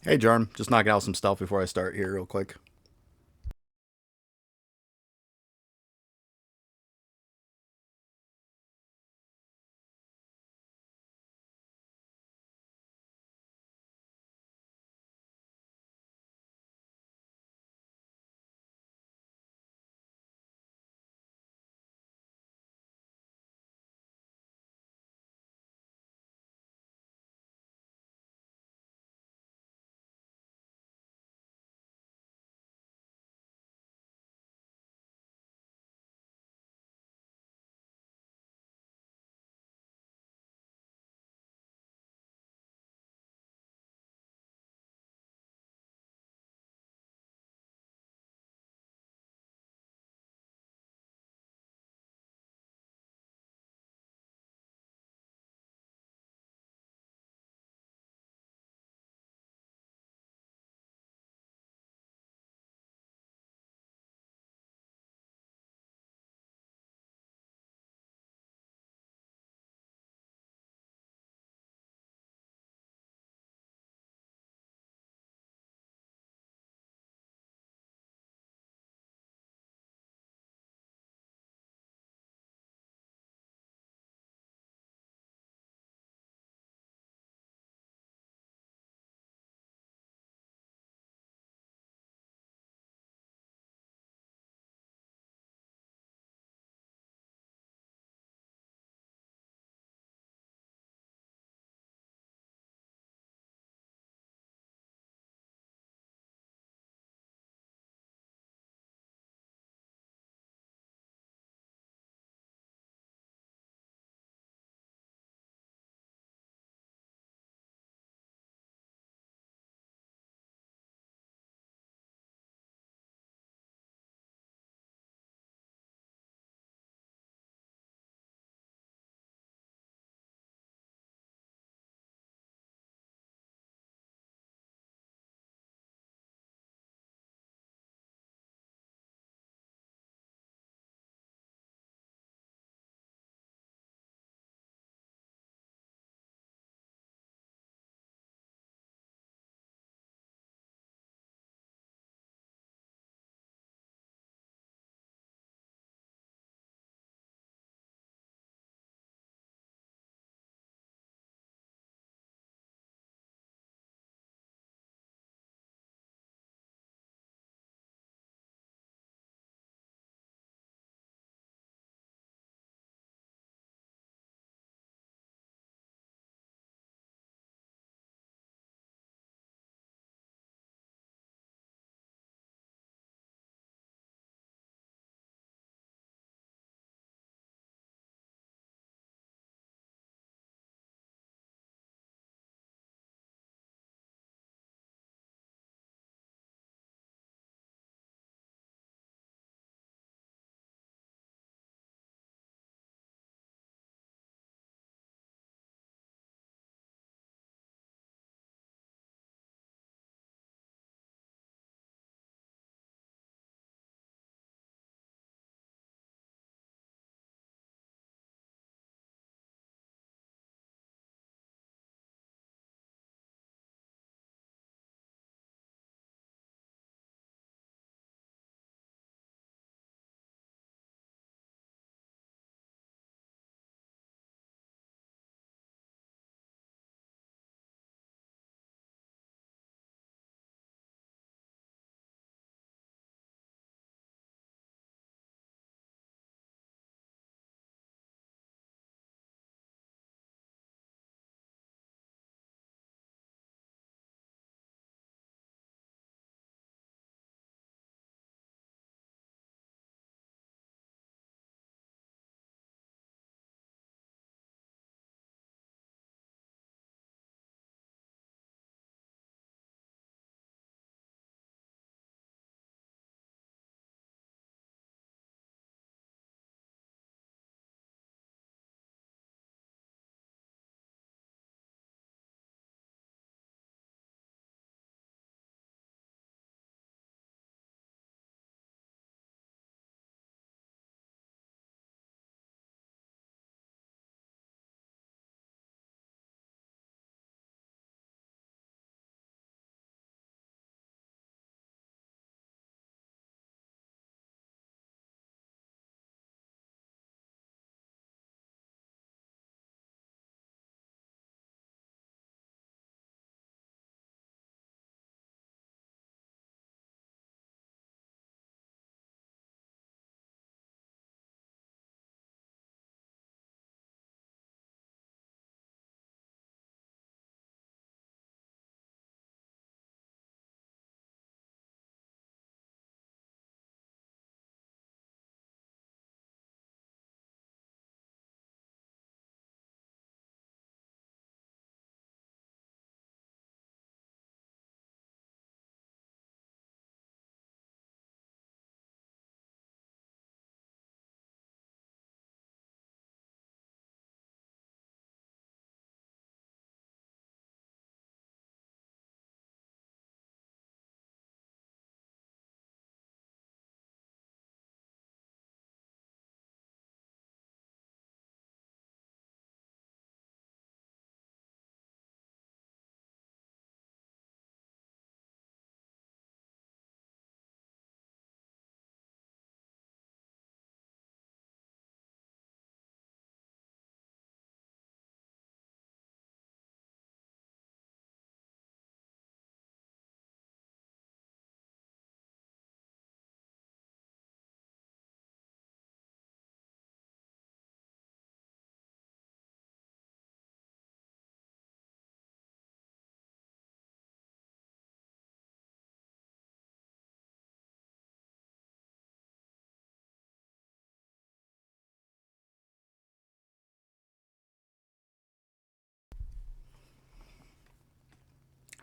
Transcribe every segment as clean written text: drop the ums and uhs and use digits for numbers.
Hey, Jarm, just knocking out some stuff before I start here, real quick.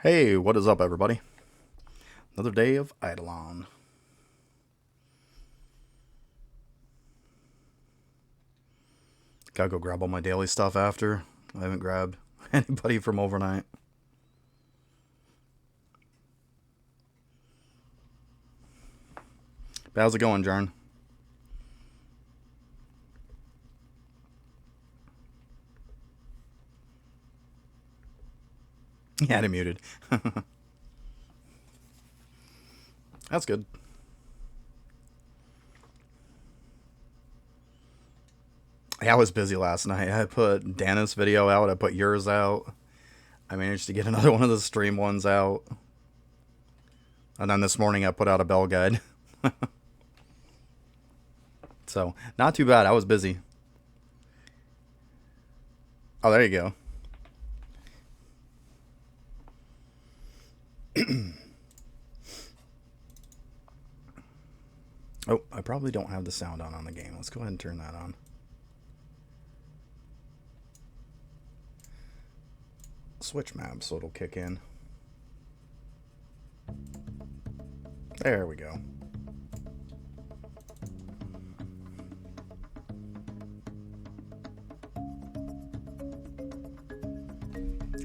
Hey, what is up, everybody? Another day of IdleOn. Gotta go grab all my daily stuff after. I haven't grabbed anybody from overnight. But how's it going, Jarn? He had it muted. That's good. I was busy last night. I put Dana's video out. I put yours out. I managed to get another one of the stream ones out. And then this morning I put out a bell guide. So, not too bad. I was busy. Oh, there you go. Oh, I probably don't have the sound on the game. Let's go ahead and turn that on. Switch map so it'll kick in. There we go.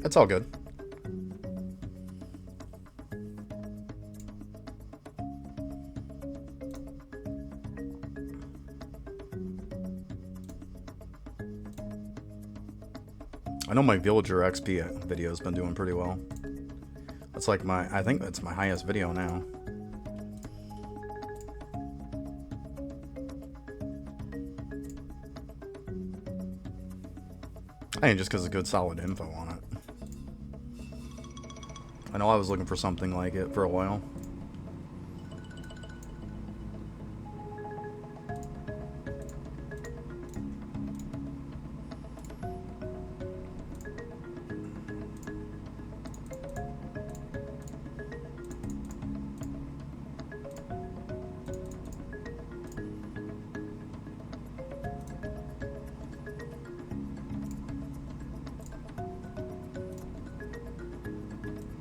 It's all good. I know my Villager XP video has been doing pretty well. That's like I think that's my highest video now. I mean, just because of good solid info on it. I know I was looking for something like it for a while.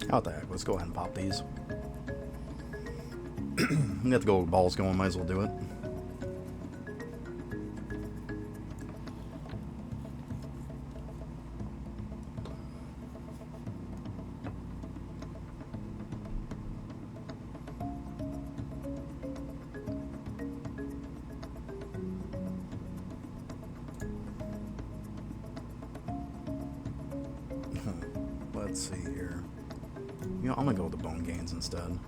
What the heck? Let's go ahead and pop these. We got the gold balls going. Might as well do it. Let's see here. You know, I'm gonna go with the bone gains instead.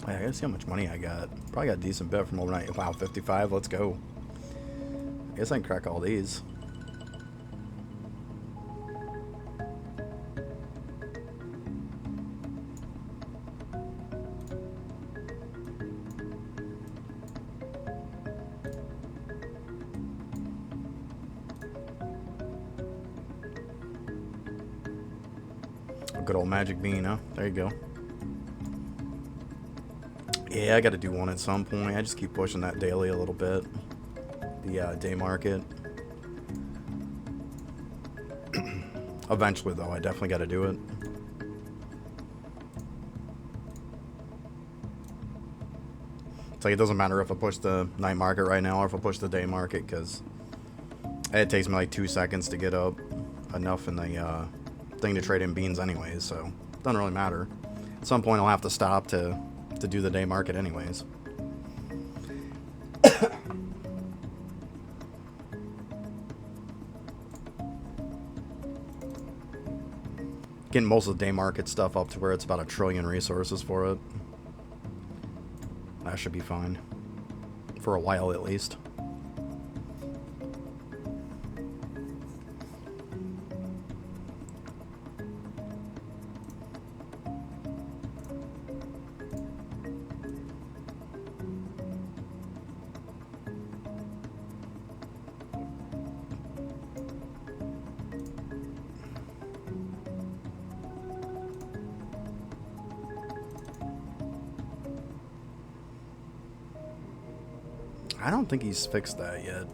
I gotta see how much money I got. Probably got a decent bit from overnight. Wow, 55. Let's go. I guess I can crack all these. Good old magic bean, huh? There you go. Yeah, I gotta do one at some point. I just keep pushing that daily a little bit. The day market. Eventually, though, I definitely gotta do it. It's like it doesn't matter if I push the night market right now or if I push the day market, because it takes me like 2 seconds to get up enough in the thing to trade in beans anyways, so it doesn't really matter. At some point I'll have to stop to do the day market anyways. Getting most of the day market stuff up to where it's about 1 trillion resources for it. That should be fine. For a while at least. I don't think he's fixed that yet.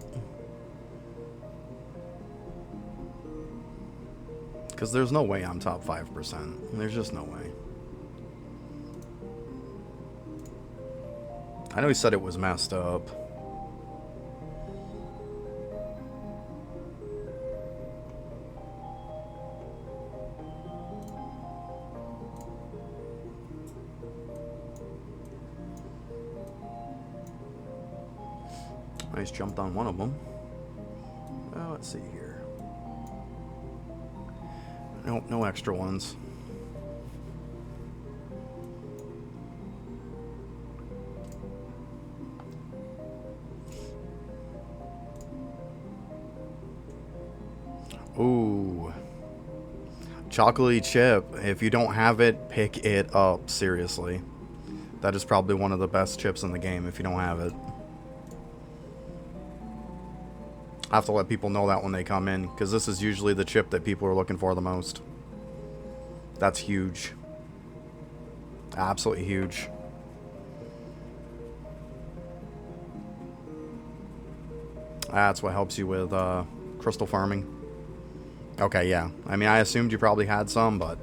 Because there's no way I'm top 5%. There's just no way. I know he said it was messed up. Nice, jumped on one of them. Well, let's see here. Nope, no extra ones. Ooh. Chocolatey chip. If you don't have it, pick it up. Seriously. That is probably one of the best chips in the game if you don't have it. I have to let people know that when they come in, because this is usually the chip that people are looking for the most. That's huge. Absolutely huge. That's what helps you with crystal farming. Okay, yeah. I mean, I assumed you probably had some, but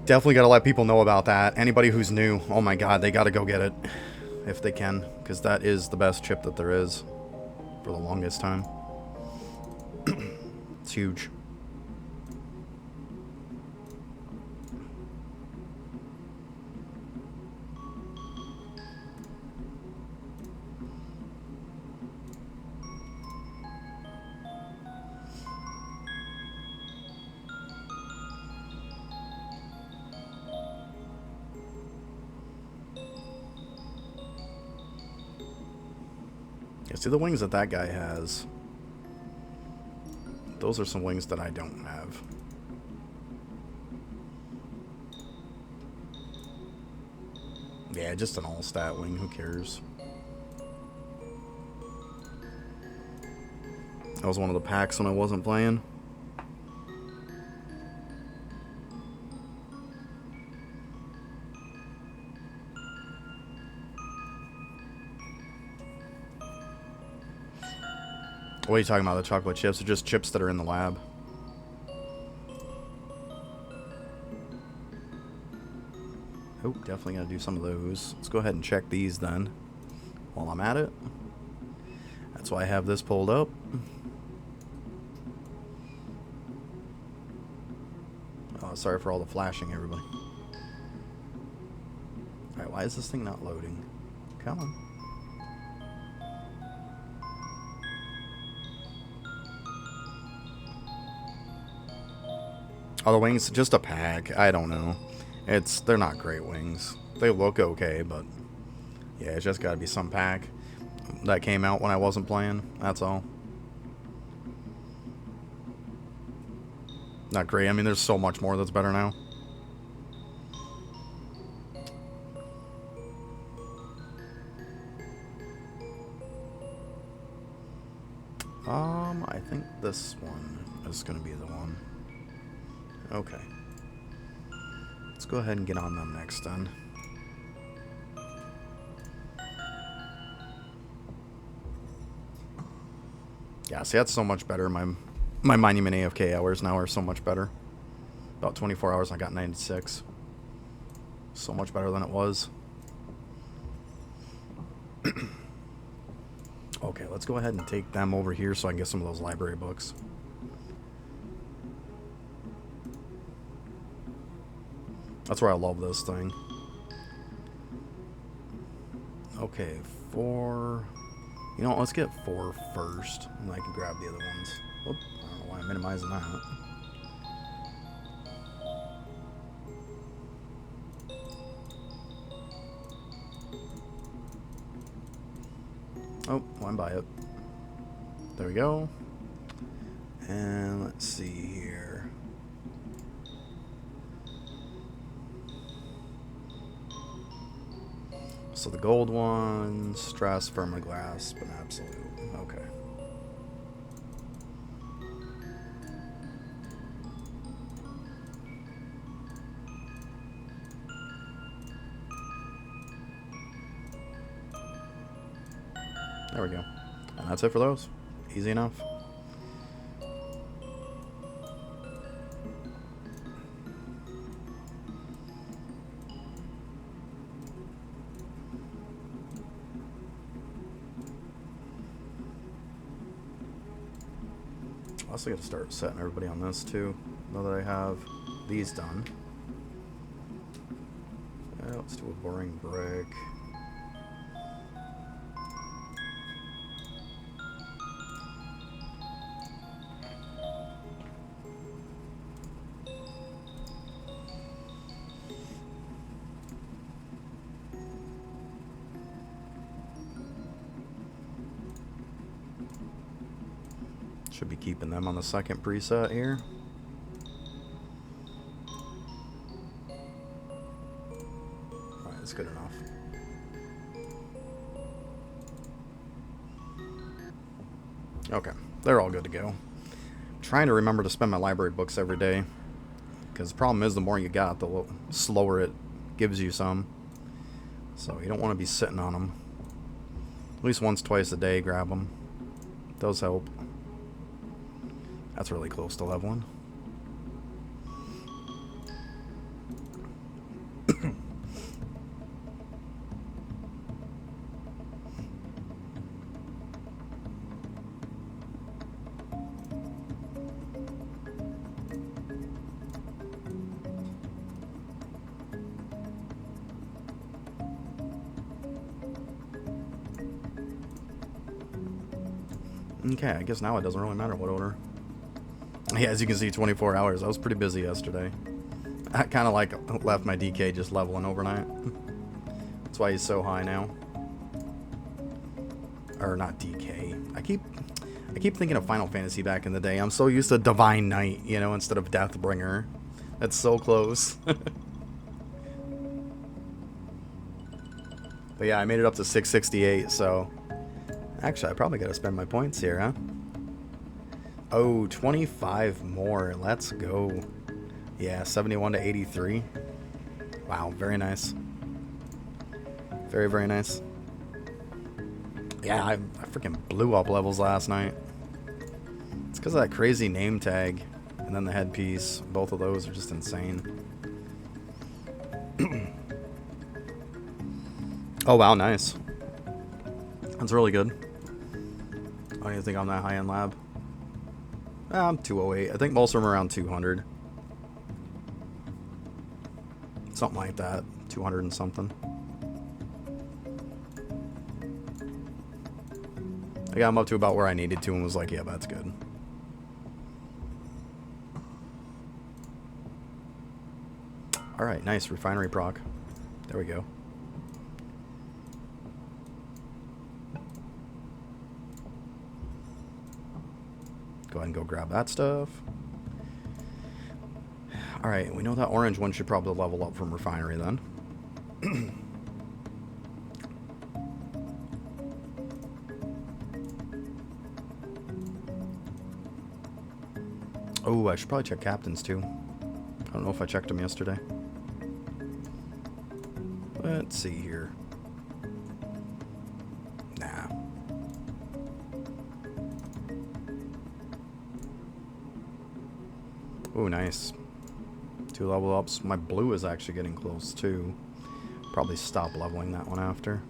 definitely got to let people know about that. Anybody who's new, oh my god, they got to go get it if they can, because that is the best chip that there is for the longest time. It's huge. Yeah, see the wings that that guy has. Those are some wings that I don't have. Yeah, just an all-stat wing. Who cares? That was one of the packs when I wasn't playing. What are you talking about? The chocolate chips? They're just chips that are in the lab. Oh, definitely gotta do some of those. Let's go ahead and check these then while I'm at it. That's why I have this pulled up. Oh, sorry for all the flashing, everybody. Alright, why is this thing not loading? Come on. Oh, the wings, just a pack. I don't know. They're not great wings. They look okay, but yeah, it's just got to be some pack that came out when I wasn't playing. That's all. Not great. I mean, there's so much more that's better now. I think this one is going to be the one. Okay. Let's go ahead and get on them next then. Yeah, see, that's so much better. My Monument AFK hours now are so much better. About 24 hours, I got 96. So much better than it was. Okay, let's go ahead and take them over here so I can get some of those library books. That's where I love this thing. Okay, 4. You know what, let's get 4 first, and I can grab the other ones. Oop, I don't know why I'm minimizing that. Oh, one by it. There we go. And let's see here. So the gold one, stress, firmaglass, but absolute. Okay. There we go. And that's it for those. Easy enough. I also got to start setting everybody on this too, now that I have these done. Let's do a boring brick. Should be keeping them on the second preset here. Alright, that's good enough. Okay, they're all good to go. I'm trying to remember to spend my library books every day, because the problem is the more you got, the slower it gives you some. So you don't want to be sitting on them. At least once, twice a day, grab them. Those help. That's really close to leveling. Okay, I guess now it doesn't really matter what order. Yeah, as you can see, 24 hours. I was pretty busy yesterday. I kind of like left my DK just leveling overnight. That's why he's so high now. Or not DK. I keep thinking of Final Fantasy back in the day. I'm so used to Divine Knight, you know, instead of Deathbringer. That's so close. But yeah, I made it up to 668, so... Actually, I probably gotta spend my points here, huh? Oh, 25 more. Let's go. Yeah, 71 to 83. Wow, very nice. Very, very nice. Yeah, I freaking blew up levels last night. It's because of that crazy name tag. And then the headpiece. Both of those are just insane. Oh, wow, nice. That's really good. I don't even think I'm that high in lab. I'm 208. I think most of them are around 200. Something like that. 200 and something. I got him up to about where I needed to and was like, yeah, that's good. Alright, nice. Refinery proc. There we go. Go ahead and go grab that stuff. Alright, we know that orange one should probably level up from refinery then. Oh, I should probably check captains too. I don't know if I checked them yesterday. Let's see here. Nah. Oh, nice. 2 level ups. My blue is actually getting close too. Probably stop leveling that one after.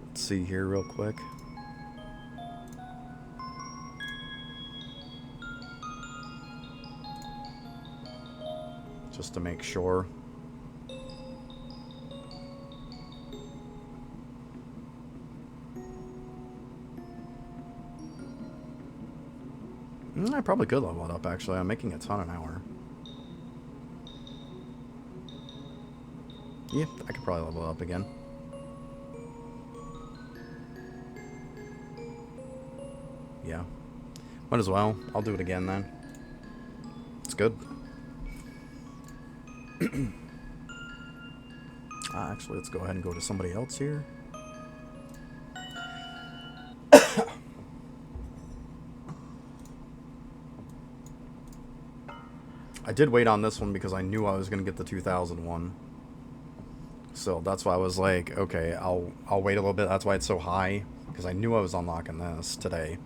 Let's see here real quick. Just to make sure. I probably could level it up, actually. I'm making a ton an hour. Yeah, I could probably level it up again. Yeah. Might as well. I'll do it again then. It's good. Actually, let's go ahead and go to somebody else here. I did wait on this one because I knew I was going to get the 2001. So that's why I was like, okay, I'll wait a little bit. That's why it's so high, because I knew I was unlocking this today.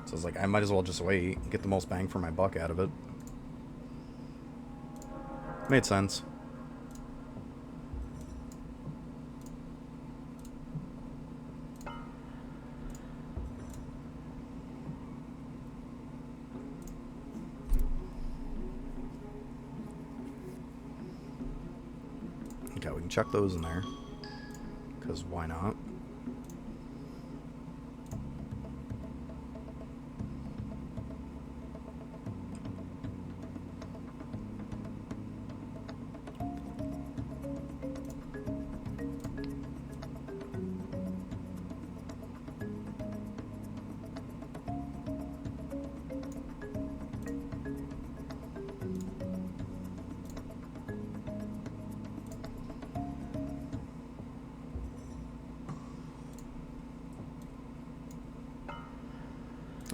So I was like, I might as well just wait, get the most bang for my buck out of it. Made sense. Okay, we can chuck those in there, because why not?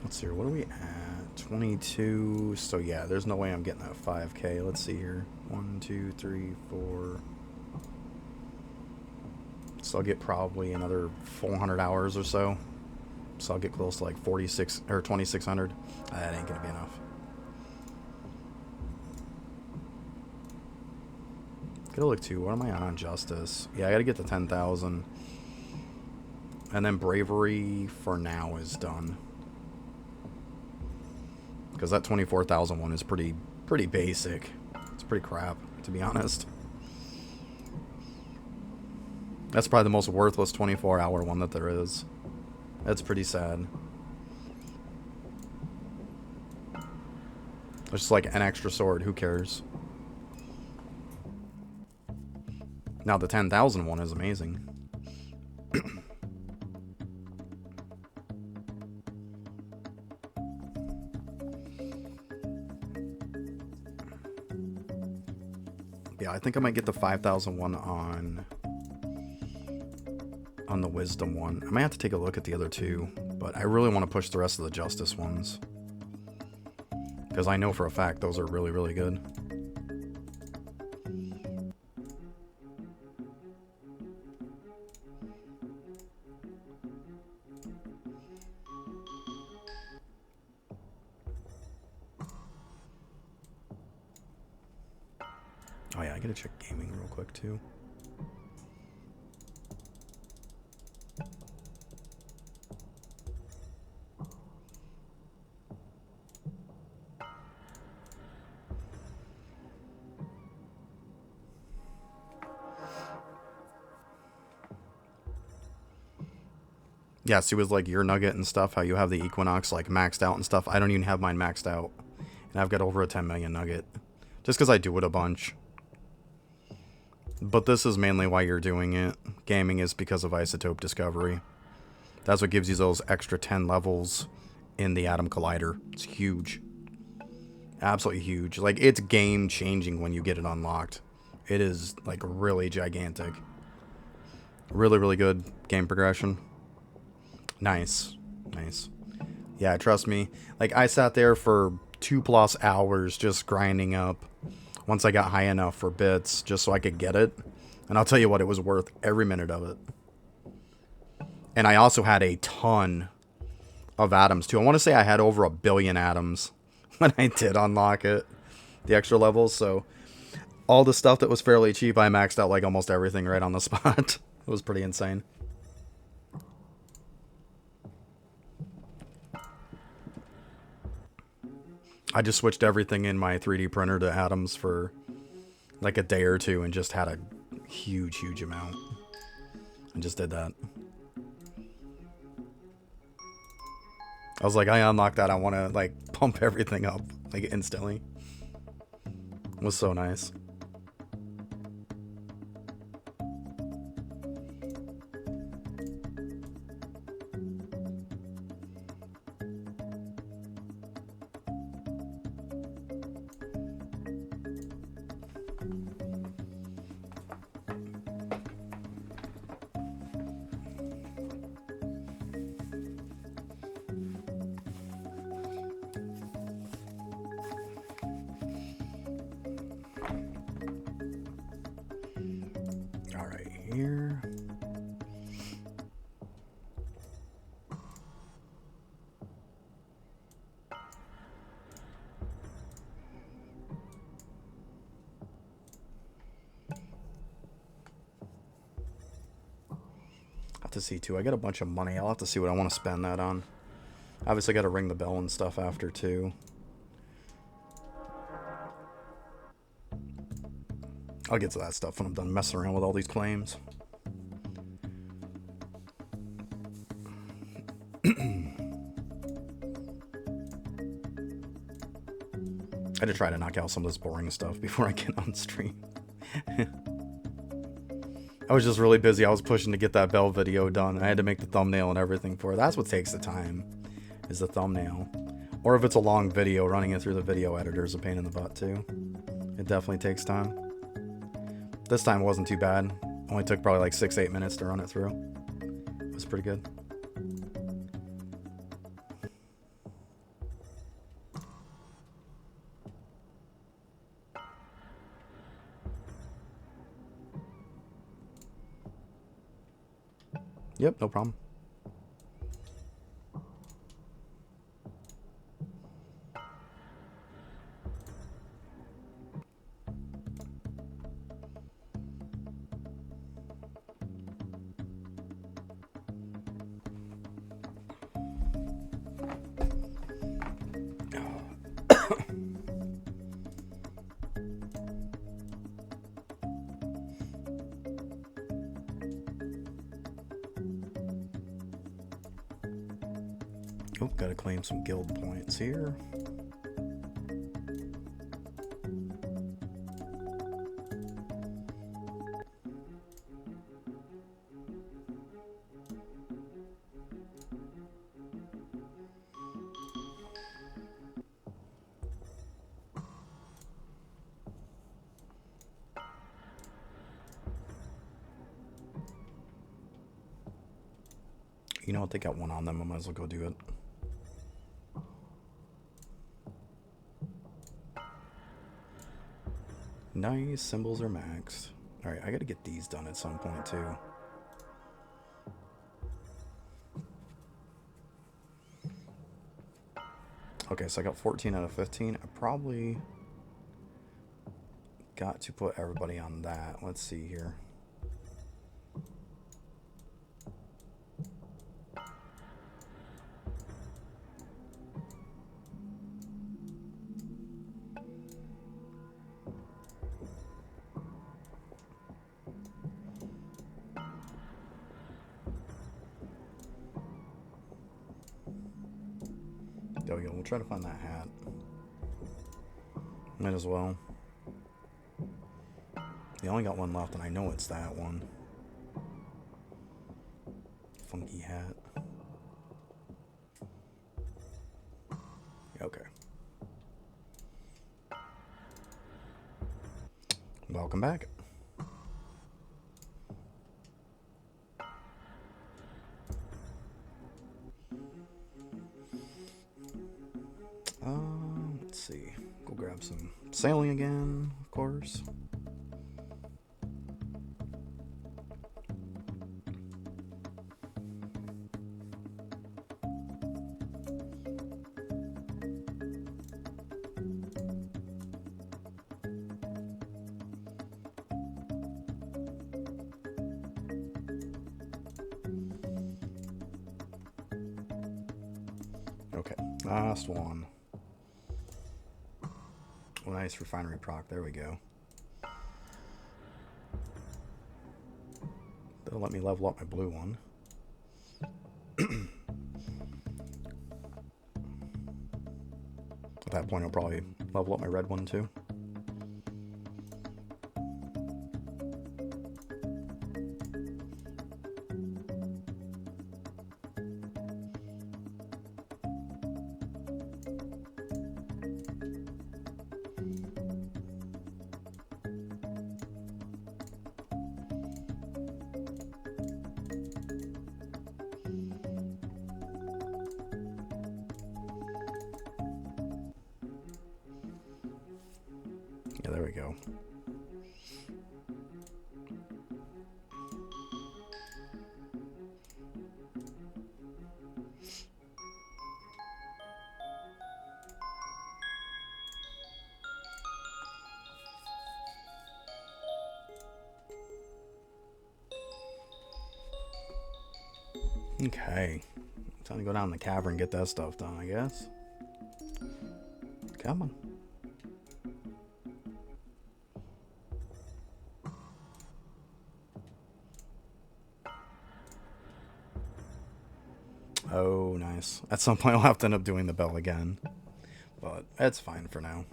Let's see here, what are we at? 22. So yeah, there's no way I'm getting that 5K. Let's see here. 1, 2, 3, 4. So I'll get probably another 400 hours or so. So I'll get close to like 46 or 2600. That ain't gonna be enough. Gotta look too. What am I on justice? Yeah, I gotta get to 10,000. And then bravery for now is done. Because that 24,000 one is pretty basic. It's pretty crap, to be honest. That's probably the most worthless 24-hour one that there is. That's pretty sad. It's just like an extra sword. Who cares? Now the 10,000 one is amazing. Yeah, I think I might get the 5,000 one on the wisdom one. I might have to take a look at the other two, but I really want to push the rest of the justice ones, because I know for a fact those are really good. Oh yeah, I gotta check gaming real quick too. Yeah, see with like your nugget and stuff, how you have the Equinox like maxed out and stuff. I don't even have mine maxed out. And I've got over a 10 million nugget. Just because I do it a bunch. But this is mainly why you're doing it. Gaming is because of isotope discovery. That's what gives you those extra 10 levels in the Atom Collider. It's huge. Absolutely huge. Like, it's game changing when you get it unlocked. It is like really gigantic. Really good game progression. Nice. Yeah, trust me. Like, I sat there for 2+ hours just grinding up once I got high enough for bits just so I could get it. And I'll tell you what, it was worth every minute of it. And I also had a ton of atoms too. I want to say I had over 1 billion atoms when I did unlock it, the extra levels. So all the stuff that was fairly cheap, I maxed out like almost everything right on the spot. It was pretty insane. I just switched everything in my 3D printer to atoms for like a day or two and just had a huge amount. I just did that. I was like, I unlocked that. I want to like pump everything up like instantly. It was so nice. All right, here. I have to see too. I got a bunch of money. I'll have to see what I want to spend that on. Obviously, got to ring the bell and stuff after too. I'll get to that stuff when I'm done messing around with all these claims. I had to try to knock out some of this boring stuff before I get on stream. I was just really busy. I was pushing to get that bell video done. I had to make the thumbnail and everything for it. That's what takes the time, is the thumbnail. Or if it's a long video, running it through the video editor is a pain in the butt too. It definitely takes time. This time it wasn't too bad. Only took probably like 6-8 minutes to run it through. It was pretty good. Yep, no problem. Oh, gotta claim some guild points here. You know what? They got one on them. I might as well go do it. Nice, symbols are maxed. Alright, I gotta get these done at some point too. Okay, so I got 14 out of 15. I probably got to put everybody on that. Let's see here. There we go. We'll try to find that hat. Might as well. They only got one left, and I know it's that one. Funky hat. Okay. Welcome back. Let's see. Go grab some sailing again, of course. Okay, last one. Oh, nice refinery proc. There we go. They'll let me level up my blue one. At that point, I'll probably level up my red one too. Yeah, there we go. Okay. Time to go down in the cavern and get that stuff done, I guess. Come on. Oh, nice. At some point I'll have to end up doing the bell again. But it's fine for now.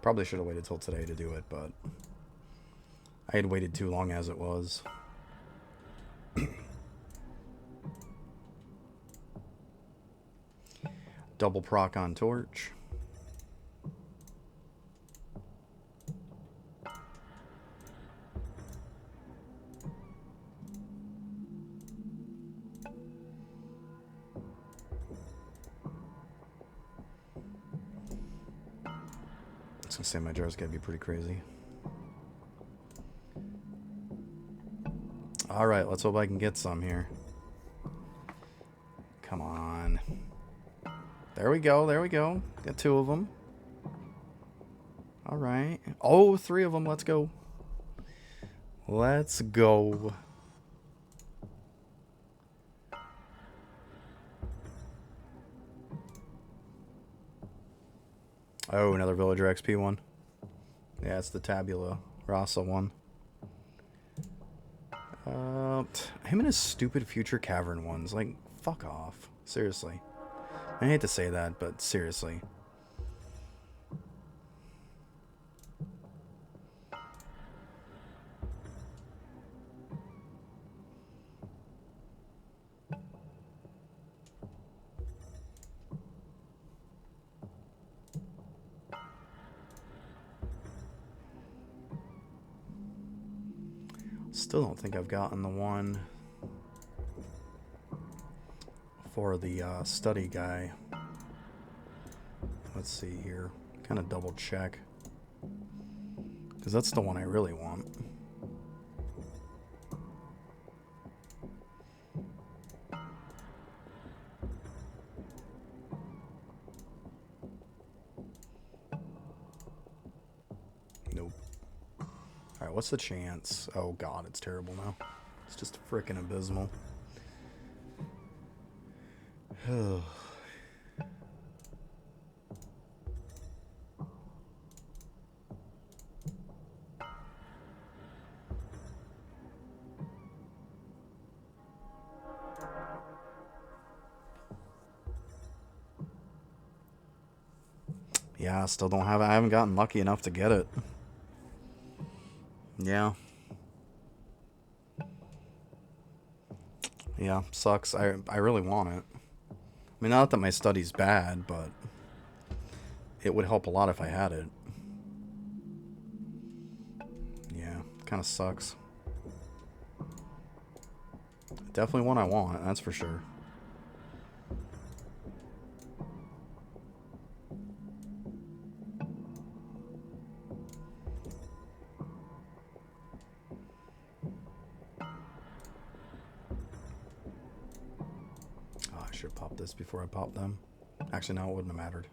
Probably should have waited till today to do it, but I had waited too long as it was. Double proc on torch. I was gonna say my jar's gotta be pretty crazy. Alright, let's hope I can get some here. Come on. There we go, there we go. Got 2 of them. Alright. Oh, 3 of them, let's go. Let's go. Oh, another villager XP one. Yeah, it's the tabula rasa one. Him and his stupid future cavern ones. Like, fuck off. Seriously. I hate to say that, but seriously. Still don't think I've gotten the one for the study guy. Let's see here. Kind of double check. Because that's the one I really want. Nope. Alright, what's the chance? Oh god, it's terrible now. It's just freaking abysmal. Yeah, still don't have it. I haven't gotten lucky enough to get it. Yeah. Yeah, sucks. I really want it. I mean, not that my study's bad, but it would help a lot if I had it. Yeah, kind of sucks. Definitely one I want, that's for sure. I should pop this before I pop them. Actually, no, it wouldn't have mattered.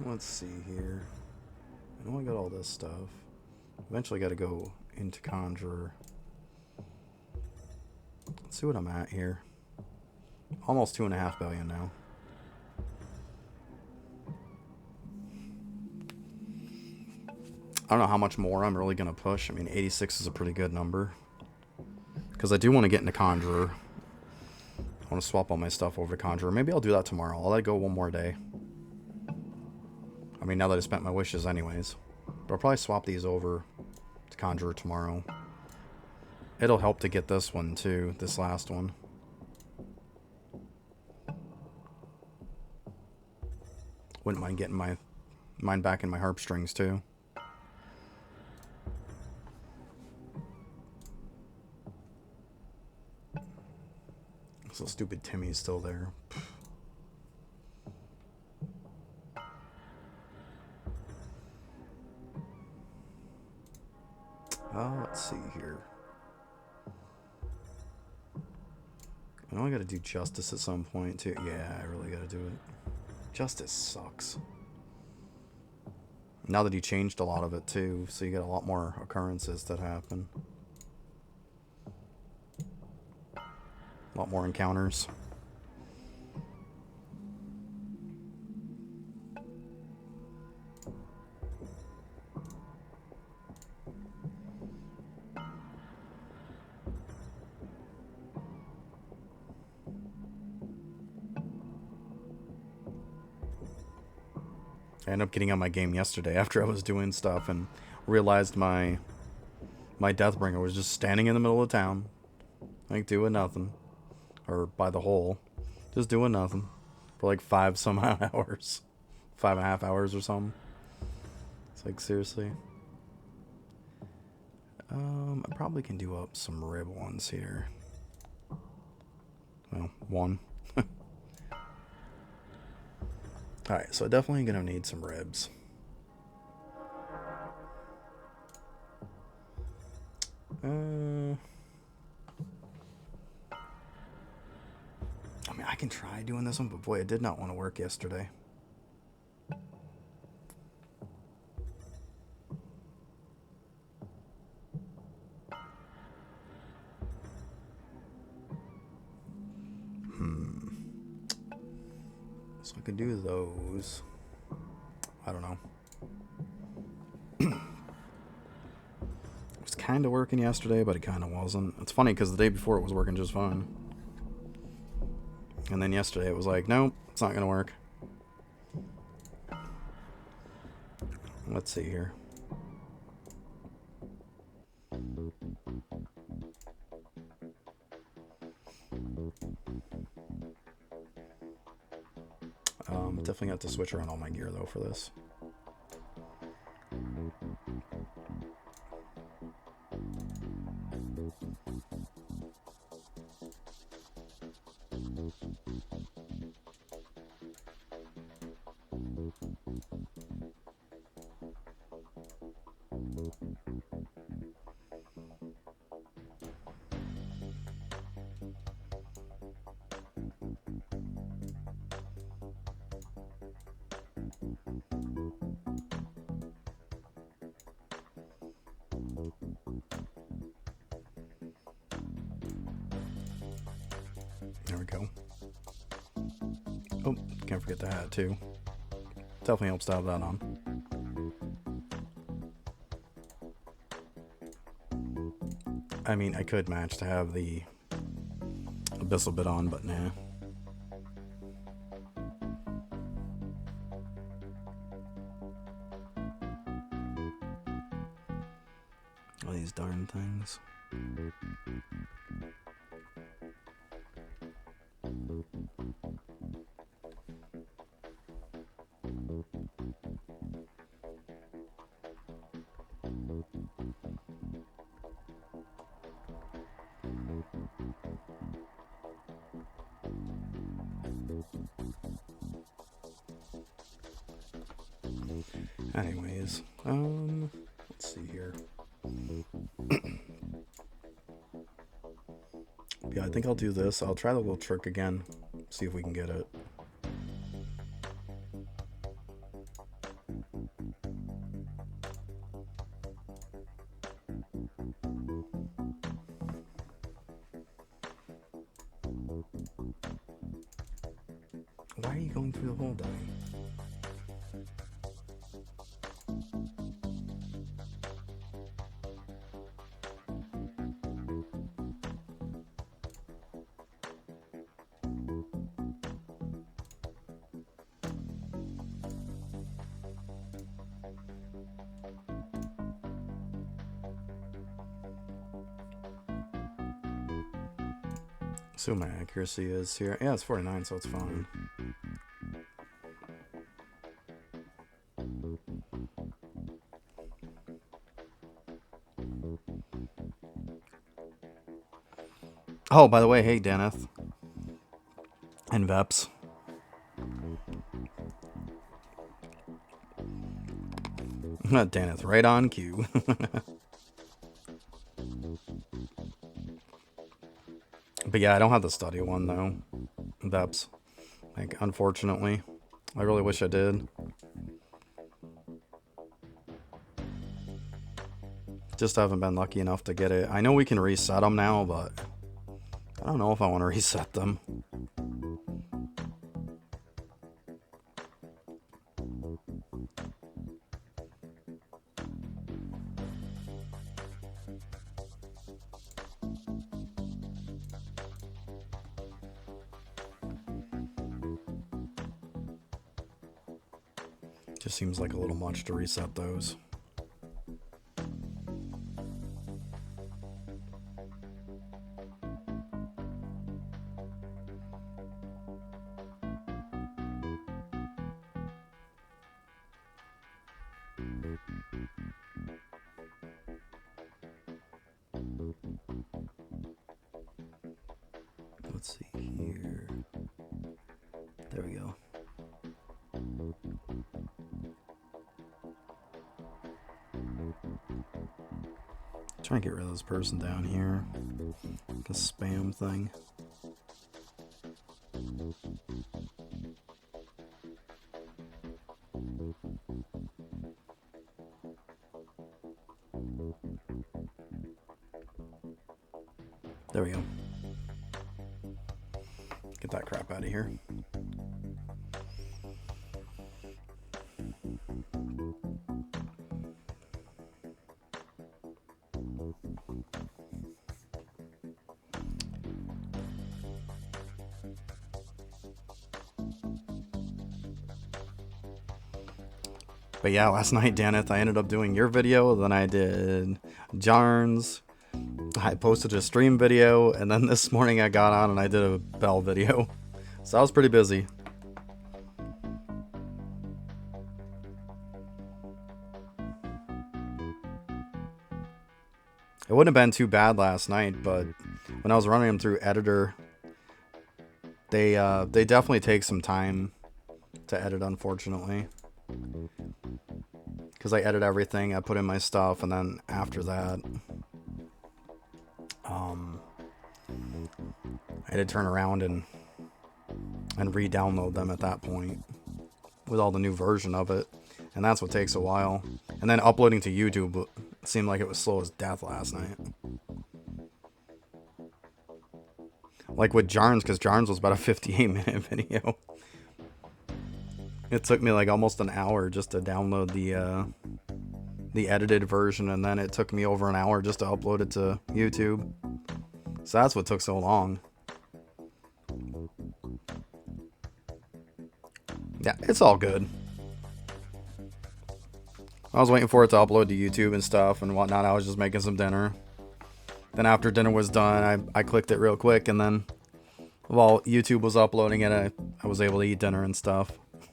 Let's see here. I know I got all this stuff. Eventually got to go into Conjurer. Let's see what I'm at here. Almost 2.5 billion now. I don't know how much more I'm really going to push. I mean, 86 is a pretty good number. Because I do want to get into Conjurer. I want to swap all my stuff over to Conjurer. Maybe I'll do that tomorrow. I'll let it go one more day. I mean, now that I spent my wishes anyways. But I'll probably swap these over to Conjurer tomorrow. It'll help to get this one too, this last one. Wouldn't mind getting my Mine back in my harp strings too. So stupid Timmy's still there. Let's see here. I know I gotta do Justice at some point too. Yeah, I really gotta do it. Justice sucks. Now that he changed a lot of it too, so you get a lot more occurrences that happen. A lot more encounters. I ended up getting on my game yesterday after I was doing stuff and realized my Deathbringer was just standing in the middle of town, like doing nothing, or by the hole, just doing nothing for like 5 some hours, 5.5 hours or something. It's like, seriously. I probably can do up some rib ones here. Well, one. Alright, so definitely gonna need some ribs. I mean, I can try doing this one, but boy, it did not want to work yesterday. So I could do those. I don't know. It was kind of working yesterday, but it kind of wasn't. It's funny because the day before it was working just fine. And then yesterday it was like, nope, it's not going to work. Let's see here. Definitely have to switch around all my gear though for this. There we go. Oh, can't forget the hat too. Definitely helps to have that on. I mean, I could match to have the abyssal bit on, but nah. All these darn things. Anyways, let's see here. Yeah, I think I'll do this. I'll try the little trick again, see if we can get it. Why are you going through the hole, dummy? See what my accuracy is here. Yeah, it's 49, so it's fine. Oh, by the way, hey, Daneth. And Veps. Daneth, right on cue. But yeah, I don't have the study one, though. Veps. Like, unfortunately. I really wish I did. Just haven't been lucky enough to get it. I know we can reset them now, but I don't know if I want to reset them. Just seems like a little much to reset those. Let's see here. There we go. Trying to get rid of this person down here. The spam thing. There we go. Get that crap out of here. But yeah, last night, Daneth, I ended up doing your video, then I did Jarn's. I posted a stream video, and then this morning I got on and I did a Bell video. So I was pretty busy. It wouldn't have been too bad last night, but when I was running them through editor, they definitely take some time to edit, unfortunately. Because I edit everything, I put in my stuff, and then after that, I had to turn around and re-download them at that point with all the new version of it, and that's what takes a while. And then uploading to YouTube seemed like it was slow as death last night. Like with Jarn's, because Jarn's was about a 58-minute video. It took me like almost an hour just to download the edited version, and then it took me over an hour just to upload it to YouTube. So that's what took so long. Yeah, it's all good. I was waiting for it to upload to YouTube and stuff and whatnot. I was just making some dinner. Then after dinner was done, I clicked it real quick, and then while YouTube was uploading it, I was able to eat dinner and stuff.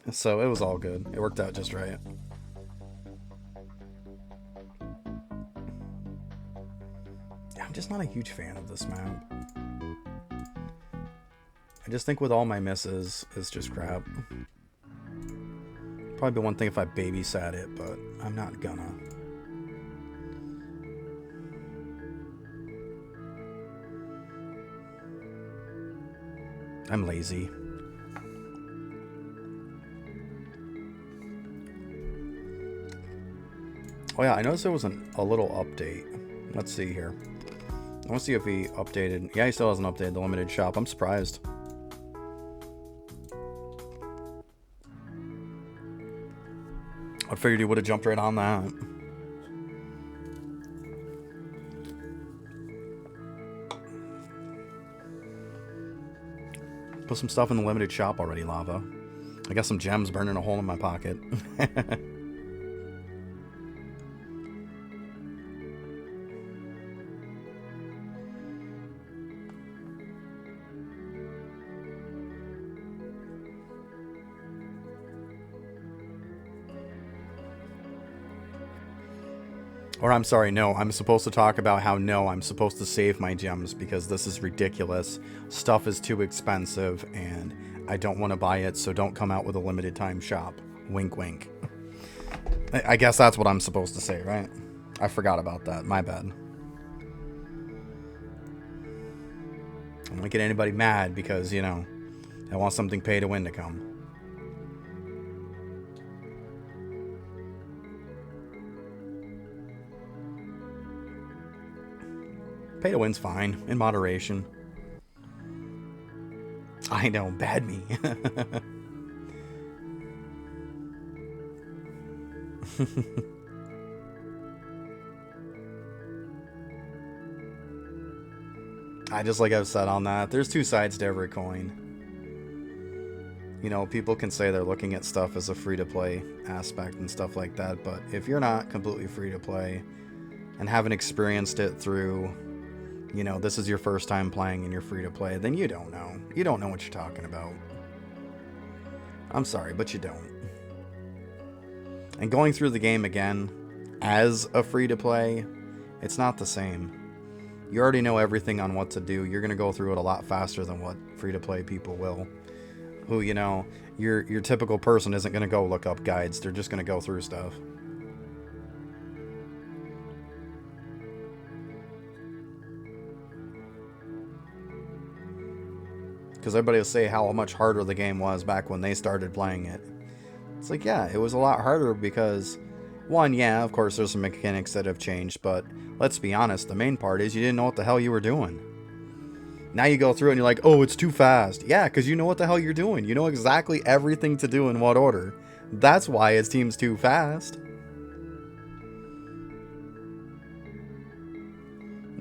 So it was all good. It worked out just right. Yeah, I'm just not a huge fan of this map. I just think with all my misses, it's just crap. Probably be one thing if I babysat it, but I'm not gonna. I'm lazy. Oh yeah, I noticed there was a little update. Let's see here. I want to see if he updated. Yeah, he still hasn't updated the limited shop. I'm surprised. I figured he would have jumped right on that. Put some stuff in the limited shop already, Lava. I got some gems burning a hole in my pocket. Or I'm sorry, no, I'm supposed to talk about how no, I'm supposed to save my gems because this is ridiculous. Stuff is too expensive and I don't want to buy it, so don't come out with a limited time shop. Wink, wink. I guess that's what I'm supposed to say, right? I forgot about that. My bad. I don't want to get anybody mad because, you know, I want something pay to win to come. Pay to win's fine, in moderation. I know, bad me. Like I've said on that, there's two sides to every coin. You know, people can say they're looking at stuff as a free-to-play aspect and stuff like that, but if you're not completely free-to-play and haven't experienced it through, you know, this is your first time playing and you're free-to-play, then you don't know. You don't know what you're talking about. I'm sorry, but you don't. And going through the game again as a free-to-play, it's not the same. You already know everything on what to do. You're going to go through it a lot faster than what free-to-play people will. Who, you know, your typical person isn't going to go look up guides. They're just going to go through stuff. Because everybody will say how much harder the game was back when they started playing it. It's like, yeah, it was a lot harder because, one, yeah, of course there's some mechanics that have changed, but let's be honest, the main part is you didn't know what the hell you were doing. Now you go through and you're like, oh, it's too fast. Yeah, because you know what the hell you're doing. You know exactly everything to do in what order. That's why it seems too fast.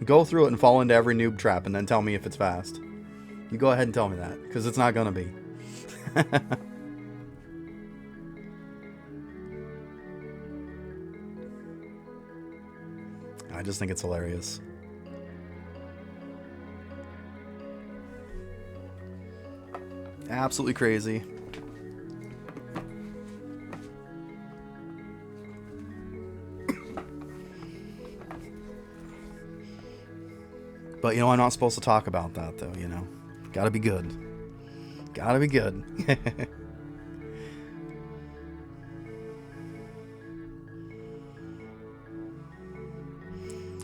Go through it and fall into every noob trap and then tell me if it's fast. You go ahead and tell me that, because it's not going to be. I just think it's hilarious. Absolutely crazy. But, you know, I'm not supposed to talk about that, though, you know. Gotta be good. Gotta be good.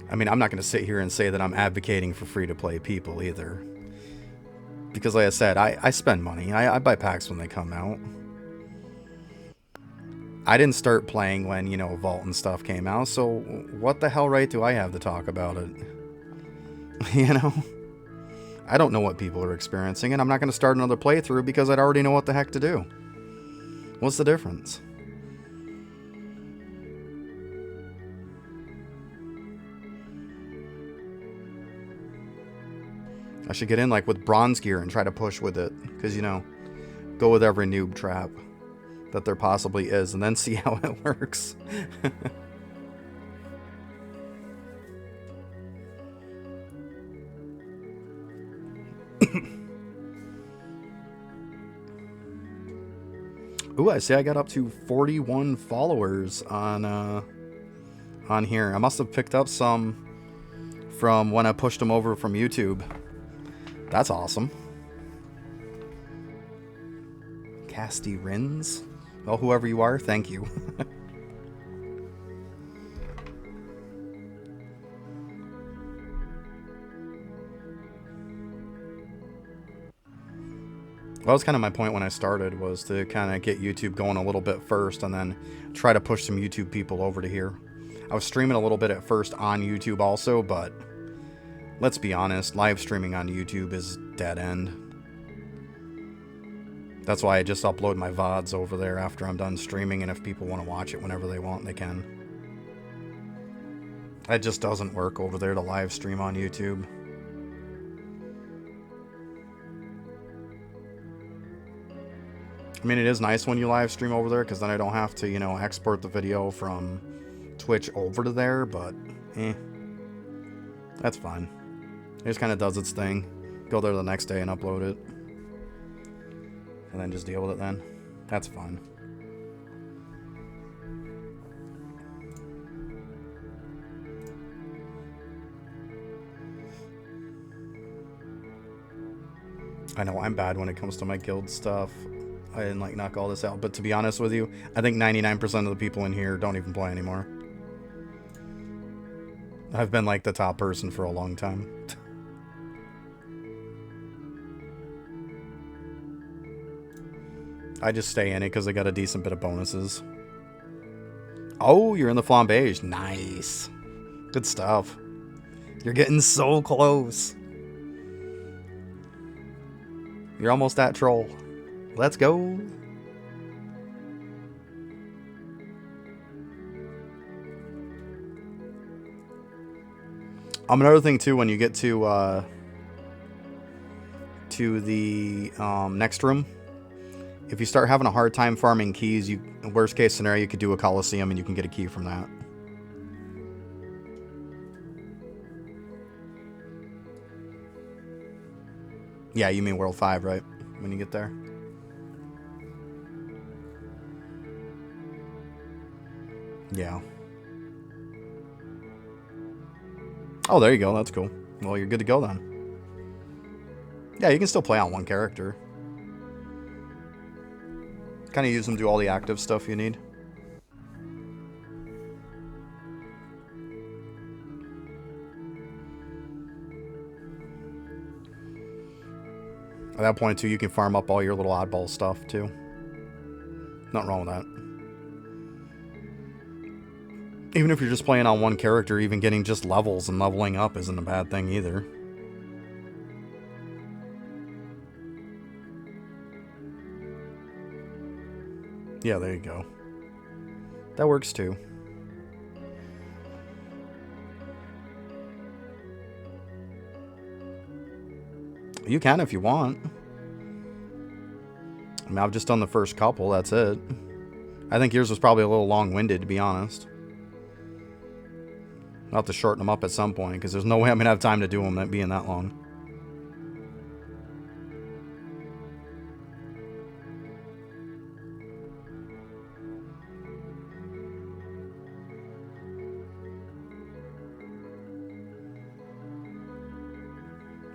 I mean, I'm not going to sit here and say that I'm advocating for free-to-play people either. Because like I said, I spend money. I buy packs when they come out. I didn't start playing when, you know, Vault and stuff came out, so what the hell right do I have to talk about it? You know? I don't know what people are experiencing, and I'm not going to start another playthrough because I'd already know what the heck to do. What's the difference? I should get in like with bronze gear and try to push with it. Because, you know, go with every noob trap that there possibly is and then see how it works. Ooh, I see I got up to 41 followers on here. I must have picked up some from when I pushed them over from YouTube. That's awesome. Casty Rins? Well, whoever you are, thank you. Well, that was kind of my point when I started, was to kind of get YouTube going a little bit first and then try to push some YouTube people over to here. I was streaming a little bit at first on YouTube also, but let's be honest, live streaming on YouTube is dead end. That's why I just upload my VODs over there after I'm done streaming, and if people want to watch it whenever they want, they can. It just doesn't work over there to live stream on YouTube. I mean, it is nice when you live stream over there, because then I don't have to, you know, export the video from Twitch over to there, but that's fine. It just kind of does its thing. Go there the next day and upload it. And then just deal with it then. That's fine. I know I'm bad when it comes to my guild stuff. I didn't like knock all this out, but to be honest with you, I think 99% of the people in here don't even play anymore. I've been like the top person for a long time. I just stay in it because I got a decent bit of bonuses. Oh, you're in the flambége. Nice. Good stuff. You're getting so close. You're almost at troll. Let's go. Another thing too, when you get to the next room, if you start having a hard time farming keys, you worst case scenario, you could do a Coliseum and you can get a key from that. Yeah, you mean World 5, right? When you get there. Yeah. Oh, there you go. That's cool. Well, you're good to go then. Yeah, you can still play on one character. Kind of use them to do all the active stuff you need. At that point, too, you can farm up all your little oddball stuff, too. Nothing wrong with that. Even if you're just playing on one character, even getting just levels and leveling up isn't a bad thing either. Yeah, there you go. That works, too. You can if you want. I mean, I've just done the first couple, that's it. I think yours was probably a little long-winded, to be honest. I'll have to shorten them up at some point, because there's no way I'm going to have time to do them that being that long.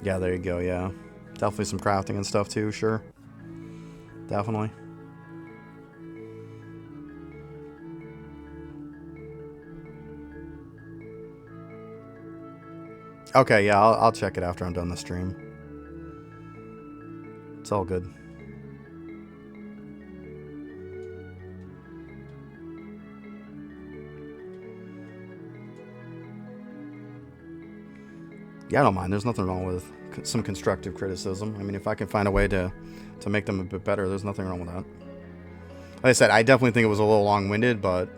Yeah, there you go, yeah. Definitely some crafting and stuff too, sure. Definitely. Okay, yeah, I'll check it after I'm done the stream. It's all good. Yeah, I don't mind. There's nothing wrong with some constructive criticism. I mean, if I can find a way to make them a bit better, there's nothing wrong with that. Like I said, I definitely think it was a little long-winded, but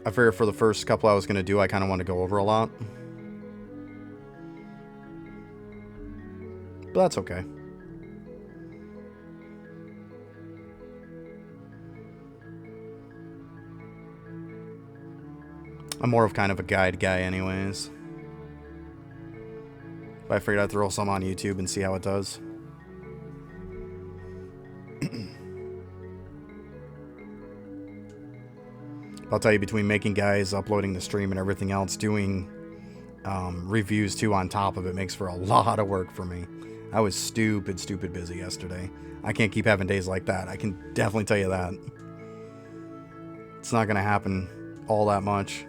I figured for the first couple I was going to do, I kind of want to go over a lot. But that's okay. I'm more of kind of a guide guy anyways. But I figured I'd throw some on YouTube and see how it does. I'll tell you, between making guys, uploading the stream, and everything else, doing reviews too on top of it makes for a lot of work for me. I was stupid busy yesterday. I can't keep having days like that. I can definitely tell you that. It's not going to happen all that much.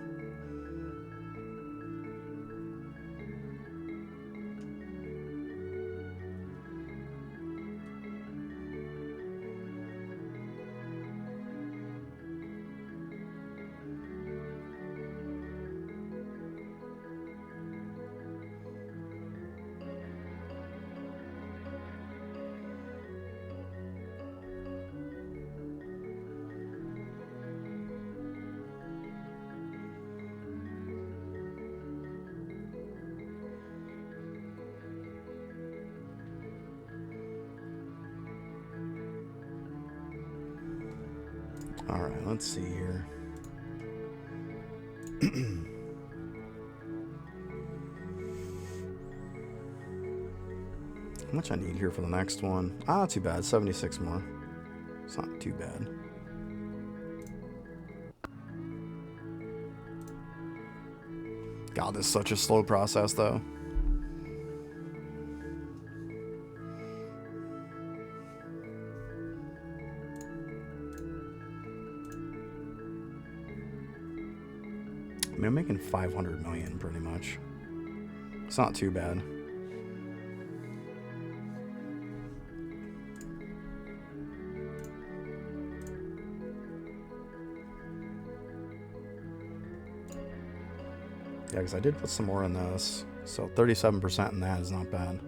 Alright, let's see here. How much I need here for the next one? Ah, not too bad. 76 more. It's not too bad. God, this is such a slow process, though. mean, I'm making 500 million pretty much. It's not too bad. Yeah, because I did put some more in this. So 37% in that is not bad.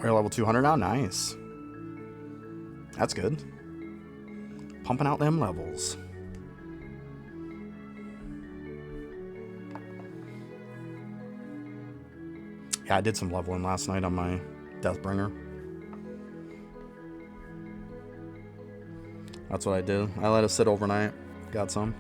We're level 200 now. Nice. That's good. Pumping out them levels. Yeah, I did some leveling last night on my Deathbringer. That's what I did. I let it sit overnight. Got some.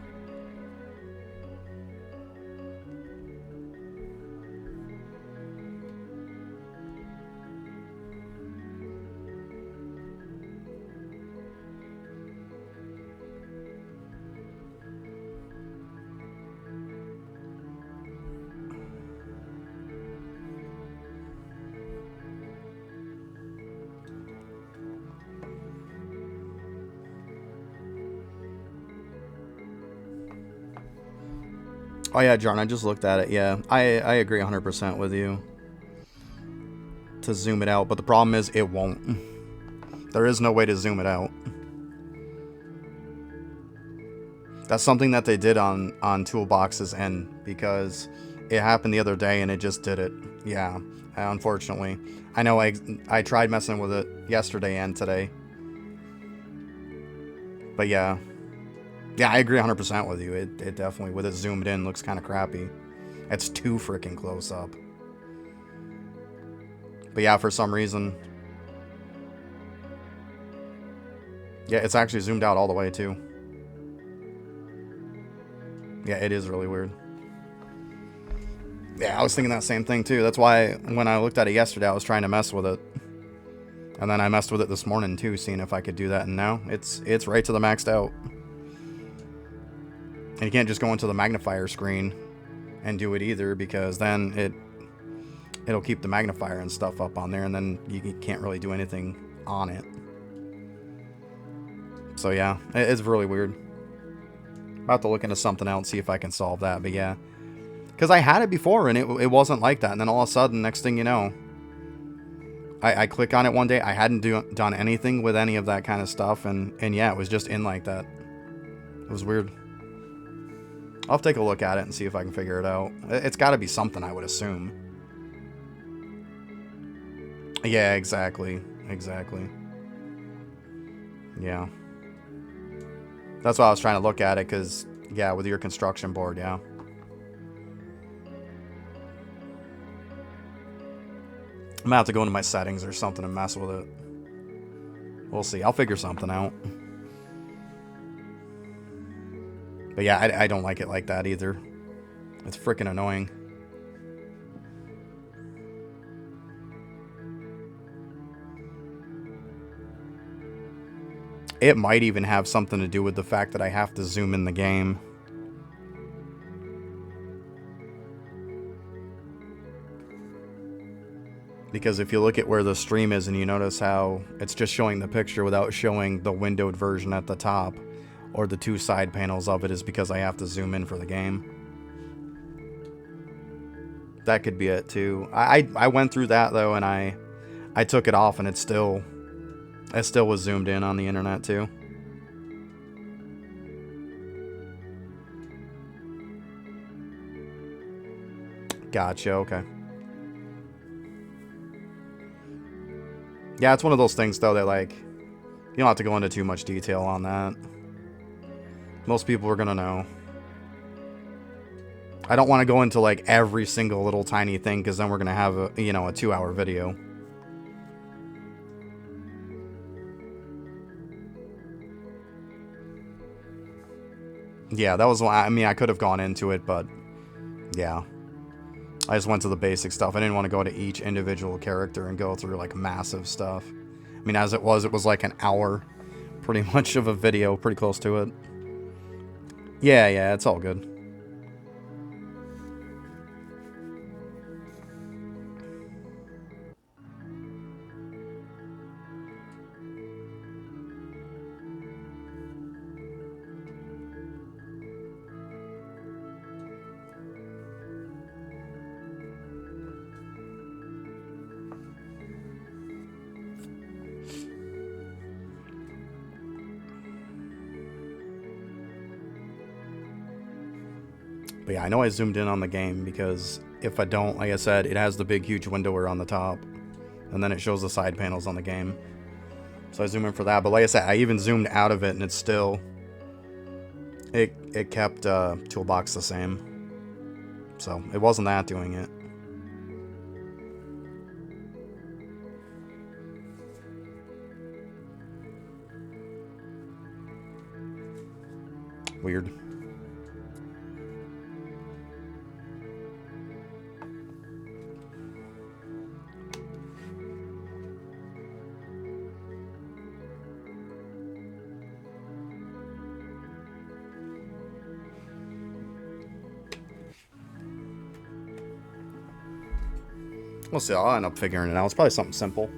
Oh yeah, John, I just looked at it. Yeah, I agree 100% with you. To zoom it out, but the problem is it won't. There is no way to zoom it out. That's something that they did on Toolbox's end, because it happened the other day and it just did it. Yeah, unfortunately. I know I tried messing with it yesterday and today. But yeah. Yeah, I agree 100% with you. It definitely, with it zoomed in, looks kind of crappy. It's too freaking close up. But yeah, for some reason... Yeah, it's actually zoomed out all the way, too. Yeah, it is really weird. Yeah, I was thinking that same thing, too. That's why, when I looked at it yesterday, I was trying to mess with it. And then I messed with it this morning, too, seeing if I could do that. And now, it's right to the maxed out. And you can't just go into the magnifier screen and do it either, because then it'll keep the magnifier and stuff up on there, and then you can't really do anything on it. So yeah, it's really weird. About to look into something else, see if I can solve that. But yeah, because I had it before and it wasn't like that, and then all of a sudden, next thing you know, I click on it one day. I hadn't done anything with any of that kind of stuff, and yeah, it was just in like that. It was weird. I'll take a look at it and see if I can figure it out. It's got to be something, I would assume. Yeah, exactly. Exactly. Yeah. That's why I was trying to look at it, because, yeah, with your construction board, yeah. I'm gonna have to go into my settings or something and mess with it. We'll see. I'll figure something out. But yeah, I don't like it like that either. It's freaking annoying. It might even have something to do with the fact that I have to zoom in the game. Because if you look at where the stream is and you notice how it's just showing the picture without showing the windowed version at the top, or the two side panels of it, is because I have to zoom in for the game. That could be it too. I went through that though, and I took it off, and it still was zoomed in on the internet too. Gotcha, okay. Yeah, it's one of those things though that, like, you don't have to go into too much detail on that. Most people are gonna know. I don't want to go into like every single little tiny thing, because then we're going to have a, you know, a 2-hour video. Yeah, that was, I mean, I could have gone into it, but yeah. I just went to the basic stuff. I didn't want to go to each individual character and go through like massive stuff. I mean, as it was like an hour pretty much of a video, pretty close to it. Yeah, it's all good. But yeah, I know I zoomed in on the game, because if I don't, like I said, it has the big huge window on the top, and then it shows the side panels on the game. So I zoom in for that. But like I said, I even zoomed out of it, and it's still, it kept Toolbox the same. So it wasn't that doing it. Weird. We'll see. I'll end up figuring it out. It's probably something simple.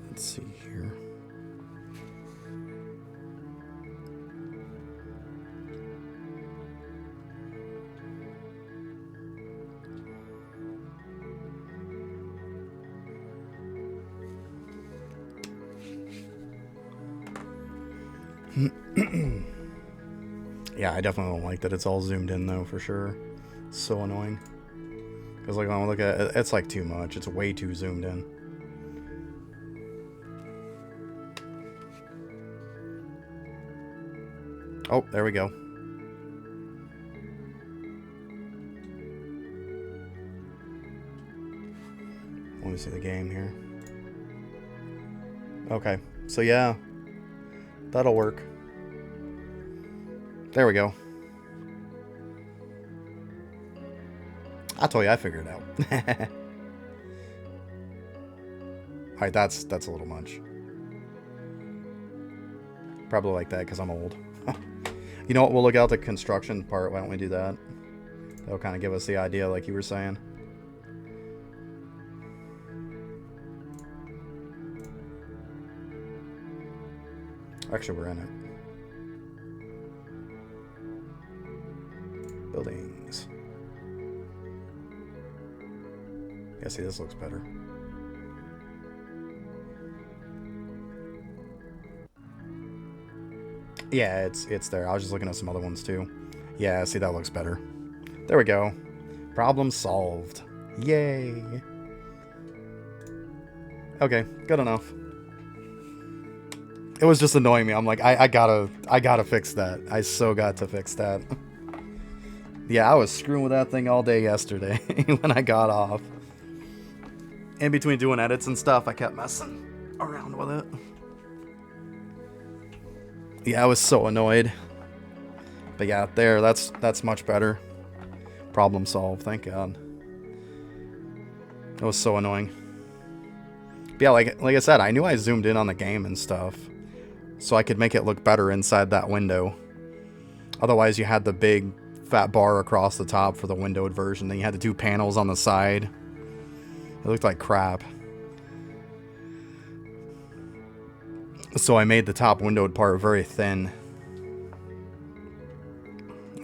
Let's see here. Yeah, I definitely don't like that it's all zoomed in though, for sure. It's so annoying. Because like when I look at it, it's like too much. It's way too zoomed in. Oh, there we go. Let me see the game here. Okay, so yeah, that'll work. There we go. I told you I figured it out. Alright, that's a little much. Probably like that because I'm old. You know what? We'll look out the construction part. Why don't we do that? That'll kind of give us the idea, like you were saying. Actually, we're in it. Buildings. Yeah, see, this looks better. Yeah, it's there. I was just looking at some other ones too. Yeah, see, that looks better. There we go. Problem solved. Yay. Okay, good enough. It was just annoying me. I'm like, I gotta fix that. I so got to fix that. Yeah, I was screwing with that thing all day yesterday when I got off. In between doing edits and stuff, I kept messing around with it. Yeah, I was so annoyed. But yeah, there, that's much better. Problem solved, thank God. It was so annoying. But yeah, like I said, I knew I zoomed in on the game and stuff, so I could make it look better inside that window. Otherwise, you had the big fat bar across the top for the windowed version. Then you had the two panels on the side. It looked like crap. So I made the top windowed part very thin.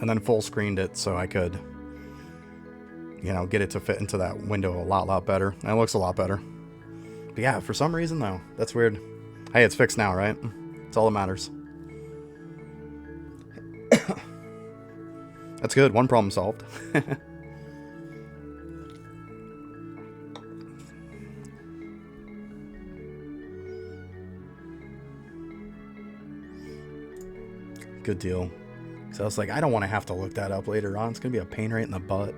And then full screened it so I could, you know, get it to fit into that window a lot better. And it looks a lot better. But yeah, for some reason though, that's weird. Hey, it's fixed now, right? It's all that matters. That's good. One problem solved. Good deal. So I was like, I don't want to have to look that up later on. It's going to be a pain right in the butt.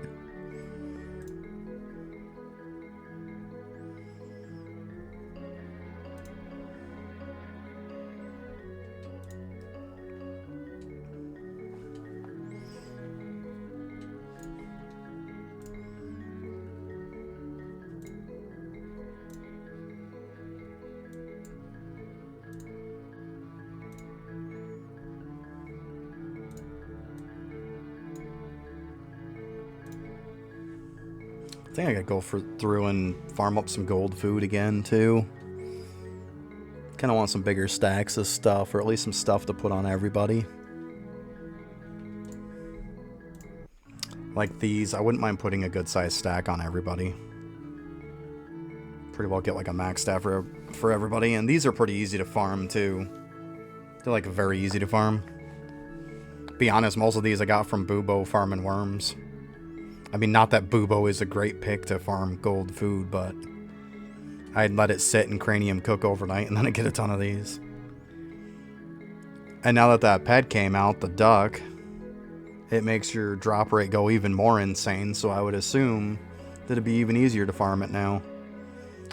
I think I gotta go through and farm up some gold food again, too. Kind of want some bigger stacks of stuff, or at least some stuff to put on everybody. Like these, I wouldn't mind putting a good-sized stack on everybody. Pretty well get like a max stack for everybody, and these are pretty easy to farm, too. They're like very easy to farm. Be honest, most of these I got from Bubo farming worms. I mean, not that Bubo is a great pick to farm gold food, but I'd let it sit and cranium cook overnight, and then I get a ton of these. And now that that pet came out, the duck, it makes your drop rate go even more insane, so I would assume that it'd be even easier to farm it now.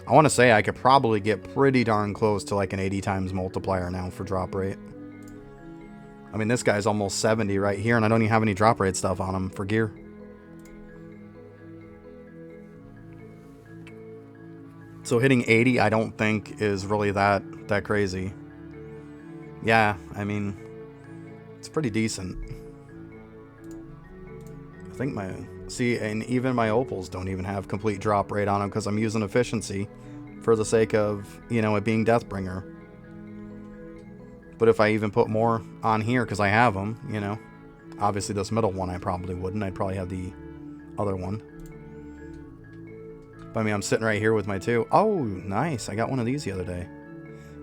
I want to say I could probably get pretty darn close to like an 80 times multiplier now for drop rate. I mean, this guy's almost 70 right here, and I don't even have any drop rate stuff on him for gear. So hitting 80, I don't think is really that crazy. Yeah, I mean, it's pretty decent. I think and even my opals don't even have complete drop rate on them because I'm using efficiency for the sake of, you know, it being Deathbringer. But if I even put more on here because I have them, you know, obviously this middle one I probably wouldn't. I'd probably have the other one. But I mean, I'm sitting right here with my two. Oh, nice. I got one of these the other day.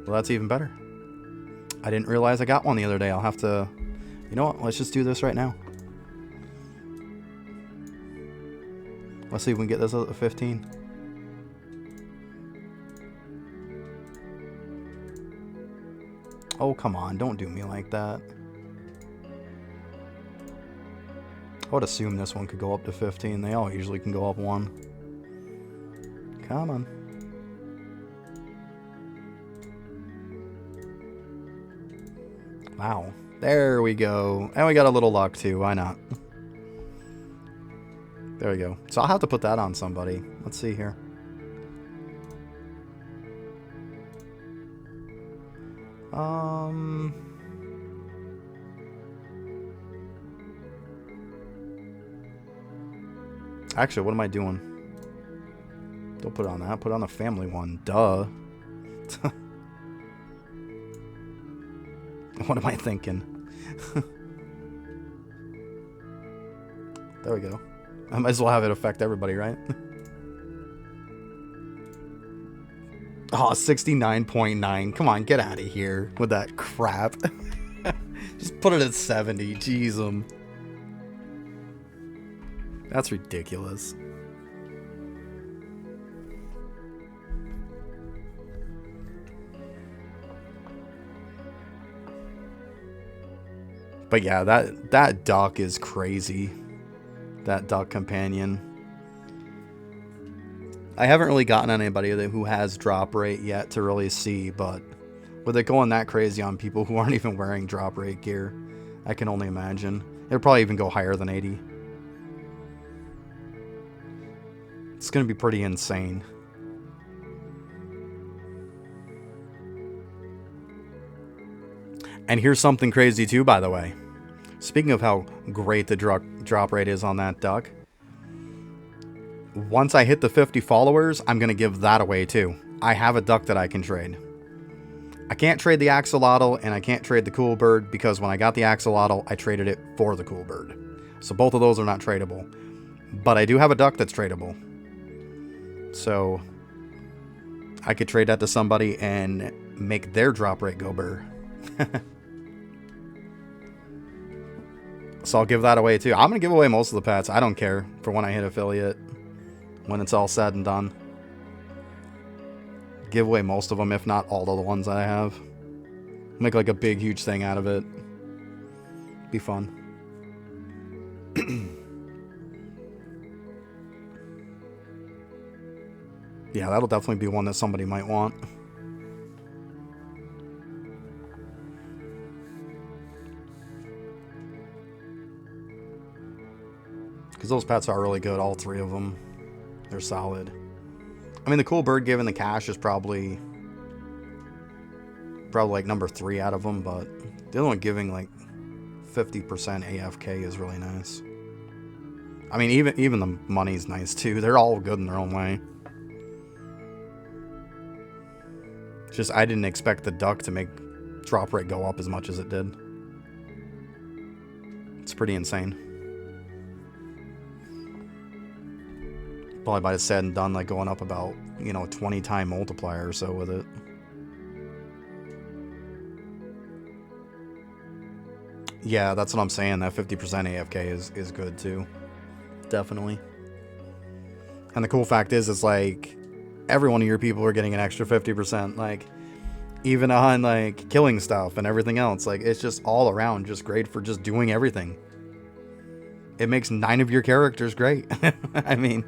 Well, that's even better. I didn't realize I got one the other day. I'll have to... You know what? Let's just do this right now. Let's see if we can get this at 15. Oh, come on. Don't do me like that. I would assume this one could go up to 15. They all usually can go up 1. Come on. Wow. There we go. And we got a little luck too. Why not? There we go. So I'll have to put that on somebody. Let's see here. Actually, what am I doing? Don't put it on that. Put it on the family one. Duh. What am I thinking? There we go. I might as well have it affect everybody, right? Oh, 69.9. Come on, get out of here with that crap. Just put it at 70. Jeez. That's ridiculous. But yeah, that duck is crazy. That duck companion. I haven't really gotten anybody who has drop rate yet to really see, but with it going that crazy on people who aren't even wearing drop rate gear, I can only imagine. It'll probably even go higher than 80. It's going to be pretty insane. And here's something crazy too, by the way. Speaking of how great the drop rate is on that duck, once I hit the 50 followers, I'm going to give that away too. I have a duck that I can trade. I can't trade the axolotl and I can't trade the cool bird because when I got the axolotl, I traded it for the cool bird. So both of those are not tradable. But I do have a duck that's tradable. So I could trade that to somebody and make their drop rate go burr. So I'll give that away too. I'm going to give away most of the pets. I don't care for when I hit affiliate. When it's all said and done. Give away most of them, if not all of the ones that I have. Make like a big, huge thing out of it. Be fun. Yeah, that'll definitely be one that somebody might want. Because those pets are really good, all three of them. They're solid. I mean, the cool bird given the cash is probably like number 3 out of them, but the other one giving like 50% AFK is really nice. I mean, even the money's nice too. They're all good in their own way. Just I didn't expect the duck to make drop rate go up as much as it did. It's pretty insane. Probably by the said and done, like going up about, 20-time multiplier or so with it. Yeah, that's what I'm saying. That 50% AFK is good too. Definitely. And the cool fact is, it's like every one of your people are getting an extra 50%. Like, even on like killing stuff and everything else. Like, it's just all around just great for just doing everything. It makes 9 of your characters great. I mean,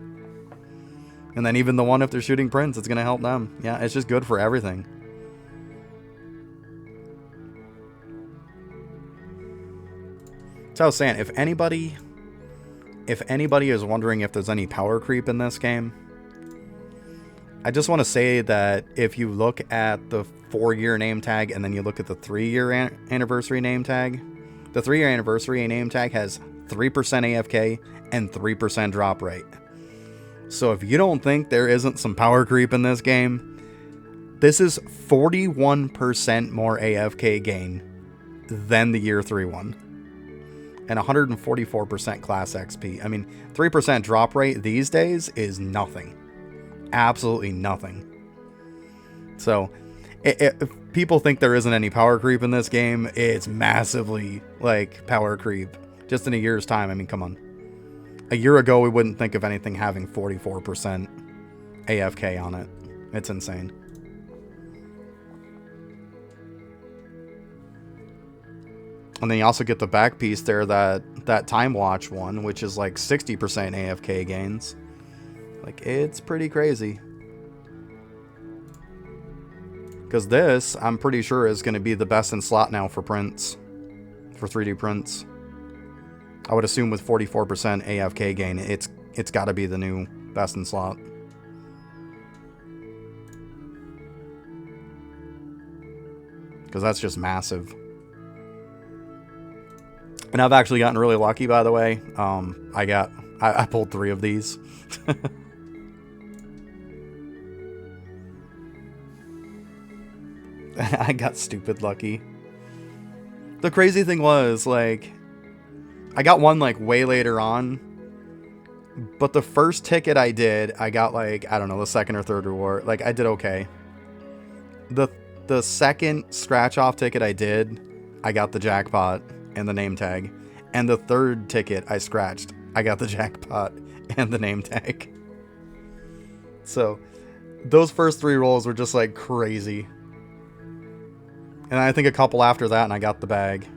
and then even the one, if they're shooting prints, it's going to help them. Yeah, it's just good for everything. So I was saying, if anybody is wondering if there's any power creep in this game, I just want to say that if you look at the 4-year name tag and then you look at the 3-year anniversary name tag, the 3-year anniversary name tag has 3% AFK and 3% drop rate. So if you don't think there isn't some power creep in this game, this is 41% more AFK gain than the year 3 one. And 144% class XP. I mean, 3% drop rate these days is nothing. Absolutely nothing. So, if people think there isn't any power creep in this game, it's massively, like, power creep. Just in a year's time, I mean, come on. A year ago, we wouldn't think of anything having 44% AFK on it. It's insane. And then you also get the back piece there, that Time Watch one, which is like 60% AFK gains. Like, it's pretty crazy. Because this, I'm pretty sure, is going to be the best in slot now for prints. For 3D prints. I would assume with 44% AFK gain, it's got to be the new best in slot. Because that's just massive. And I've actually gotten really lucky, by the way. I pulled 3 of these. I got stupid lucky. The crazy thing was, like, I got one, like, way later on. But the first ticket I did, I got, like, I don't know, the second or third reward. Like, I did okay. The second scratch-off ticket I did, I got the jackpot and the name tag. And the third ticket I scratched, I got the jackpot and the name tag. So, those first 3 rolls were just, like, crazy. And I think a couple after that, and I got the bag.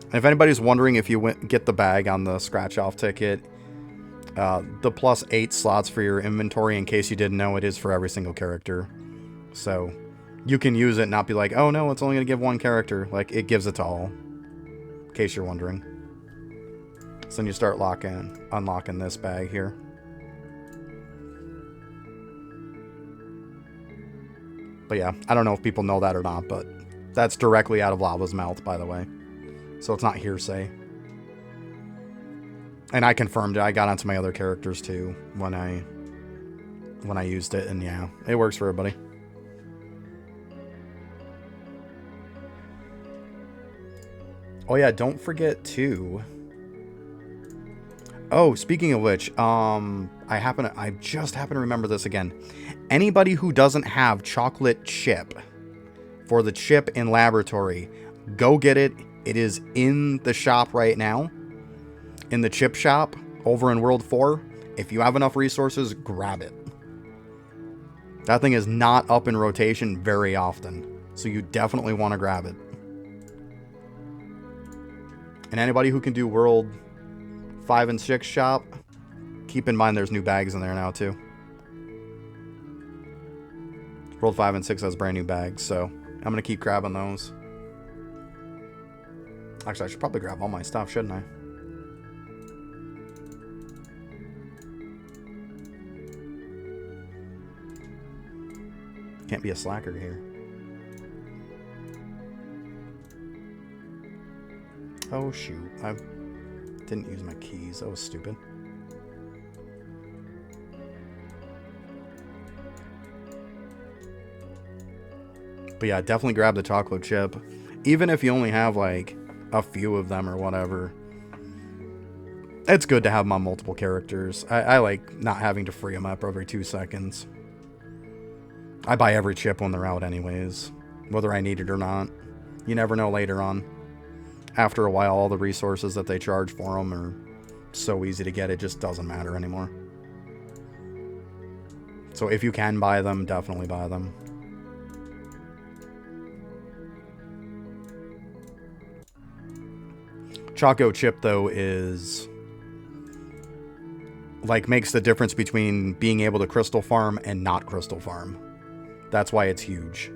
And if anybody's wondering if you get the bag on the scratch-off ticket, the +8 slots for your inventory, in case you didn't know, it is for every single character. So, you can use it and not be like, oh no, it's only going to give one character. Like, it gives it to all. In case you're wondering. So then you start unlocking this bag here. But yeah, I don't know if people know that or not, but That's directly out of Lava's mouth, by the way. So it's not hearsay. And I confirmed it. I got onto my other characters too when I used it, and yeah, it works for everybody. Oh yeah, don't forget too. Oh, speaking of which, I just happen to remember this again. Anybody who doesn't have chocolate chip for the chip in laboratory, go get it. It is in the shop right now. In the chip shop over in World 4. If you have enough resources, grab it. That thing is not up in rotation very often, so you definitely want to grab it. And anybody who can do World 5 and 6 shop, keep in mind there's new bags in there now too. World 5 and 6 has brand new bags, so I'm going to keep grabbing those. Actually, I should probably grab all my stuff, shouldn't I? Can't be a slacker here. Oh shoot, I didn't use my keys. That was stupid. But yeah, definitely grab the chocolate chip. Even if you only have like a few of them or whatever. It's good to have them on multiple characters. I like not having to free them up every 2 seconds. I buy every chip when they're out anyways, whether I need it or not. You never know later on. After a while, all the resources that they charge for them are so easy to get, it just doesn't matter anymore. So if you can buy them, definitely buy them. Choco chip, though, is like makes the difference between being able to crystal farm and not crystal farm. That's why it's huge.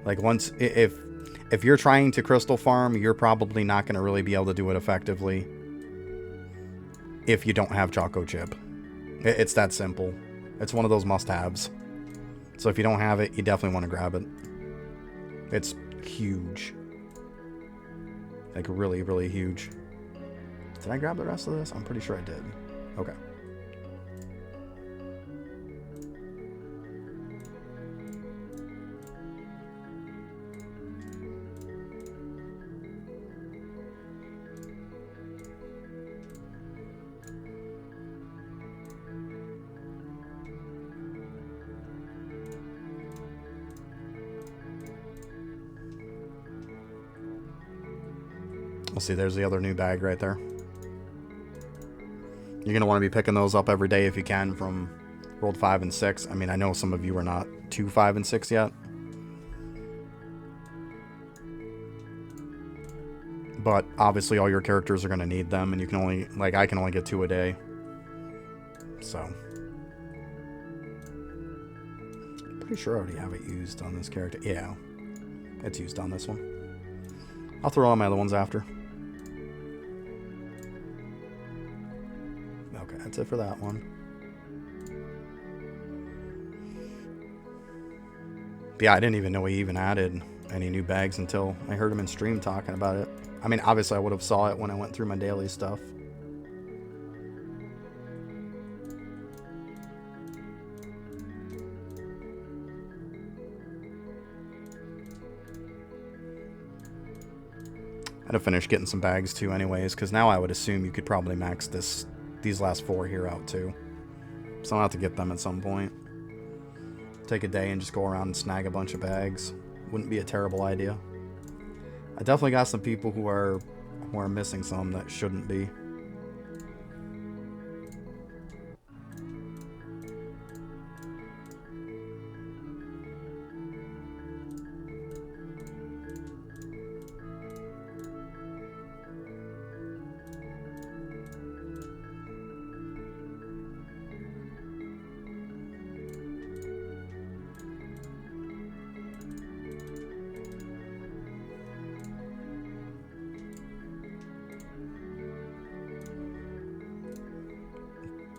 Like once, if you're trying to crystal farm, you're probably not going to really be able to do it effectively if you don't have Choco Chip. It's that simple. It's one of those must-haves. So if you don't have it, you definitely want to grab it. It's huge. Like really, really huge. Did I grab the rest of this? I'm pretty sure I did. Okay. Let's see, there's the other new bag right there. You're going to want to be picking those up every day if you can from World 5 and 6. I mean, I know some of you are not to 5 and 6 yet. But obviously all your characters are going to need them, and you can only, like, I can only get 2 a day. So. Pretty sure I already have it used on this character. Yeah, it's used on this one. I'll throw all my other ones after. Okay, that's it for that one. But yeah, I didn't even know he even added any new bags until I heard him in stream talking about it. I mean, obviously I would have saw it when I went through my daily stuff. I had to finish getting some bags too anyways, because now I would assume you could probably max these last 4 here out too. So I'll have to get them at some point. Take a day and just go around and snag a bunch of bags. Wouldn't be a terrible idea. I definitely got some people who are missing some that shouldn't be.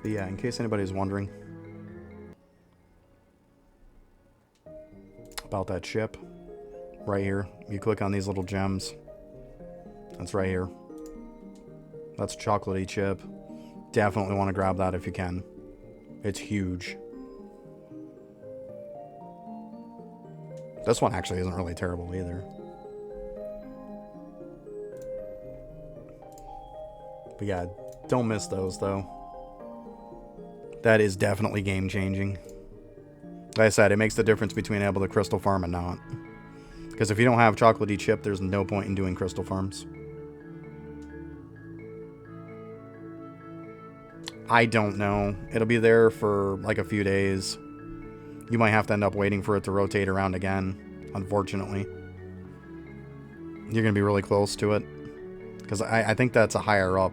But yeah, in case anybody's wondering about that chip, right here. You click on these little gems. That's right here. That's chocolatey chip. Definitely want to grab that if you can. It's huge. This one actually isn't really terrible either. But yeah, don't miss those though. That is definitely game changing. Like I said, it makes the difference between able to crystal farm and not. Because if you don't have chocolatey chip, there's no point in doing crystal farms. I don't know. It'll be there for like a few days. You might have to end up waiting for it to rotate around again, unfortunately. You're going to be really close to it. Because I think that's a higher up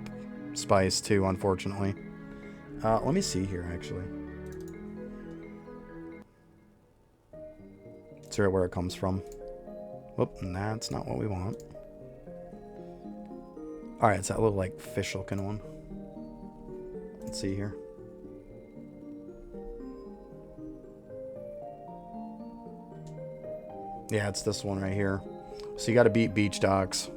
spice too, unfortunately. Let me see here, actually. Let's hear where it comes from. Whoop, that's not what we want. Alright, it's that little, like, fish-looking one. Let's see here. Yeah, it's this one right here. So you gotta beat beach docks.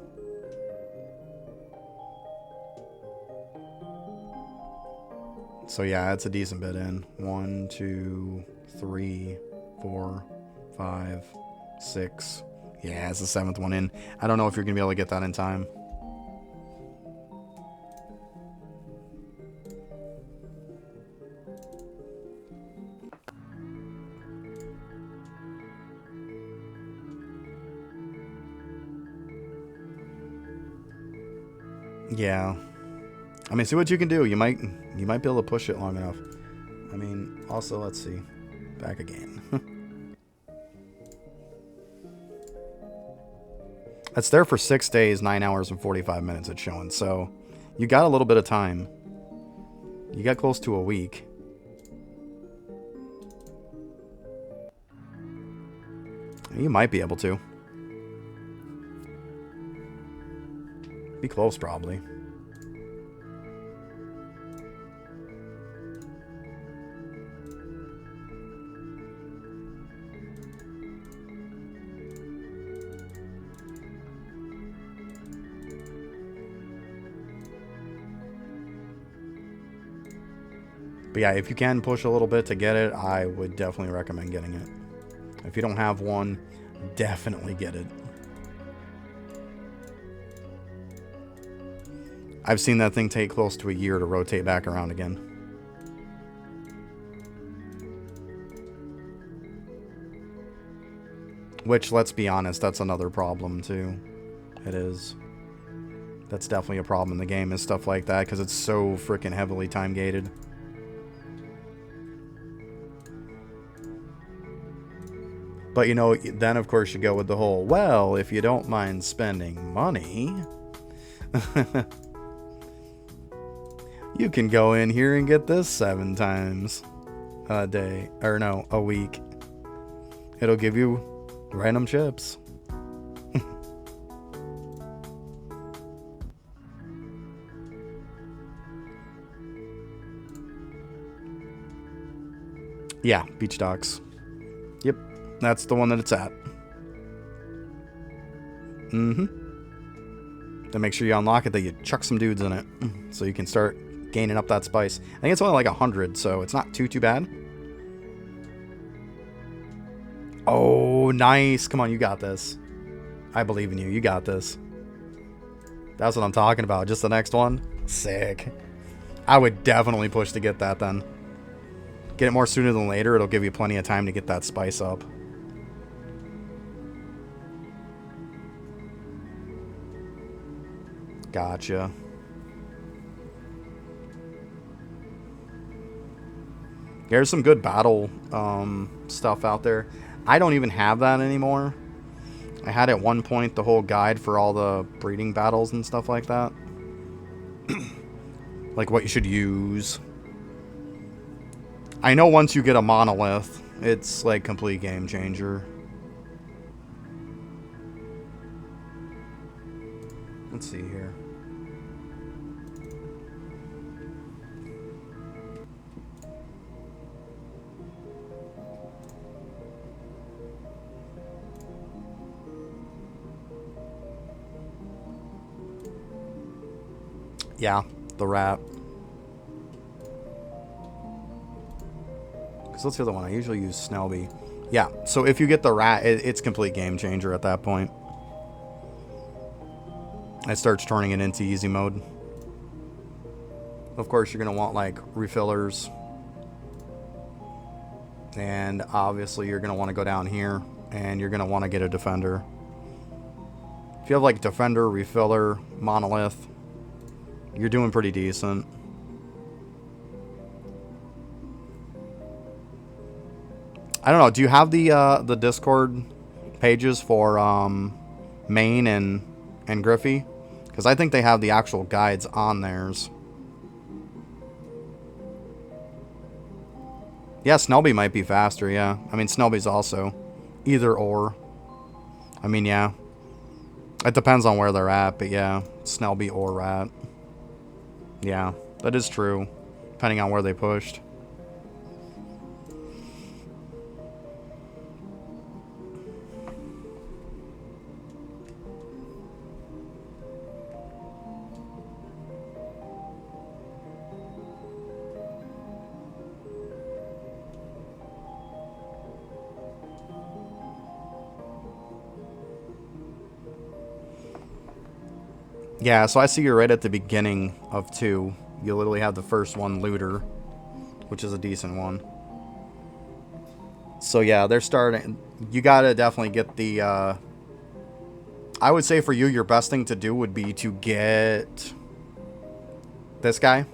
So yeah, it's a decent bit in. 1, 2, 3, 4, 5, 6. Yeah, it's the 7th one in. I don't know if you're gonna be able to get that in time. Yeah. I mean, see what you can do. You might be able to push it long enough. I mean, also, let's see. Back again. It's there for 6 days, 9 hours, and 45 minutes it's showing. So, you got a little bit of time. You got close to a week. You might be able to. Be close, probably. But yeah, if you can push a little bit to get it, I would definitely recommend getting it. If you don't have one, definitely get it. I've seen that thing take close to a year to rotate back around again. Which, let's be honest, that's another problem too. It is. That's definitely a problem in the game, is stuff like that, because it's so freaking heavily time gated. But, you know, then, of course, you go with the whole, well, if you don't mind spending money, you can go in here and get this 7 times a day. Or, no, a week. It'll give you random chips. Yeah, beach docks. Yep. That's the one that it's at. Then make sure you unlock it, that you chuck some dudes in it. So you can start gaining up that spice. I think it's only like 100, so it's not too bad. Oh, nice. Come on, you got this. I believe in you. You got this. That's what I'm talking about. Just the next one. Sick. I would definitely push to get that then. Get it more sooner than later. It'll give you plenty of time to get that spice up. Gotcha. There's some good battle stuff out there. I don't even have that anymore. I had at one point the whole guide for all the breeding battles and stuff like that. Like what you should use. I know once you get a monolith, it's like complete game changer. Let's see here. Yeah, the rat. Because what's the other one? I usually use Snelby. Yeah, so if you get the rat, it's complete game changer at that point. It starts turning it into easy mode. Of course, you're going to want, like, refillers. And obviously, you're going to want to go down here. And you're going to want to get a defender. If you have, like, defender, refiller, monolith, you're doing pretty decent. I don't know. Do you have the Discord pages for Maine and Griffey? Because I think they have the actual guides on theirs. Yeah, Snelby might be faster, yeah. I mean, Snelby's also either or. I mean, yeah. It depends on where they're at, but yeah. Snelby or rat. Yeah, that is true. Depending on where they pushed. Yeah, so I see you're right at the beginning of 2. You literally have the first one, Looter, which is a decent one. So yeah, they're starting. You gotta definitely get the... I would say for you, your best thing to do would be to get this guy.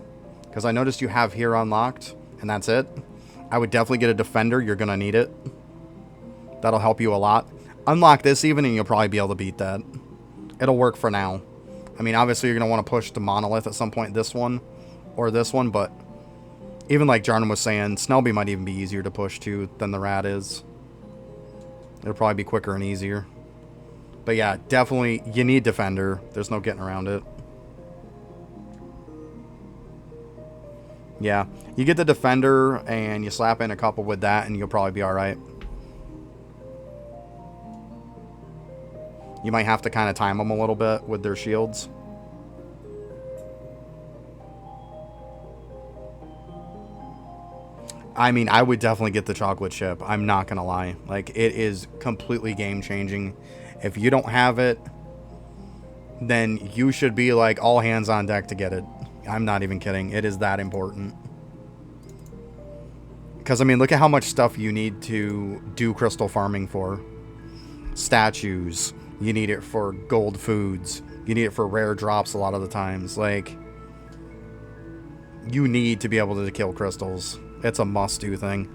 Because I noticed you have here unlocked, and that's it. I would definitely get a defender. You're gonna need it. That'll help you a lot. Unlock this even, and you'll probably be able to beat that. It'll work for now. I mean, obviously, you're going to want to push the monolith at some point, this one or this one, but even like Jarnum was saying, Snelby might even be easier to push to than the rat is. It'll probably be quicker and easier. But yeah, definitely, you need defender. There's no getting around it. Yeah, you get the defender and you slap in a couple with that and you'll probably be alright. You might have to kind of time them a little bit with their shields. I mean, I would definitely get the chocolate chip. I'm not going to lie. Like, it is completely game-changing. If you don't have it, then you should be, like, all hands on deck to get it. I'm not even kidding. It is that important. Because, I mean, look at how much stuff you need to do crystal farming for. Statues. You need it for gold foods. You need it for rare drops a lot of the times. Like, you need to be able to kill crystals. It's a must-do thing.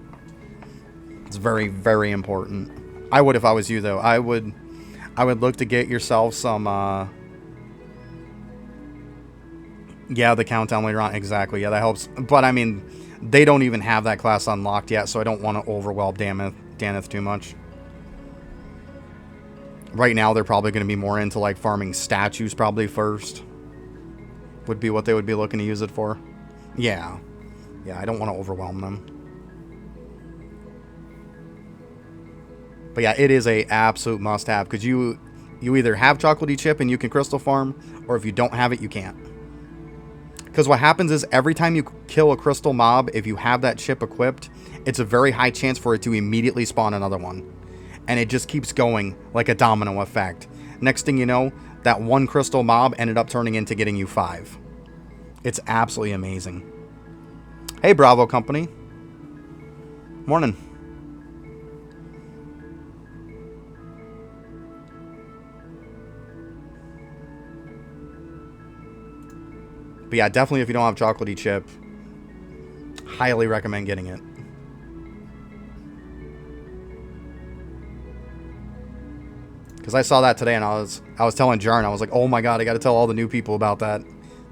It's very, very important. I would if I was you, though. I would look to get yourself some, yeah, the countdown later on. Exactly. Yeah, that helps. But, I mean, they don't even have that class unlocked yet, so I don't want to overwhelm Daneth too much. Right now, they're probably going to be more into, like, farming statues probably first. Would be what they would be looking to use it for. Yeah. Yeah, I don't want to overwhelm them. But yeah, it is a absolute must-have. Because you either have Chocolatey Chip and you can crystal farm, or if you don't have it, you can't. Because what happens is, every time you kill a crystal mob, if you have that chip equipped, it's a very high chance for it to immediately spawn another one. And it just keeps going like a domino effect. Next thing you know, that one crystal mob ended up turning into getting you 5. It's absolutely amazing. Hey, Bravo Company. Morning. But yeah, definitely if you don't have Chocolatey Chip, highly recommend getting it. Because I saw that today and I was telling Jarn, I was like, oh my god, I got to tell all the new people about that.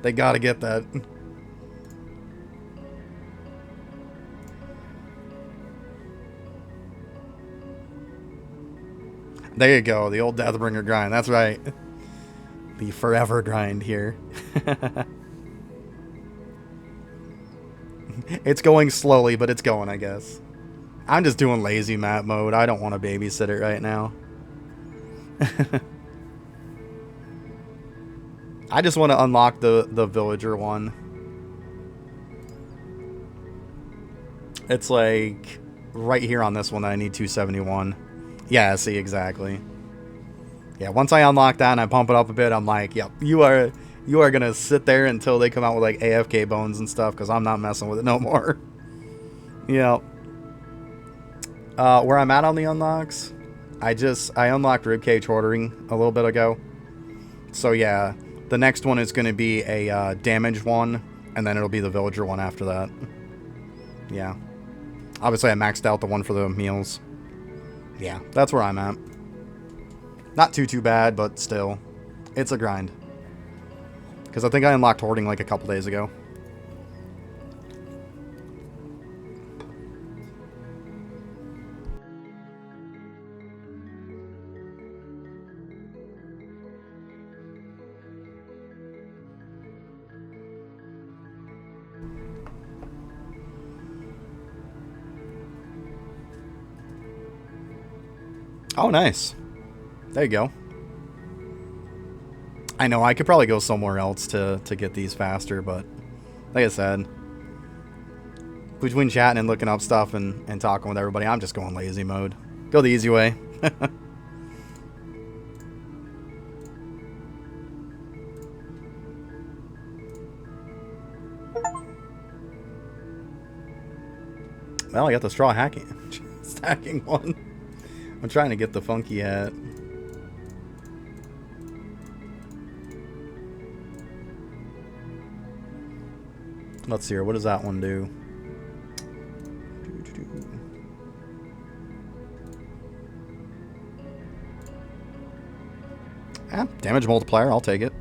They got to get that. There you go, the old Deathbringer grind. That's right. The forever grind here. It's going slowly, but it's going, I guess. I'm just doing lazy map mode. I don't want to babysit it right now. I just want to unlock the villager one. It's like right here on this one that I need 271. Yeah, see, exactly. Yeah, once I unlock that and I pump it up a bit, I'm like, yep, you are gonna sit there until they come out with like AFK bones and stuff, because I'm not messing with it no more. Yep. Where I'm at on the unlocks, I unlocked ribcage hoarding a little bit ago. So yeah, the next one is gonna be a damage one, and then it'll be the villager one after that. Yeah. Obviously, I maxed out the one for the meals. Yeah, that's where I'm at. Not too bad, but still. It's a grind. Because I think I unlocked hoarding like a couple days ago. Oh, nice. There you go. I know, I could probably go somewhere else to get these faster, but like I said, between chatting and looking up stuff and talking with everybody, I'm just going lazy mode. Go the easy way. Well, I got the straw stacking one. I'm trying to get the funky hat. Let's see here. What does that one do? Damage multiplier. I'll take it.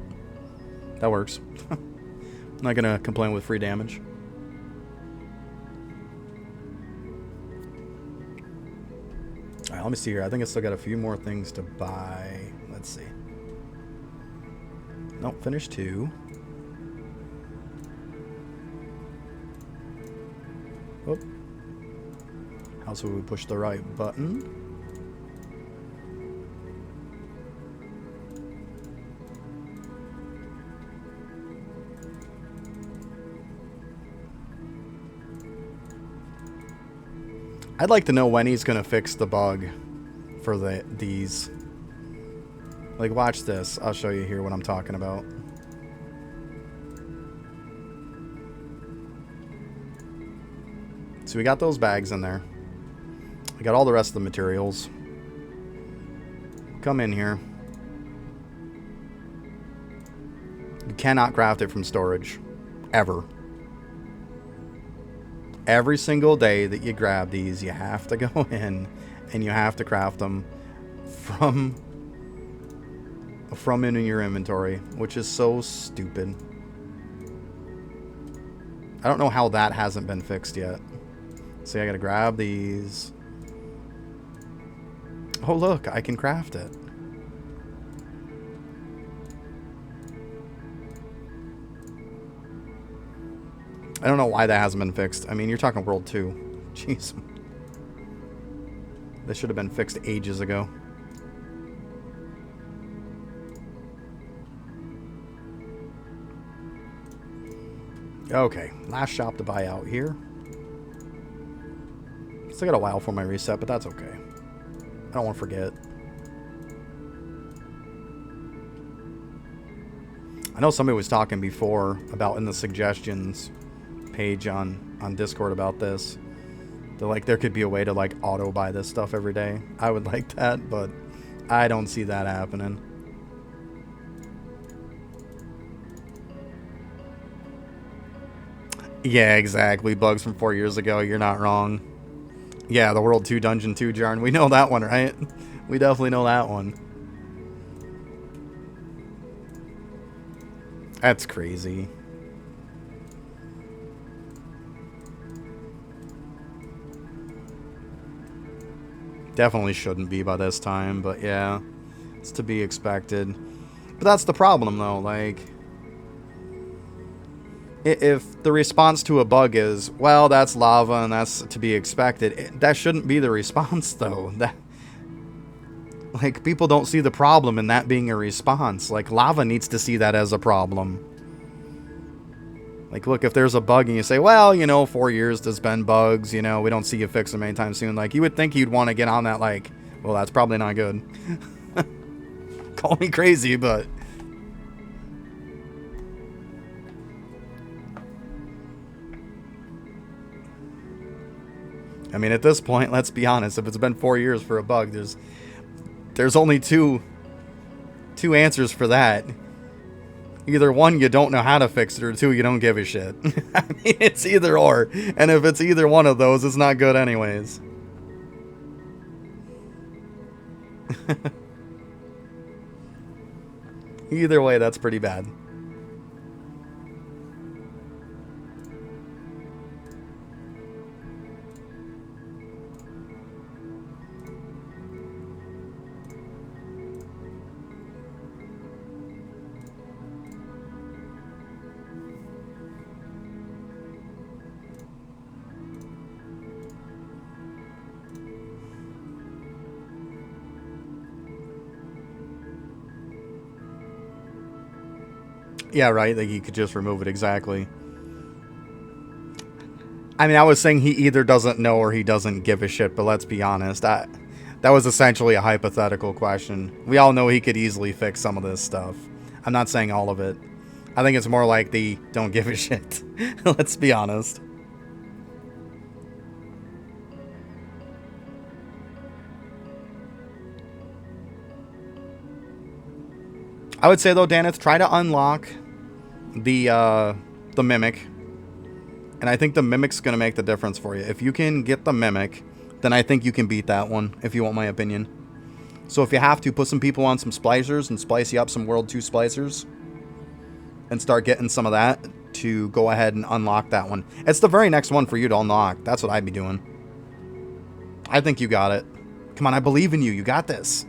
That works. I'm not gonna complain with free damage. Alright, let me see here. I think I still got a few more things to buy. Let's see. Nope, finish 2. Oop. How so we push the right button? I'd like to know when he's gonna fix the bug for these. Like, watch this. I'll show you here what I'm talking about. So we got those bags in there. We got all the rest of the materials. Come in here. You cannot craft it from storage. Ever. Every single day that you grab these, you have to go in and you have to craft them from in your inventory, which is so stupid. I don't know how that hasn't been fixed yet. See, I gotta grab these. Oh, look, I can craft it. I don't know why that hasn't been fixed. I mean, you're talking World 2. Jeez. This should have been fixed ages ago. Okay, last shop to buy out here. Still got a while for my reset, but that's okay. I don't want to forget. I know somebody was talking before about in the suggestions page on Discord about this. They're like, there could be a way to like auto buy this stuff every day. I would like that, but I don't see that happening. Yeah, exactly. Bugs from 4 years ago. You're not wrong. Yeah, the World 2 Dungeon 2 Jarn. We know that one, right? We definitely know that one. That's crazy. Definitely shouldn't be by this time, but yeah, it's to be expected. But that's the problem, though. Like, if the response to a bug is, well, that's lava and that's to be expected, that shouldn't be the response, though. Like, people don't see the problem in that being a response. Like, lava needs to see that as a problem. Like, look, if there's a bug and you say, well, you know, 4 years there's been bugs, you know, we don't see you fix them anytime soon. Like, you would think you'd want to get on that, like, well, that's probably not good. Call me crazy, but... I mean, at this point, let's be honest. If it's been 4 years for a bug, there's only two answers for that. Either one, you don't know how to fix it, or two, you don't give a shit. I mean, it's either or. And if it's either one of those, it's not good anyways. Either way, that's pretty bad. Yeah, right. Like, you could just remove it, exactly. I mean, I was saying he either doesn't know or he doesn't give a shit, but let's be honest. That was essentially a hypothetical question. We all know he could easily fix some of this stuff. I'm not saying all of it. I think it's more like the don't give a shit. Let's be honest. I would say, though, Danith, try to unlock the Mimic. And I think the Mimic's going to make the difference for you. If you can get the Mimic, then I think you can beat that one, if you want my opinion. So if you have to, put some people on some splicers and splice you up some World 2 splicers. And start getting some of that to go ahead and unlock that one. It's the very next one for you to unlock. That's what I'd be doing. I think you got it. Come on, I believe in you. You got this.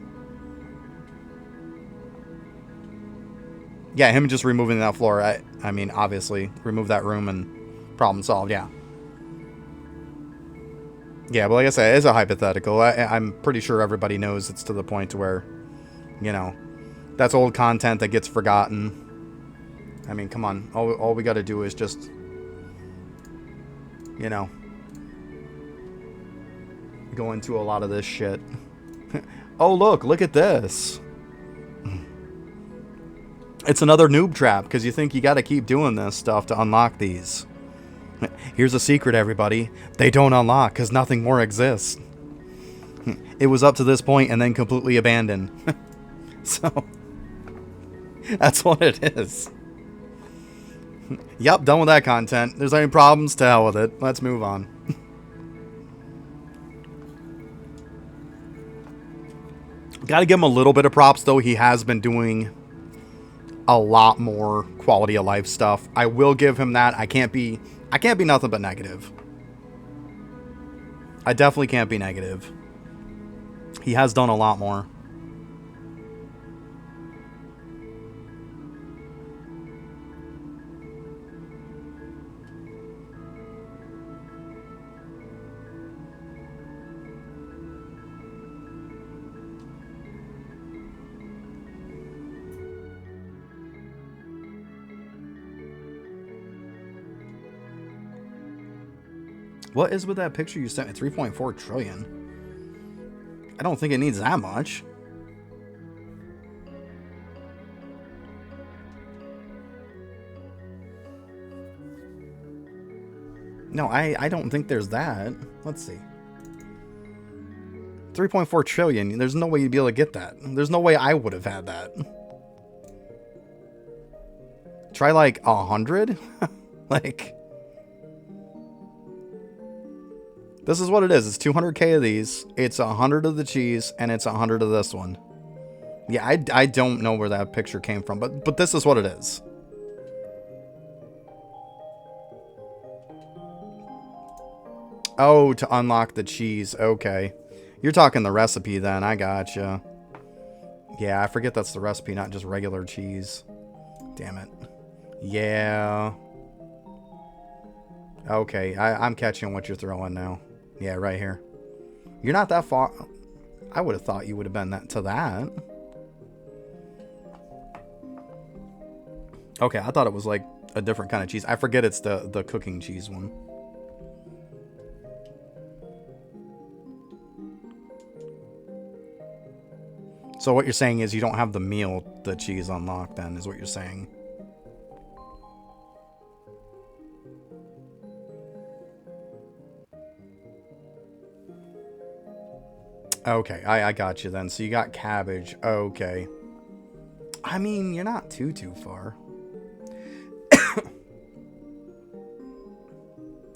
Yeah, him just removing that floor. I mean, obviously, remove that room and problem solved, yeah. Yeah, but like I said, it's a hypothetical. I'm pretty sure everybody knows it's to the point where, you know, that's old content that gets forgotten. I mean, come on. All we got to do is just, you know, go into a lot of this shit. Oh, look at this. It's another noob trap, because you think you got to keep doing this stuff to unlock these. Here's a secret, everybody. They don't unlock, because nothing more exists. It was up to this point and then completely abandoned. So, that's what it is. Yep, done with that content. If there's any problems, to hell with it. Let's move on. Gotta give him a little bit of props, though. He has been doing a lot more quality of life stuff. I will give him that. I can't be nothing but negative. I definitely can't be negative. He has done a lot more. What is with that picture you sent me? 3.4 trillion. I don't think it needs that much. No, I don't think there's that. Let's see. 3.4 trillion. There's no way you'd be able to get that. There's no way I would have had that. Try like 100? Like... This is what it is. It's 200k of these. It's 100 of the cheese, and it's 100 of this one. Yeah, I don't know where that picture came from, but this is what it is. Oh, to unlock the cheese. Okay. You're talking the recipe then. I gotcha. Yeah, I forget that's the recipe, not just regular cheese. Damn it. Yeah. Okay, I'm catching what you're throwing now. Yeah, right here. You're not that far. I would have thought you would have been that to that. Okay, I thought it was like a different kind of cheese. I forget it's the cooking cheese one. So what you're saying is you don't have the cheese unlocked then, is what you're saying. Okay, I got you then. So you got cabbage. Okay. I mean, you're not too far.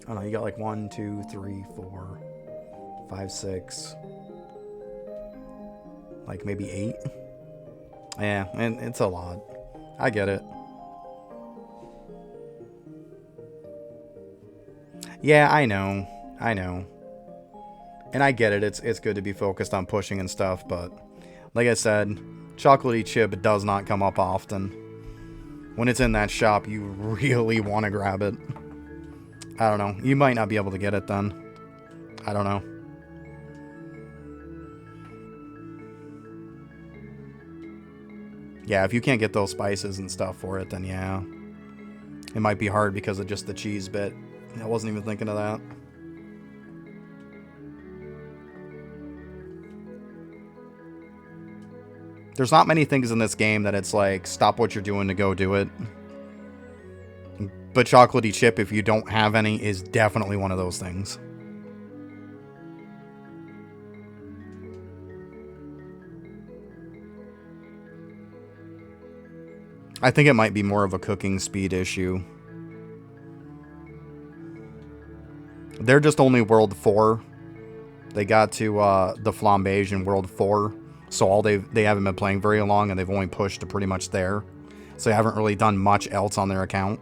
Oh no, you got like 1, 2, 3, 4, 5, 6. Like maybe 8. Yeah, and it's a lot. I get it. Yeah, I know. And I get it. It's good to be focused on pushing and stuff, but like I said, chocolatey chip does not come up often. When it's in that shop, you really want to grab it. I don't know. You might not be able to get it then. I don't know. Yeah, if you can't get those spices and stuff for it, then yeah. It might be hard because of just the cheese bit. I wasn't even thinking of that. There's not many things in this game that it's like, stop what you're doing to go do it. But chocolatey chip, if you don't have any, is definitely one of those things. I think it might be more of a cooking speed issue. They're just only World 4. They got to the Flambage in World 4. So they haven't been playing very long, and they've only pushed to pretty much there. So they haven't really done much else on their account.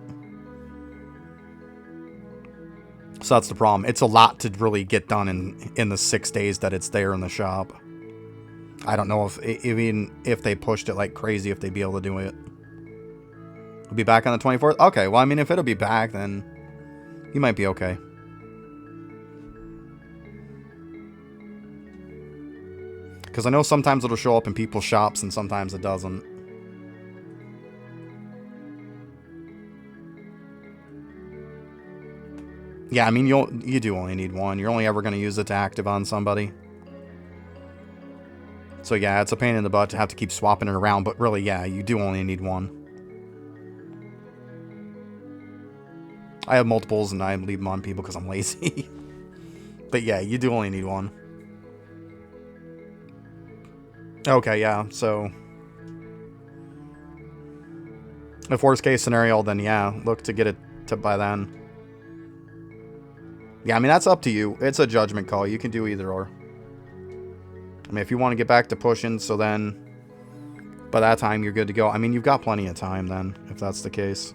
So that's the problem. It's a lot to really get done in the 6 days that it's there in the shop. I don't know if they pushed it like crazy, if they'd be able to do it. It'll be back on the 24th? Okay, well, I mean, if it'll be back, then you might be okay. Because I know sometimes it'll show up in people's shops and sometimes it doesn't. Yeah, I mean, you do only need one. You're only ever going to use it to active on somebody. So yeah, it's a pain in the butt to have to keep swapping it around. But really, yeah, you do only need one. I have multiples and I leave them on people because I'm lazy. But yeah, you do only need one. Okay, yeah, so if worst case scenario, then yeah, look to get it to by then. Yeah, I mean, that's up to you. It's a judgment call. You can do either or. I mean, if you want to get back to pushing, so then by that time you're good to go. I mean, you've got plenty of time then, if that's the case.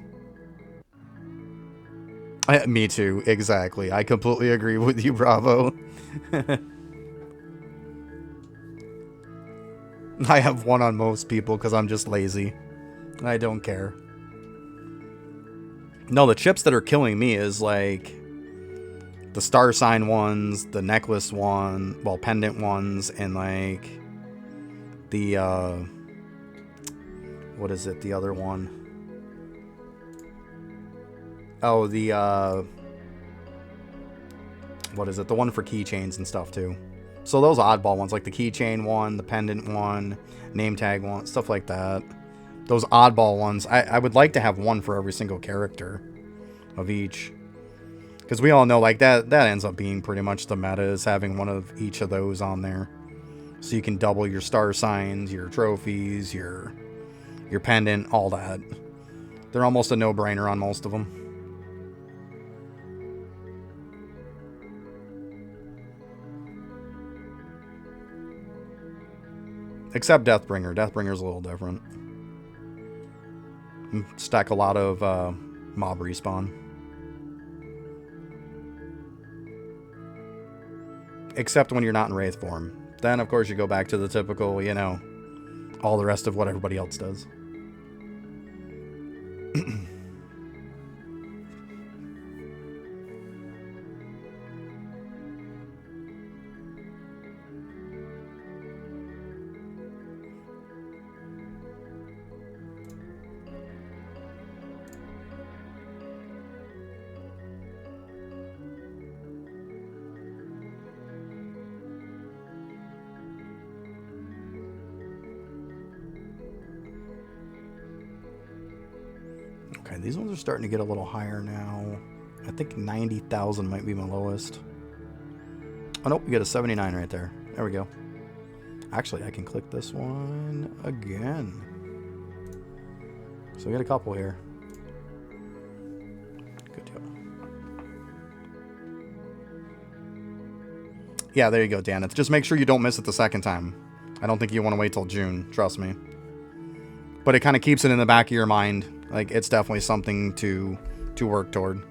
Me too, exactly. I completely agree with you, Bravo. I have one on most people because I'm just lazy. I don't care. No, the chips that are killing me is like the star sign ones, the necklace one, well, pendant ones, and like the what is it, the other one? Oh, the what is it, the one for keychains and stuff too. So those oddball ones, like the keychain one, the pendant one, name tag one, stuff like that. Those oddball ones, I would like to have one for every single character of each. Because we all know, like, that ends up being pretty much the meta, is having one of each of those on there. So you can double your star signs, your trophies, your pendant, all that. They're almost a no-brainer on most of them. Except Deathbringer. Deathbringer's a little different. Stack a lot of mob respawn. Except when you're not in Wraith form. Then, of course, you go back to the typical, you know, all the rest of what everybody else does. Okay, these ones are starting to get a little higher now. I think 90,000 might be my lowest. Oh, nope, we got a 79 right there. There we go. Actually, I can click this one again. So we got a couple here. Good deal. Yeah, there you go, Dan. Just make sure you don't miss it the second time. I don't think you want to wait till June, trust me. But it kind of keeps it in the back of your mind. Like, it's definitely something to work toward.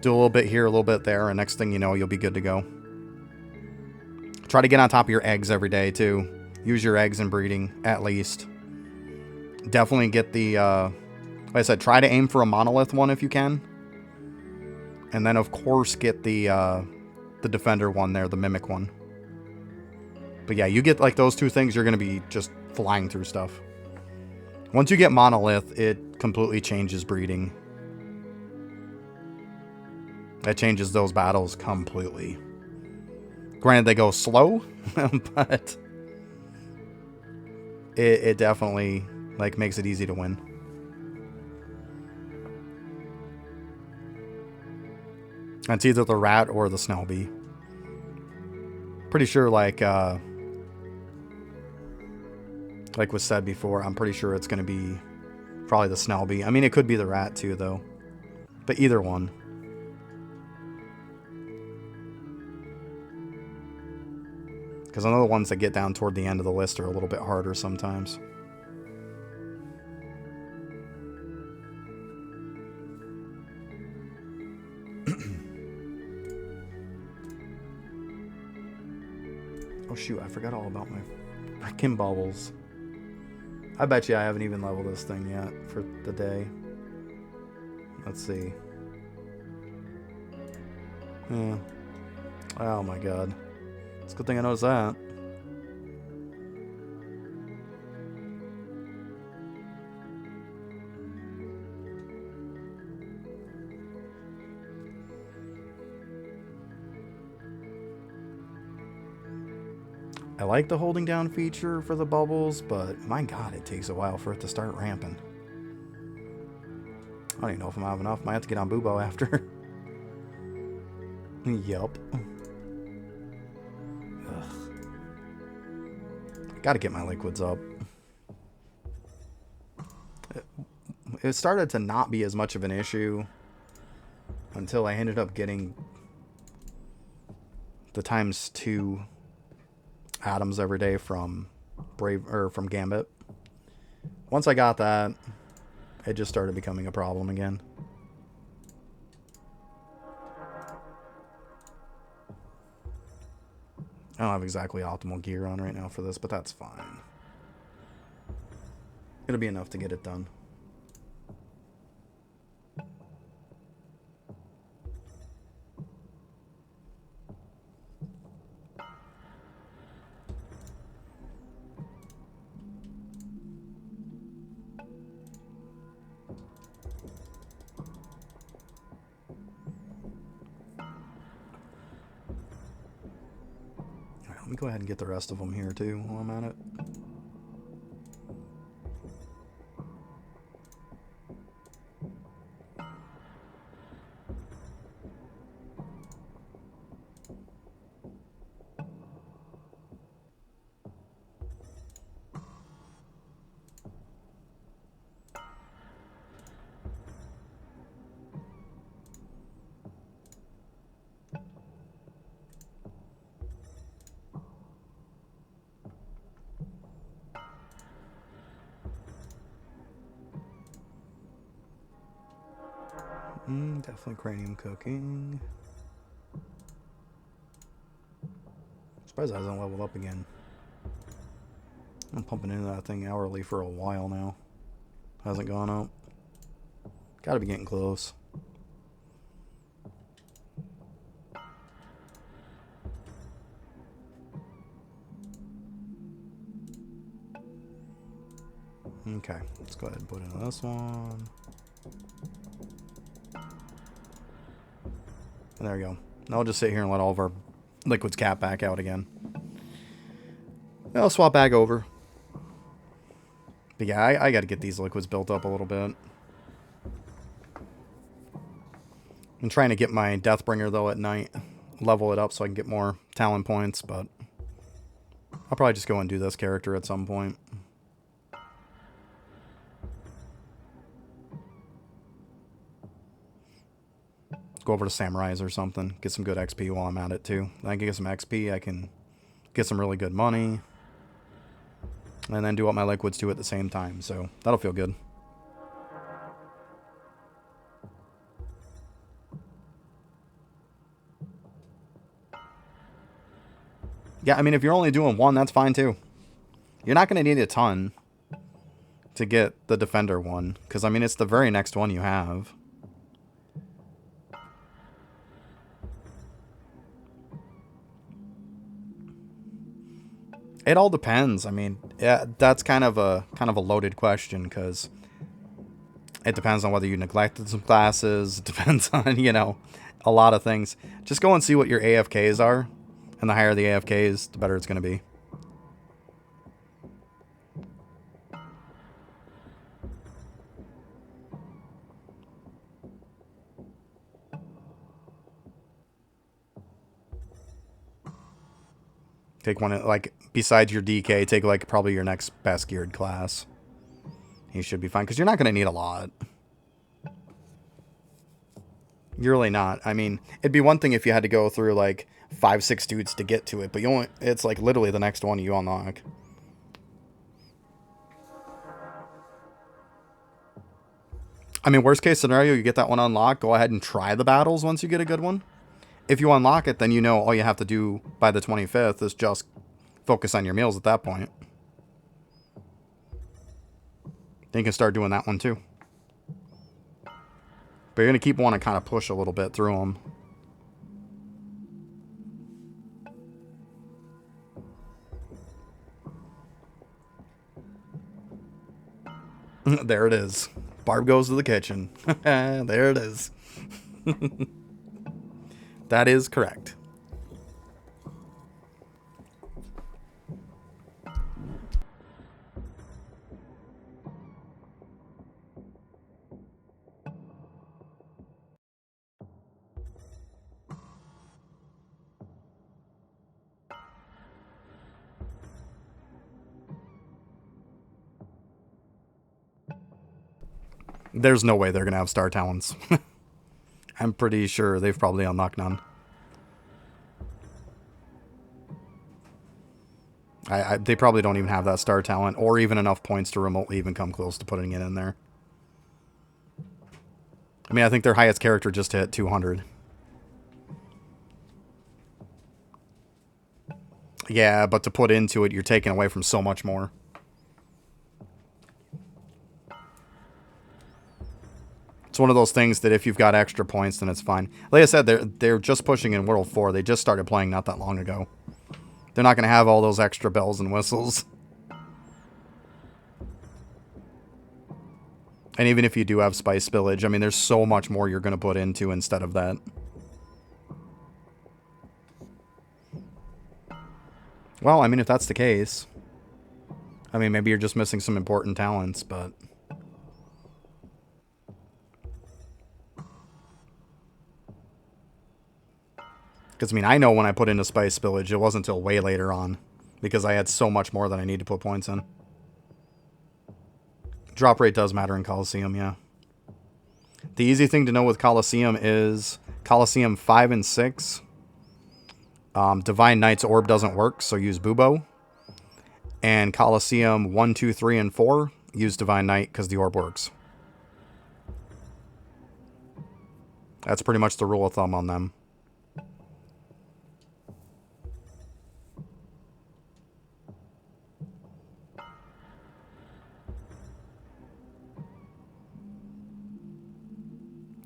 Do a little bit here, a little bit there, and next thing you know, you'll be good to go. Try to get on top of your eggs every day, too. Use your eggs in breeding, at least. Definitely get the, like I said, try to aim for a monolith one if you can. And then, of course, get the defender one there, the mimic one. But yeah, you get like those two things, you're going to be just flying through stuff. Once you get monolith, it completely changes breeding. That changes those battles completely. Granted, they go slow, but it definitely like makes it easy to win. It's either the rat or the snowbee. Pretty sure, like was said before, I'm pretty sure it's going to be probably the snowbee. I mean, it could be the rat too, though. But either one. Because I know the ones that get down toward the end of the list are a little bit harder sometimes. Oh shoot, I forgot all about my Kim bubbles. I bet you I haven't even leveled this thing yet for the day. Let's see. Yeah. Oh my god. It's a good thing I noticed that. I like the holding down feature for the bubbles, but my god, it takes a while for it to start ramping. I don't even know if I'm have enough. Might have to get on Bubo after. Yup. Gotta get my liquids up. It started to not be as much of an issue until I ended up getting the ×2 atoms every day from from Gambit. Once I got that, it just started becoming a problem again. I don't have exactly optimal gear on right now for this, but that's fine. It'll be enough to get it done. Let me go ahead and get the rest of them here too while I'm at it. Definitely cranium cooking. Surprised I hasn't leveled up again. I'm pumping into that thing hourly for a while now. Hasn't gone up. Gotta be getting close. Okay, let's go ahead and put in this one. And there we go. Now I'll just sit here and let all of our liquids cap back out again. Then I'll swap back over. But yeah, I got to get these liquids built up a little bit. I'm trying to get my Deathbringer, though, at night. Level it up so I can get more talent points, but I'll probably just go and do this character at some point. Go over to Samurais or something. Get some good XP while I'm at it, too. Then I can get some XP. I can get some really good money. And then do what my liquids do at the same time. So that'll feel good. Yeah, I mean, if you're only doing one, that's fine, too. You're not going to need a ton to get the Defender one. Because, I mean, it's the very next one you have. It all depends. I mean, yeah, that's kind of a loaded question because it depends on whether you neglected some classes. It depends on, you know, a lot of things. Just go and see what your AFKs are, and the higher the AFKs, the better it's going to be. Take one, like, besides your DK, take, like, probably your next best geared class. You should be fine, because you're not going to need a lot. You're really not. I mean, it'd be one thing if you had to go through, like, 5-6 dudes to get to it, but you only, it's, like, literally the next one you unlock. I mean, worst case scenario, you get that one unlocked, go ahead and try the battles once you get a good one. If you unlock it, then you know all you have to do by the 25th is just focus on your meals at that point. Then you can start doing that one too. But you're going to keep wanting to kind of push a little bit through them. There it is. Barb goes to the kitchen. There it is. That is correct. There's no way they're going to have star talents. I'm pretty sure they've probably unlocked none. They probably don't even have that star talent or even enough points to remotely even come close to putting it in there. I mean, I think their highest character just hit 200. Yeah, but to put into it, you're taking away from so much more. It's one of those things that if you've got extra points, then it's fine. Like I said, they're just pushing in World 4. They just started playing not that long ago. They're not going to have all those extra bells and whistles. And even if you do have Spice Spillage, I mean, there's so much more you're going to put into instead of that. Well, I mean, if that's the case, I mean, maybe you're just missing some important talents, but... Because, I mean, I know when I put into Spice Spillage, it wasn't until way later on. Because I had so much more than I need to put points in. Drop rate does matter in Coliseum, yeah. The easy thing to know with Coliseum is Coliseum 5 and 6. Divine Knight's Orb doesn't work, so use Bubo. And Coliseum 1, 2, 3, and 4, use Divine Knight because the Orb works. That's pretty much the rule of thumb on them.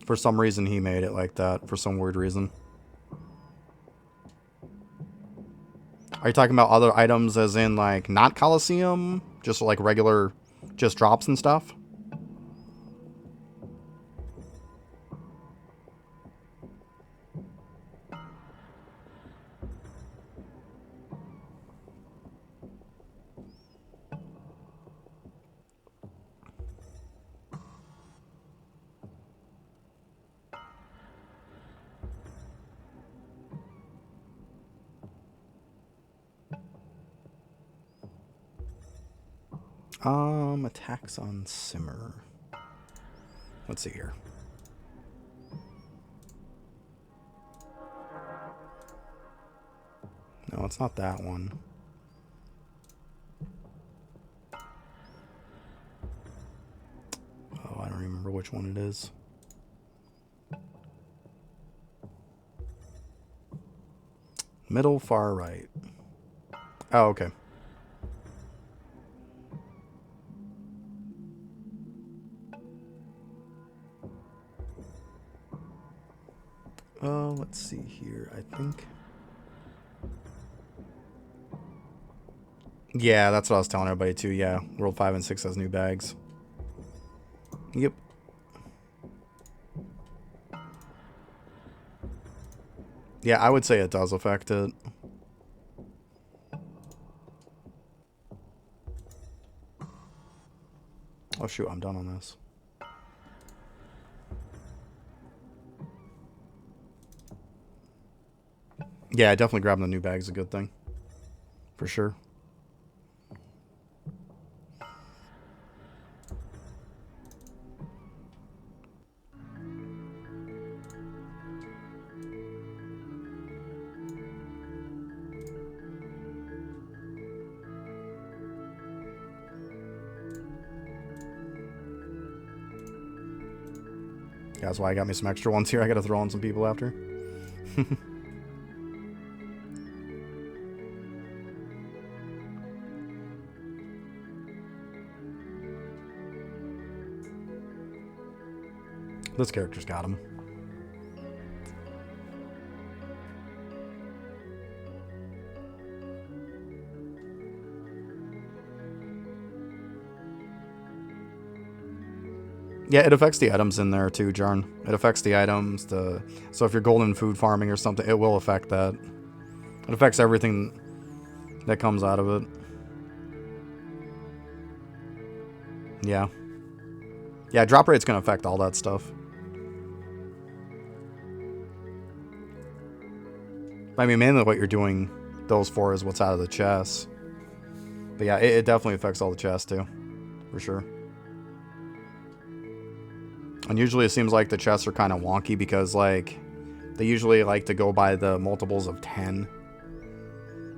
For some reason, he made it like that. For some weird reason. Are you talking about other items as in, like, not Coliseum? Just, like, regular, just drops and stuff? Attacks on simmer. Let's see here. No, it's not that one. Oh, I don't remember which one it is. Middle, far right. Oh, okay. Let's see here. I think. Yeah, that's what I was telling everybody too. Yeah, World 5 and 6 has new bags. Yep. Yeah, I would say it does affect it. Oh shoot, I'm done on this. Yeah, definitely grabbing the new bag is a good thing. For sure. Yeah, that's why I got me some extra ones here. I gotta throw on some people after. This character's got him. Yeah, it affects the items in there too, Jarn. It affects the items. So if you're golden food farming or something, it will affect that. It affects everything that comes out of it. Yeah. Yeah, drop rate's gonna affect all that stuff. I mean, mainly what you're doing those for is what's out of the chest. But yeah, it definitely affects all the chests too. For sure. And usually it seems like the chests are kind of wonky because, like, they usually like to go by the multiples of 10.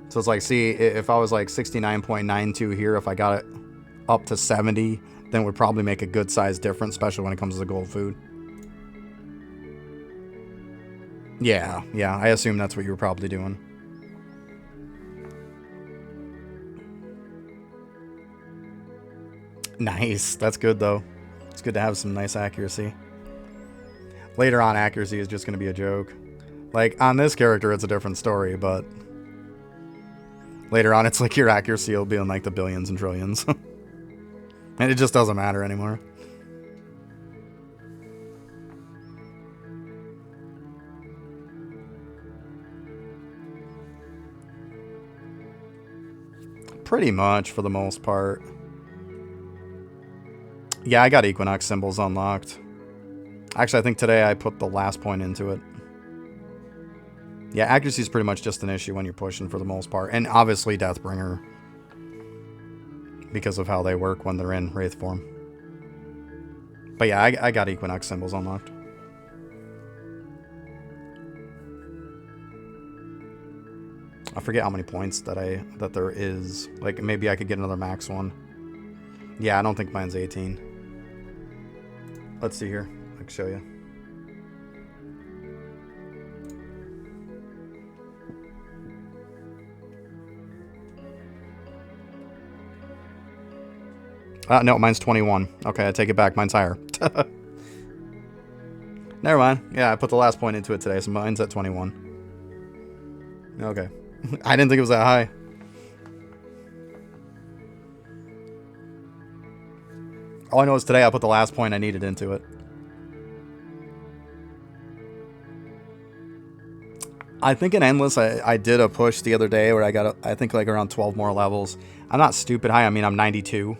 So it's like, see, if I was like 69.92 here, if I got it up to 70, then it would probably make a good size difference, especially when it comes to the gold food. Yeah, I assume that's what you were probably doing. Nice. That's good, though. It's good to have some nice accuracy. Later on, accuracy is just going to be a joke. Like, on this character, it's a different story, but later on, it's like your accuracy will be in, like, the billions and trillions. And it just doesn't matter anymore. Pretty much, for the most part. Yeah, I got Equinox symbols unlocked. Actually, I think today I put the last point into it. Yeah, accuracy is pretty much just an issue when you're pushing for the most part. And obviously Deathbringer, because of how they work when they're in Wraith form. But yeah, I got Equinox symbols unlocked. I forget how many points that there is. Like, maybe I could get another max one. Yeah, I don't think mine's 18. Let's see here. I can show you. No, mine's 21. Okay, I take it back. Mine's higher. Never mind. Yeah, I put the last point into it today, so mine's at 21. Okay. I didn't think it was that high. All I know is today I put the last point I needed into it. I think in Endless, I did a push the other day where I got, I think, like around 12 more levels. I'm not stupid high. I mean, I'm 92.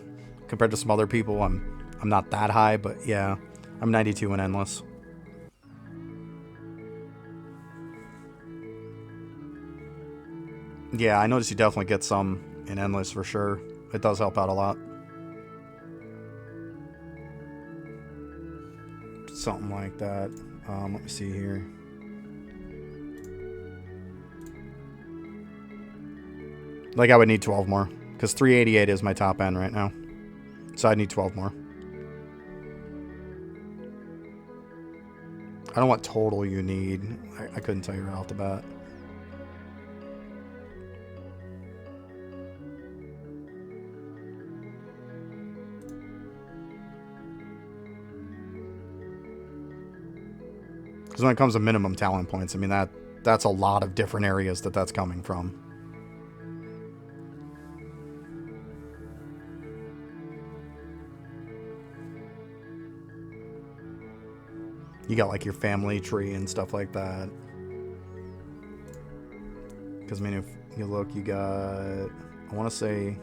Compared to some other people, I'm not that high, but yeah. I'm 92 in Endless. Yeah, I noticed you definitely get some in Endless for sure. It does help out a lot. Something like that. Let me see here. Like, I would need 12 more. Because 388 is my top end right now. So I need 12 more. I don't know what total you need. I couldn't tell you right off the bat. Because when it comes to minimum talent points, I mean, that's a lot of different areas that's coming from. You got like your family tree and stuff like that. Because I mean, if you look, you got, I want to say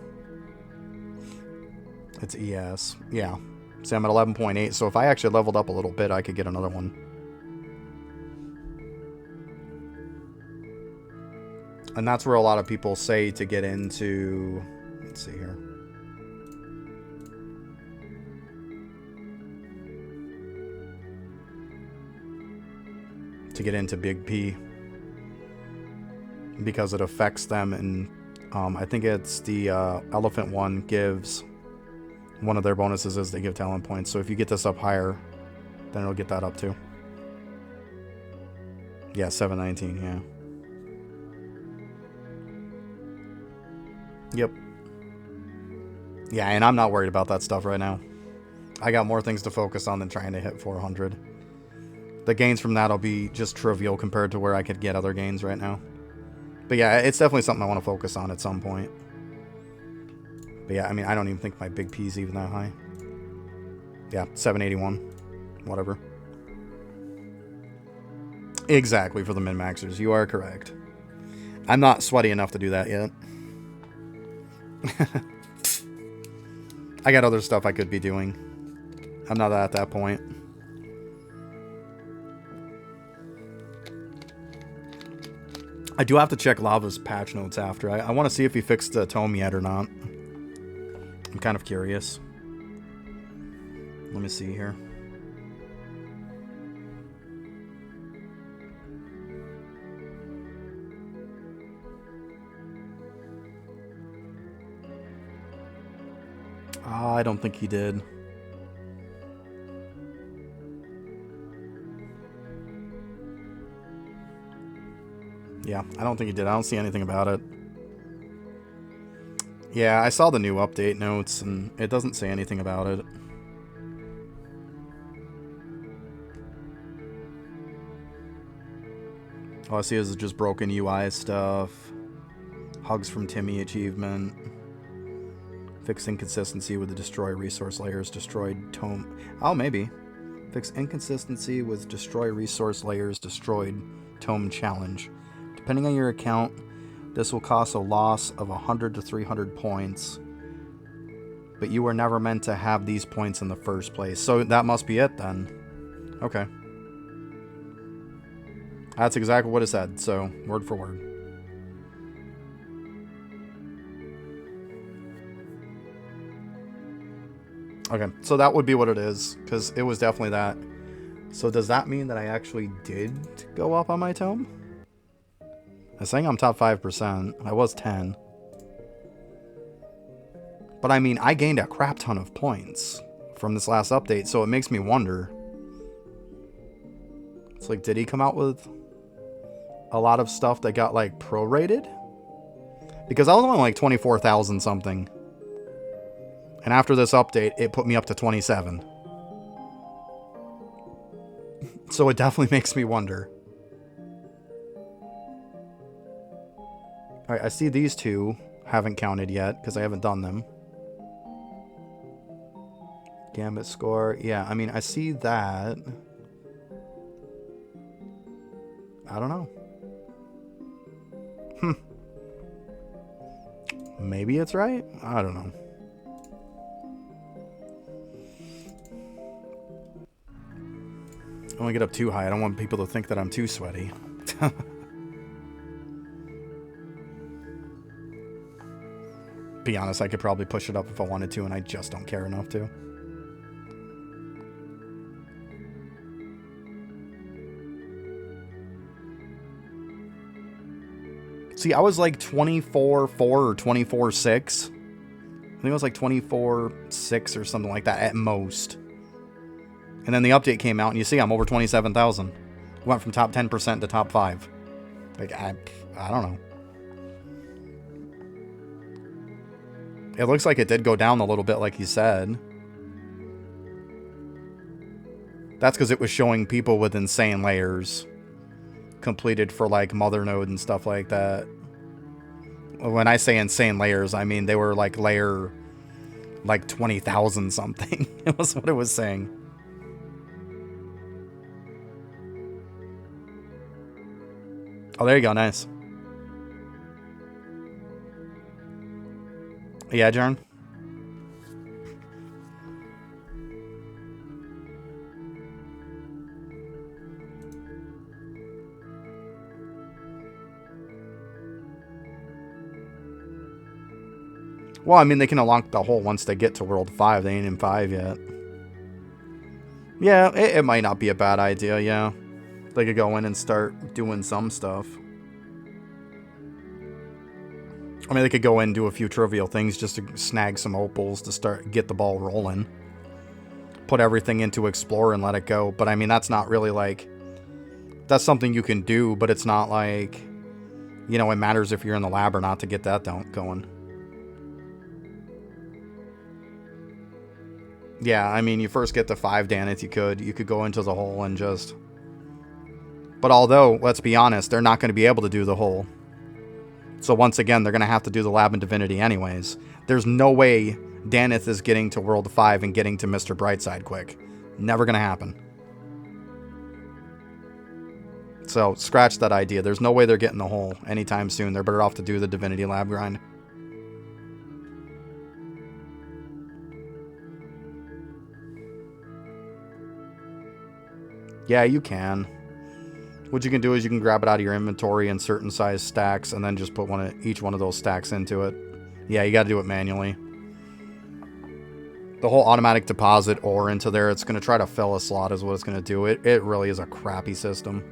it's ES. Yeah. See, I'm at 11.8. So if I actually leveled up a little bit, I could get another one. And that's where a lot of people say to get into, let's see here. To get into Big P. Because it affects them, and I think it's the elephant one gives, one of their bonuses is they give talent points. So if you get this up higher, then it'll get that up too. Yeah, 719, yeah. Yep. Yeah, and I'm not worried about that stuff right now. I got more things to focus on than trying to hit 400. The gains from that will be just trivial compared to where I could get other gains right now. But yeah, it's definitely something I want to focus on at some point. But yeah, I mean, I don't even think my big P is even that high. Yeah, 781. Whatever. Exactly, for the min-maxers. You are correct. I'm not sweaty enough to do that yet. I got other stuff I could be doing. I'm not at that point. I do have to check Lava's patch notes after. I want to see if he fixed the tome yet or not. I'm kind of curious. Let me see here. I don't think he did. Yeah, I don't think he did. I don't see anything about it. Yeah, I saw the new update notes, and it doesn't say anything about it. All I see is just broken UI stuff. Hugs from Timmy achievement. Fix inconsistency with the destroy resource layers. Destroyed tome. Oh, maybe. Fix inconsistency with destroy resource layers. Destroyed tome challenge. Depending on your account, this will cost a loss of 100 to 300 points. But you were never meant to have these points in the first place. So that must be it then. Okay. That's exactly what it said. So, word for word. Okay, so that would be what it is. Because it was definitely that. So does that mean that I actually did go up on my tome? I'm saying I'm top 5%. I was 10. But I mean, I gained a crap ton of points from this last update, so it makes me wonder. It's like, did he come out with a lot of stuff that got, like, prorated? Because I was only like 24,000 something. And after this update, it put me up to 27. So it definitely makes me wonder. Alright, I see these two haven't counted yet, because I haven't done them. Gambit score. Yeah, I mean, I see that. I don't know. Maybe it's right? I don't know. I don't want to get up too high. I don't want people to think that I'm too sweaty. Be honest, I could probably push it up if I wanted to, and I just don't care enough to. See, I was like 24.4 or 24.6. I think it was like 24.6 or something like that at most. And then the update came out, and you see I'm over 27,000. Went from top 10% to top 5. Like, I don't know. It looks like it did go down a little bit, like he said. That's because it was showing people with insane layers completed for, like, Mother Node and stuff like that. When I say insane layers, I mean they were, like, layer, like, 20,000 something. It was what it was saying. Oh, there you go. Nice. Yeah, Jern? Well, I mean, they can unlock the hole once they get to World 5. They ain't in 5 yet. Yeah, it might not be a bad idea, yeah. They could go in and start doing some stuff. I mean, they could go in and do a few trivial things just to snag some opals to get the ball rolling. Put everything into Explore and let it go. But, I mean, that's not really, like... That's something you can do, but it's not like... You know, it matters if you're in the lab or not to get that going. Yeah, I mean, you first get to 5, Danith, you could go into the hole and just... But although, let's be honest, they're not going to be able to do the hole. So once again, they're going to have to do the lab in Divinity anyways. There's no way Danith is getting to World 5 and getting to Mr. Brightside quick. Never going to happen. So, scratch that idea. There's no way they're getting the hole anytime soon. They're better off to do the Divinity lab grind. Yeah, you can. What you can do is you can grab it out of your inventory in certain size stacks and then just put each one of those stacks into it. Yeah, you got to do it manually. The whole automatic deposit ore into there, it's going to try to fill a slot is what it's going to do. It really is a crappy system.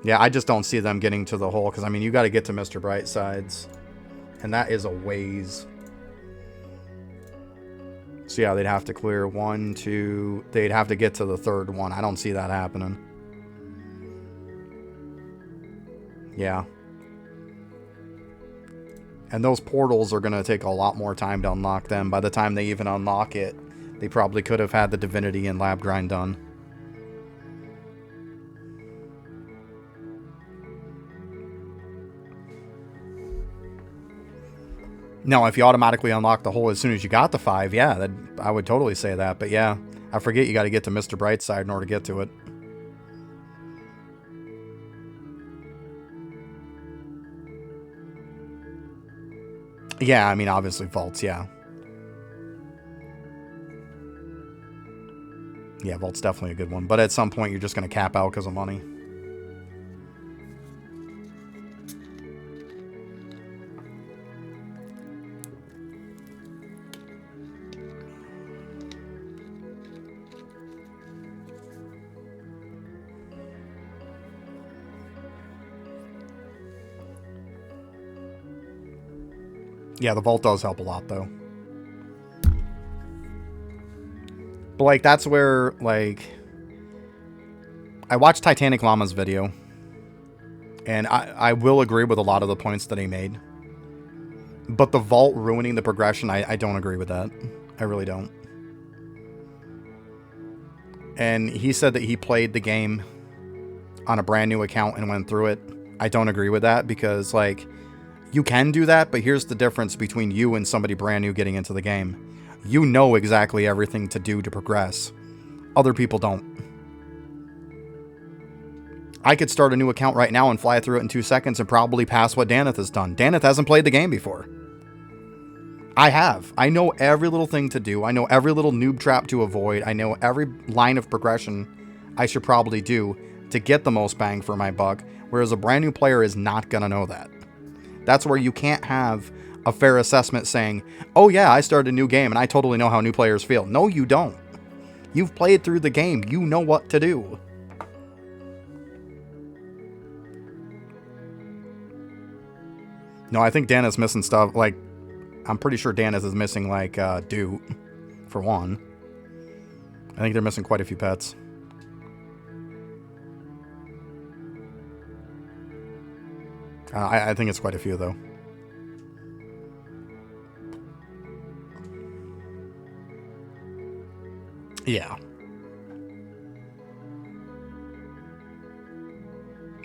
Yeah, I just don't see them getting to the hole because, I mean, you got to get to Mr. Brightsides. And that is a ways. So, yeah, they'd have to clear 1, 2... They'd have to get to the third one. I don't see that happening. Yeah. And those portals are going to take a lot more time to unlock them. By the time they even unlock it, they probably could have had the Divinity and Lab Grind done. No, if you automatically unlock the hole as soon as you got the 5, yeah, I would totally say that. But yeah, I forget you got to get to Mr. Brightside in order to get to it. Yeah, I mean, obviously vaults, yeah. Yeah, vault's definitely a good one. But at some point, you're just going to cap out because of money. Yeah, the vault does help a lot, though. But, like, that's where, like... I watched Titanic Llama's video. And I will agree with a lot of the points that he made. But the vault ruining the progression, I don't agree with that. I really don't. And he said that he played the game on a brand new account and went through it. I don't agree with that because, like... You can do that, but here's the difference between you and somebody brand new getting into the game. You know exactly everything to do to progress. Other people don't. I could start a new account right now and fly through it in 2 seconds and probably pass what Danith has done. Danith hasn't played the game before. I have. I know every little thing to do. I know every little noob trap to avoid. I know every line of progression I should probably do to get the most bang for my buck, whereas a brand new player is not going to know that. That's where you can't have a fair assessment saying, oh yeah, I started a new game and I totally know how new players feel. No, you don't. You've played through the game. You know what to do. No, I think Dan is missing stuff. Like, I'm pretty sure Dan is missing, like, Doot, for one. I think they're missing quite a few pets. I think it's quite a few, though. Yeah.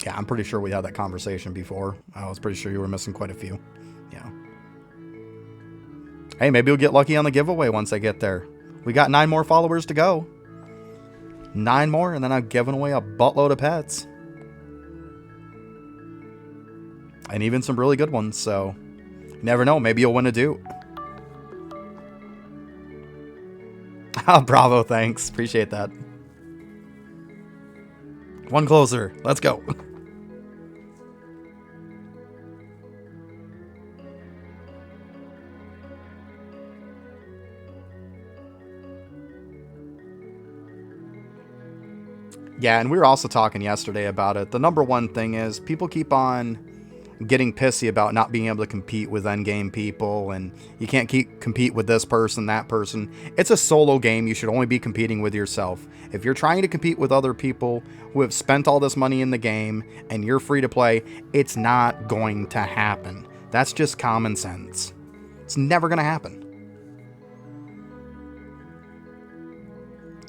Yeah, I'm pretty sure we had that conversation before. I was pretty sure you were missing quite a few. Yeah. Hey, maybe we'll get lucky on the giveaway once I get there. We got 9 more followers to go. 9 more, and then I'm giving away a buttload of pets. And even some really good ones, so you never know. Maybe you'll win a Doot. Bravo, thanks. Appreciate that. One closer. Let's go. Yeah, and we were also talking yesterday about it. The number one thing is people keep on getting pissy about not being able to compete with endgame people, and you can't compete with this person, that person. It's a solo game. You should only be competing with yourself. If you're trying to compete with other people who have spent all this money in the game and you're free to play, it's not going to happen. That's just common sense. It's never going to happen.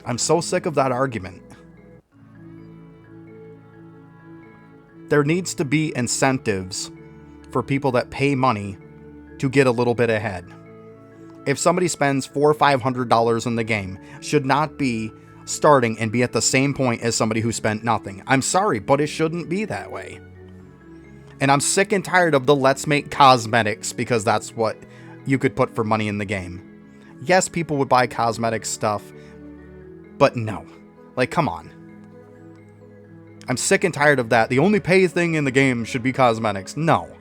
I'm so sick of that argument. There needs to be incentives for people that pay money to get a little bit ahead. If somebody spends $400 or $500 in the game, should not be starting and be at the same point as somebody who spent nothing. I'm sorry, but it shouldn't be that way. And I'm sick and tired of the let's make cosmetics because that's what you could put for money in the game. Yes, people would buy cosmetic stuff, but no. Like, come on. I'm sick and tired of that. The only pay thing in the game should be cosmetics. No.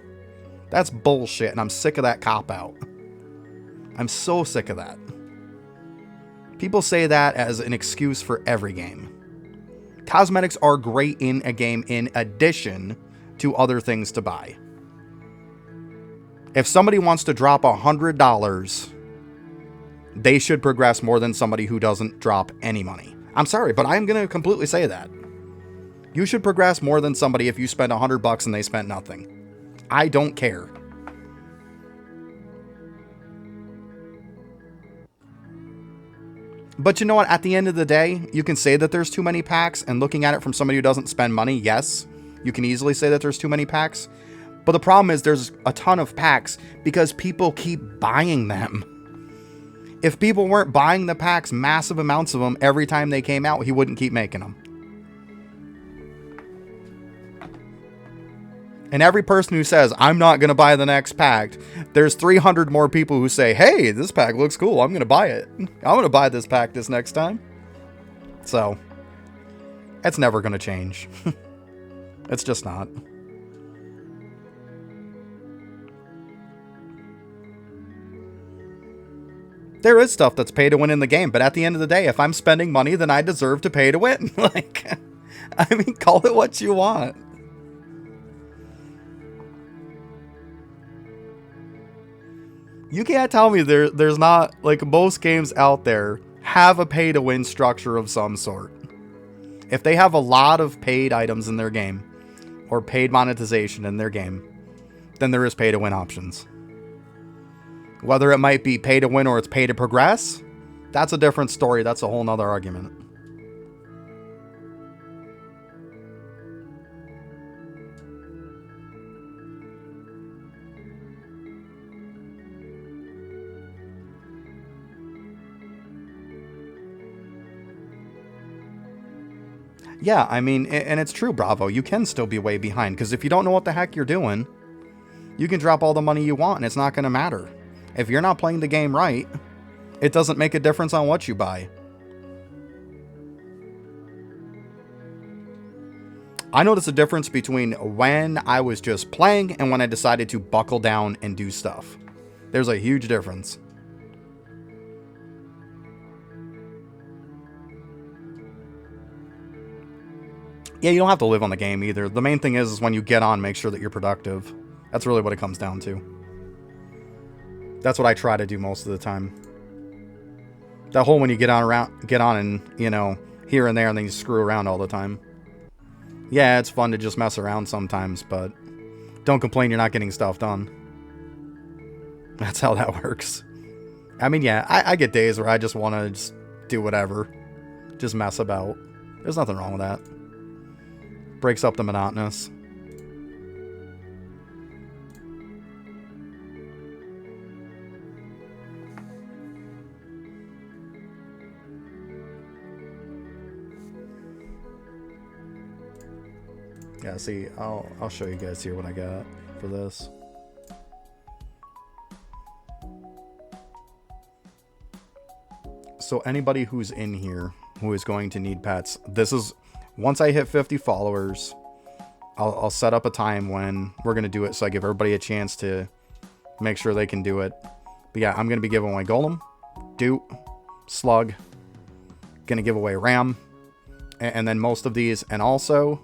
That's bullshit, and I'm sick of that cop-out. I'm so sick of that. People say that as an excuse for every game. Cosmetics are great in a game in addition to other things to buy. If somebody wants to drop $100, they should progress more than somebody who doesn't drop any money. I'm sorry, but I'm going to completely say that. You should progress more than somebody if you spend $100 and they spent nothing. I don't care. But you know what? At the end of the day, you can say that there's too many packs, and looking at it from somebody who doesn't spend money, yes, you can easily say that there's too many packs. But the problem is there's a ton of packs because people keep buying them. If people weren't buying the packs, massive amounts of them, every time they came out, he wouldn't keep making them. And every person who says, I'm not going to buy the next pack, there's 300 more people who say, hey, this pack looks cool. I'm going to buy it. I'm going to buy this pack this next time. So, it's never going to change. It's just not. There is stuff that's pay to win in the game, but at the end of the day, if I'm spending money, then I deserve to pay to win. Like, I mean, call it what you want. You can't tell me there's not, like, most games out there have a pay to win structure of some sort. If they have a lot of paid items in their game, or paid monetization in their game, then there is pay to win options. Whether it might be pay to win or it's pay to progress, that's a different story. That's a whole nother argument. Yeah, I mean, and it's true, Bravo. You can still be way behind, because if you don't know what the heck you're doing, you can drop all the money you want, and it's not going to matter. If you're not playing the game right, it doesn't make a difference on what you buy. I noticed a difference between when I was just playing and when I decided to buckle down and do stuff. There's a huge difference. Yeah, you don't have to live on the game either. The main thing is when you get on, make sure that you're productive. That's really what it comes down to. That's what I try to do most of the time. That whole when you get on and, you know, here and there and then you screw around all the time. Yeah, it's fun to just mess around sometimes, but don't complain you're not getting stuff done. That's how that works. I mean, yeah, I get days where I just want to just do whatever. Just mess about. There's nothing wrong with that. Breaks up the monotonous. Yeah, see, I'll show you guys here what I got for this. So anybody who's in here who is going to need pets, this is, once I hit 50 followers, I'll set up a time when we're going to do it, so I give everybody a chance to make sure they can do it. But yeah, I'm going to be giving away Golem, Dupe, Slug, going to give away Ram, and then most of these, and also,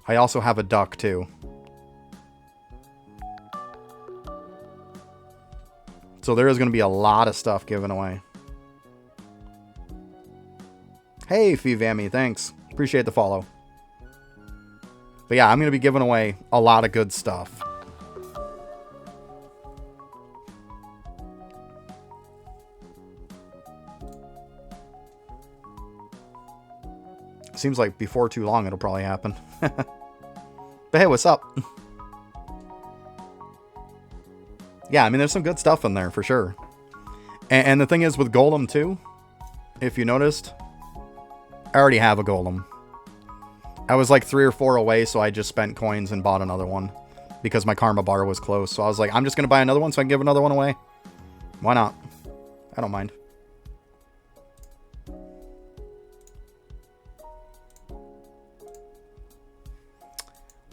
I also have a duck too. So there is going to be a lot of stuff given away. Hey, Fivami, thanks. Appreciate the follow. But yeah, I'm going to be giving away a lot of good stuff. Seems like before too long it'll probably happen. But hey, what's up? Yeah, I mean, there's some good stuff in there for sure. And the thing is with Golem too, if you noticed, I already have a Golem. I was like 3 or 4 away, so I just spent coins and bought another one because my karma bar was close. So I was like, I'm just going to buy another one so I can give another one away. Why not? I don't mind.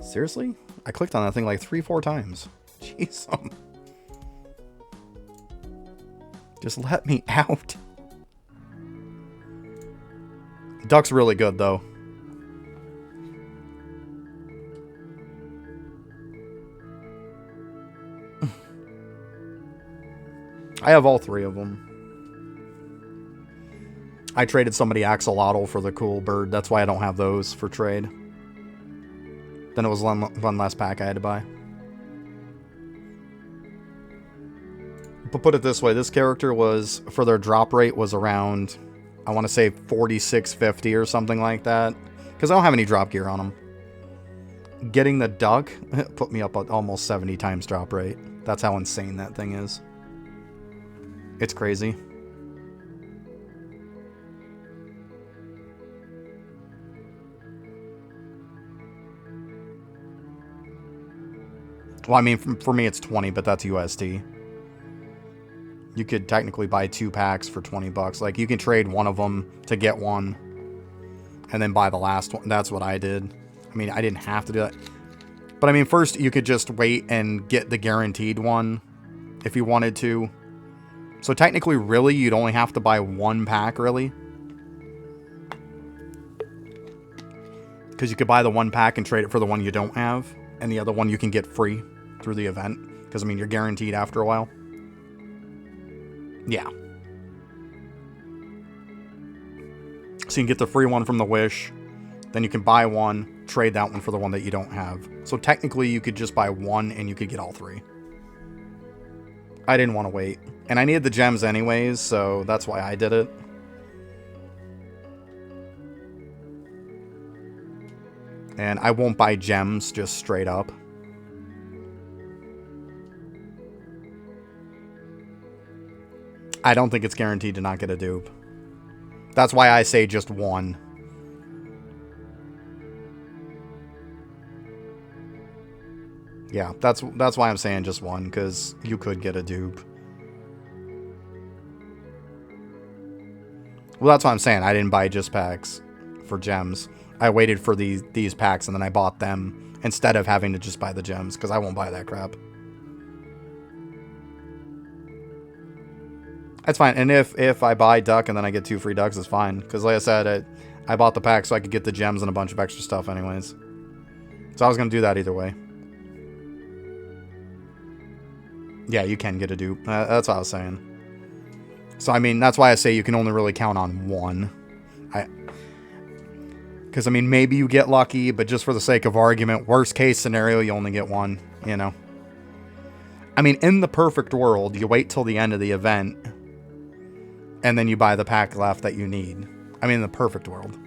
Seriously? I clicked on that thing like 3-4 times. Jeez. Just let me out. Duck's really good, though. I have all 3 of them. I traded somebody axolotl for the cool bird. That's why I don't have those for trade. Then it was one less pack I had to buy. But put it this way, this character was, for their drop rate, was around, I want to say 46.50 or something like that. Because I don't have any drop gear on them. Getting the duck put me up at almost 70 times drop rate. That's how insane that thing is. It's crazy. Well, I mean, for me it's 20, but that's USD. You could technically buy 2 packs for 20 bucks. Like, you can trade one of them to get one, and then buy the last one. That's what I did. I mean, I didn't have to do that. But I mean, first you could just wait and get the guaranteed one if you wanted to. So technically, really, you'd only have to buy 1 pack, really. Because you could buy the 1 pack and trade it for the one you don't have. And the other one you can get free through the event. Because, I mean, you're guaranteed after a while. Yeah. So you can get the free one from the Wish. Then you can buy one, trade that one for the one that you don't have. So technically, you could just buy 1 and you could get all 3. I didn't want to wait. And I needed the gems anyways, so that's why I did it. And I won't buy gems just straight up. I don't think it's guaranteed to not get a dupe. That's why I say just 1. Yeah, that's why I'm saying just 1, because you could get a dupe. Well, that's what I'm saying. I didn't buy just packs for gems. I waited for these packs, and then I bought them instead of having to just buy the gems, because I won't buy that crap. That's fine. And if I buy duck and then I get 2 free ducks, it's fine. Because like I said, I bought the pack so I could get the gems and a bunch of extra stuff anyways. So I was going to do that either way. Yeah, you can get a dupe. That's what I was saying. So, I mean, that's why I say you can only really count on one. Because, I mean, maybe you get lucky, but just for the sake of argument, worst case scenario, you only get one, you know? I mean, in the perfect world, you wait till the end of the event, and then you buy the pack left that you need. I mean, in the perfect world.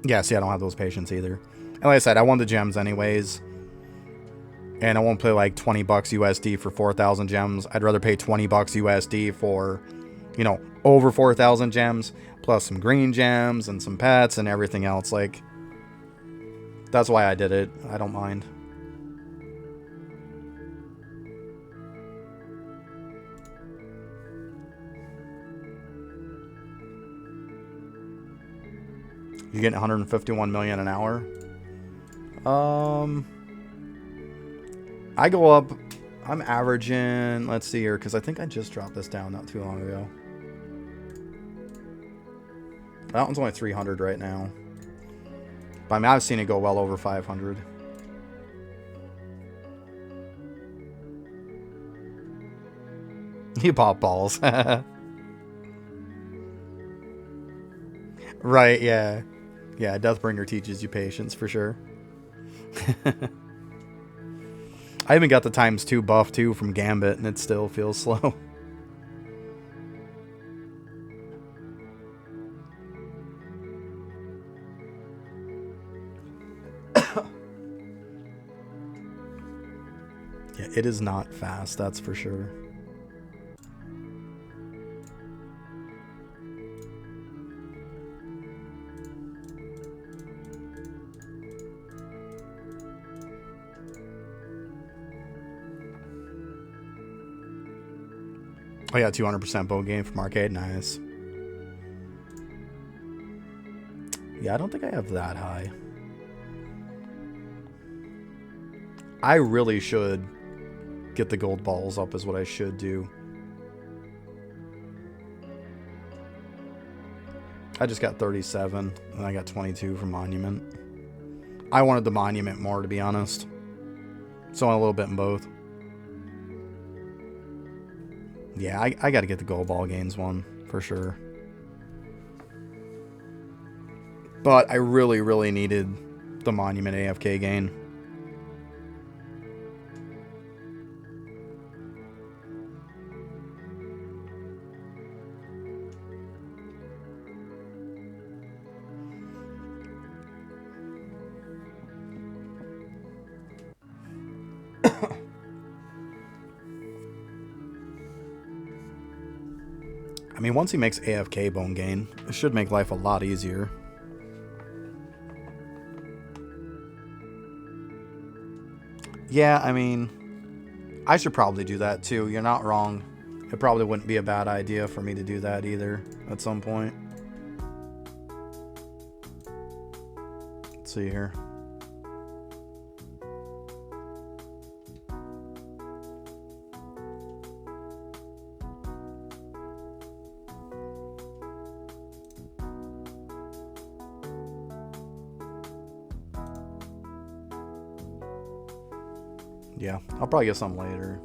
Yeah, see, I don't have those patience either. And like I said, I won the gems anyways. And I won't pay like 20 bucks USD for 4,000 gems. I'd rather pay 20 bucks USD for, you know, over 4,000 gems, plus some green gems and some pets and everything else. Like, that's why I did it. I don't mind. You're getting 151 million an hour. I go up. I'm averaging. Let's see here, because I think I just dropped this down not too long ago. That one's only 300 right now. But I mean, I've seen it go well over 500. You pop balls. Right, yeah. Yeah, Deathbringer teaches you patience for sure. I even got the ×2 buff too from Gambit, and it still feels slow. Yeah, it is not fast, that's for sure. Oh yeah, 200% bow game from arcade, nice. Yeah, I don't think I have that high. I really should get the gold balls up is what I should do. I just got 37, and I got 22 from Monument. I wanted the Monument more, to be honest. So I want a little bit in both. Yeah, I got to get the gold ball gains one, for sure. But I really, really needed the Monument AFK gain. I mean, once he makes AFK bone gain, it should make life a lot easier. Yeah, I mean, I should probably do that too. You're not wrong. It probably wouldn't be a bad idea for me to do that either at some point. Let's see here. Yeah, I'll probably get some later.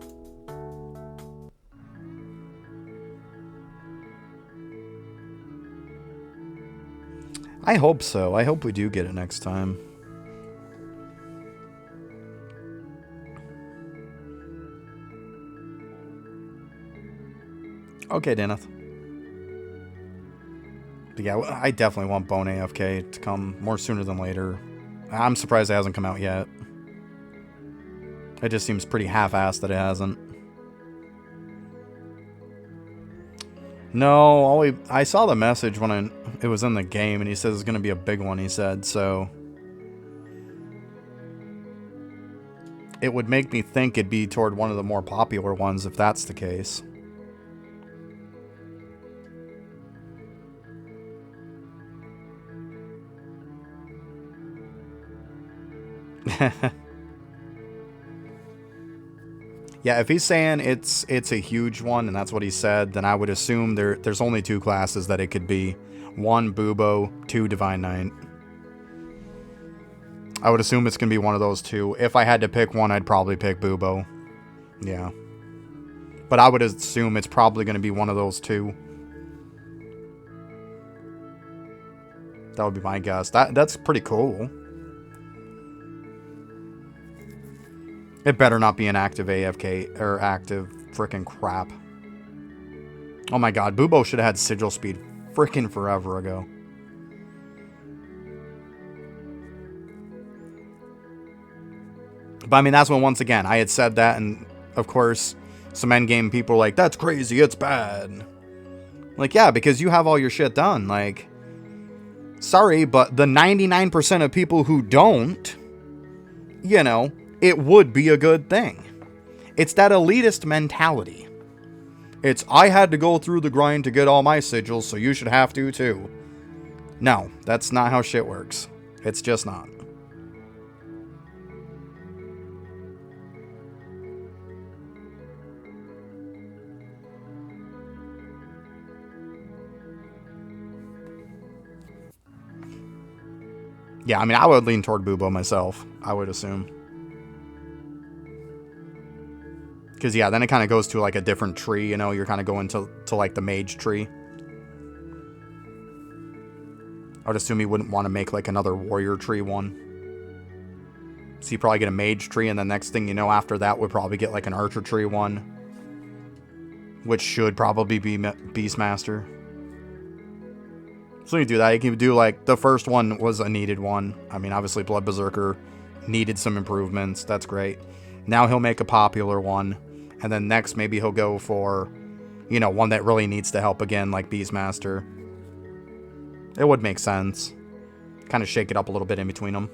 I hope so. I hope we do get it next time. Okay, Deneth. But yeah, I definitely want Bone AFK to come more sooner than later. I'm surprised it hasn't come out yet. It just seems pretty half-assed that it hasn't. No, I saw the message when it was in the game, and he says it's going to be a big one, he said, so... It would make me think it'd be toward one of the more popular ones, if that's the case. Yeah, if he's saying it's a huge one, and that's what he said, then I would assume there's only 2 classes that it could be. 1, Bubo, 2, Divine Knight. I would assume it's going to be one of those 2. If I had to pick one, I'd probably pick Bubo. Yeah. But I would assume it's probably going to be one of those 2. That would be my guess. That's pretty cool. It better not be an active AFK, or active frickin' crap. Oh my god, Bubo should have had sigil speed frickin' forever ago. But I mean, that's when, once again, I had said that, and of course, some endgame people were like, that's crazy, it's bad. Like, yeah, because you have all your shit done. Like, sorry, but the 99% of people who don't, you know, it would be a good thing. It's that elitist mentality. It's, I had to go through the grind to get all my sigils, so you should have to too. No, that's not how shit works. It's just not. Yeah, I mean, I would lean toward Bubo myself, I would assume. Because, yeah, then it kind of goes to, like, a different tree, you know? You're kind of going to like, the mage tree. I would assume he wouldn't want to make, like, another warrior tree one. So you probably get a mage tree, and the next thing you know after that would probably get, like, an archer tree one. Which should probably be Beastmaster. So you do that. You can do, like, the first one was a needed one. I mean, obviously, Blood Berserker needed some improvements. That's great. Now he'll make a popular one. And then next, maybe he'll go for, you know, one that really needs to help again, like Beastmaster. It would make sense. Kind of shake it up a little bit in between them.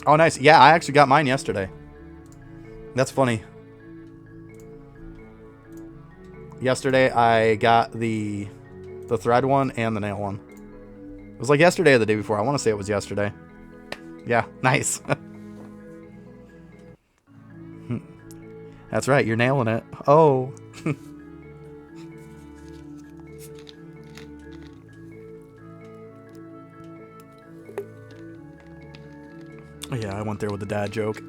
Oh, nice. Yeah, I actually got mine yesterday. That's funny. Yesterday, I got the thread one and the nail one. It was like yesterday or the day before. I want to say it was yesterday. Yeah, nice. That's right, you're nailing it. Oh. Yeah, I went there with the dad joke.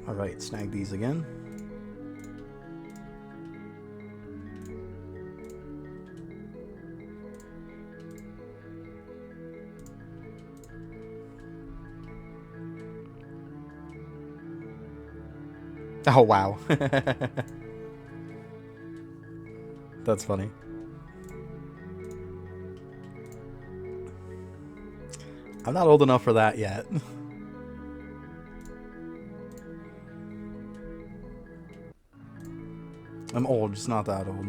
Alright, snag these again. Oh, wow. That's funny. I'm not old enough for that yet. I'm old, just not that old.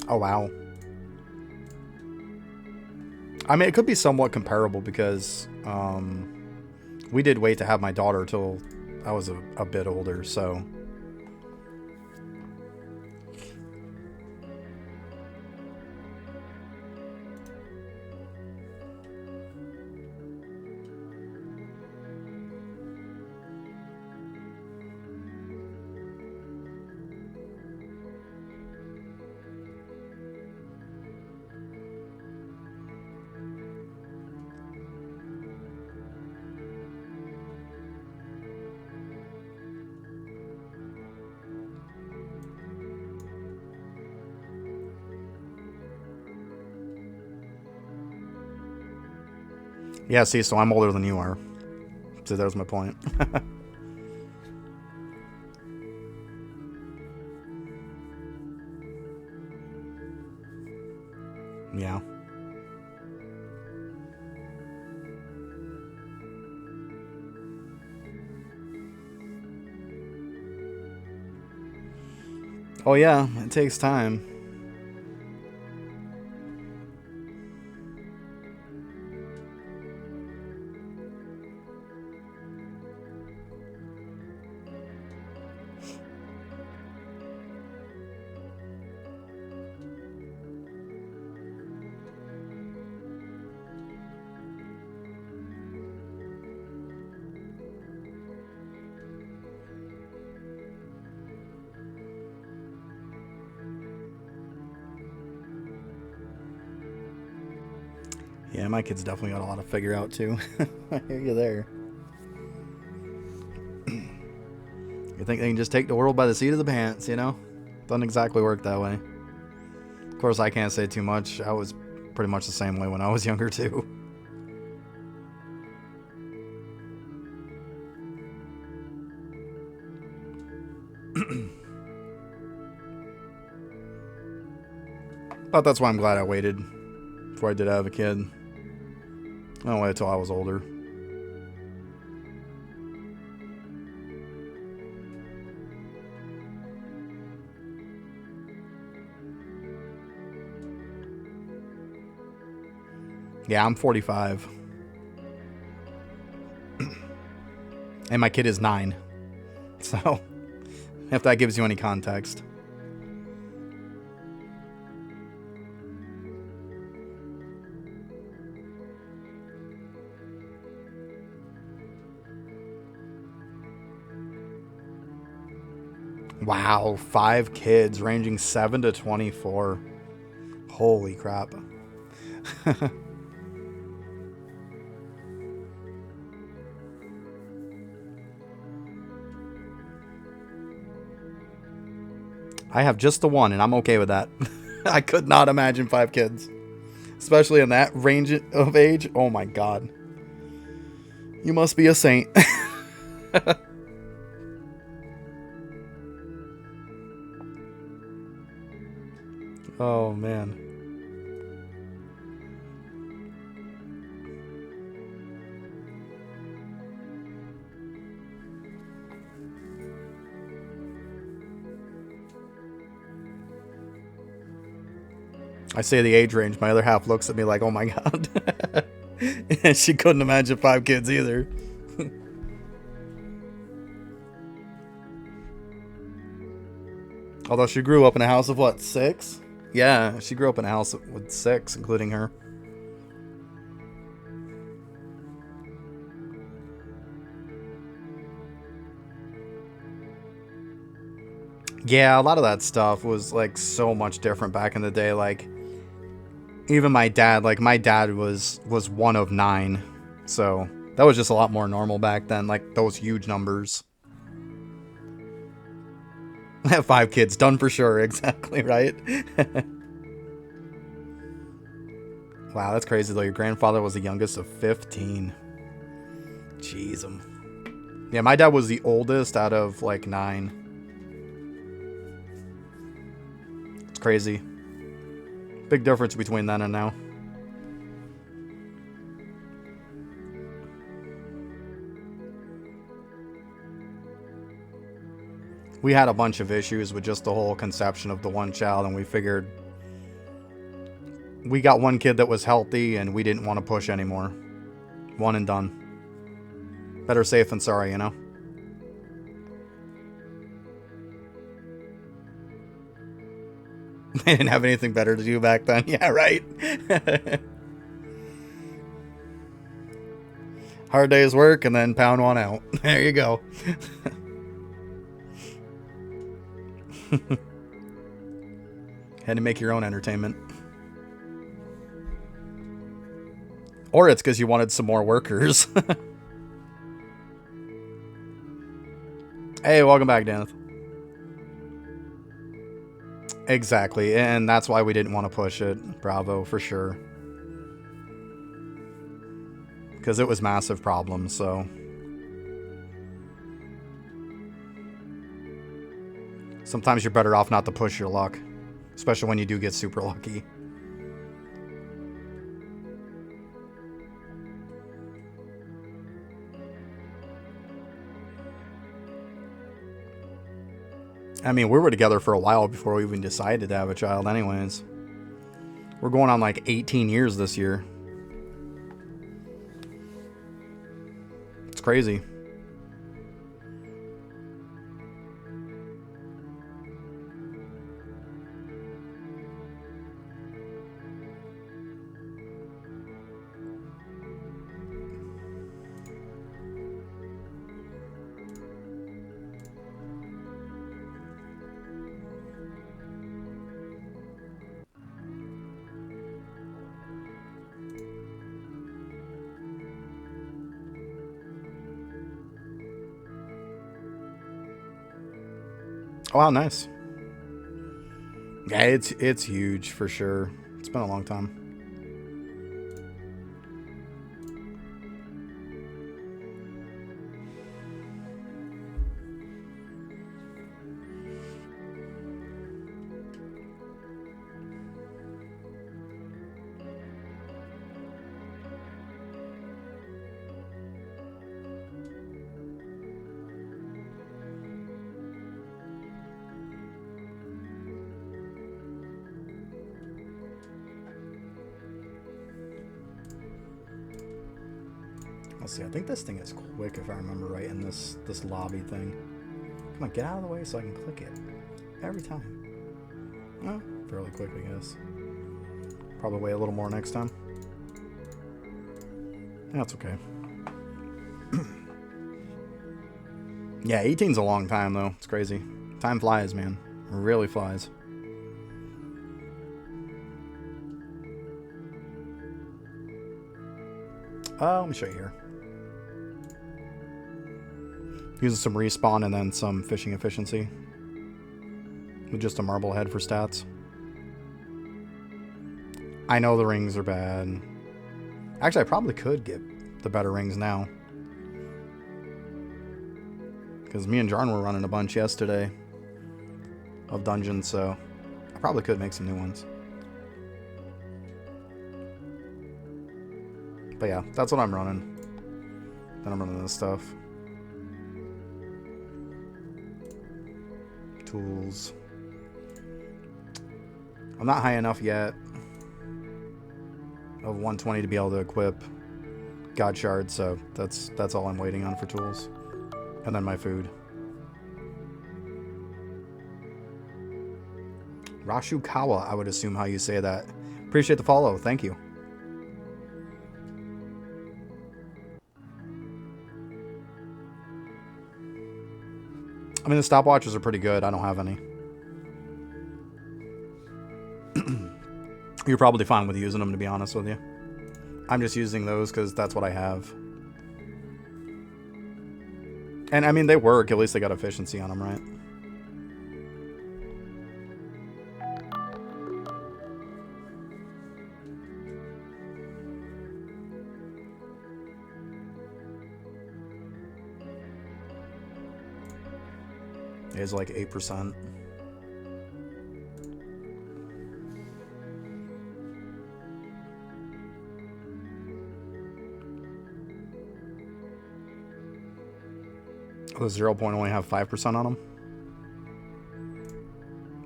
Oh, wow. I mean, it could be somewhat comparable because we did wait to have my daughter till I was a bit older, so... Yeah, see, so I'm older than you are. So that was my point. Yeah. Oh yeah, it takes time. Yeah, my kids definitely got a lot to figure out too. I hear you there. You think they can just take the world by the seat of the pants, you know? Doesn't exactly work that way. Of course, I can't say too much. I was pretty much the same way when I was younger too. But that's why I'm glad I waited before I did have a kid. I don't wait until I was older. Yeah, I'm 45. And my kid is 9. So, if that gives you any context. Wow, 5 kids ranging 7 to 24. Holy crap. I have just the one, and I'm okay with that. I could not imagine 5 kids. Especially in that range of age. Oh my god. You must be a saint. Oh man. I say the age range, my other half looks at me like, oh my god. And she couldn't imagine 5 kids either. Although she grew up in a house of what, 6? Yeah, she grew up in a house with 6, including her. Yeah, a lot of that stuff was like so much different back in the day. Like, even my dad was one of 9, so that was just a lot more normal back then. Like those huge numbers. 5 kids done for sure, exactly right. Wow, that's crazy though. Your grandfather was the youngest of 15. Jeez, yeah, my dad was the oldest out of like 9. It's crazy. Big difference between then and now. We had a bunch of issues with just the whole conception of the one child, and we figured we got one kid that was healthy and we didn't want to push anymore. One and done. Better safe than sorry, you know? They didn't have anything better to do back then. Yeah, right. Hard day's work and then pound one out. There you go. Had to make your own entertainment. Or it's because you wanted some more workers. Hey, welcome back, Dennis. Exactly, and that's why we didn't want to push it. Bravo, for sure. Because it was massive problems, so... Sometimes you're better off not to push your luck. Especially when you do get super lucky. I mean, we were together for a while before we even decided to have a child anyways. We're going on like 18 years this year. It's crazy. Oh, wow, nice. Yeah, it's huge for sure. It's been a long time. Let's see, I think this thing is quick if I remember right in this lobby thing. Come on, get out of the way so I can click it. Every time. Well, fairly quick, I guess. Probably wait a little more next time. That's okay. Yeah, 18's a long time though. It's crazy. Time flies, man. It really flies. Let me show you here. Using some respawn and then some fishing efficiency. With just a marble head for stats. I know the rings are bad. Actually, I probably could get the better rings now. Because me and Jarn were running a bunch yesterday of dungeons, so I probably could make some new ones. But yeah, that's what I'm running. Then I'm running this stuff. Tools. I'm not high enough yet of 120 to be able to equip God Shard, so that's all I'm waiting on for tools. And then my food. Rashukawa, I would assume how you say that. Appreciate the follow. Thank you. I mean, the stopwatches are pretty good. I don't have any. You're probably fine with using them, to be honest with you. I'm just using those because that's what I have. And, I mean, they work. At least they got efficiency on them, right? It's like 8%. The 0 point only have 5% on them.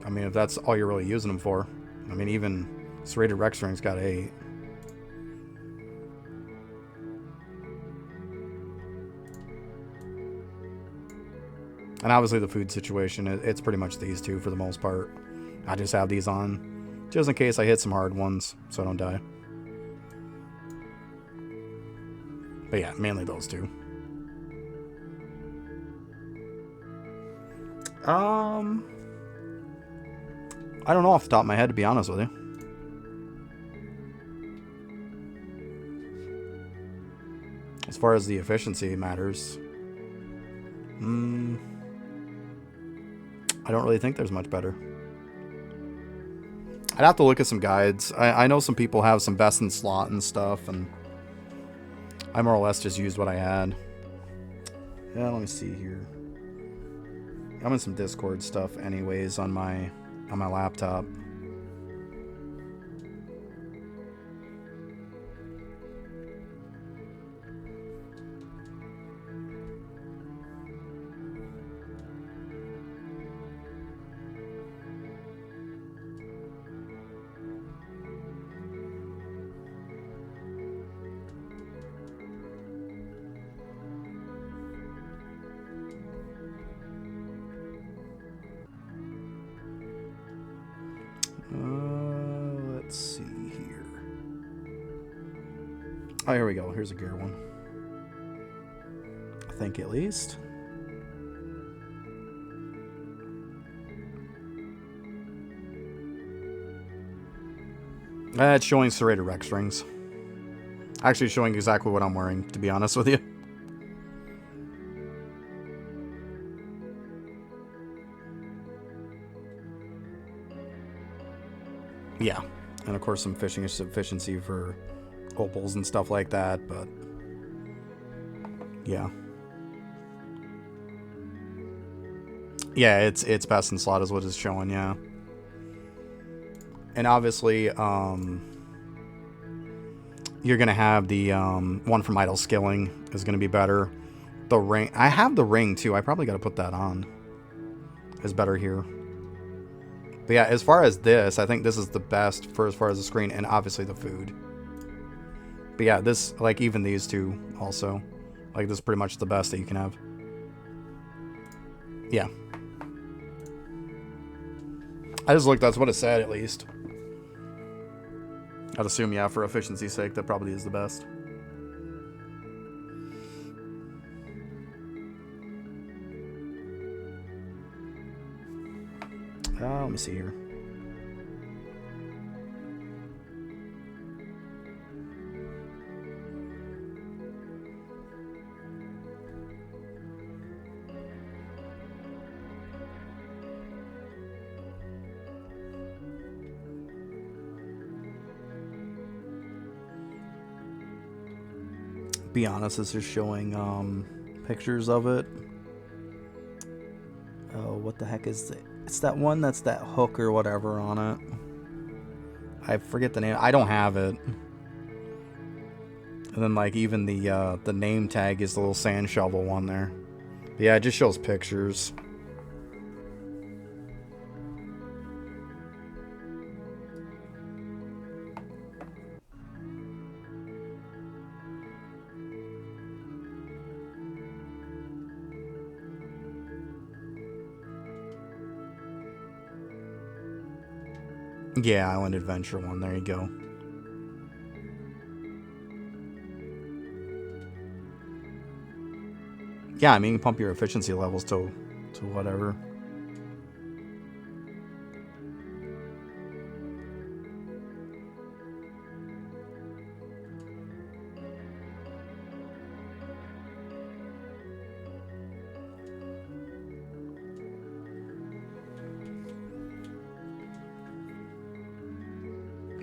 I mean, if that's all you're really using them for. I mean, even serrated Rex Ring's got 8. And obviously the food situation, it's pretty much these two for the most part. I just have these on just in case I hit some hard ones so I don't die. But yeah, mainly those two. I don't know off the top of my head, to be honest with you. As far as the efficiency matters, I don't really think there's much better. I'd have to look at some guides. I know some people have some best in slot and stuff, and I more or less just used what I had. Yeah, let me see here. I'm in some Discord stuff anyways on my laptop. Oh, here we go. Here's a gear one. I think at least. It's showing serrated rec strings. Actually showing exactly what I'm wearing, to be honest with you. Yeah. And of course some fishing efficiency for opals and stuff like that, but yeah. Yeah, it's best in slot is what it's showing, yeah. And obviously, you're gonna have the one from Idle Skilling is gonna be better. The ring, I have the ring too. I probably gotta put that on. Is better here. But yeah, as far as this, I think this is the best for as far as the screen and obviously the food. But yeah, this, like even these two also, like this is pretty much the best that you can have. Yeah. I just looked, that's what it said at least. I'd assume, yeah, for efficiency's sake, that probably is the best. Let me see here. Be honest, it's just showing pictures of it. Oh, what the heck is it? It's that one that's that hook or whatever on it. I forget the name. I don't have it. And then like even the name tag is the little sand shovel one there. But yeah, it just shows pictures. Yeah, Island Adventure one. There you go. Yeah, I mean, you can pump your efficiency levels to whatever.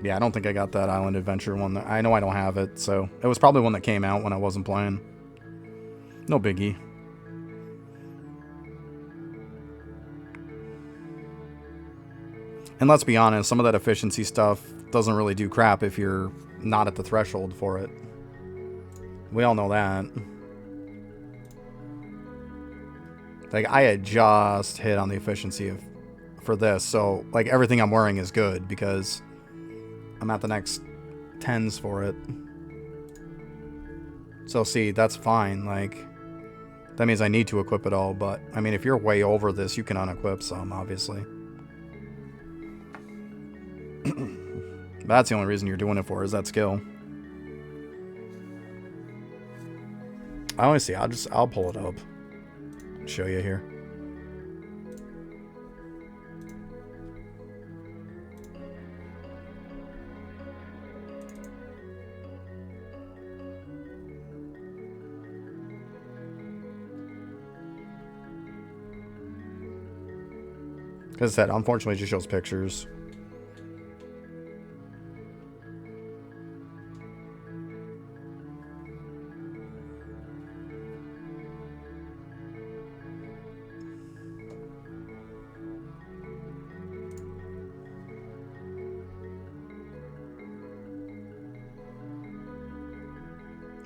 Yeah, I don't think I got that Island Adventure one. I know I don't have it, so it was probably one that came out when I wasn't playing. No biggie. And let's be honest, some of that efficiency stuff doesn't really do crap if you're not at the threshold for it. We all know that. Like, I had just hit on the efficiency for this, so like everything I'm wearing is good because I'm at the next 10s for it. So see, that's fine. Like, that means I need to equip it all, but I mean, if you're way over this, you can unequip some, obviously. That's the only reason you're doing it for, is that skill. I only see, I'll pull it up and show you here. As I said, unfortunately, it just shows pictures.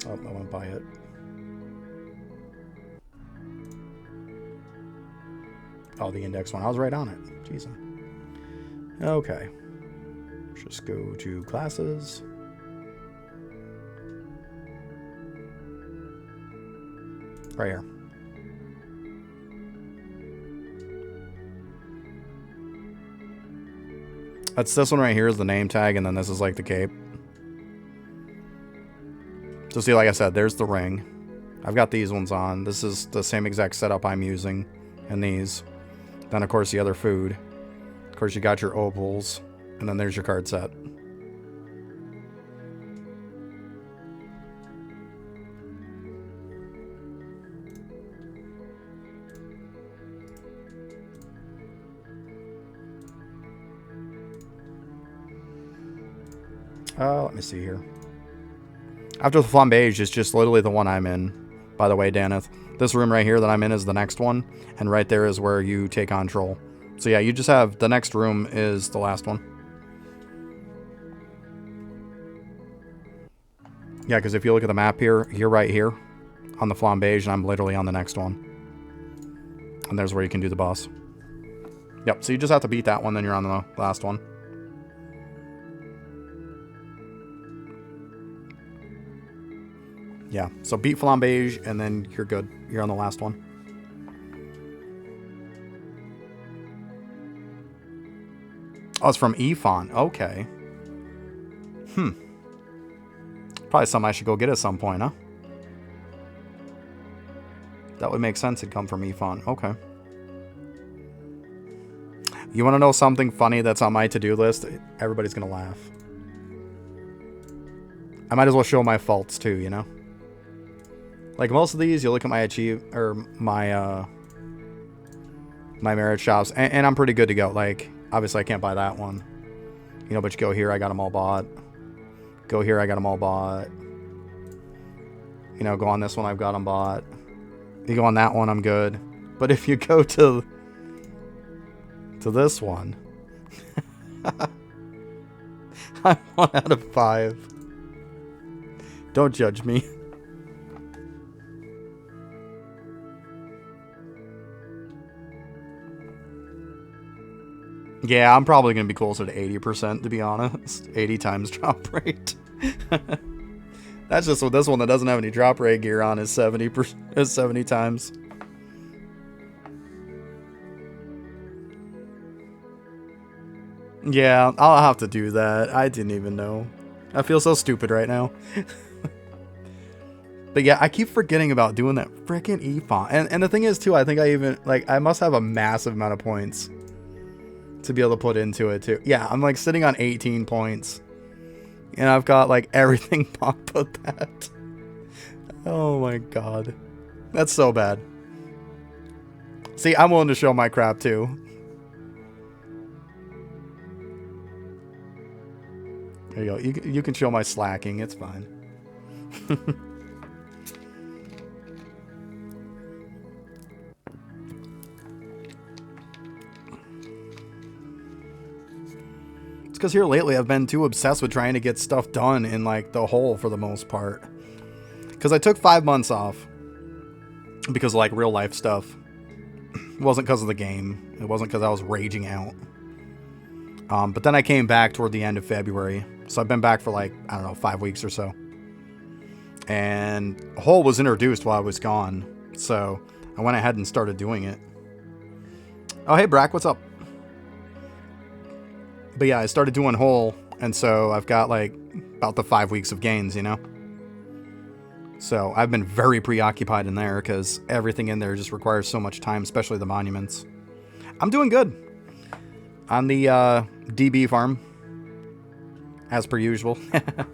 Oh, I won't buy it. Oh, the index one. I was right on it. Jeez. Okay. Let's just go to classes. Right here. That's this one right here is the name tag, and then this is like the cape. So see, like I said, there's the ring. I've got these ones on. This is the same exact setup I'm using in these. Then, of course, the other food. Of course, you got your opals. And then there's your card set. Let me see here. After the flambeige is just literally the one I'm in. By the way, Daneth, this room right here that I'm in is the next one. And right there is where you take on Troll. So yeah, you just have... The next room is the last one. Yeah, because if you look at the map here, you're right here on the flambeige, and I'm literally on the next one. And there's where you can do the boss. Yep, so you just have to beat that one, then you're on the last one. Yeah, so beat flambeige, and then you're good. You're on the last one. Oh, it's from IdleOn. Okay. Probably something I should go get at some point, huh? That would make sense. It'd come from IdleOn. Okay. You want to know something funny that's on my to-do list? Everybody's going to laugh. I might as well show my faults, too, you know? Like, most of these, you look at my my merit shops, and I'm pretty good to go. Like, obviously, I can't buy that one. You know, but you go here, I got them all bought. Go here, I got them all bought. You know, go on this one, I've got them bought. You go on that one, I'm good. But if you go to this one, I'm 1 out of 5. Don't judge me. Yeah, I'm probably going to be closer to 80%, to be honest. 80 times drop rate. That's just what this one that doesn't have any drop rate gear on is 70 times. Yeah, I'll have to do that. I didn't even know. I feel so stupid right now. But yeah, I keep forgetting about doing that freaking IdleOn. And the thing is, too, I think I must have a massive amount of points to be able to put into it, too. Yeah, I'm, like, sitting on 18 points. And I've got, like, everything popped but that. Oh, my God. That's so bad. See, I'm willing to show my crap, too. There you go. You can show my slacking. It's fine. It's because here lately I've been too obsessed with trying to get stuff done in, like, the hole for the most part. Because I took 5 months off. Because of, like, real life stuff. It wasn't because of the game. It wasn't because I was raging out. But then I came back toward the end of February. So I've been back for, like, I don't know, 5 weeks or so. And Hole was introduced while I was gone. So I went ahead and started doing it. Oh, hey, Brack, what's up? But yeah, I started doing Hole. And so I've got, like, about the 5 weeks of gains, you know? So I've been very preoccupied in there because everything in there just requires so much time, especially the monuments. I'm doing good. On the DB farm. As per usual. But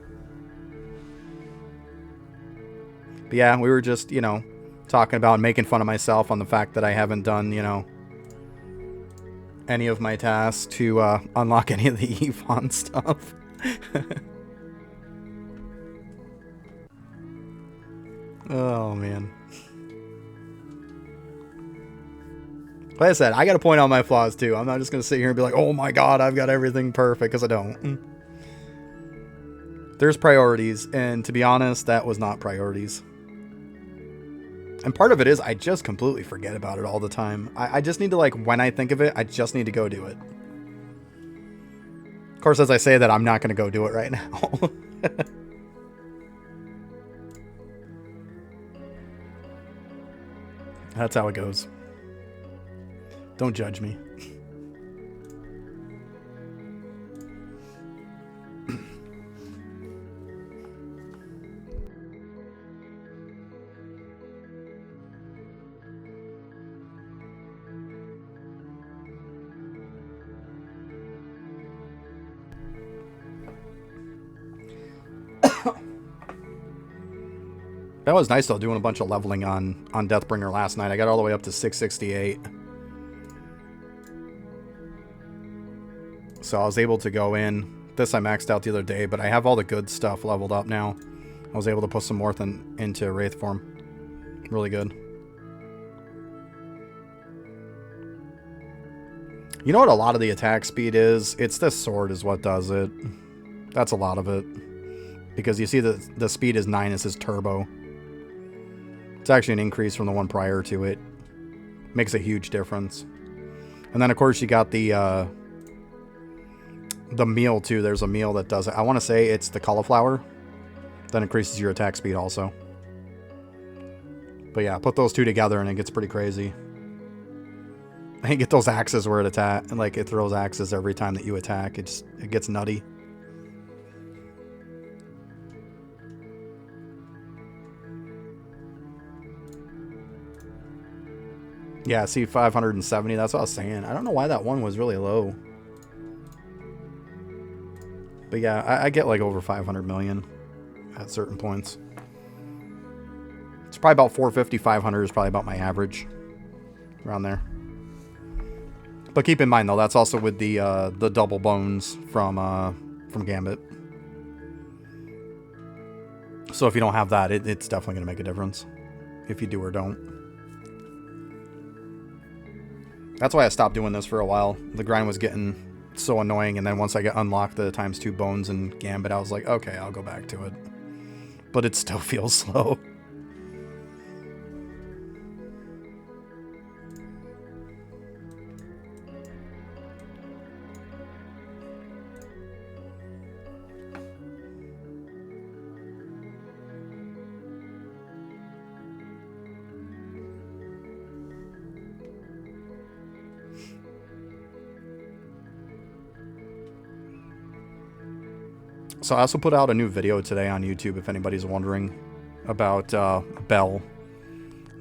yeah, we were just, you know, talking about making fun of myself on the fact that I haven't done, you know, any of my tasks to unlock any of the IdleOn stuff. Oh, man. Like I said, I got to point out my flaws, too. I'm not just going to sit here and be like, oh my god, I've got everything perfect, because I don't. There's priorities, and to be honest, that was not priorities. And part of it is I just completely forget about it all the time. I just need to, like, when I think of it, I just need to go do it. Of course, as I say that, I'm not going to go do it right now. That's how it goes. Don't judge me. That was nice though, doing a bunch of leveling on Deathbringer last night. I got all the way up to 668. So I was able to go in. This I maxed out the other day, but I have all the good stuff leveled up now. I was able to put some more into Wraith form. Really good. You know what a lot of the attack speed is? It's this sword is what does it. That's a lot of it. Because you see the speed is 9, this is turbo. It's actually an increase from the one prior to it. Makes a huge difference. And then of course you got the meal too. There's a meal that does it. I want to say it's the cauliflower. That increases your attack speed also. But yeah, put those two together and it gets pretty crazy. And you get those axes where it attack, and like it throws axes every time that you attack. It gets nutty. Yeah, see 570. That's what I was saying. I don't know why that one was really low. But yeah, I get like over 500 million at certain points. It's probably about 450, 500 is probably about my average. Around there. But keep in mind though, that's also with the double bones from Gambit. So if you don't have that, it's definitely going to make a difference. If you do or don't. That's why I stopped doing this for a while. The grind was getting so annoying, and then once I get unlocked the ×2 bones and Gambit, I was like, okay, I'll go back to it. But it still feels slow. So I also put out a new video today on YouTube, if anybody's wondering, about Bell.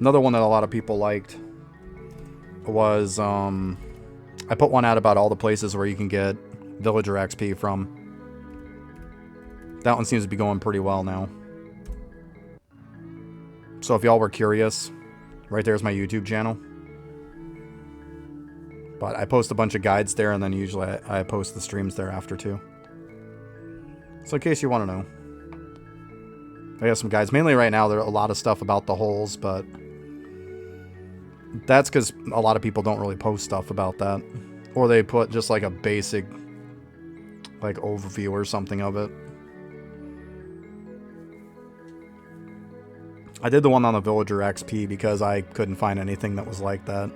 Another one that a lot of people liked was, I put one out about all the places where you can get villager XP from. That one seems to be going pretty well now. So if y'all were curious, right there's my YouTube channel. But I post a bunch of guides there, and then usually I post the streams there after too. So in case you want to know. I got some guides. Mainly right now, there are a lot of stuff about the holes, but that's because a lot of people don't really post stuff about that. Or they put just like a basic like overview or something of it. I did the one on the villager XP because I couldn't find anything that was like that.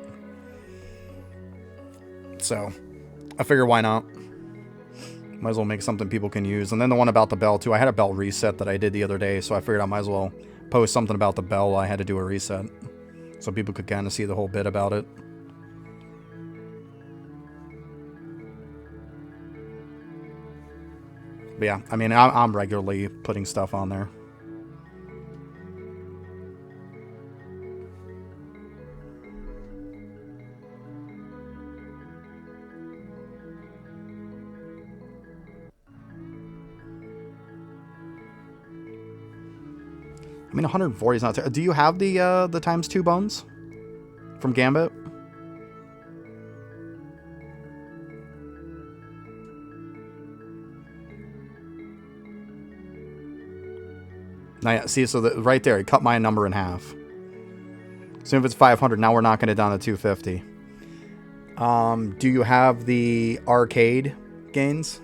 So I figured why not? Might as well make something people can use. And then the one about the bell too. I had a bell reset that I did the other day, so I figured I might as well post something about the bell while I had to do a reset. So people could kind of see the whole bit about it. But yeah, I mean, I'm regularly putting stuff on there. I mean, 140 is not terrible. Do you have the ×2 bones from Gambit? Now, yeah, see, so right there, it cut my number in half. So if it's 500, now we're knocking it down to 250. Do you have the arcade gains?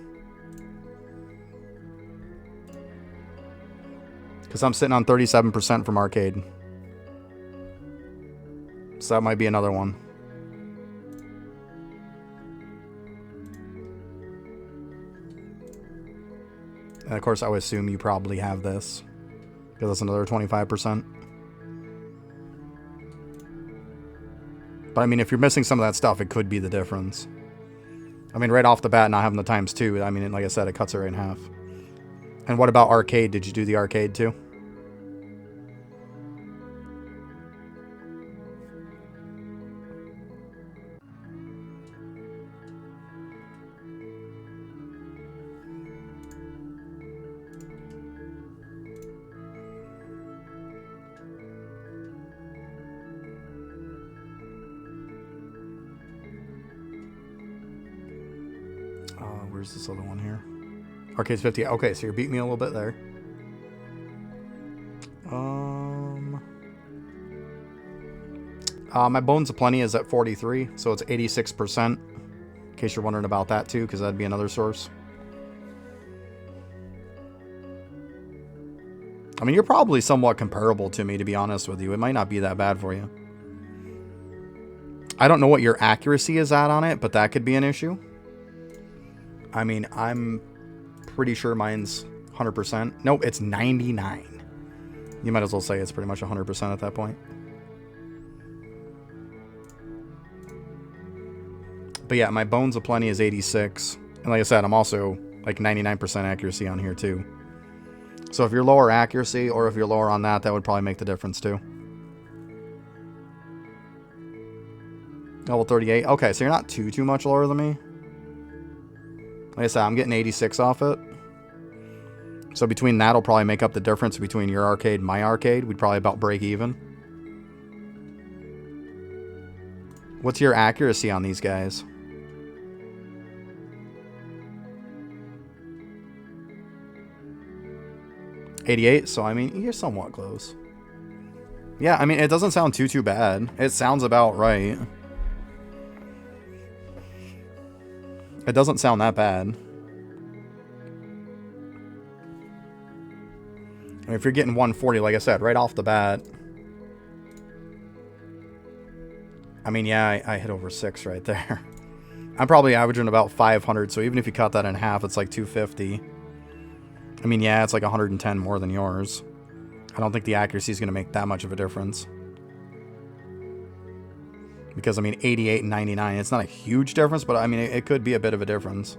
Because I'm sitting on 37% from arcade. So that might be another one. And of course, I would assume you probably have this. Because that's another 25%. But I mean, if you're missing some of that stuff, it could be the difference. I mean, right off the bat, not having the ×2, I mean, like I said, it cuts it right in half. And what about arcade? Did you do the arcade too? Where's this other one here? Arcade's 50. Okay, so you're beating me a little bit there. My Bones of Plenty is at 43, so it's 86%. In case you're wondering about that too, because that'd be another source. I mean, you're probably somewhat comparable to me, to be honest with you. It might not be that bad for you. I don't know what your accuracy is at on it, but that could be an issue. I mean, I'm pretty sure mine's 100%. Nope, it's 99. You might as well say it's pretty much 100% at that point. But yeah, my Bones of Plenty is 86. And like I said, I'm also like 99% accuracy on here too. So if you're lower accuracy or if you're lower on that, that would probably make the difference too. Level 38. Okay, so you're not too much lower than me. Like I said, I'm getting 86 off it. So between that will probably make up the difference between your arcade and my arcade. We'd probably about break even. What's your accuracy on these guys? 88, so I mean, you're somewhat close. Yeah, I mean, it doesn't sound too bad. It sounds about right. It doesn't sound that bad. I mean, if you're getting 140, like I said, right off the bat. I mean, yeah, I hit over 6 right there. I'm probably averaging about 500, so even if you cut that in half, it's like 250. I mean, yeah, it's like 110 more than yours. I don't think the accuracy is going to make that much of a difference. Because, I mean, 88 and 99, it's not a huge difference, but, I mean, it could be a bit of a difference.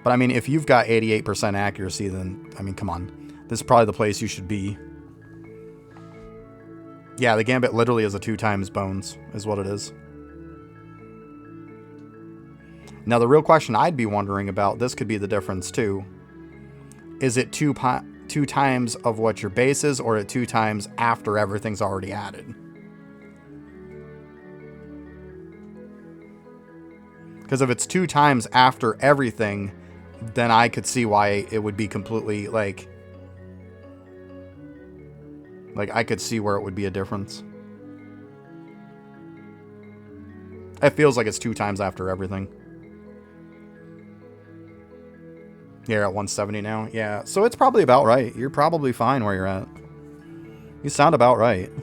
But, I mean, if you've got 88% accuracy, then, I mean, come on. This is probably the place you should be. Yeah, the Gambit literally is a 2 times Bones, is what it is. Now, the real question I'd be wondering about, this could be the difference too. Is it two times of what your base is, or at 2 times after everything's already added? Because if it's 2 times after everything, then I could see why it would be completely, like I could see where it would be a difference. It feels like it's 2 times after everything. You're at 170 now? Yeah, so it's probably about right. You're probably fine where you're at. You sound about right. I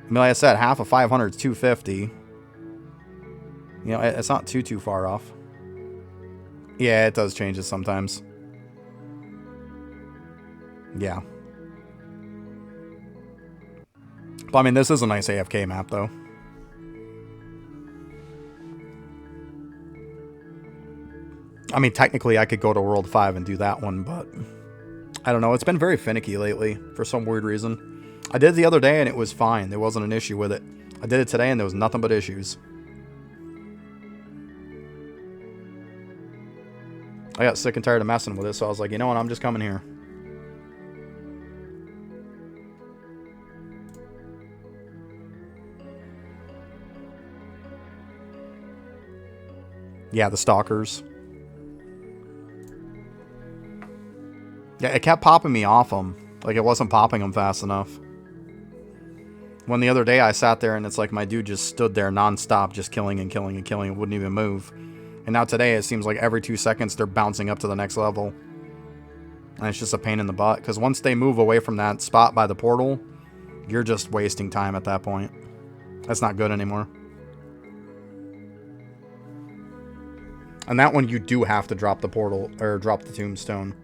mean, like I said, half of 500 is 250. You know, it's not too far off. Yeah, it does change it sometimes. Yeah. But, I mean, this is a nice AFK map, though. I mean, technically, I could go to World 5 and do that one, but I don't know. It's been very finicky lately for some weird reason. I did it the other day, and it was fine. There wasn't an issue with it. I did it today, and there was nothing but issues. I got sick and tired of messing with it, so I was like, you know what? I'm just coming here. Yeah, the stalkers. Yeah, it kept popping me off them. Like, it wasn't popping them fast enough. When the other day I sat there and it's like my dude just stood there nonstop, just killing and killing and killing and wouldn't even move. And now today it seems like every 2 seconds they're bouncing up to the next level. And it's just a pain in the butt. Because once they move away from that spot by the portal, you're just wasting time at that point. That's not good anymore. And that one you do have to drop the portal, or drop the tombstone.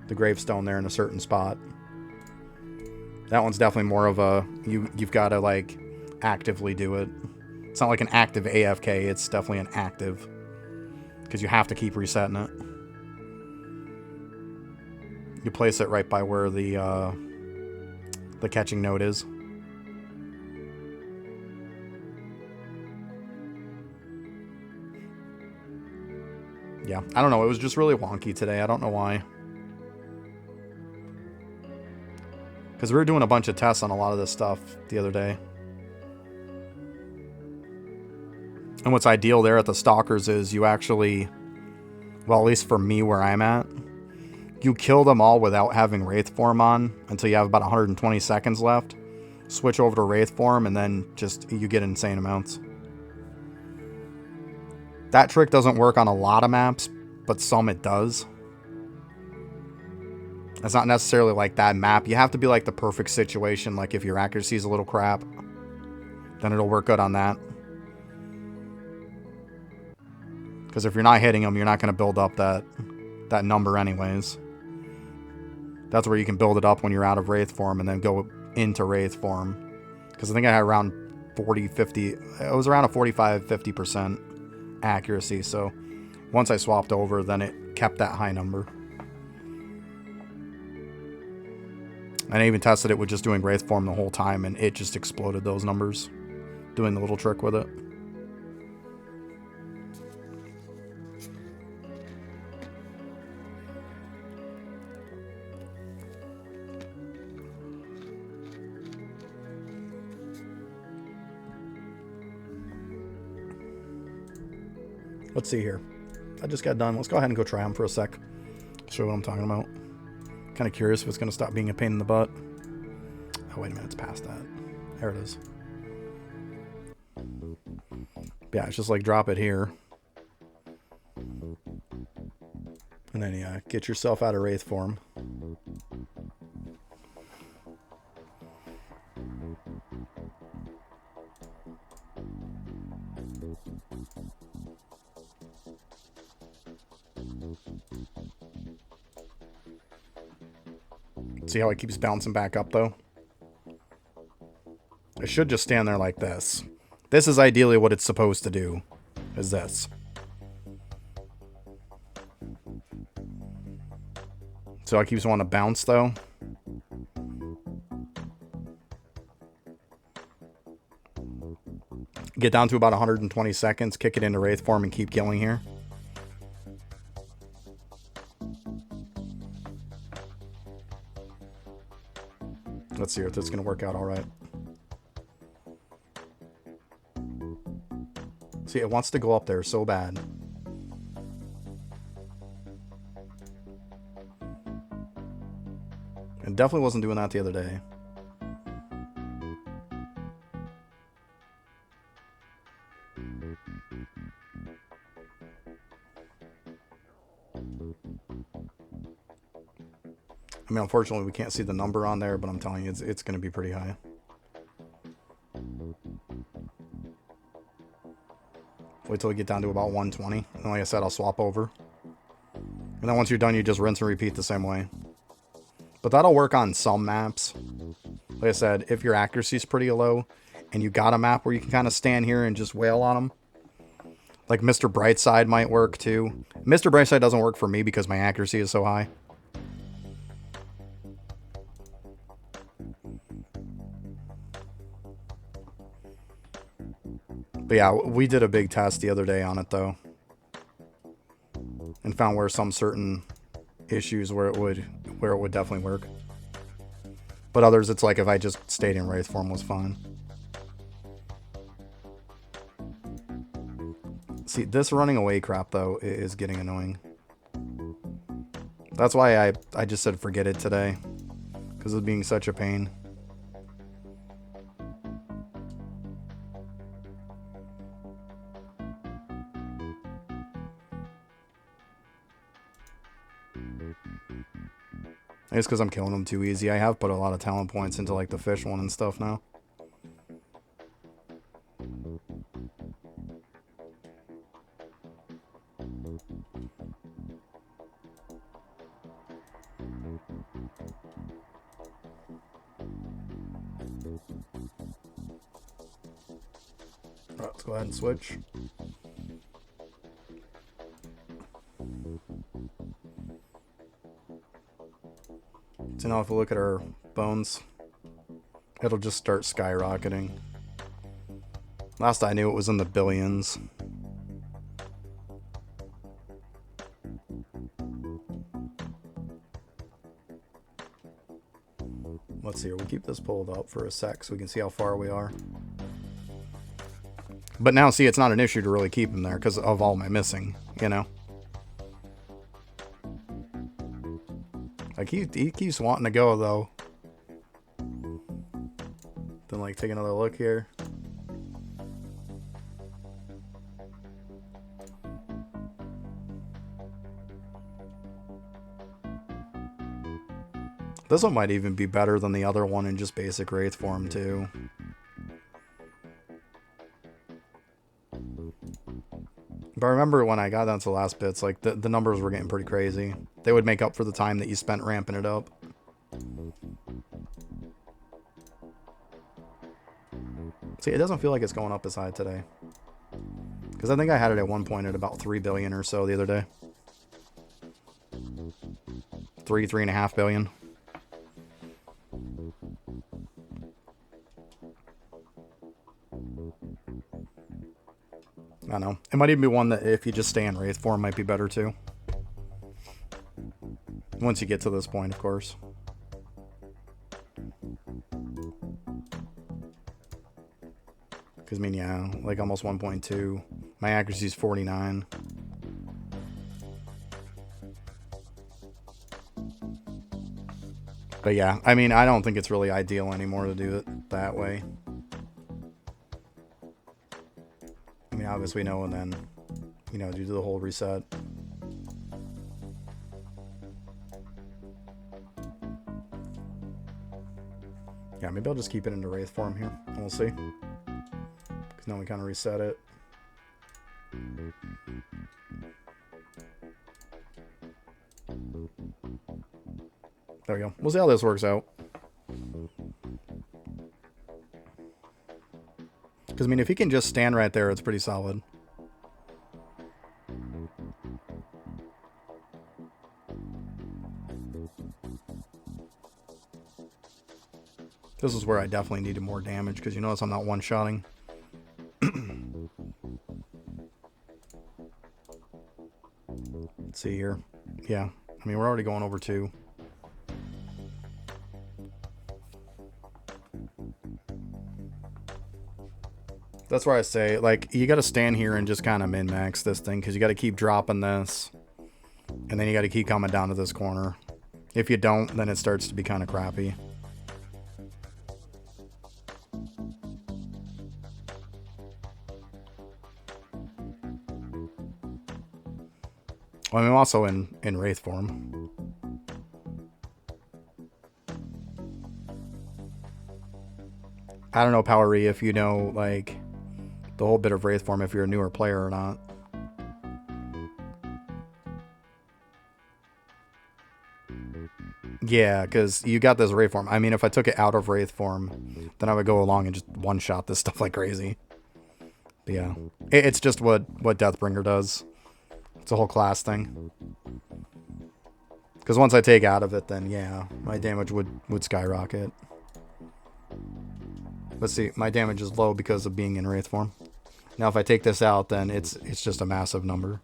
The gravestone there in a certain spot. That one's definitely more of a, you've got to, like, actively do it. It's not like an active AFK, it's definitely an active. Because you have to keep resetting it. You place it right by where the catching node is. Yeah, I don't know, it was just really wonky today, I don't know why. Because we were doing a bunch of tests on a lot of this stuff the other day. And what's ideal there at the Stalkers is you actually, well, at least for me where I'm at, you kill them all without having Wraith Form on until you have about 120 seconds left. Switch over to Wraith Form and then just you get insane amounts. That trick doesn't work on a lot of maps, but some it does. It's not necessarily like that map. You have to be like the perfect situation. Like if your accuracy is a little crap, then it'll work good on that. Because if you're not hitting them, you're not going to build up that number anyways. That's where you can build it up when you're out of Wraith Form and then go into Wraith Form. Because I think I had around 40, 50... It was around a 45-50% accuracy. So once I swapped over, then it kept that high number. And I even tested it with just doing Wraith Form the whole time, and it just exploded those numbers. Doing the little trick with it. Let's see here. I just got done. Let's go ahead and go try them for a sec. Show you what I'm talking about. Kind of curious if it's going to stop being a pain in the butt. Oh, wait a minute. It's past that. There it is. Yeah, it's just like drop it here. And then, yeah, get yourself out of Wraith Form. See how it keeps bouncing back up, though? It should just stand there like this. This is ideally what it's supposed to do, is this. So it keeps wanting to bounce, though. Get down to about 120 seconds, kick it into Wraith Form, and keep killing here. Let's see if this is going to work out all right. See, it wants to go up there so bad. It definitely wasn't doing that the other day. I mean, unfortunately, we can't see the number on there, but I'm telling you, it's going to be pretty high. Wait till we get down to about 120. And like I said, I'll swap over. And then once you're done, you just rinse and repeat the same way. But that'll work on some maps. Like I said, if your accuracy is pretty low, and you got a map where you can kind of stand here and just wail on them. Like Mr. Brightside might work too. Mr. Brightside doesn't work for me because my accuracy is so high. But yeah, we did a big test the other day on it, though. And found where some certain issues where it would definitely work. But others, it's like if I just stayed in Wraith Form was fine. See, this running away crap, though, is getting annoying. That's why I just said forget it today. Because of being such a pain. It's because I'm killing them too easy. I have put a lot of talent points into like the fish one and stuff now. Alright, let's go ahead and switch. So now if we look at our bones, it'll just start skyrocketing. Last I knew, it was in the billions. Let's see here. We'll keep this pulled up for a sec so we can see how far we are. But now, see, it's not an issue to really keep him there because of all my missing, you know? Like, he keeps wanting to go, though. Then, like, take another look here. This one might even be better than the other one in just basic Wraith form, too. But I remember when I got down to the last bits, like, the numbers were getting pretty crazy. They would make up for the time that you spent ramping it up. See, it doesn't feel like it's going up as high today. Because I think I had it at one point at about 3 billion or so the other day. 3.5 billion. I don't know. It might even be one that if you just stay in Wraith form might be better too. Once you get to this point, of course. Because, I mean, yeah, like almost 1.2. My accuracy is 49. But yeah, I mean, I don't think it's really ideal anymore to do it that way. I mean, obviously, no, and then, you know, do the whole reset. Yeah, maybe I'll just keep it into Wraith form here, and we'll see. Because now we kind of reset it. There we go. We'll see how this works out. Because, I mean, if he can just stand right there, it's pretty solid. This is where I definitely needed more damage, because you notice I'm not one-shotting. Let's see here. Yeah. I mean, we're already going over 2. That's where I say, like, you got to stand here and just kind of min-max this thing, because you got to keep dropping this, and then you got to keep coming down to this corner. If you don't, then it starts to be kind of crappy. Well, I mean, I'm also in Wraith form. I don't know, Power E, if you know, like, the whole bit of Wraith form, if you're a newer player or not. Yeah, because you got this Wraith form. I mean, if I took it out of Wraith form, then I would go along and just one-shot this stuff like crazy. But yeah, it's just what Deathbringer does. It's a whole class thing. Because once I take out of it, then yeah, my damage would skyrocket. Let's see, my damage is low because of being in Wraith form. Now if I take this out, then it's just a massive number.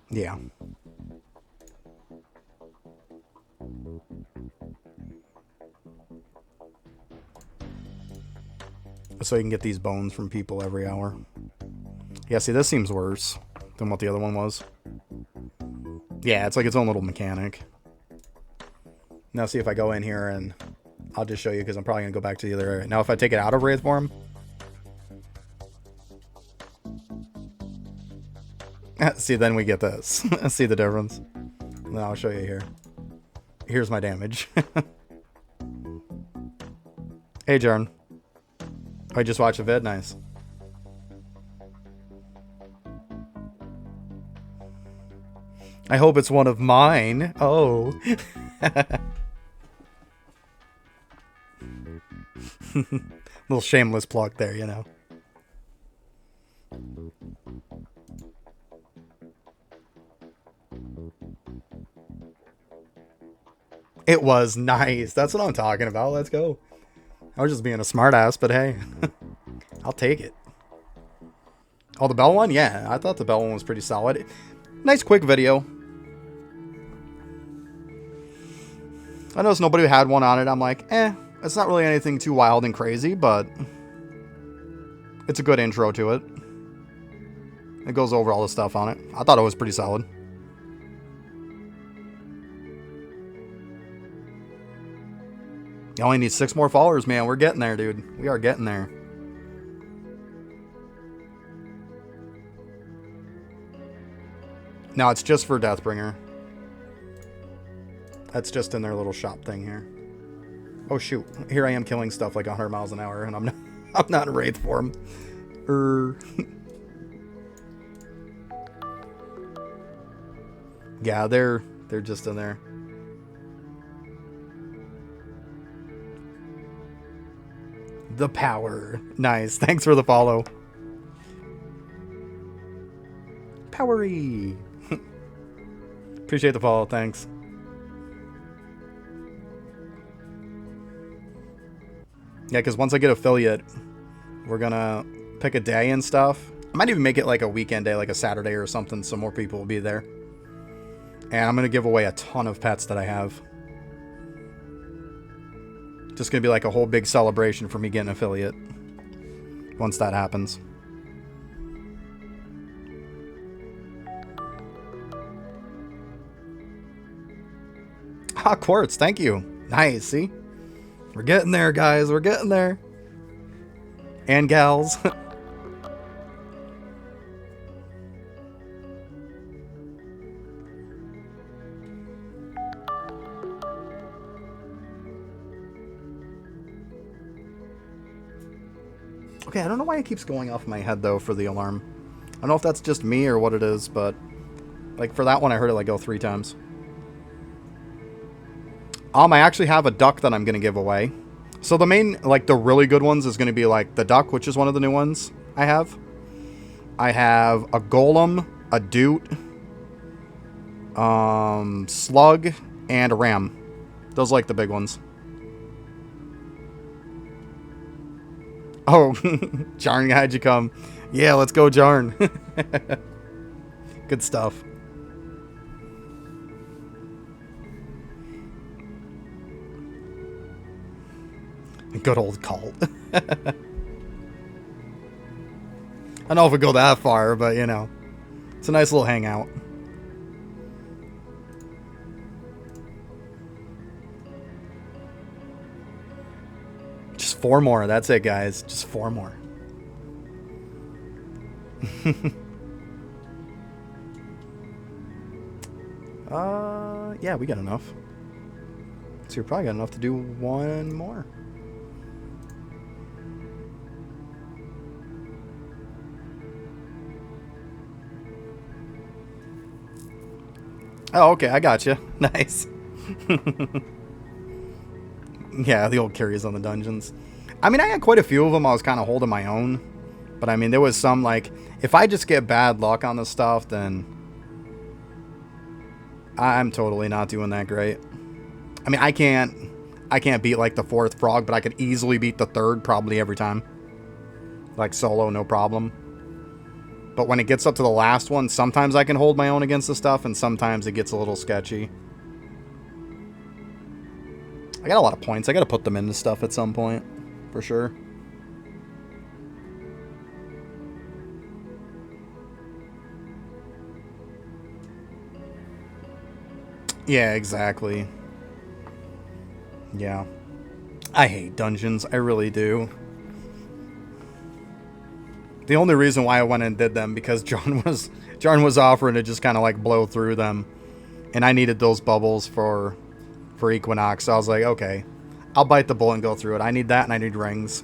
Yeah. So you can get these bones from people every hour. Yeah, see, this seems worse than what the other one was. Yeah, it's like its own little mechanic. Now see if I go in here and I'll just show you because I'm probably going to go back to the other area. Now if I take it out of Wraith form. See, then we get this. See the difference? Then I'll show you here. Here's my damage. Hey, Jern. I just watched a vid. Nice. I hope it's one of mine. Oh. Little shameless plug there, you know. It was nice. That's what I'm talking about. Let's go. I was just being a smartass, but hey, I'll take it. Oh, the bell one? Yeah, I thought the bell one was pretty solid. Nice quick video. I noticed nobody had one on it. I'm like, it's not really anything too wild and crazy, but It's a good intro to it. It goes over all the stuff on it. I thought it was pretty solid. You only need 6 more followers, man. We're getting there, dude. We are getting there. No, it's just for Deathbringer. That's just in their little shop thing here. Oh shoot! Here I am killing stuff like 100 miles an hour, and I'm not in Wraith form. Yeah, they're just in there. The power. Nice. Thanks for the follow. Powery. Appreciate the follow. Thanks. Yeah, because once I get affiliate, we're gonna pick a day and stuff. I might even make it like a weekend day, like a Saturday or something, so more people will be there. And I'm gonna give away a ton of pets that I have. Just gonna be like a whole big celebration for me getting affiliate. Once that happens. Ah, Quartz, thank you. Nice, see? We're getting there, guys. We're getting there. And gals. Okay, I don't know why it keeps going off my head, though, for the alarm. I don't know if that's just me or what it is, but... like, for that one, I heard it, like, go 3 times. I actually have a duck that I'm going to give away. So the main, like, the really good ones is going to be, like, the duck, which is one of the new ones I have. I have a golem, a doot, slug, and a ram. Those are, like, the big ones. Oh, Jarn, how'd you come? Yeah, let's go, Jarn. Good stuff. Good old cult. I don't know if we go that far, but, you know. It's a nice little hangout. Just 4 more. That's it, guys. Just 4 more. Yeah, we got enough. So you're probably got enough to do 1 more. Oh, okay, I got you. Nice. Yeah, the old carries on the dungeons. I mean, I had quite a few of them. I was kind of holding my own. But, I mean, there was some, like, if I just get bad luck on this stuff, then I'm totally not doing that great. I mean, I can't beat, like, the 4th frog, but I could easily beat the 3rd probably every time. Like, solo, no problem. But when it gets up to the last one, sometimes I can hold my own against the stuff, and sometimes it gets a little sketchy. I got a lot of points. I got to put them into stuff at some point, for sure. Yeah, exactly. Yeah. I hate dungeons. I really do. The only reason why I went and did them because John was offering to just kind of like blow through them, and I needed those bubbles for Equinox. So I was like, okay, I'll bite the bullet and go through it. I need that, and I need rings.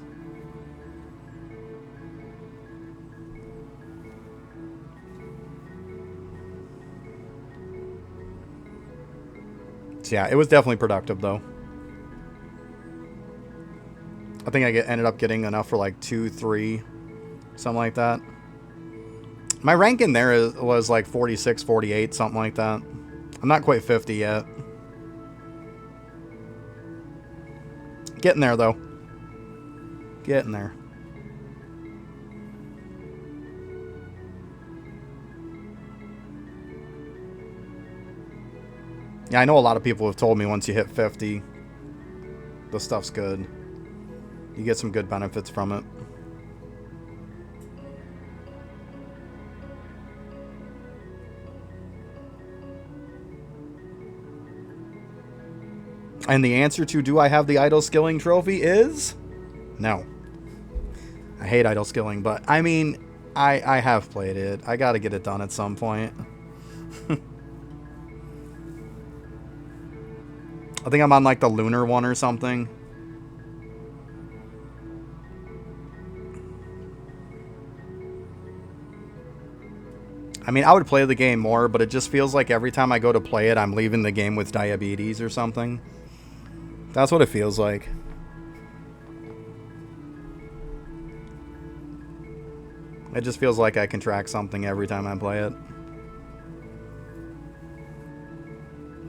So yeah, it was definitely productive though. I think I ended up getting enough for like 2, 3. Something like that. My rank in there was like 46, 48, something like that. I'm not quite 50 yet. Getting there, though. Getting there. Yeah, I know a lot of people have told me once you hit 50, the stuff's good. You get some good benefits from it. And the answer to do I have the idle skilling trophy is no. I hate idle skilling, but I mean, I have played it. I gotta get it done at some point. I think I'm on like the lunar one or something. I mean, I would play the game more, but it just feels like every time I go to play it, I'm leaving the game with diabetes or something. That's what it feels like. It just feels like I contract something every time I play it.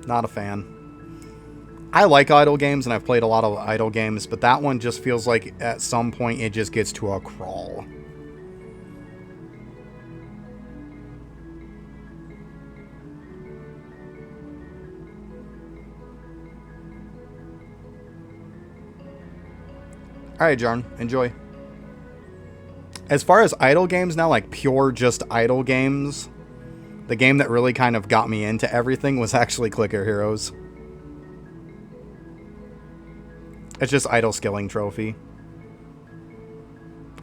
Not a fan. I like idle games, and I've played a lot of idle games, but that one just feels like at some point it just gets to a crawl. Alright, Jarn. Enjoy. As far as idle games now, like pure just idle games, the game that really kind of got me into everything was actually Clicker Heroes. It's just idle skilling trophy.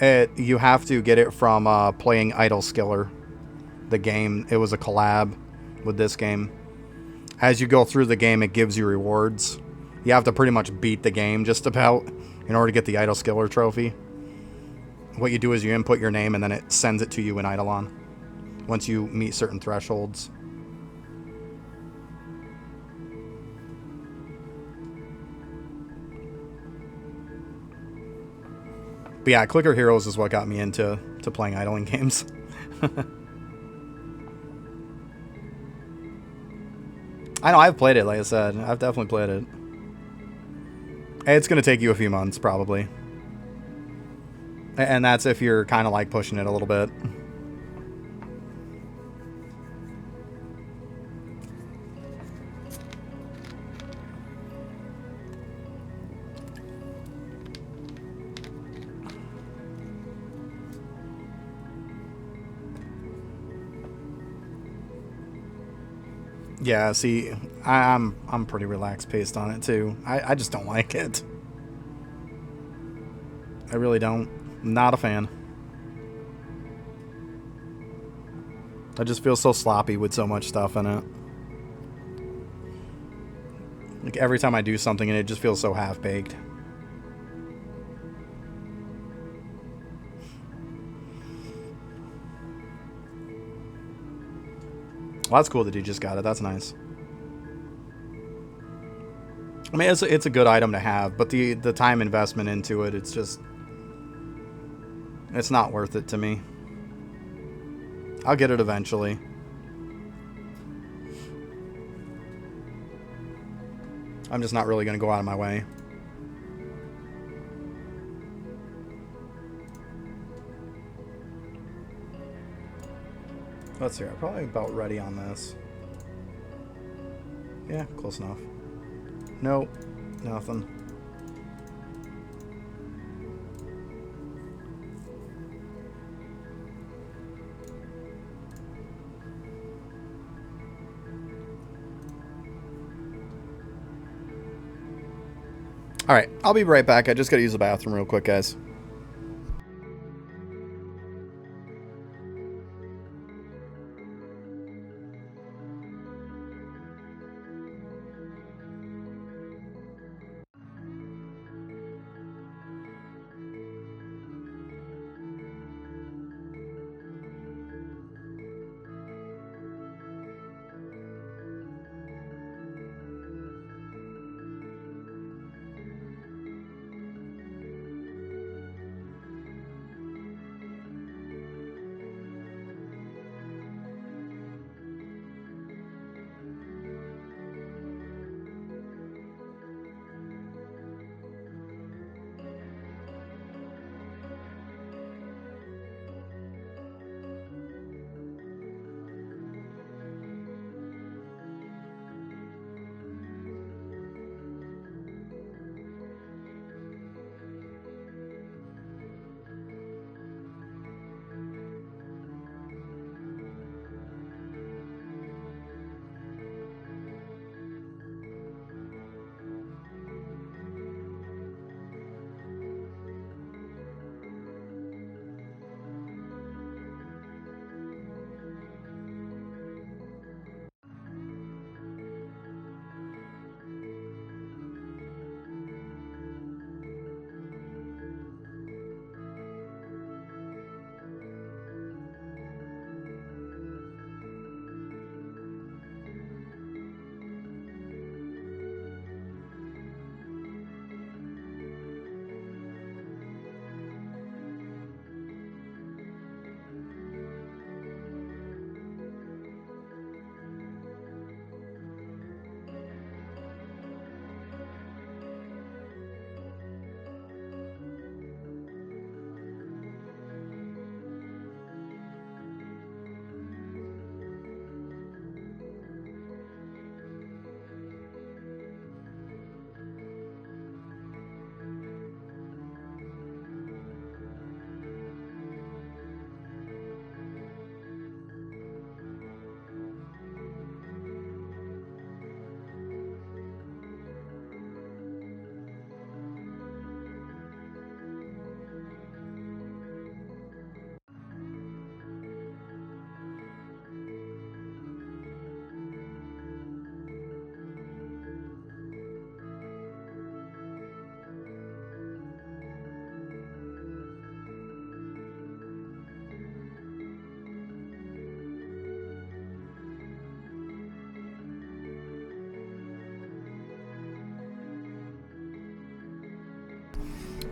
You have to get it from playing Idle Skiller, the game. It was a collab with this game. As you go through the game, it gives you rewards. You have to pretty much beat the game just about in order to get the Idle Skiller trophy. What you do is you input your name and then it sends it to you in IdleOn once you meet certain thresholds. But yeah, Clicker Heroes is what got me into playing idling games. I know, I've played it, like I said. I've definitely played it. It's going to take you a few months, probably. And that's if you're kind of like pushing it a little bit. Yeah, see, I'm pretty relaxed paced on it too. I just don't like it. I really don't. Not a fan. I just feel so sloppy with so much stuff in it. Like every time I do something and it just feels so half-baked. Well, that's cool that you just got it. That's nice. I mean, it's a good item to have, but the time investment into it, it's just... It's not worth it to me. I'll get it eventually. I'm just not really going to go out of my way. Let's see. I'm probably about ready on this. Yeah, close enough. Nope. Nothing. Alright, I'll be right back. I just gotta use the bathroom real quick, guys.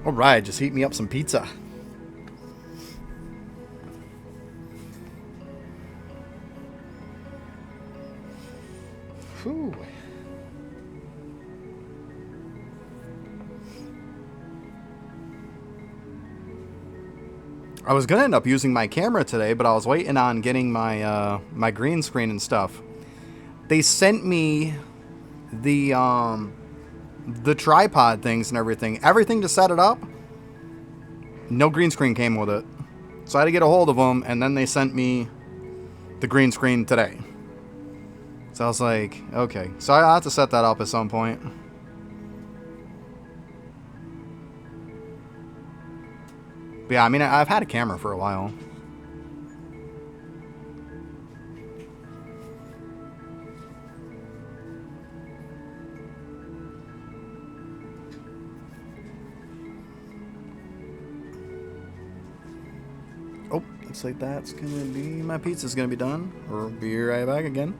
Alright, just heat me up some pizza. Whew. I was gonna end up using my camera today, but I was waiting on getting my my green screen and stuff. They sent me the tripod things and everything to set it up. No green screen came with it, so I had to get a hold of them, and then they sent me the green screen today. So I was like, okay, so I have to set that up at some point. But yeah, I mean, I've had a camera for a while. Oh, looks like that's gonna be, my pizza's gonna be done. We'll be right back again.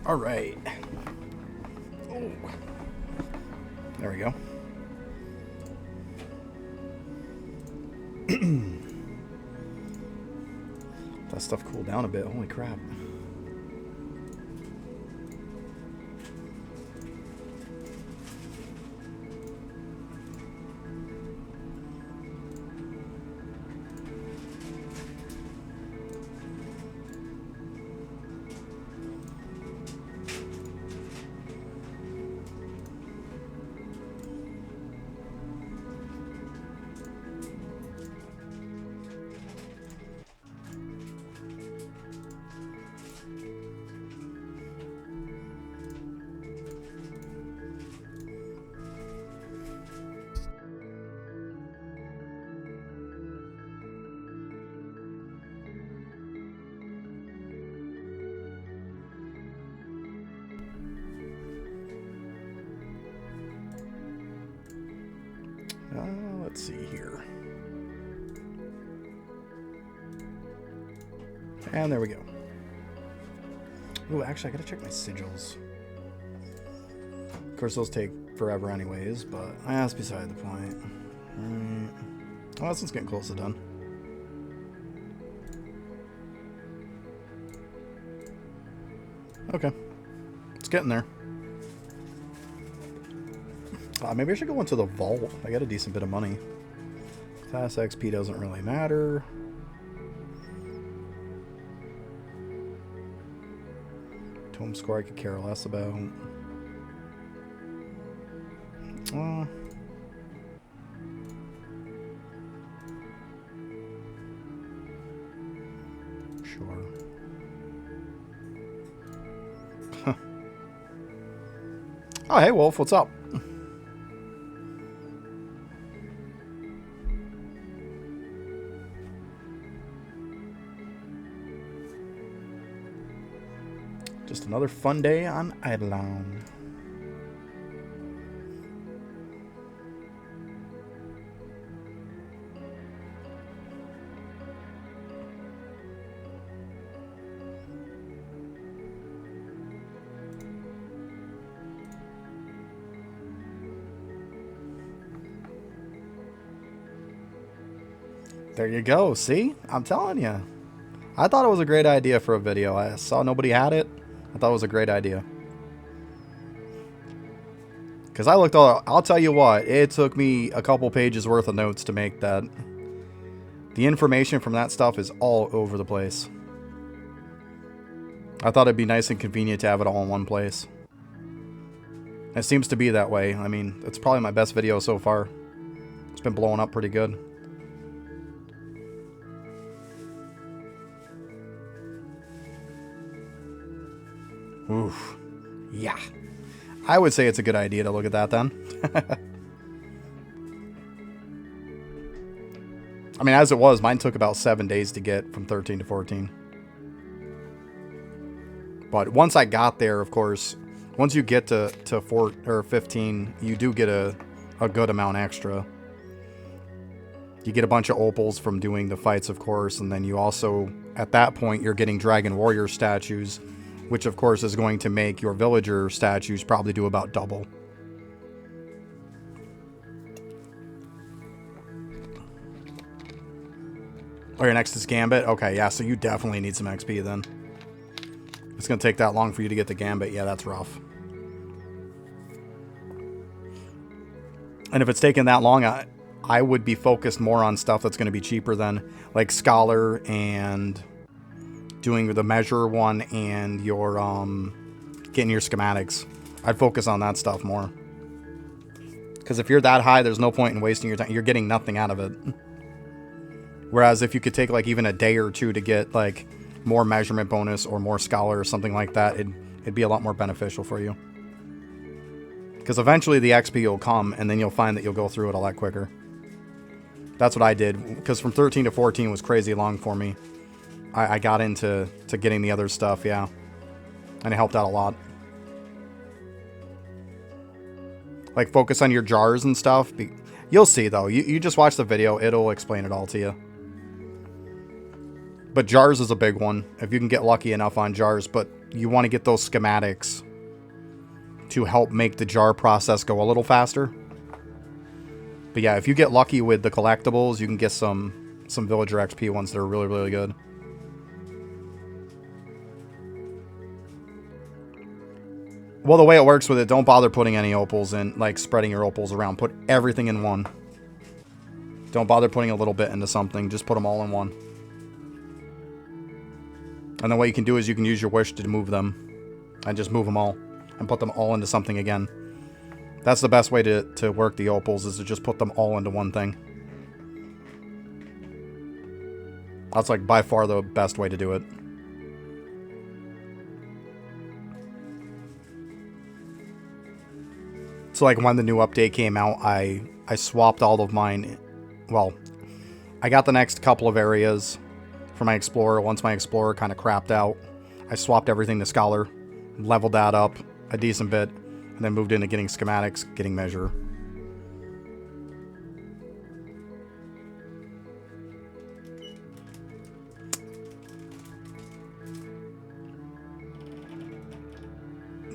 All right. Oh. There we go. That stuff cooled down a bit. Holy crap. Let's see here. And there we go. Ooh, actually, I gotta check my sigils. Of course, those take forever anyways, but that's beside the point. Oh, this one's getting close to done. Okay. It's getting there. Maybe I should go into the vault. I got a decent bit of money. Class XP doesn't really matter. Tome score I could care less about. Sure. Oh, hey, Wolf, what's up? Just another fun day on IdleOn. There you go. See? I'm telling you. I thought it was a great idea for a video. I saw nobody had it. I thought it was a great idea. Because I looked all... I'll tell you what. It took me a couple pages worth of notes to make that. The information from that stuff is all over the place. I thought it'd be nice and convenient to have it all in one place. It seems to be that way. I mean, it's probably my best video so far. It's been blowing up pretty good. Oof. Yeah. I would say it's a good idea to look at that then. I mean, as it was, mine took about 7 days to get from 13 to 14. But once I got there, of course, once you get to 4 or 15, you do get a good amount extra. You get a bunch of opals from doing the fights, of course, and then you also, at that point, you're getting Dragon Warrior statues, which, of course, is going to make your villager statues probably do about double. Oh, your next is Gambit? Okay, yeah, so you definitely need some XP then. It's going to take that long for you to get the Gambit. Yeah, that's rough. And if it's taking that long, I would be focused more on stuff that's going to be cheaper than, like, Scholar and doing the Measure one and your, getting your schematics. I'd focus on that stuff more. Because if you're that high, there's no point in wasting your time. You're getting nothing out of it. Whereas if you could take, like, even a day or two to get, like, more measurement bonus or more Scholar or something like that, it'd be a lot more beneficial for you. Because eventually the XP will come, and then you'll find that you'll go through it a lot quicker. That's what I did, because from 13 to 14 was crazy long for me. I got into getting the other stuff, yeah. And it helped out a lot. Like, focus on your jars and stuff. You'll see, though. You just watch the video. It'll explain it all to you. But jars is a big one, if you can get lucky enough on jars. But you want to get those schematics to help make the jar process go a little faster. But yeah, if you get lucky with the collectibles, you can get some villager XP ones that are really, really good. Well, the way it works with it, don't bother putting any opals in, like spreading your opals around. Put everything in one. Don't bother putting a little bit into something. Just put them all in one. And then what you can do is you can use your wish to move them. And just move them all. And put them all into something again. That's the best way to work the opals, is to just put them all into one thing. That's like by far the best way to do it. So like when the new update came out, I swapped all of mine. Well, I got the next couple of areas for my Explorer. Once my Explorer kind of crapped out, I swapped everything to Scholar, leveled that up a decent bit, and then moved into getting schematics, getting Measure.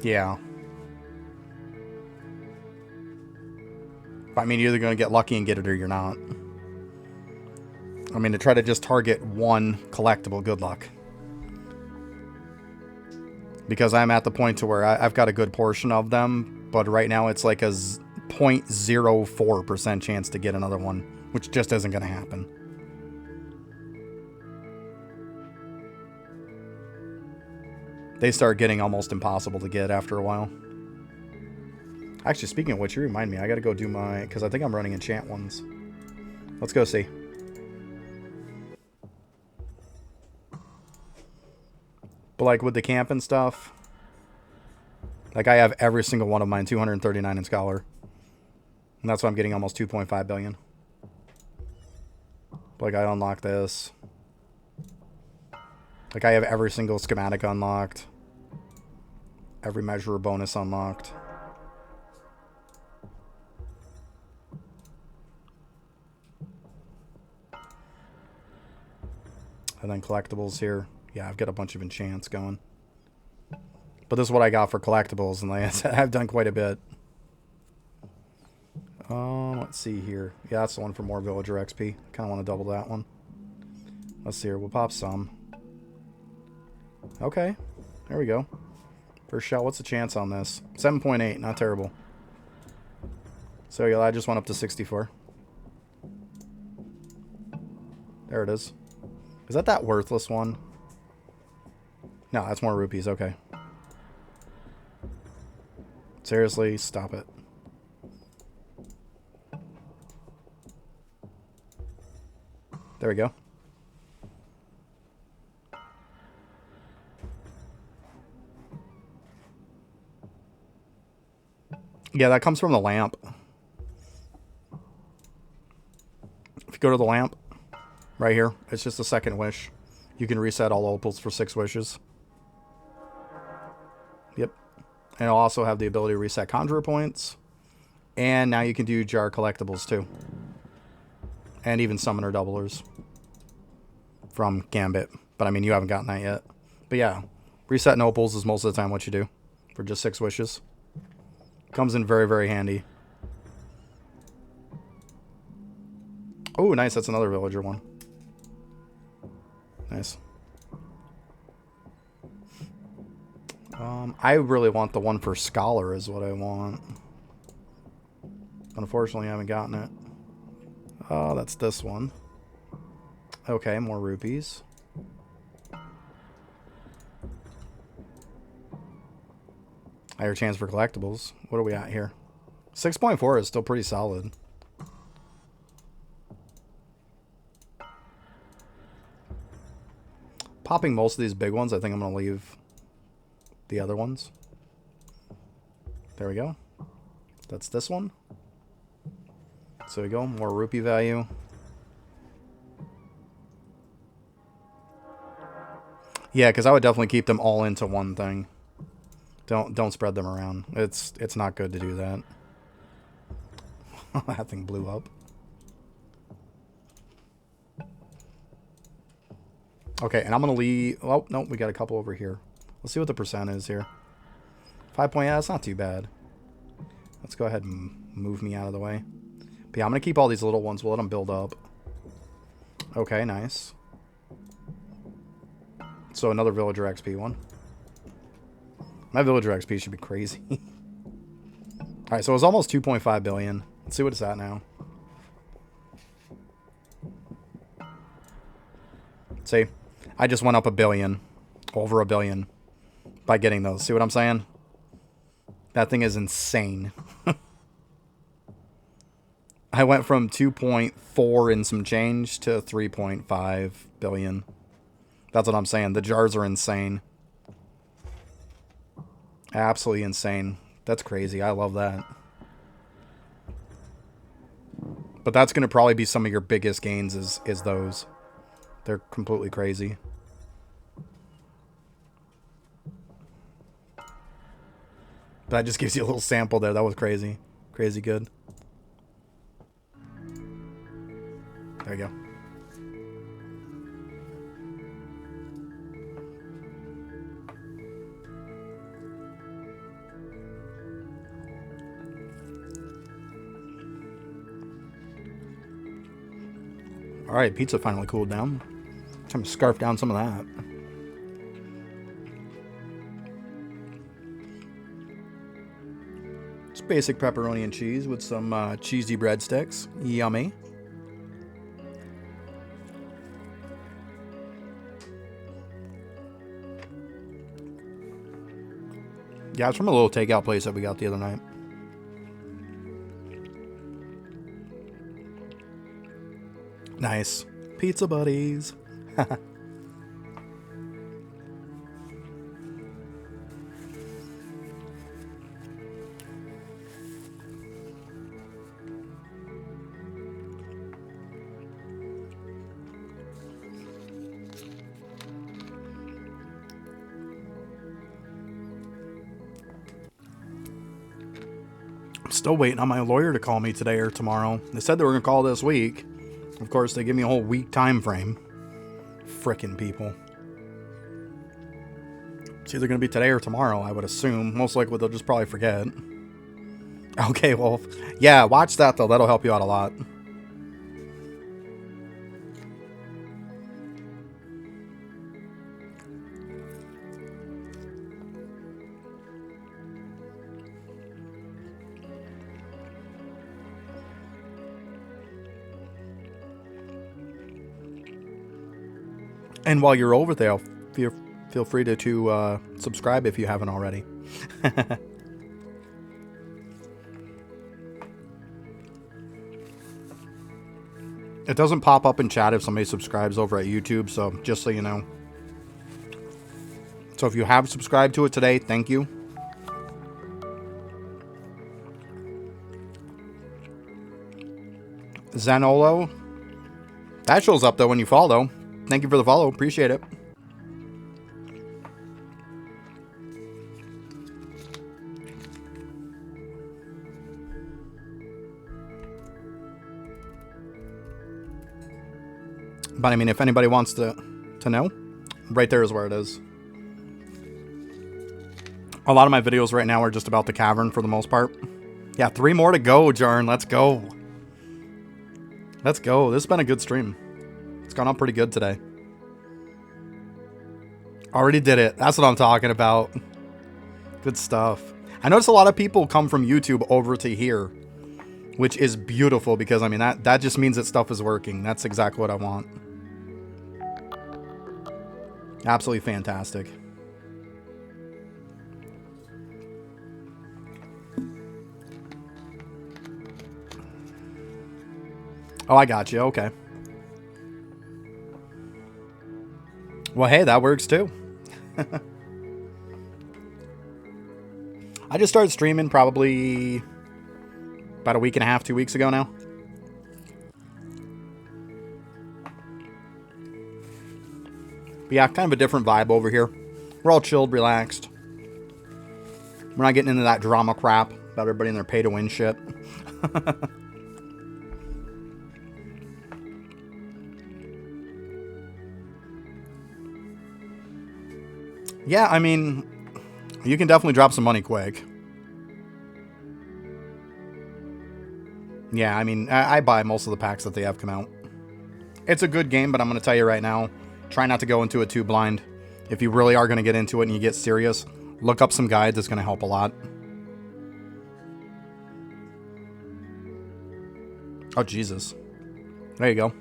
Yeah. I mean, you're either going to get lucky and get it or you're not. I mean, to try to just target one collectible, good luck. Because I'm at the point to where I've got a good portion of them, but right now it's like a 0.04% chance to get another one, which just isn't going to happen. They start getting almost impossible to get after a while. Actually, speaking of which, you remind me, I gotta go do my... Because I think I'm running enchant ones. Let's go see. But like with the camp and stuff, like I have every single one of mine, 239 in Scholar. And that's why I'm getting almost 2.5 billion. Like I unlocked this. Like I have every single schematic unlocked. Every measure bonus unlocked. And then collectibles here. Yeah, I've got a bunch of enchants going. But this is what I got for collectibles, and like I said, I've done quite a bit. Let's see here. Yeah, that's the one for more villager XP. Kind of want to double that one. Let's see here. We'll pop some. Okay. There we go. First shell. What's the chance on this? 7.8. Not terrible. So yeah, I just went up to 64. There it is. Is that worthless one? No, that's more rupees. Okay. Seriously, stop it. There we go. Yeah, that comes from the lamp. If you go to the lamp, right here, it's just a second wish. You can reset all opals for 6 wishes. Yep. And it'll also have the ability to reset conjurer points. And now you can do jar collectibles too. And even summoner doublers. From Gambit. But I mean, you haven't gotten that yet. But yeah, resetting opals is most of the time what you do. For just 6 wishes. Comes in very, very handy. Oh, nice. That's another villager one. Nice. I really want the one for Scholar is what I want. Unfortunately, I haven't gotten it. Oh, that's this one. Okay, more rupees. Higher chance for collectibles. What are we at here? 6.4 is still pretty solid. Popping most of these big ones, I think I'm going to leave the other ones. There we go. That's this one. So we go. More rupee value. Yeah, because I would definitely keep them all into one thing. Don't spread them around. It's not good to do that. That thing blew up. Okay, and I'm going to leave... Oh, no, we got a couple over here. Let's see what the percent is here. 5 point... Yeah, that's not too bad. Let's go ahead and move me out of the way. But yeah, I'm going to keep all these little ones. We'll let them build up. Okay, nice. So another villager XP one. My villager XP should be crazy. Alright, so it was almost 2.5 billion. Let's see what it's at now. See? I just went up a billion. Over a billion. By getting those. See what I'm saying? That thing is insane. I went from 2.4 and some change to 3.5 billion. That's what I'm saying. The jars are insane. Absolutely insane. That's crazy. I love that. But that's going to probably be some of your biggest gains is those. They're completely crazy. But that just gives you a little sample there. That was crazy. Crazy good. There you go. Alright, pizza finally cooled down. Time to scarf down some of that. Just basic pepperoni and cheese with some cheesy breadsticks. Yummy. Yeah, it's from a little takeout place that we got the other night. Nice. Pizza buddies. I'm still waiting on my lawyer to call me today or tomorrow. They said they were going to call this week. Of course, they give me a whole week time frame. Frickin' people. It's either going to be today or tomorrow, I would assume. Most likely, they'll just probably forget. Okay, Wolf. Yeah, watch that, though. That'll help you out a lot. And while you're over there, feel free to subscribe if you haven't already. It doesn't pop up in chat if somebody subscribes over at YouTube, so just so you know. So if you have subscribed to it today, thank you. Zanolo. That shows up, though, when you follow. Thank you for the follow. Appreciate it. But, I mean, if anybody wants to know, right there is where it is. A lot of my videos right now are just about the cavern for the most part. Yeah, 3 more to go, Jarn. Let's go. Let's go. This has been a good stream. It's gone up pretty good today. Already did it. That's what I'm talking about. Good stuff. I notice a lot of people come from YouTube over to here, which is beautiful because, I mean, that just means that stuff is working. That's exactly what I want. Absolutely fantastic. Oh, I got you. Okay. Well, hey, that works too. I just started streaming probably about a week and a half, 2 weeks ago now. But yeah, kind of a different vibe over here. We're all chilled, relaxed. We're not getting into that drama crap about everybody in their pay-to-win shit. Yeah, I mean, you can definitely drop some money quick. Yeah, I mean, I buy most of the packs that they have come out. It's a good game, but I'm going to tell you right now, try not to go into it too blind. If you really are going to get into it and you get serious, look up some guides. It's going to help a lot. Oh, Jesus. There you go.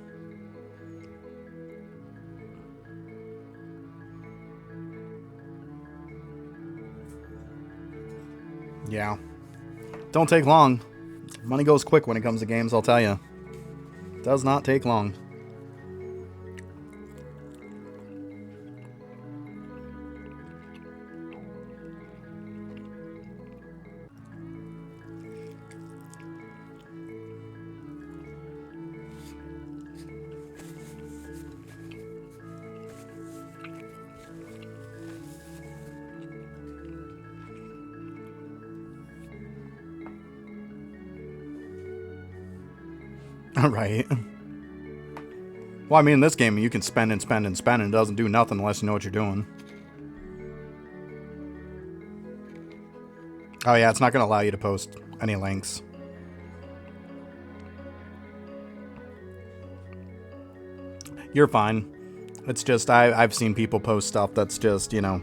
Yeah. Don't take long. Money goes quick when it comes to games, I'll tell you. Does not take long. Right. Well, I mean, in this game, you can spend and spend and spend, and it doesn't do nothing unless you know what you're doing. Oh, yeah, it's not going to allow you to post any links. You're fine. It's just, I've seen people post stuff that's just, you know,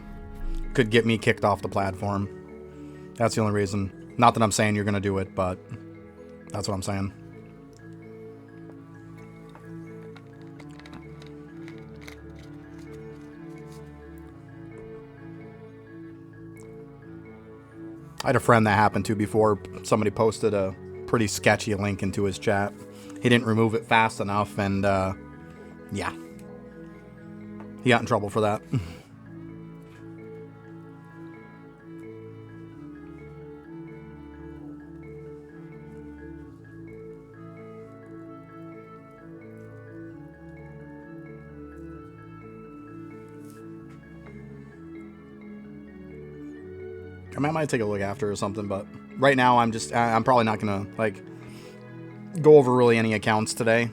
could get me kicked off the platform. That's the only reason. Not that I'm saying you're going to do it, but that's what I'm saying. I had a friend that happened to before. Somebody posted a pretty sketchy link into his chat. He didn't remove it fast enough, and yeah. He got in trouble for that. I might take a look after or something, but right now I'm probably not gonna like go over really any accounts today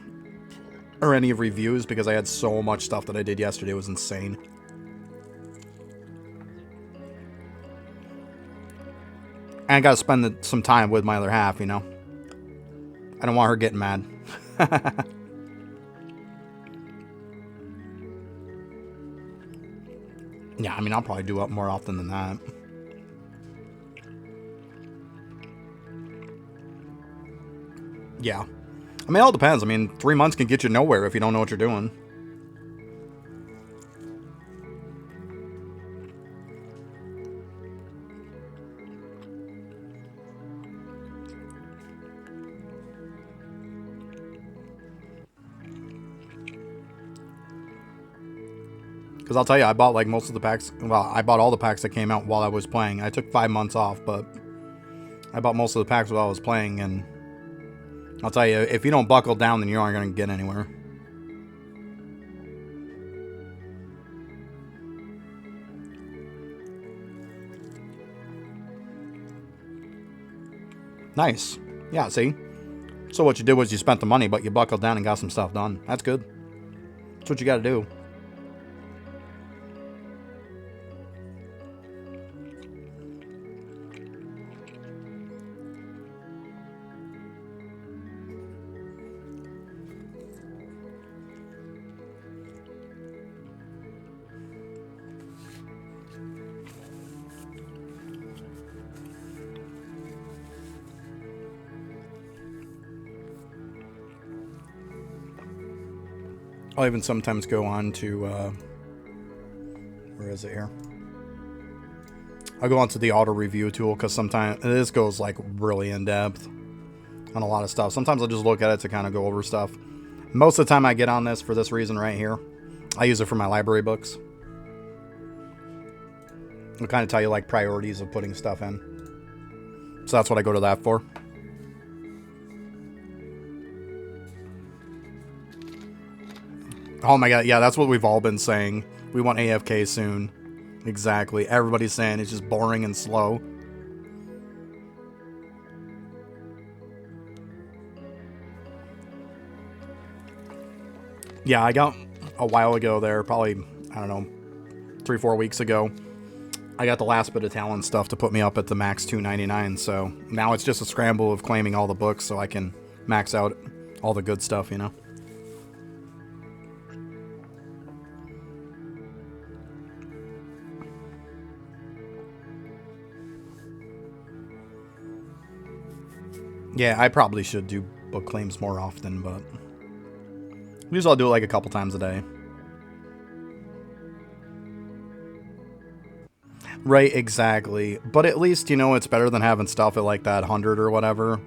or any reviews because I had so much stuff that I did yesterday. It was insane. And I gotta spend some time with my other half, you know. I don't want her getting mad. Yeah, I mean, I'll probably do it more often than that. Yeah. I mean, it all depends. I mean, 3 months can get you nowhere if you don't know what you're doing. Because I'll tell you, I bought like most of the packs. Well, I bought all the packs that came out while I was playing. I took 5 months off, but I bought most of the packs while I was playing. And I'll tell you, if you don't buckle down, then you aren't going to get anywhere. Nice. Yeah, see? So what you did was you spent the money, but you buckled down and got some stuff done. That's good. That's what you got to do. I'll even sometimes go on to, where is it here? I'll go on to the auto review tool because sometimes this goes like really in depth on a lot of stuff. Sometimes I'll just look at it to kind of go over stuff. Most of the time I get on this for this reason right here. I use it for my library books. It'll kind of tell you like priorities of putting stuff in. So that's what I go to that for. Oh my god, yeah, that's what we've all been saying. We want AFK soon. Exactly. Everybody's saying it's just boring and slow. Yeah, I got a while ago there, probably, I don't know, 3-4 weeks ago. I got the last bit of talent stuff to put me up at the max 299, so now it's just a scramble of claiming all the books so I can max out all the good stuff, you know? Yeah, I probably should do book claims more often, but usually I'll do it like a couple times a day. Right, exactly. But at least, you know, it's better than having stuff at like that 100 or whatever.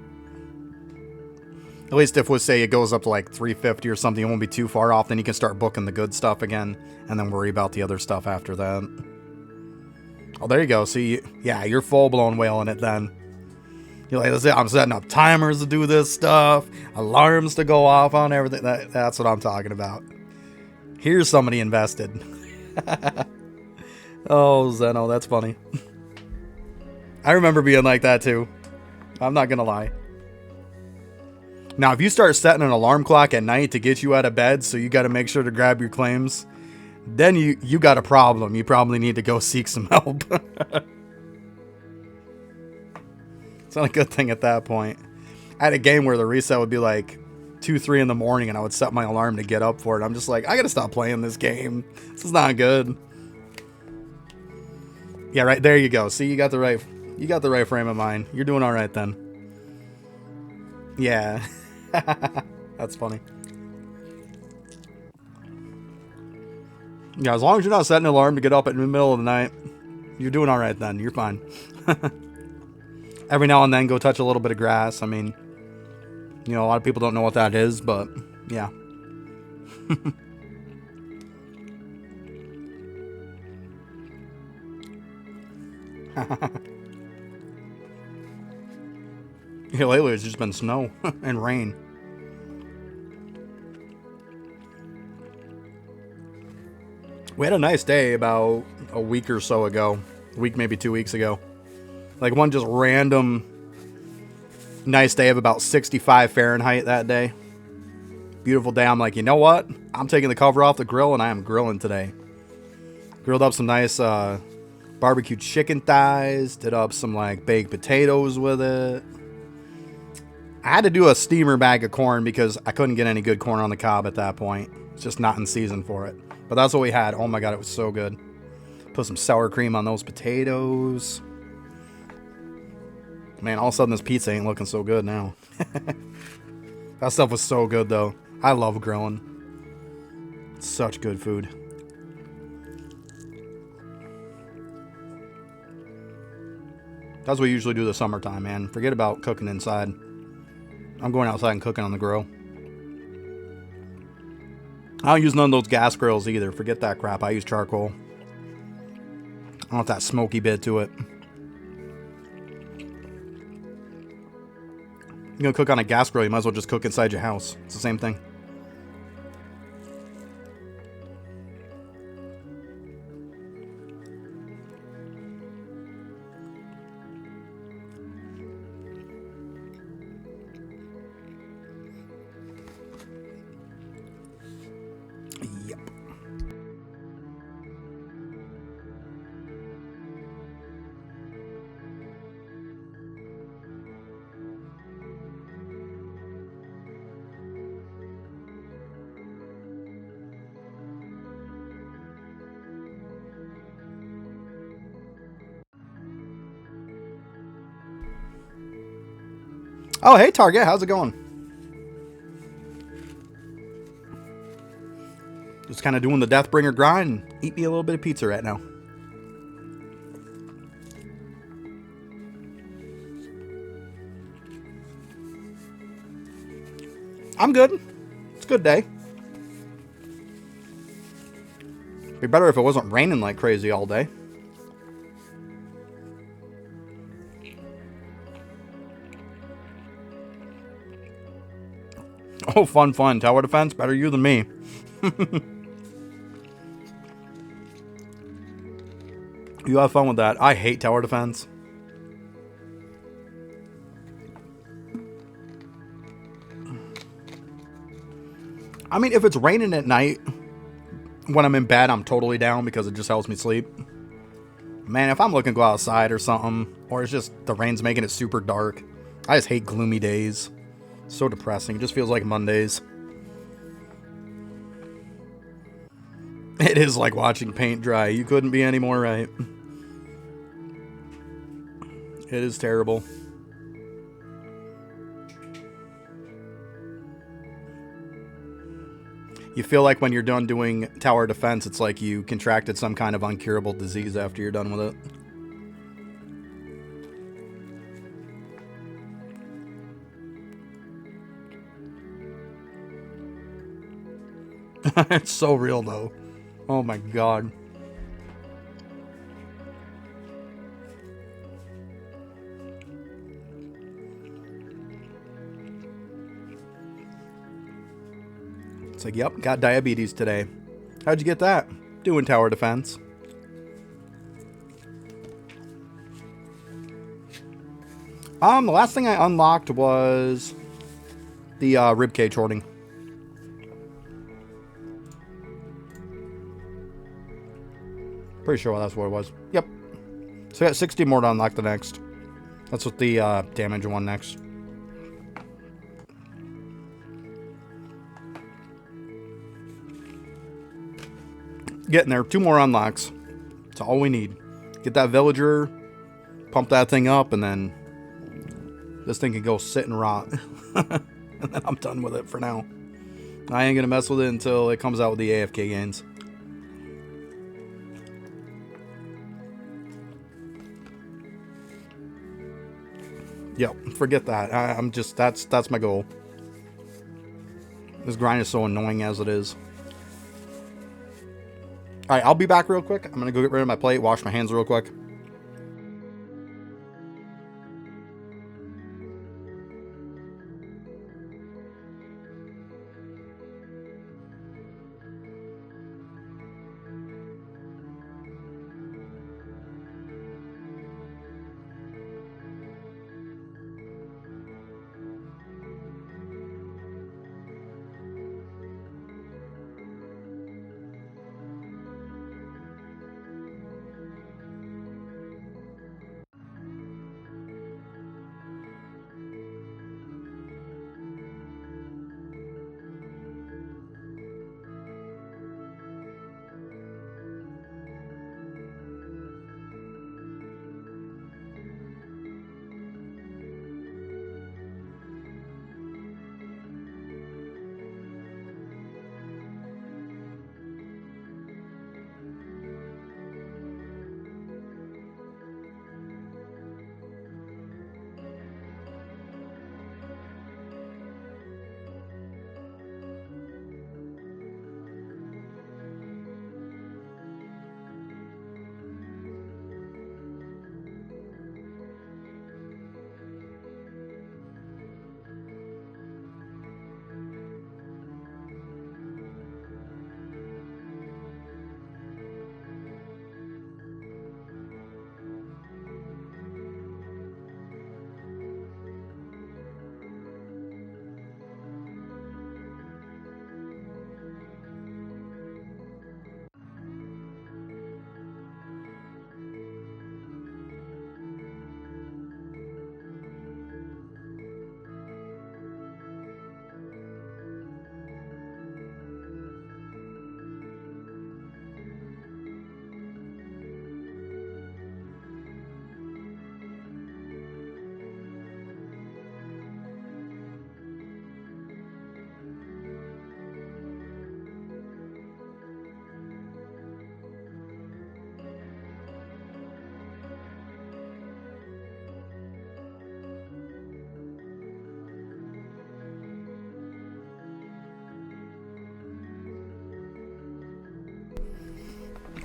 At least if we say it goes up to like 350 or something, it won't be too far off. Then you can start booking the good stuff again and then worry about the other stuff after that. Oh, there you go. See, yeah, you're full-blown whaling it then. You're like, I'm setting up timers to do this stuff, alarms to go off on everything. That's what I'm talking about. Here's somebody invested. Oh, Zeno, that's funny. I remember being like that too. I'm not gonna lie. Now, if you start setting an alarm clock at night to get you out of bed, so you got to make sure to grab your claims, then you got a problem. You probably need to go seek some help. It's not a good thing at that point. I had a game where the reset would be like 2-3 in the morning and I would set my alarm to get up for it. I'm just like, I gotta stop playing this game. This is not good. Yeah, right there you go. See, you got the right frame of mind. You're doing all right then. Yeah. That's funny. Yeah, as long as you're not setting an alarm to get up in the middle of the night, you're doing all right then. You're fine. Every now and then go touch a little bit of grass. I mean, you know, a lot of people don't know what that is, but yeah. Yeah, lately it's just been snow and rain. We had a nice day about a week or so ago. A week, maybe 2 weeks ago. Like one just random nice day of about 65 Fahrenheit that day. Beautiful day. I'm like, you know what? I'm taking the cover off the grill and I am grilling today. Grilled up some nice Barbecue chicken thighs. Did up some like baked potatoes with it. I had to do a steamer bag of corn because I couldn't get any good corn on the cob at that point. It's just not in season for it. But that's what we had. Oh my god, it was so good. Put some sour cream on those potatoes. Man, all of a sudden this pizza ain't looking so good now. That stuff was so good though. I love grilling. It's such good food. That's what we usually do the summertime, man. Forget about cooking inside. I'm going outside and cooking on the grill. I don't use none of those gas grills either. Forget that crap. I use charcoal. I want that smoky bit to it. You're gonna cook on a gas grill, you might as well just cook inside your house. It's the same thing. Yep. Oh, hey, Target. How's it going? Just kind of doing the Deathbringer grind. Eat me a little bit of pizza right now. I'm good. It's a good day. Be better if it wasn't raining like crazy all day. Oh, fun. Tower defense? Better you than me. You have fun with that. I hate tower defense. I mean, if it's raining at night, when I'm in bed, I'm totally down because it just helps me sleep. Man, if I'm looking to go outside or something, or it's just the rain's making it super dark, I just hate gloomy days. So depressing. It just feels like Mondays. It is like watching paint dry. You couldn't be any more right. It is terrible. You feel like when you're done doing tower defense, it's like you contracted some kind of uncurable disease after you're done with it. It's so real, though. Oh my god. It's like, yep, got diabetes today. How'd you get that? Doing tower defense. The last thing I unlocked was the ribcage hoarding. Pretty sure that's what it was. Yep. So I got 60 more to unlock the next. That's what the damage one next. Getting there. 2 more unlocks. That's all we need. Get that villager, pump that thing up, and then this thing can go sit and rot. And then I'm done with it for now. I ain't gonna mess with it until it comes out with the AFK gains. Yep, forget that. I'm just that's my goal. This grind is so annoying as it is. All right, I'll be back real quick. I'm gonna go get rid of my plate, wash my hands real quick.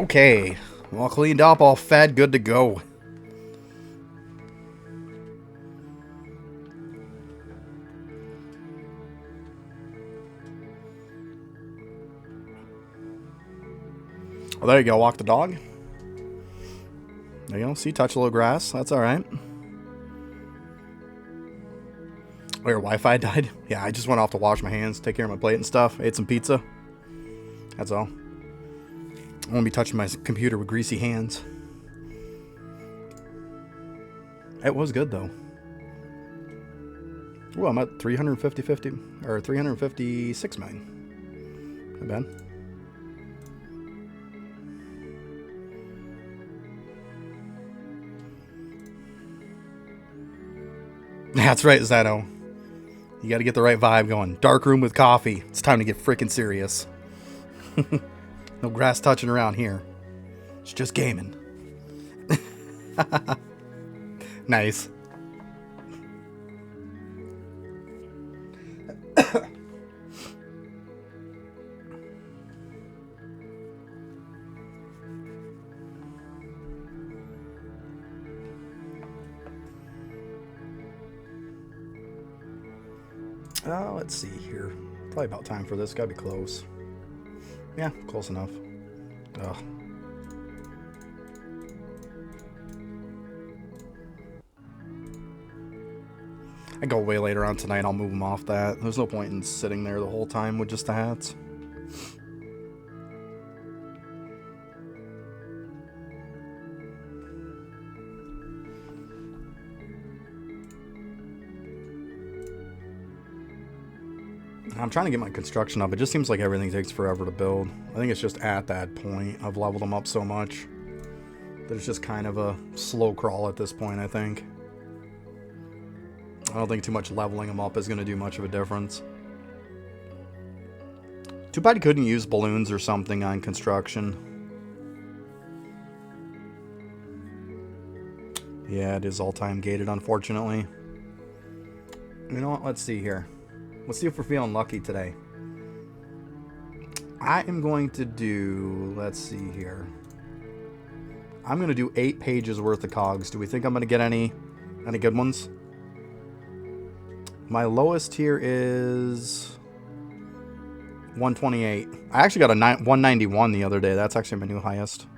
Okay. All cleaned up, all fed, good to go. Well, there you go. Walk the dog. There you go. See, touch a little grass. That's all right. Oh, your Wi-Fi died? Yeah, I just went off to wash my hands, take care of my plate and stuff. Ate some pizza. That's all. I won't be touching my computer with greasy hands. It was good, though. Ooh, I'm at 356 million. Not bad. That's right, Zeno. You got to get the right vibe going. Dark room with coffee. It's time to get freaking serious. No grass touching around here. It's just gaming. Nice. Let's see here. Probably about time for this. Gotta be close. Yeah, close enough. Ugh. I go way later on tonight. I'll move them off that. There's no point in sitting there the whole time with just the hats. I'm trying to get my construction up. It just seems like everything takes forever to build. I think it's just at that point. I've leveled them up so much that it's just kind of a slow crawl at this point, I think. I don't think too much leveling them up is going to do much of a difference. Too bad you couldn't use balloons or something on construction. Yeah, it is all-time gated, unfortunately. You know what? Let's see here. Let's see if we're feeling lucky today. I am going to do... Let's see here. I'm going to do 8 pages worth of cogs. Do we think I'm going to get any good ones? My lowest here is 128. I actually got a 191 the other day. That's actually my new highest.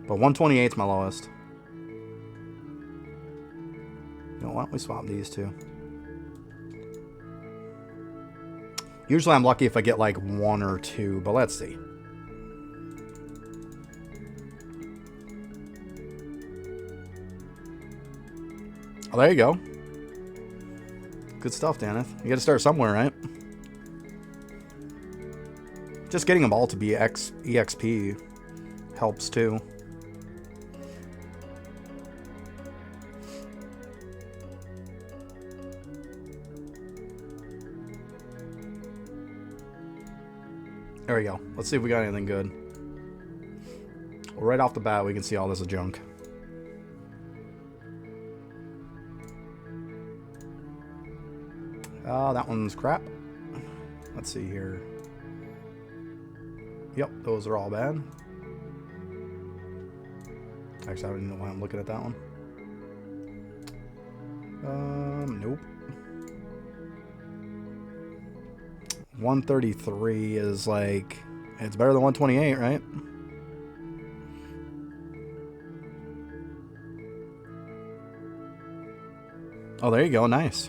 But 128 is my lowest. You know, why don't we swap these two? Usually I'm lucky if I get like 1 or 2, but let's see. Oh, there you go. Good stuff, Daneth. You gotta start somewhere, right? Just getting them all to be EXP helps too. There we go. Let's see if we got anything good. Well, right off the bat, we can see all this is junk. That one's crap. Let's see here. Yep, those are all bad. Actually, I don't even know why I'm looking at that one. Nope. 133 is like, it's better than 128, right? Oh, there you go. Nice.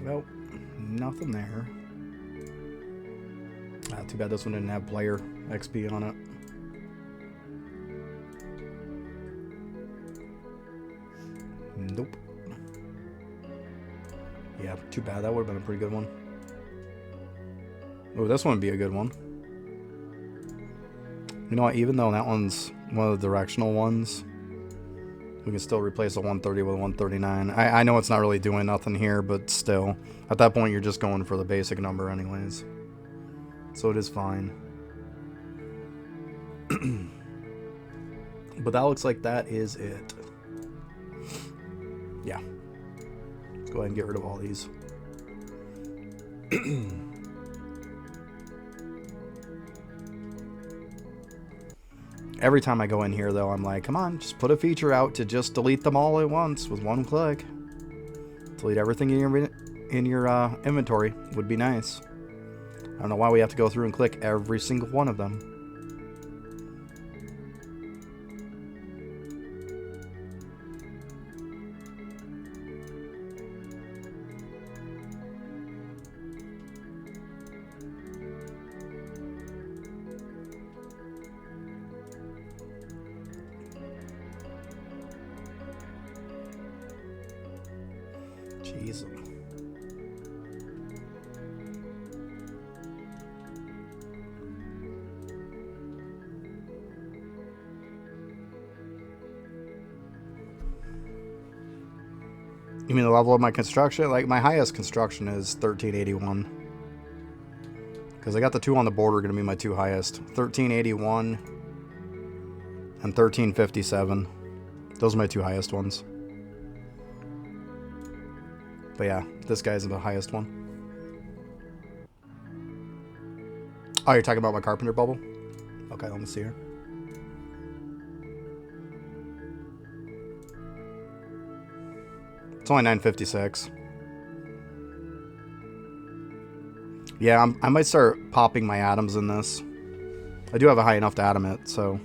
Nope. Nothing there. Ah, too bad this one didn't have player XP on it. Nope. Yeah, too bad. That would have been a pretty good one. Oh, this one would be a good one. You know what? Even though that one's one of the directional ones, we can still replace a 130 with a 139. I know it's not really doing nothing here, but still. At that point, you're just going for the basic number anyways. So it is fine. But that looks like that is it. Yeah. Let's go ahead and get rid of all these. Every time I go in here, though, I'm like, come on, just put a feature out to just delete them all at once with one click. Delete everything in your inventory would be nice. I don't know why we have to go through and click every single one of them. Jeez. You mean the level of my construction? Like, my highest construction is 1381. Because I got the two on the border going to be my two highest. 1381 and 1357. Those are my two highest ones. But yeah, this guy's the highest one. Oh, you're talking about my carpenter bubble? Okay, let me see here. It's only 956. Yeah, I might start popping my atoms in this. I do have a high enough to atom it, so...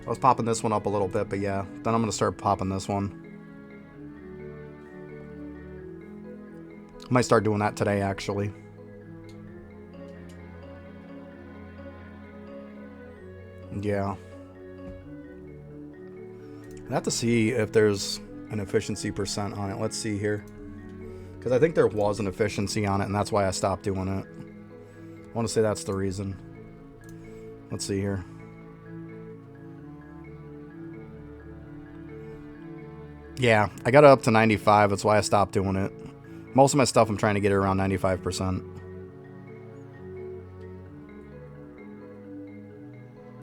I was popping this one up a little bit, but yeah. Then I'm going to start popping this one. I might start doing that today, actually. Yeah. I have to see if there's an efficiency percent on it. Let's see here. Because I think there was an efficiency on it, and that's why I stopped doing it. I want to say that's the reason. Let's see here. Yeah, I got it up to 95. That's why I stopped doing it. Most of my stuff, I'm trying to get it around 95%.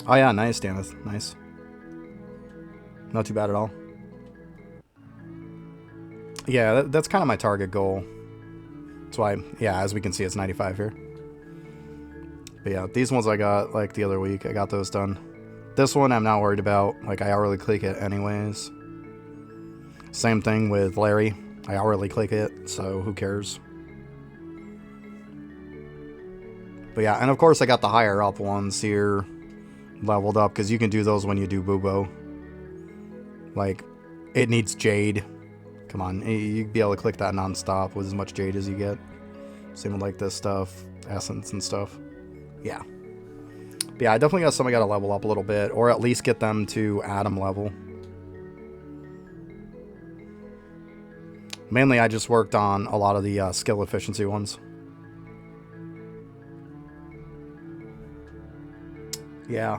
Oh yeah, nice, Daneth. Nice. Not too bad at all. Yeah, that's kind of my target goal. That's why, yeah, as we can see, it's 95 here. But yeah, these ones I got, like, the other week. I got those done. This one I'm not worried about. Like, I hourly click it anyways. Same thing with Larry. I hourly click it, so who cares? But yeah, and of course I got the higher up ones here leveled up, because you can do those when you do Bubo. Like, it needs Jade. Come on, you'd be able to click that non-stop with as much Jade as you get. Same with like this stuff, Essence and stuff. Yeah. But yeah, I definitely got some I gotta level up a little bit, or at least get them to Atom level. Mainly, I just worked on a lot of the skill efficiency ones. Yeah,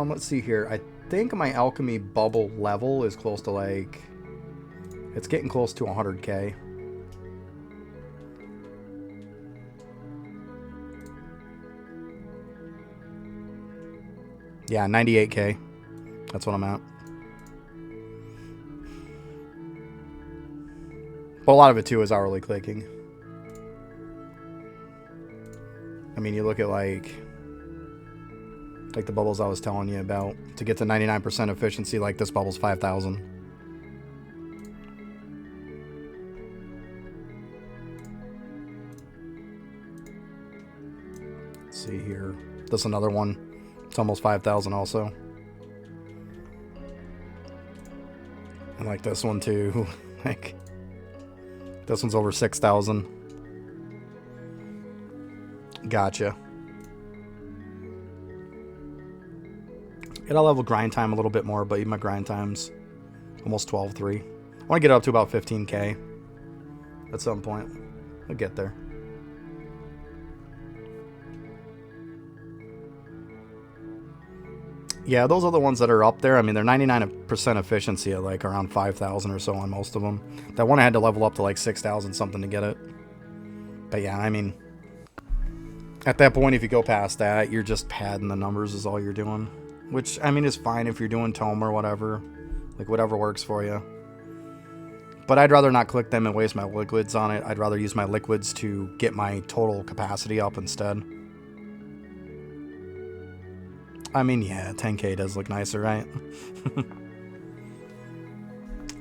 let's see here. I think my alchemy bubble level is close to, like... It's getting close to 100k. Yeah, 98k. That's what I'm at. But a lot of it, too, is hourly clicking. I mean, you look at, like the bubbles I was telling you about. To get to 99% efficiency, like this bubble's 5,000. Let's see here. This another one. It's almost 5,000 also. And like this one, too. Like... This one's over 6,000. Gotcha. It'll level grind time a little bit more, but even my grind time's almost 12.3. I want to get up to about 15k at some point. I'll get there. Yeah, those are the ones that are up there. I mean, they're 99% efficiency at like around 5,000 or so on most of them. That one I had to level up to like 6,000 something to get it. But yeah, I mean, at that point, if you go past that, you're just padding the numbers is all you're doing. Which, I mean, is fine if you're doing tome or whatever. Like, whatever works for you. But I'd rather not click them and waste my liquids on it. I'd rather use my liquids to get my total capacity up instead. I mean, yeah, 10K does look nicer, right?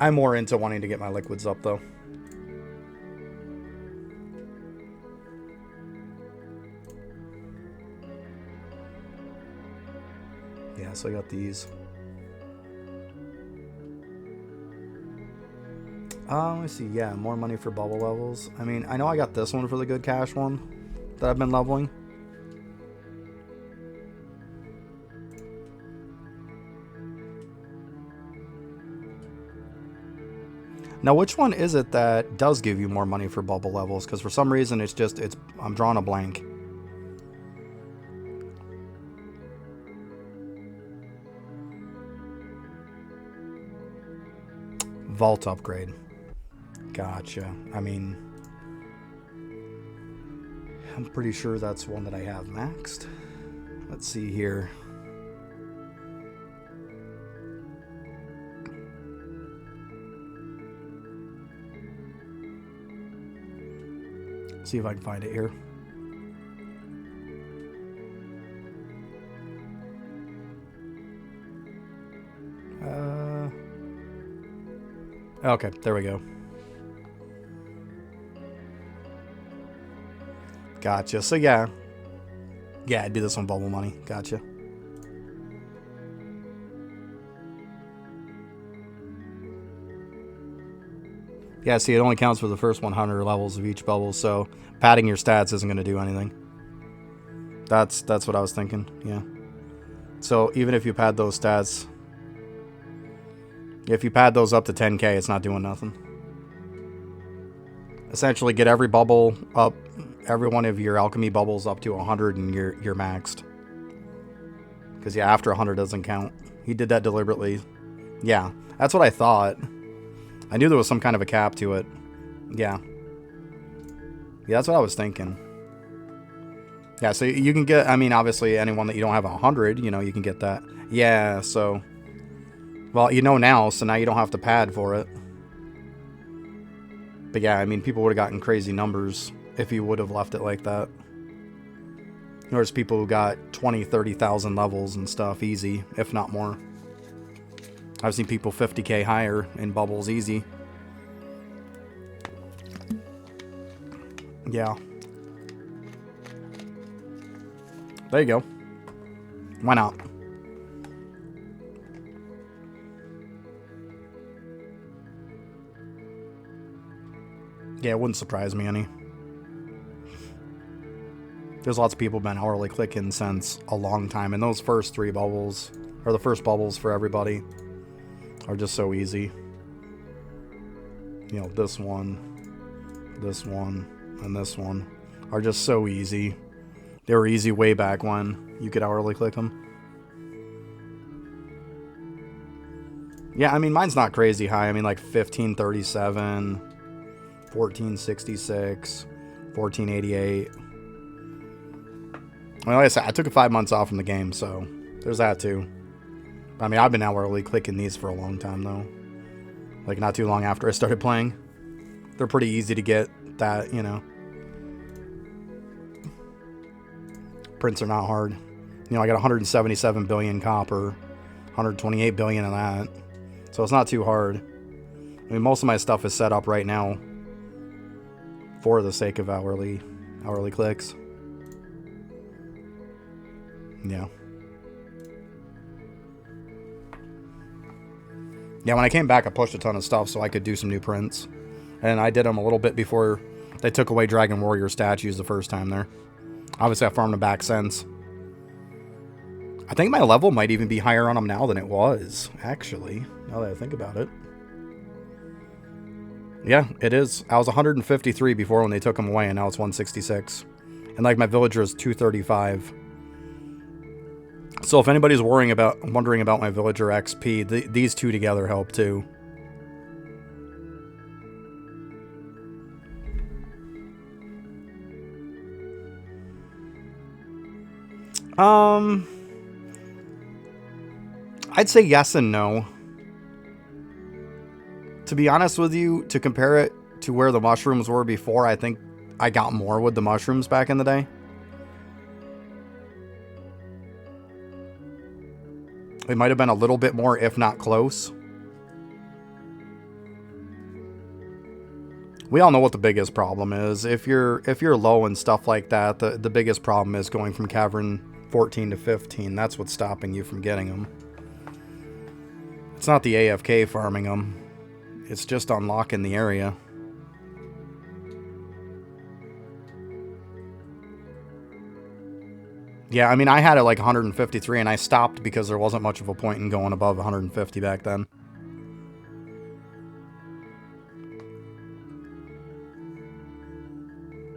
I'm more into wanting to get my liquids up, though. Yeah, so I got these. Let me see. Yeah, more money for bubble levels. I mean, I know I got this one for the good cash one that I've been leveling. Now, which one is it that does give you more money for bubble levels? Because for some reason, I'm drawing a blank. Vault upgrade. Gotcha. I mean, I'm pretty sure that's one that I have maxed. Let's see here. See if I can find it here. Okay, there we go. Gotcha. So yeah, it'd be this one, bubble money. Gotcha. Yeah, see, it only counts for the first 100 levels of each bubble, so padding your stats isn't going to do anything. That's what I was thinking, yeah. So even if you pad those stats, if you pad those up to 10K, it's not doing nothing. Essentially, get every bubble up, every one of your alchemy bubbles up to 100 and you're maxed. Because, yeah, after 100 doesn't count. He did that deliberately. Yeah, that's what I thought. I knew there was some kind of a cap to it. Yeah. Yeah, that's what I was thinking. Yeah, so you can get, I mean, obviously, anyone that you don't have 100, you know, you can get that. Yeah, so... Well, you know now, so now you don't have to pad for it. But yeah, I mean, people would have gotten crazy numbers if you would have left it like that. There's people who got 20, 30,000 levels and stuff easy, if not more. I've seen people 50K higher in bubbles easy. Yeah. There you go. Why not? Yeah, it wouldn't surprise me any. There's lots of people been hourly clicking since a long time, and those first 3 bubbles, or the first bubbles for everybody, are just so easy. You know, this one, and this one are just so easy. They were easy way back when you could hourly click them. Yeah, I mean, mine's not crazy high. I mean, like 1537, 1466, 1488. Well, like I said, I took 5 months off from the game, so there's that too. I mean, I've been hourly clicking these for a long time, though. Like, not too long after I started playing. They're pretty easy to get that, you know. Prints are not hard. You know, I got 177 billion copper, 128 billion of that. So it's not too hard. I mean, most of my stuff is set up right now for the sake of hourly clicks. Yeah. Yeah, when I came back, I pushed a ton of stuff so I could do some new prints. And I did them a little bit before they took away Dragon Warrior statues the first time there. Obviously, I farmed them back since. I think my level might even be higher on them now than it was, actually, now that I think about it. Yeah, it is. I was 153 before when they took them away, and now it's 166. And, like, my villager is 235. So if anybody's wondering about my villager XP, these two together help too. I'd say yes and no. To be honest with you, to compare it to where the mushrooms were before, I think I got more with the mushrooms back in the day. It might have been a little bit more, if not close. We all know what the biggest problem is. If you're low and stuff like that, the biggest problem is going from Cavern 14 to 15. That's what's stopping you from getting them. It's not the AFK farming them. It's just unlocking the area. Yeah, I mean, I had it like 153 and I stopped because there wasn't much of a point in going above 150 back then.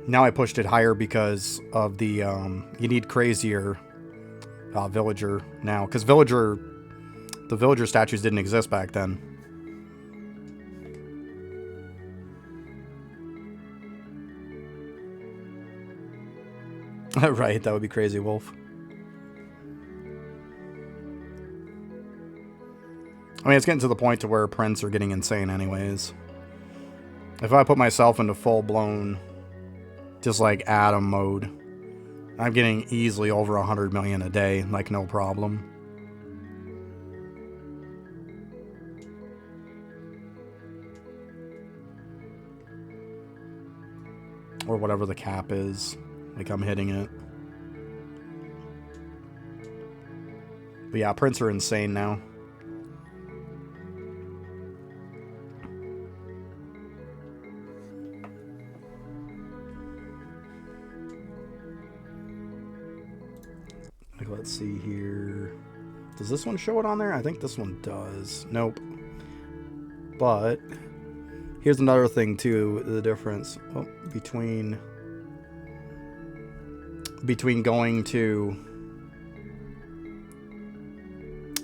Now I pushed it higher because of the, you need crazier villager now. Because the villager statues didn't exist back then. Right, that would be crazy, Wolf. I mean, it's getting to the point to where prints are getting insane anyways. If I put myself into full-blown, just like Atom mode, I'm getting easily over 100 million a day, like no problem. Or whatever the cap is. Like, I'm hitting it. But yeah, prints are insane now. Like, let's see here. Does this one show it on there? I think this one does. Nope. But here's another thing too, the difference between going to,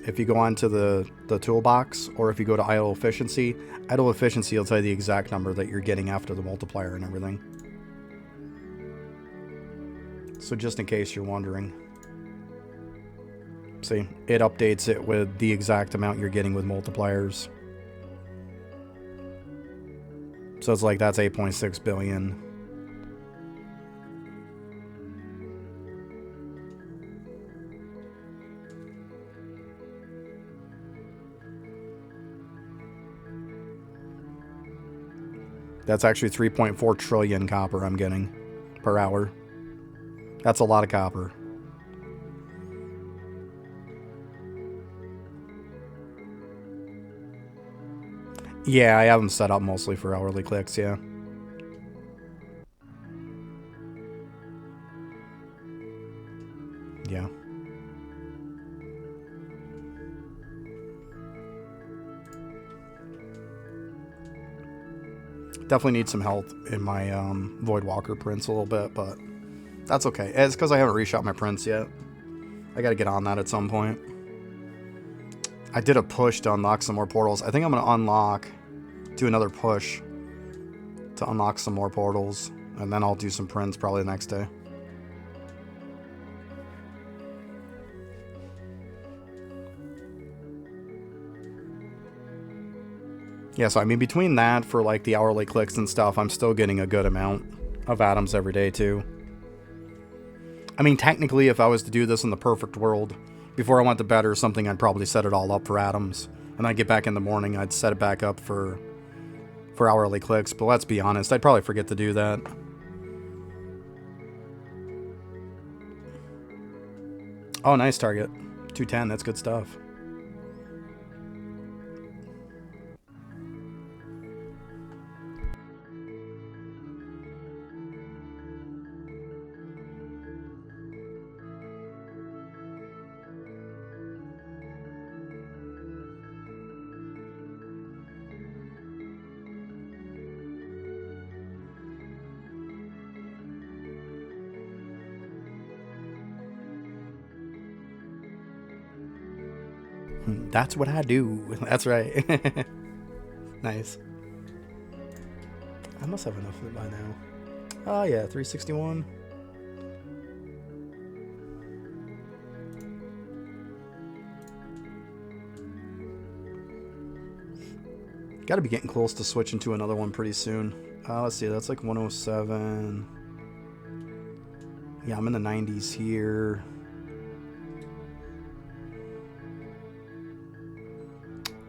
if you go onto the toolbox or if you go to idle efficiency will tell you the exact number that you're getting after the multiplier and everything. So just in case you're wondering. See, it updates it with the exact amount you're getting with multipliers. So it's like, that's 8.6 billion. That's actually 3.4 trillion copper I'm getting per hour. That's a lot of copper. Yeah, I have them set up mostly for hourly clicks, yeah. Yeah. Definitely need some help in my Voidwalker prints a little bit, but that's okay. It's because I haven't reshot my prints yet. I gotta get on that at some point. I did a push to unlock some more portals. I think I'm gonna do another push to unlock some more portals, and then I'll do some prints probably the next day. Yeah, so I mean, between that for like the hourly clicks and stuff, I'm still getting a good amount of atoms every day too. I mean, technically, if I was to do this in the perfect world, before I went to bed or something, I'd probably set it all up for atoms. And I'd get back in the morning, I'd set it back up for hourly clicks. But let's be honest, I'd probably forget to do that. Oh, nice target. 210, that's good stuff. That's what I do. That's right. Nice. I must have enough of it by now. Oh yeah, 361. Got to be getting close to switching to another one pretty soon. Let's see, that's like 107. Yeah, I'm in the 90s here.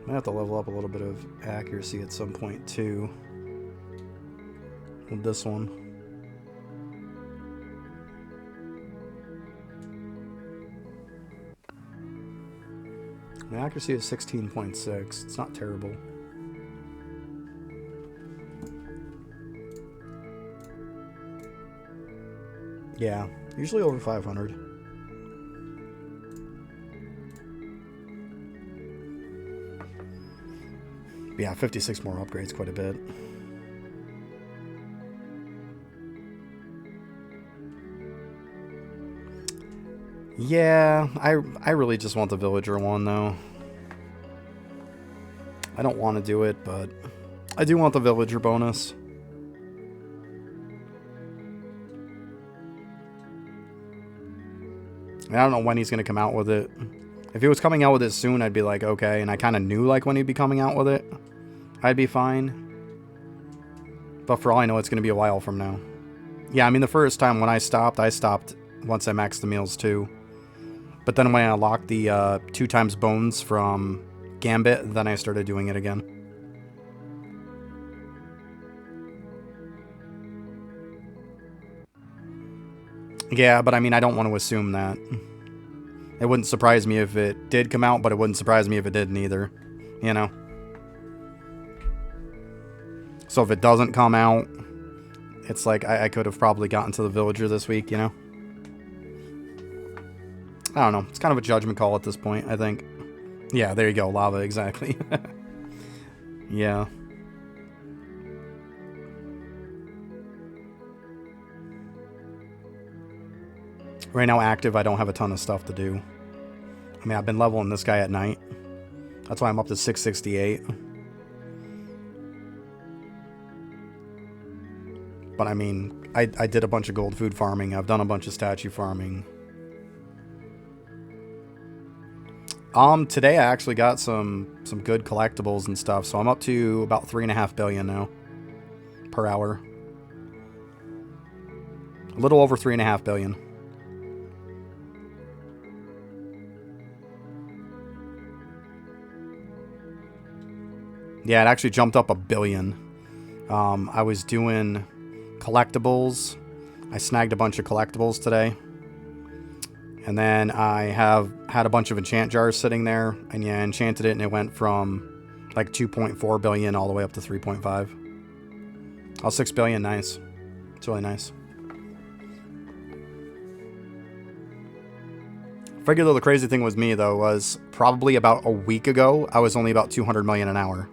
Might have to level up a little bit of accuracy at some point too. With this one. My accuracy is 16.6. It's not terrible. Yeah, usually over 500. Yeah, 56 more upgrades, quite a bit. Yeah, I really just want the villager one, though. I don't want to do it, but I do want the villager bonus. I don't know when he's going to come out with it. If he was coming out with it soon, I'd be like, okay. And I kind of knew like when he'd be coming out with it, I'd be fine. But for all I know, it's going to be a while from now. Yeah, I mean, the first time when I stopped once I maxed the meals too. But then when I unlocked the 2x bones from Gambit, then I started doing it again. Yeah, but I mean, I don't want to assume that. It wouldn't surprise me if it did come out, but it wouldn't surprise me if it didn't either. You know? So if it doesn't come out, it's like I could have probably gotten to the villager this week, you know? I don't know. It's kind of a judgment call at this point, I think. Yeah, there you go. Lava, exactly. Yeah. Right now, active, I don't have a ton of stuff to do. I mean, I've been leveling this guy at night. That's why I'm up to 668. But I mean, I did a bunch of gold food farming. I've done a bunch of statue farming. Today I actually got some good collectibles and stuff. So I'm up to about 3.5 billion now. Per hour. A little over 3.5 billion. Yeah, it actually jumped up 1 billion. I was doing collectibles. I snagged a bunch of collectibles today. And then I have had a bunch of enchant jars sitting there. And yeah, enchanted it and it went from like 2.4 billion all the way up to 3.5. Oh, 6 billion, nice. It's really nice. Figure though, the crazy thing with me though was probably about a week ago, I was only about 200 million an hour.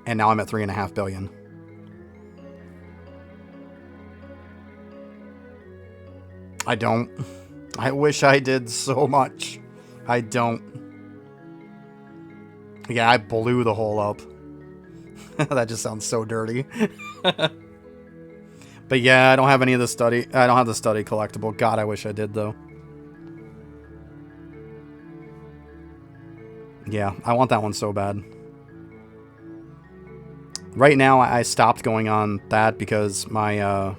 And now I'm at 3.5 billion. I don't. I wish I did so much. I don't. Yeah, I blew the hole up. That just sounds so dirty. But yeah, I don't have any of the study. I don't have the study collectible. God, I wish I did though. Yeah, I want that one so bad. Right now, I stopped going on that because my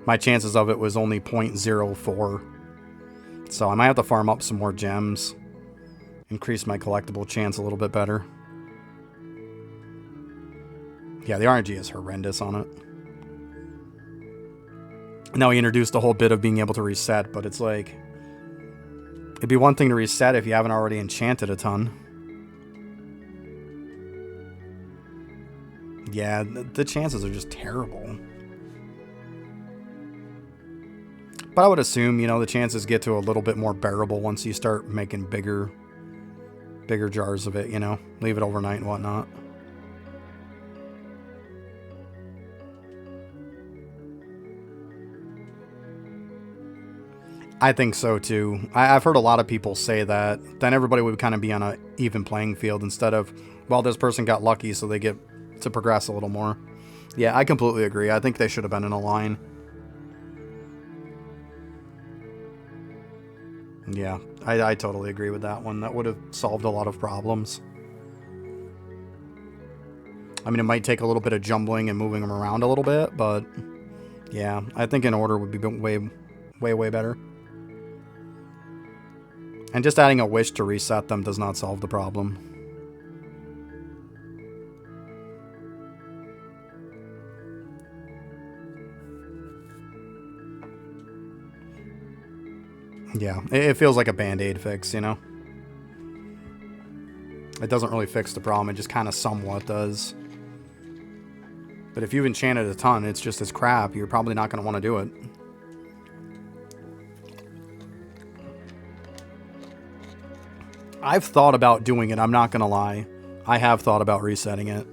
my chances of it was only 0.04. So I might have to farm up some more gems. Increase my collectible chance a little bit better. Yeah, the RNG is horrendous on it. Now he introduced a whole bit of being able to reset, but it's like... It'd be one thing to reset if you haven't already enchanted a ton. Yeah, the chances are just terrible. But I would assume, you know, the chances get to a little bit more bearable once you start making bigger jars of it, you know? Leave it overnight and whatnot. I think so, too. I've heard a lot of people say that. Then everybody would kind of be on an even playing field instead of, well, this person got lucky, so they get to progress a little more. Yeah, I completely agree. I think they should have been in a line. Yeah, I totally agree with that one. That would have solved a lot of problems. I mean, it might take a little bit of jumbling and moving them around a little bit, but yeah, I think in order would be way better. And just adding a wish to reset them does not solve the problem. Yeah, it feels like a band-aid fix, you know? It doesn't really fix the problem, it just kind of somewhat does. But if you've enchanted a ton, it's just as crap, you're probably not going to want to do it. I've thought about doing it, I'm not going to lie. I have thought about resetting it.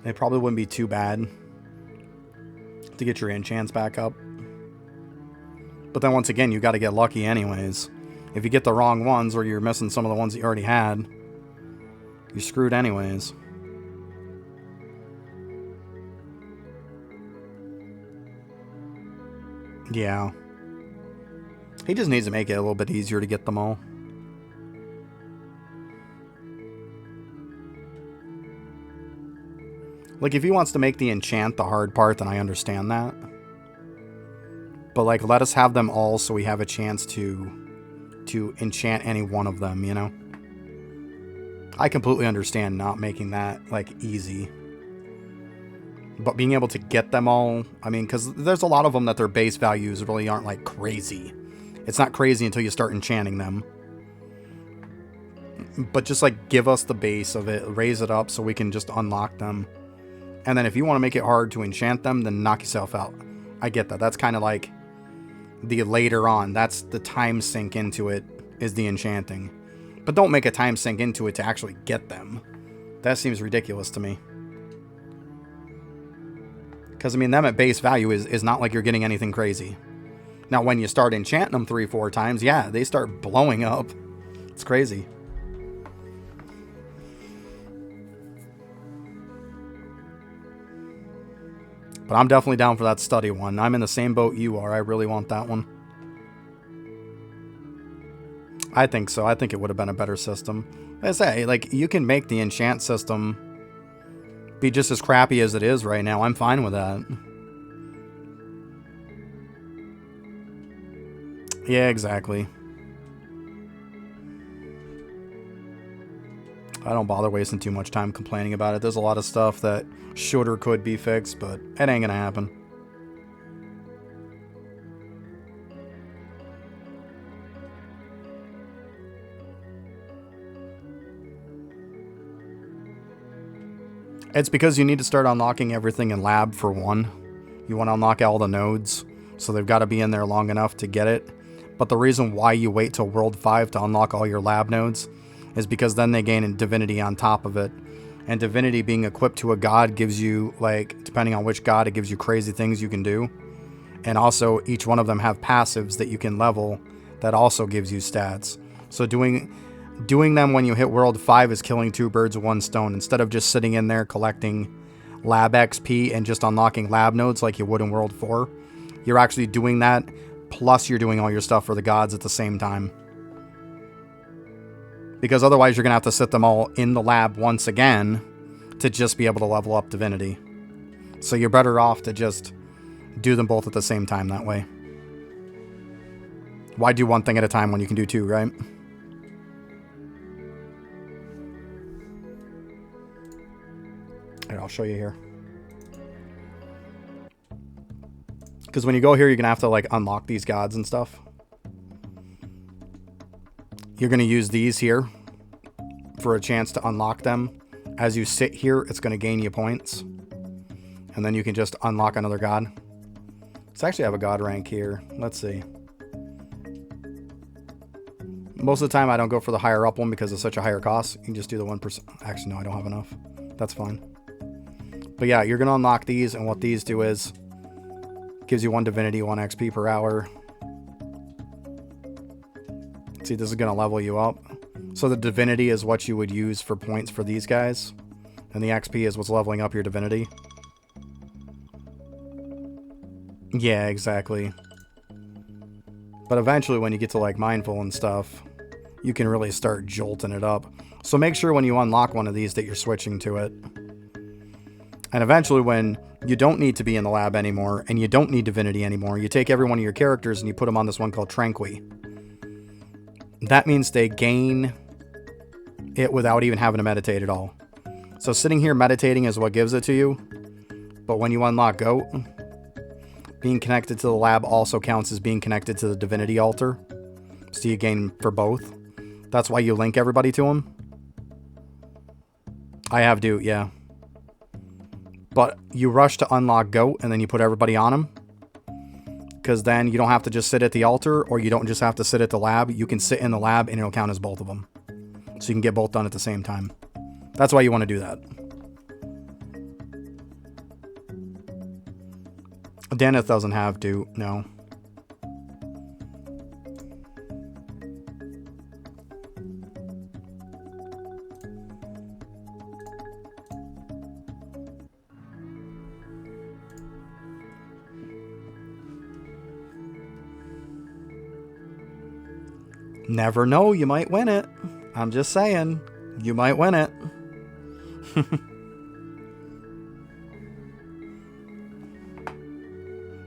It probably wouldn't be too bad to get your enchants back up. But then once again, you got to get lucky anyways. If you get the wrong ones or you're missing some of the ones that you already had, you're screwed anyways. Yeah. He just needs to make it a little bit easier to get them all. Like, if he wants to make the enchant the hard part, then I understand that. But, like, let us have them all so we have a chance to enchant any one of them, you know? I completely understand not making that, like, easy. But being able to get them all, I mean, because there's a lot of them that their base values really aren't, like, crazy. It's not crazy until you start enchanting them. But just, like, give us the base of it, raise it up so we can just unlock them. And then if you want to make it hard to enchant them, then knock yourself out. I get that. That's kind of like the later on. That's the time sink into it, is the enchanting. But don't make a time sink into it to actually get them. That seems ridiculous to me. Because, I mean, them at base value is not like you're getting anything crazy. Now, when you start enchanting them 3-4 times, yeah, they start blowing up. It's crazy. But I'm definitely down for that study one. I'm in the same boat you are. I really want that one. I think so. I think it would have been a better system. I say, like, you can make the enchant system be just as crappy as it is right now. I'm fine with that. Yeah, exactly. I don't bother wasting too much time complaining about it. There's a lot of stuff that should or could be fixed, but it ain't gonna happen. It's because you need to start unlocking everything in lab for one. You want to unlock all the nodes, so they've got to be in there long enough to get it. But the reason why you wait till World 5 to unlock all your lab nodes is because then they gain Divinity on top of it. And Divinity being equipped to a god gives you, like, depending on which god, it gives you crazy things you can do. And also, each one of them have passives that you can level that also gives you stats. So doing them when you hit World 5 is killing two birds with one stone. Instead of just sitting in there collecting lab XP and just unlocking lab nodes like you would in World 4, you're actually doing that, plus you're doing all your stuff for the gods at the same time. Because otherwise you're going to have to sit them all in the lab once again to just be able to level up Divinity. So you're better off to just do them both at the same time that way. Why do one thing at a time when you can do two, right? Here, I'll show you here. Because when you go here, you're going to have to, like, unlock these gods and stuff. You're going to use these here for a chance to unlock them. As you sit here, it's going to gain you points. And then you can just unlock another god. Let's actually have a god rank here. Let's see. Most of the time, I don't go for the higher up one because it's such a higher cost. You can just do the 1%. Actually, no, I don't have enough. That's fine. But yeah, you're going to unlock these, and what these do is gives you 1 divinity, 1 XP per hour. See, this is going to level you up. So the divinity is what you would use for points for these guys. And the XP is what's leveling up your divinity. Yeah, exactly. But eventually when you get to like Mindful and stuff, you can really start jolting it up. So make sure when you unlock one of these that you're switching to it. And eventually when you don't need to be in the lab anymore and you don't need Divinity anymore, you take every one of your characters and you put them on this one called Tranqui. That means they gain it without even having to meditate at all. So sitting here meditating is what gives it to you. But when you unlock Goat, being connected to the lab also counts as being connected to the Divinity altar. So you gain for both. That's why you link everybody to them. I have Doot, yeah. But you rush to unlock Goat and then you put everybody on him. Because then you don't have to just sit at the altar, or you don't just have to sit at the lab. You can sit in the lab and it'll count as both of them. So you can get both done at the same time. That's why you want to do that. Daneth doesn't have Doot, no. Never know, you might win it. I'm just saying, you might win it.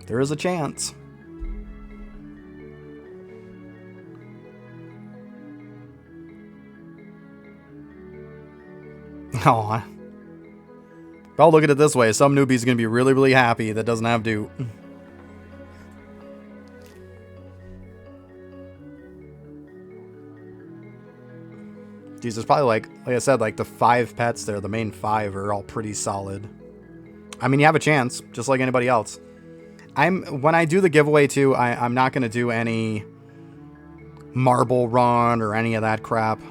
There is a chance. Aw. I'll look at it this way. Some newbie's going to be really, really happy that doesn't have Doot. Geez, there's probably like I said, like the 5 pets there, the main 5 are all pretty solid. I mean, you have a chance, just like anybody else. When I do the giveaway too, I'm not going to do any marble run or any of that crap.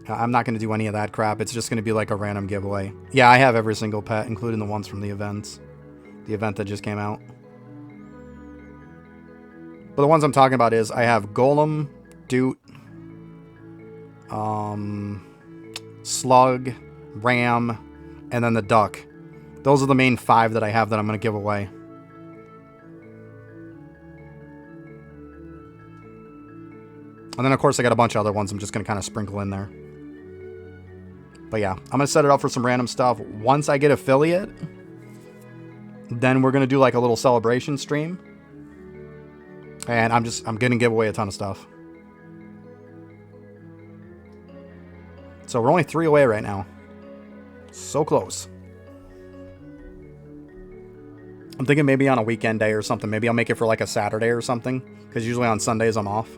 I'm not going to do any of that crap. It's just going to be like a random giveaway. Yeah, I have every single pet, including the ones from the events. The event that just came out. But the ones I'm talking about is I have Golem, Doot, Slug, Ram, and then the Duck. Those are the main 5 that I have that I'm going to give away. And then, of course, I got a bunch of other ones I'm just going to kind of sprinkle in there. But yeah, I'm going to set it up for some random stuff. Once I get affiliate, then we're going to do like a little celebration stream. And I'm going to give away a ton of stuff. So we're only 3 away right now. So close. I'm thinking maybe on a weekend day or something. Maybe I'll make it for like a Saturday or something. Because usually on Sundays I'm off.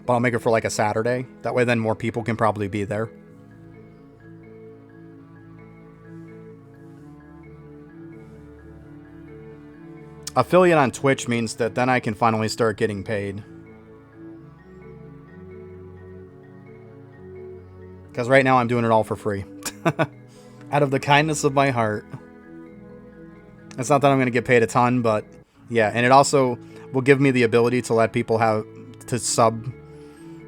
But I'll make it for like a Saturday. That way then more people can probably be there. Affiliate on Twitch means that then I can finally start getting paid. Because right now I'm doing it all for free. Out of the kindness of my heart. It's not that I'm going to get paid a ton, but yeah. And it also will give me the ability to let people have to sub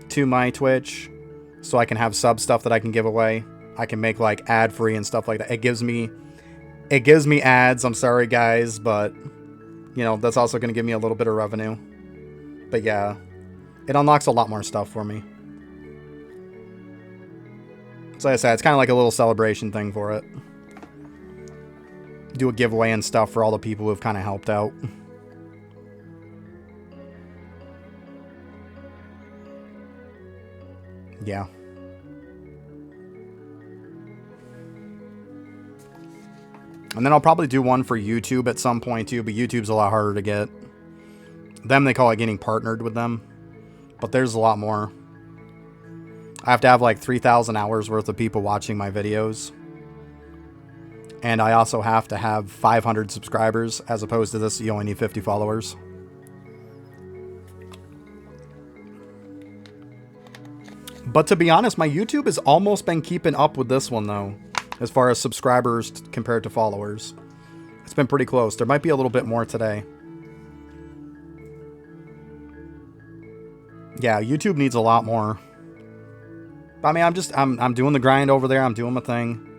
to my Twitch. So I can have sub stuff that I can give away. I can make like ad free and stuff like that. It gives me ads. I'm sorry guys, but you know, that's also going to give me a little bit of revenue. But yeah, it unlocks a lot more stuff for me. So like I said, it's kind of like a little celebration thing for it. Do a giveaway and stuff for all the people who have kind of helped out. Yeah. And then I'll probably do one for YouTube at some point too, but YouTube's a lot harder to get. Them, they call it getting partnered with them. But there's a lot more. I have to have like 3,000 hours worth of people watching my videos. And I also have to have 500 subscribers, as opposed to this, you only need 50 followers. But to be honest, my YouTube has almost been keeping up with this one though. As far as subscribers compared to followers. It's been pretty close. There might be a little bit more today. Yeah, YouTube needs a lot more. I mean, I'm doing the grind over there. I'm doing my thing.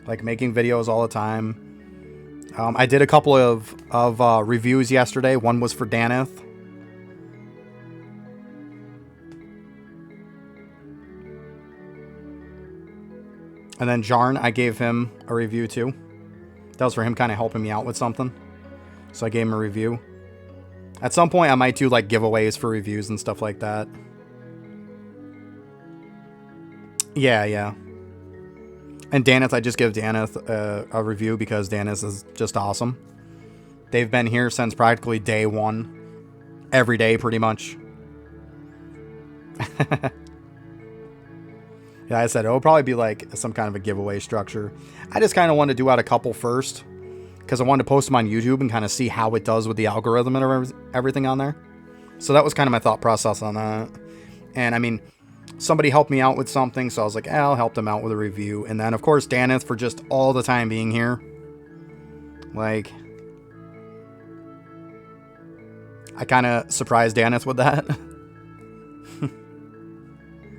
Like making videos all the time. I did a couple of reviews yesterday. One was for Daneth. And then Jarn, I gave him a review too. That was for him kind of helping me out with something. So I gave him a review. At some point, I might do like giveaways for reviews and stuff like that. Yeah, yeah. And Daneth, I just give Daneth a review because Daneth is just awesome. They've been here since practically day one. Every day, pretty much. Yeah, I said it'll probably be like some kind of a giveaway structure. I just kind of wanted to do out a couple first because I wanted to post them on YouTube and kind of see how it does with the algorithm and everything on there. So that was kind of my thought process on that. And I mean, somebody helped me out with something, so I was like, I'll help them out with a review. And then, of course, Daneth for just all the time being here. Like, I kind of surprised Daneth with that.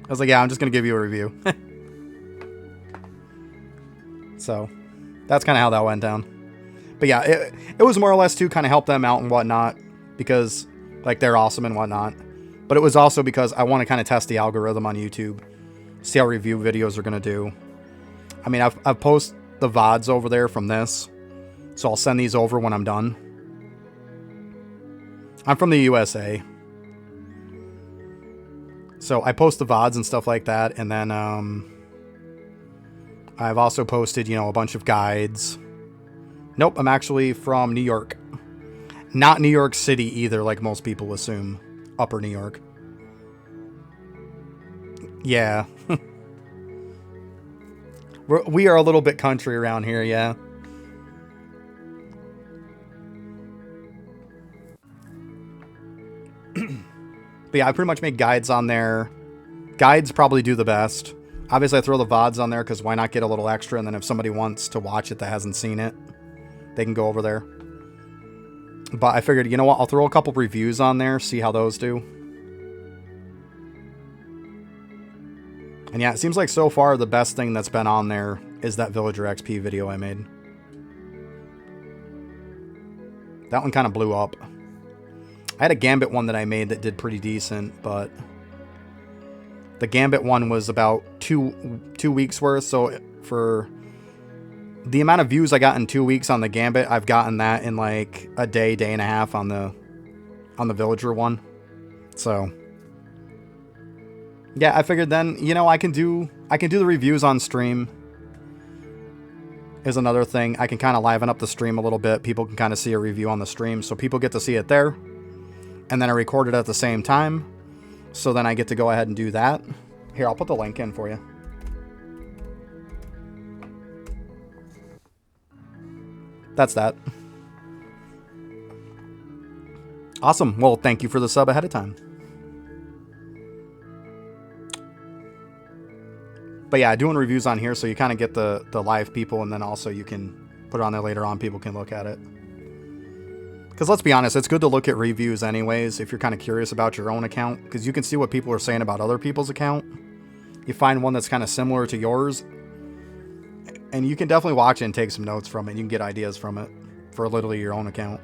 I was like, yeah, I'm just going to give you a review. So, that's kind of how that went down. But yeah, it was more or less to kind of help them out and whatnot. Because, like, they're awesome and whatnot. But it was also because I want to kind of test the algorithm on YouTube. See how review videos are going to do. I mean, I've posted the VODs over there from this. So I'll send these over when I'm done. I'm from the USA. So I post the VODs and stuff like that. And then I've also posted, you know, a bunch of guides. Nope, I'm actually from New York. Not New York City either, like most people assume. Upper New York. Yeah. We are a little bit country around here, yeah. But yeah, I pretty much make guides on there. Guides probably do the best. Obviously, I throw the VODs on there because why not get a little extra? And then if somebody wants to watch it that hasn't seen it, they can go over there. But I figured, you know what? I'll throw a couple reviews on there, see how those do. And yeah, it seems like so far the best thing that's been on there is that Villager XP video I made. That one kind of blew up. I had a Gambit one that I made that did pretty decent, but the Gambit one was about two weeks worth. So for the amount of views I got in 2 weeks on the Gambit, I've gotten that in like a day and a half on the Villager one. So yeah, I figured then, you know, I can do the reviews on stream. Is another thing. I can kind of liven up the stream a little bit. People can kind of see a review on the stream, so people get to see it there. And then I record it at the same time. So then I get to go ahead and do that. Here, I'll put the link in for you. That's that. Awesome. Well, thank you for the sub ahead of time. But yeah, doing reviews on here, so you kind of get the live people, and then also you can put it on there later on. People can look at it. Because let's be honest, it's good to look at reviews anyways, if you're kind of curious about your own account. Because you can see what people are saying about other people's account. You find one that's kind of similar to yours, and you can definitely watch it and take some notes from it. You can get ideas from it for literally your own account.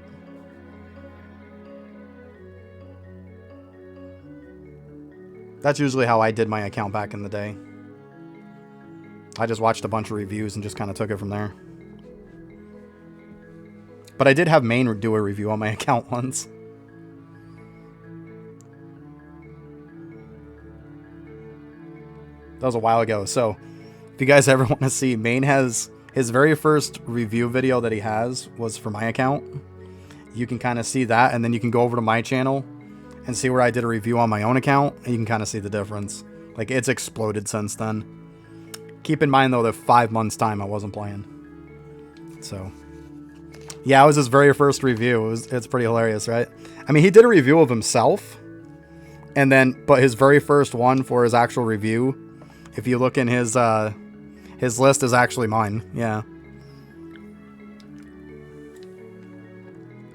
That's usually how I did my account back in the day. I just watched a bunch of reviews and just kind of took it from there. But I did have Maine do a review on my account once. That was a while ago. So if you guys ever want to see, Maine has his very first review video that he has was for my account. You can kind of see that, and then you can go over to my channel and see where I did a review on my own account, and you can kind of see the difference. Like, it's exploded since then. Keep in mind, though, that 5 months' time I wasn't playing. So yeah, it was his very first review. It's pretty hilarious, right? I mean, he did a review of himself, and then, but his very first one for his actual review, if you look in his list, is actually mine. Yeah.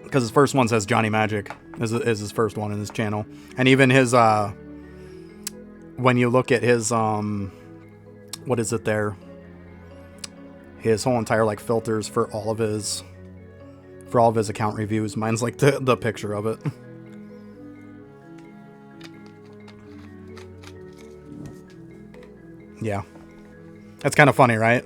Because his first one says Johnny Magic is his first one in his channel. And even his, when you look at his, what is it there? His whole entire, like, filters for all of his for all of his account reviews. Mine's like the picture of it. Yeah. That's kind of funny, right?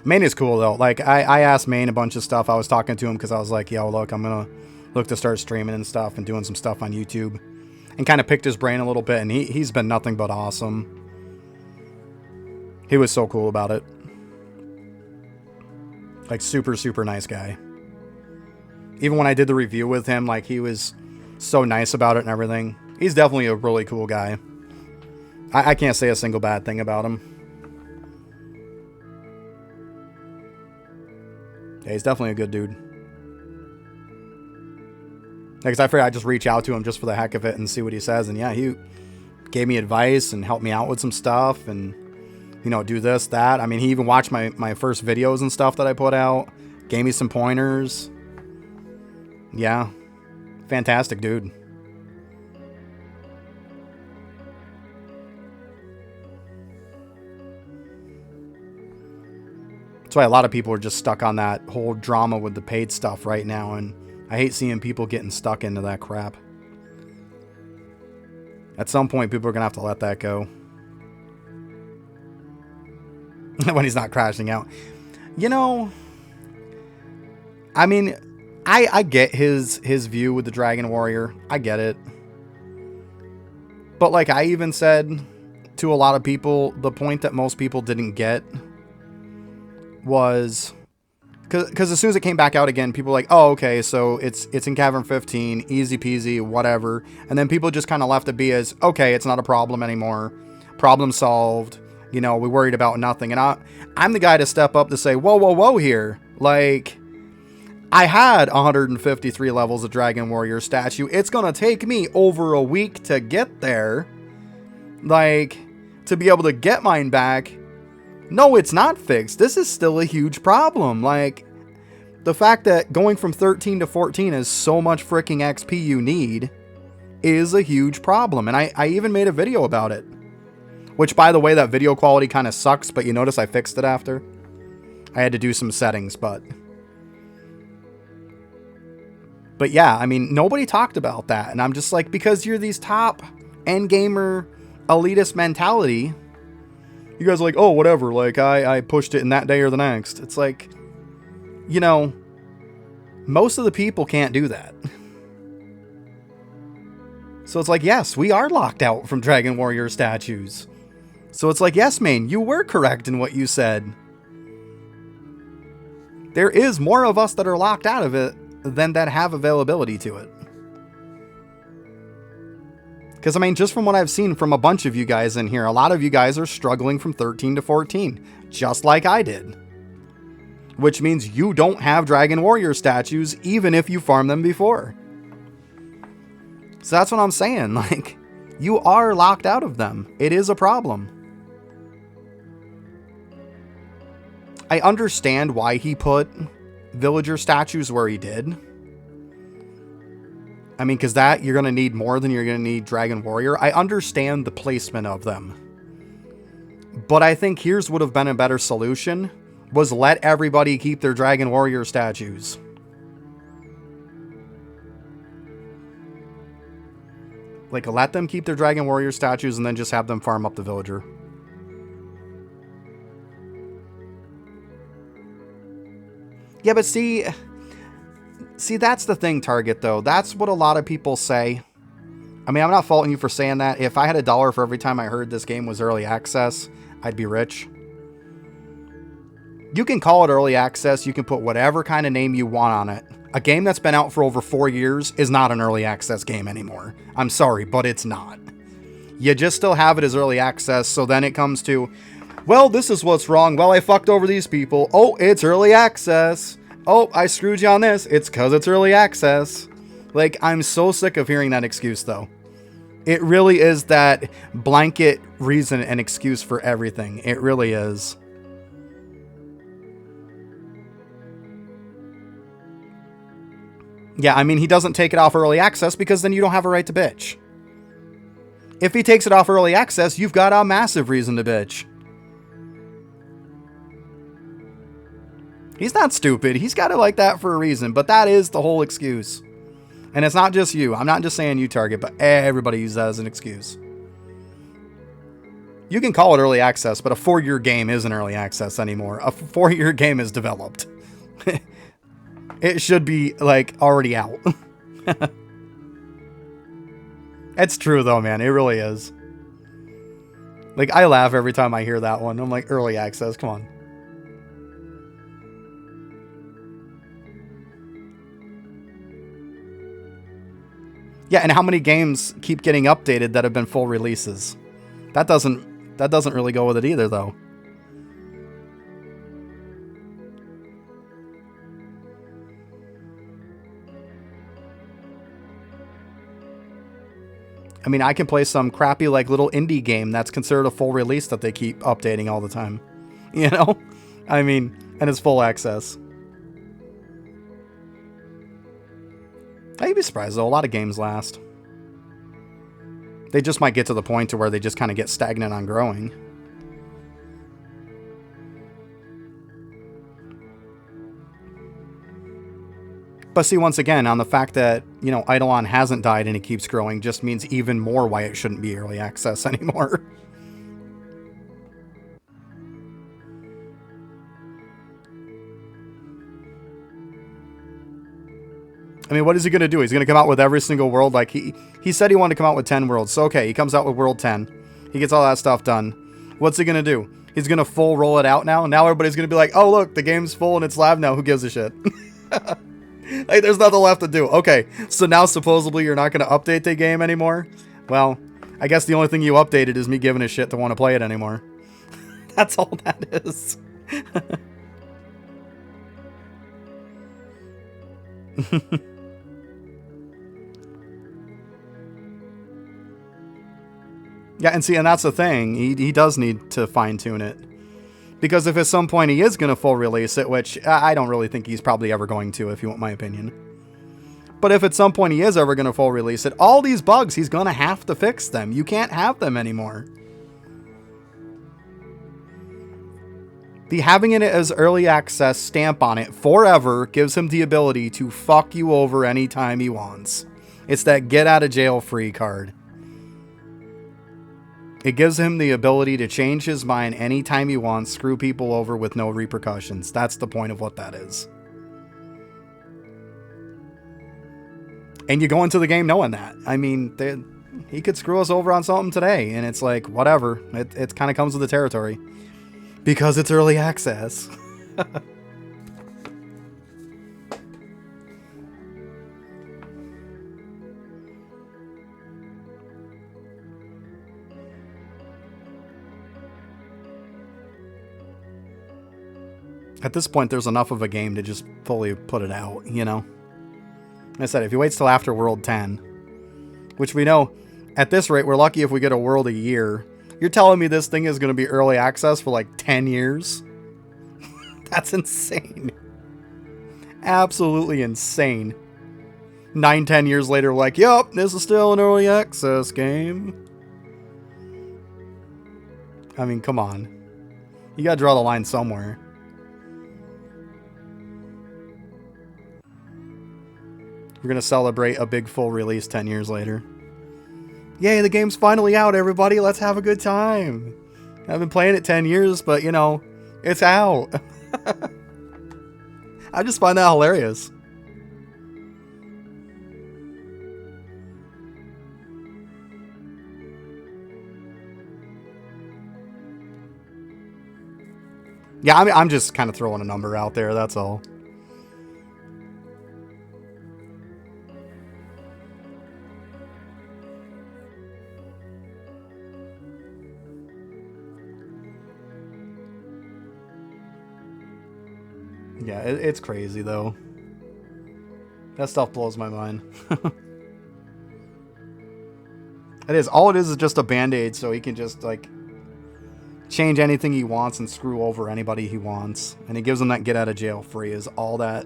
Maine is cool, though. Like, I asked Maine a bunch of stuff. I was talking to him because I was like, yo, look, I'm going to look to start streaming and stuff and doing some stuff on YouTube. And kind of picked his brain a little bit, and he's been nothing but awesome. He was so cool about it. Like, super, super nice guy. Even when I did the review with him, like, he was so nice about it and everything. He's definitely a really cool guy. I can't say a single bad thing about him. Yeah, he's definitely a good dude. Like, I figured I'd just reach out to him just for the heck of it and see what he says. And yeah, he gave me advice and helped me out with some stuff and, you know, do this, that. I mean, he even watched my first videos and stuff that I put out. Gave me some pointers. Yeah. Fantastic dude. That's why a lot of people are just stuck on that whole drama with the paid stuff right now, and I hate seeing people getting stuck into that crap. At some point, people are going to have to let that go. When he's not crashing out. You know, I mean, I get his view with the Dragon Warrior. I get it. But like I even said to a lot of people, the point that most people didn't get was because as soon as it came back out again, people were like, oh, okay, so it's in Cavern 15, easy peasy, whatever. And then people just kind of left it be as, okay, it's not a problem anymore. Problem solved. You know, we worried about nothing. And I'm the guy to step up to say, whoa, whoa, whoa here. Like, I had 153 levels of Dragon Warrior statue. It's going to take me over a week to get there. Like, to be able to get mine back. No, it's not fixed. This is still a huge problem. Like, the fact that going from 13 to 14 is so much freaking XP you need is a huge problem. And I even made a video about it. Which, by the way, that video quality kind of sucks, but you notice I fixed it after. I had to do some settings, but yeah, I mean, nobody talked about that. And I'm just like, because you're these top end gamer elitist mentality, you guys are like, oh, whatever, like, I pushed it in that day or the next. It's like, you know, most of the people can't do that. So it's like, yes, we are locked out from Dragon Warrior statues. So it's like, yes, Maine, you were correct in what you said. There is more of us that are locked out of it than that have availability to it. Because, I mean, just from what I've seen from a bunch of you guys in here, a lot of you guys are struggling from 13 to 14, just like I did. Which means you don't have Dragon Warrior statues, even if you farmed them before. So that's what I'm saying. Like, you are locked out of them. It is a problem. I understand why he put villager statues where he did. I mean, because that, you're going to need more than you're going to need Dragon Warrior. I understand the placement of them. But I think here's would have been a better solution, was let everybody keep their Dragon Warrior statues. Like, let them keep their Dragon Warrior statues and then just have them farm up the villager. Yeah, but see, that's the thing, Target, though. That's what a lot of people say. I mean, I'm not faulting you for saying that. If I had $1 for every time I heard this game was early access, I'd be rich. You can call it early access. You can put whatever kind of name you want on it. A game that's been out for over 4 years is not an early access game anymore. I'm sorry, but it's not. You just still have it as early access, so then it comes to, well, this is what's wrong. Well, I fucked over these people. Oh, it's early access. Oh, I screwed you on this. It's because it's early access. Like, I'm so sick of hearing that excuse, though. It really is that blanket reason and excuse for everything. It really is. Yeah, I mean, he doesn't take it off early access because then you don't have a right to bitch. If he takes it off early access, you've got a massive reason to bitch. He's not stupid. He's got it like that for a reason, but that is the whole excuse. And it's not just you. I'm not just saying you, Target, but everybody uses that as an excuse. You can call it early access, but a 4-year game isn't early access anymore. A 4-year game is developed. It should be, like, already out. It's true, though, man. It really is. Like, I laugh every time I hear that one. I'm like, early access, come on. Yeah, and how many games keep getting updated that have been full releases? That doesn't really go with it either, though. I mean, I can play some crappy, like, little indie game that's considered a full release that they keep updating all the time. You know? I mean, and it's full access. You'd be surprised, though. A lot of games last. They just might get to the point to where they just kind of get stagnant on growing. But see, once again, on the fact that, you know, IdleOn hasn't died and it keeps growing just means even more why it shouldn't be early access anymore. I mean, what is he going to do? He's going to come out with every single world. Like, he said he wanted to come out with 10 worlds. So, okay, he comes out with World 10. He gets all that stuff done. What's he going to do? He's going to full roll it out now? Now everybody's going to be like, oh, look, the game's full and it's live now. Who gives a shit? Like, there's nothing left to do. Okay, so now supposedly you're not going to update the game anymore? Well, I guess the only thing you updated is me giving a shit to want to play it anymore. That's all that is. Yeah, and see, and that's the thing. He does need to fine-tune it. Because if at some point he is going to full release it, which I don't really think he's probably ever going to, if you want my opinion. But if at some point he is ever going to full release it, all these bugs, he's going to have to fix them. You can't have them anymore. The having it as early access stamp on it forever gives him the ability to fuck you over anytime he wants. It's that get out of jail free card. It gives him the ability to change his mind anytime he wants, screw people over with no repercussions. That's the point of what that is. And you go into the game knowing that. I mean, he could screw us over on something today, and it's like, whatever. It kind of comes with the territory. Because it's early access. At this point, there's enough of a game to just fully put it out, you know? Like I said, if he waits till after World 10, which we know, at this rate, we're lucky if we get a World a year. You're telling me this thing is going to be early access for like 10 years? That's insane. Absolutely insane. 9-10 years later, we're like, yup, this is still an early access game. I mean, come on. You gotta draw the line somewhere. We're going to celebrate a big full release 10 years later. Yay, the game's finally out, everybody. Let's have a good time. I've been playing it 10 years, but, you know, it's out. I just find that hilarious. Yeah, I mean, I'm just kind of throwing a number out there, that's all. Yeah, it's crazy, though. That stuff blows my mind. It is. All it is just a Band-Aid, so he can just, like, change anything he wants and screw over anybody he wants. And it gives him that get out of jail free is all that.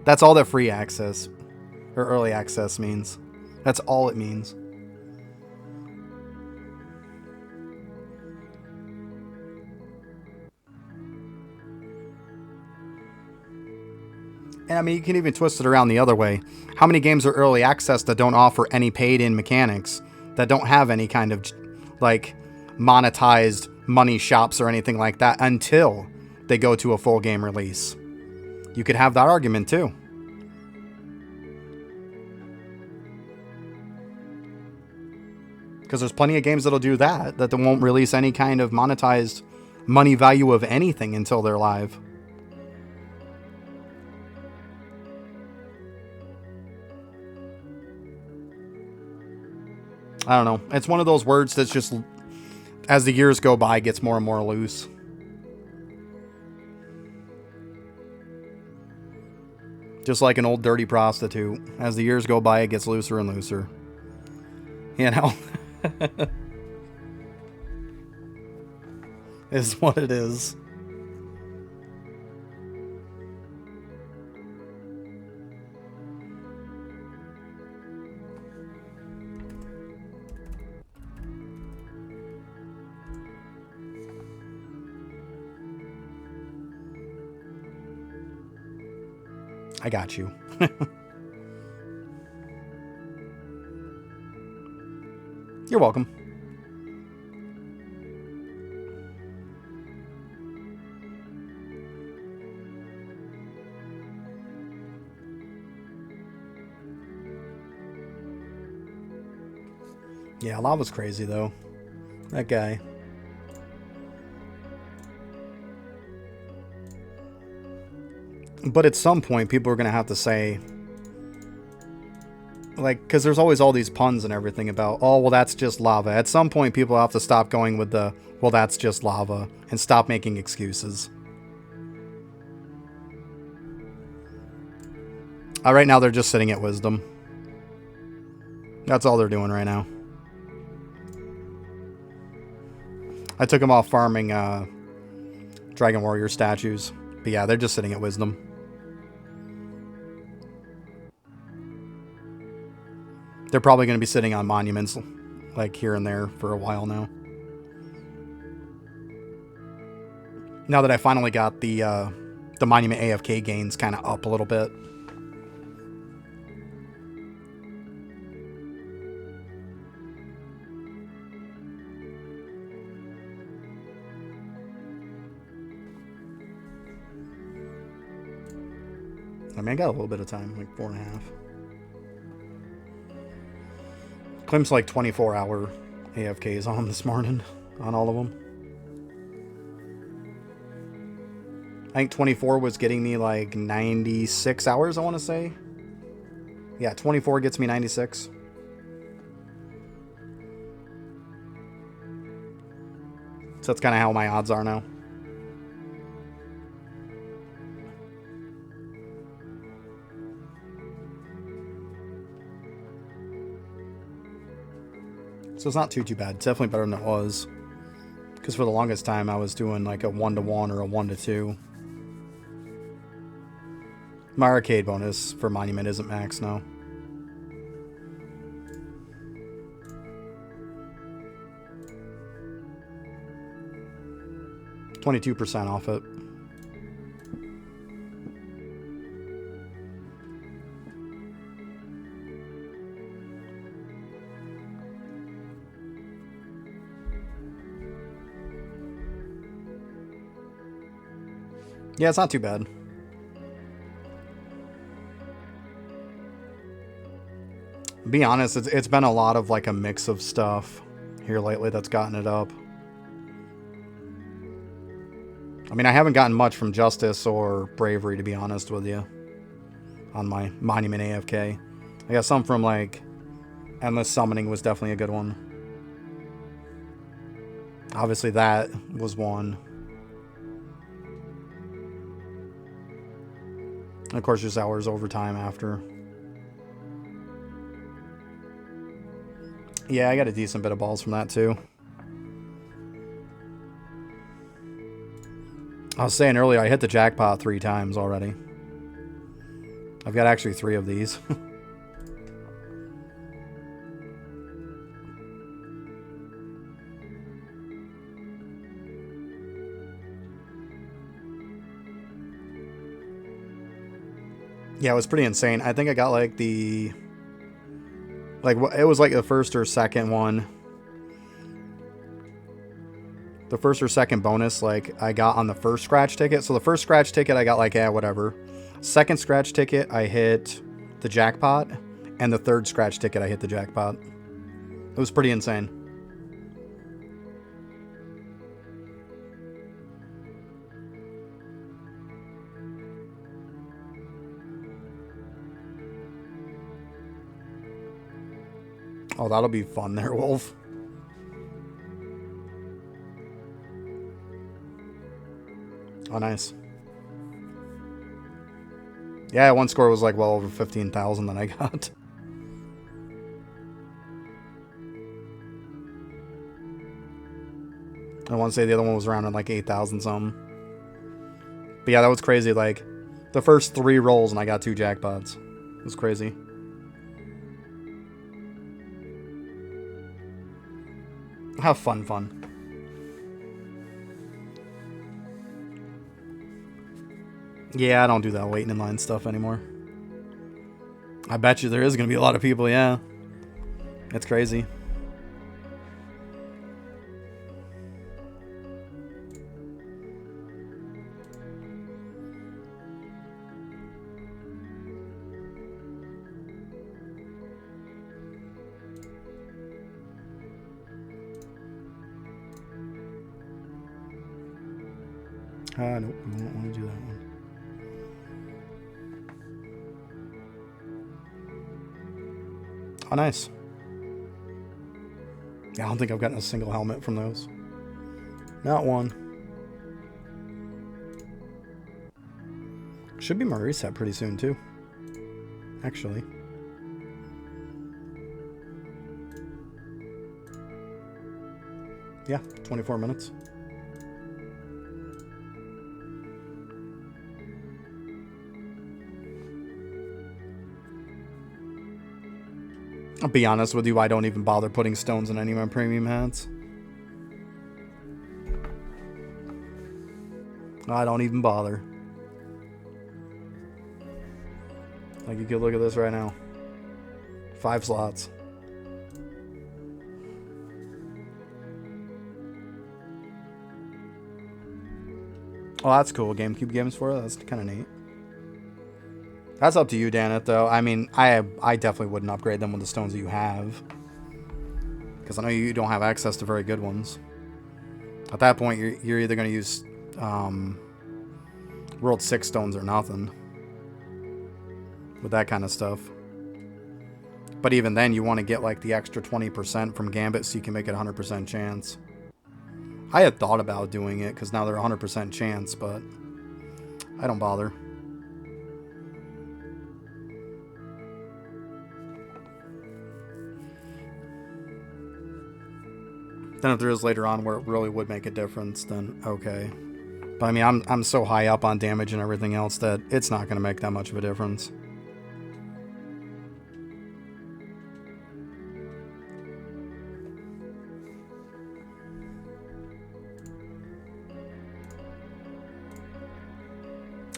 That's all that free access, or early access means. That's all it means. And I mean, you can even twist it around the other way. How many games are early access that don't offer any paid-in mechanics, that don't have any kind of, like, monetized money shops or anything like that until they go to a full game release? You could have that argument, too. Because there's plenty of games that'll do that they won't release any kind of monetized money value of anything until they're live. I don't know. It's one of those words that's just, as the years go by, gets more and more loose. Just like an old dirty prostitute. As the years go by, it gets looser and looser. You know? Is what it is. I got you. You're welcome. Yeah, Lava's crazy, though. That guy. But at some point, people are going to have to say, like, because there's always all these puns and everything about, oh, well, that's just lava. At some point, people have to stop going with the, well, that's just lava, and stop making excuses. Right now, they're just sitting at wisdom. That's all they're doing right now. I took them off farming Dragon Warrior statues. But yeah, they're just sitting at wisdom. They're probably going to be sitting on monuments, like, here and there for a while now. Now that I finally got the monument AFK gains kind of up a little bit. I mean, I got a little bit of time, like 4.5. Clem's like 24-hour AFKs on this morning, on all of them. I think 24 was getting me like 96 hours, I want to say. Yeah, 24 gets me 96. So that's kind of how my odds are now. So it's not too bad. It's definitely better than it was. Because for the longest time, I was doing like a 1-to-1 or a 1-to-2. My arcade bonus for Monument isn't max now. %, off it. Yeah, it's not too bad. Be honest, it's been a lot of like a mix of stuff here lately that's gotten it up. I mean, I haven't gotten much from Justice or Bravery, to be honest with you, on my Monument AFK. I got some from like Endless Summoning was definitely a good one. Obviously that was one. And of course, just hours overtime after. Yeah, I got a decent bit of balls from that too. I was saying earlier, I hit the jackpot 3 times already. I've got actually 3 of these. Yeah, it was pretty insane. I think I got like it was like the first or second one. The first or second bonus, like, I got on the first scratch ticket. So the first scratch ticket, I got like, yeah, whatever. Second scratch ticket, I hit the jackpot. And the third scratch ticket, I hit the jackpot. It was pretty insane. Oh, that'll be fun there, Wolf. Oh, nice. Yeah, one score was like well over 15,000 that I got. I want to say the other one was around like 8,000 something. But yeah, that was crazy. Like, the first 3 rolls and I got 2 jackpots. It was crazy. Have fun. Yeah, I don't do that waiting in line stuff anymore. I bet you there is going to be a lot of people, yeah. It's crazy. Nope, we won't want to do that one. Oh, nice. Yeah, I don't think I've gotten a single helmet from those. Not one. Should be my reset pretty soon, too. Actually. Yeah, 24 minutes. I'll be honest with you, I don't even bother putting stones in any of my premium hats. I don't even bother. Like, you could look at this right now. 5 slots. Oh, that's cool. GameCube games for it. That's kind of neat. That's up to you, Danet, though. I mean, I definitely wouldn't upgrade them with the stones that you have. Because I know you don't have access to very good ones. At that point, you're either going to use World 6 stones or nothing. With that kind of stuff. But even then, you want to get like the extra 20% from Gambit so you can make it a 100% chance. I had thought about doing it because now they're 100% chance, but I don't bother. Then if there is later on where it really would make a difference, then okay. But I mean, I'm so high up on damage and everything else that it's not going to make that much of a difference.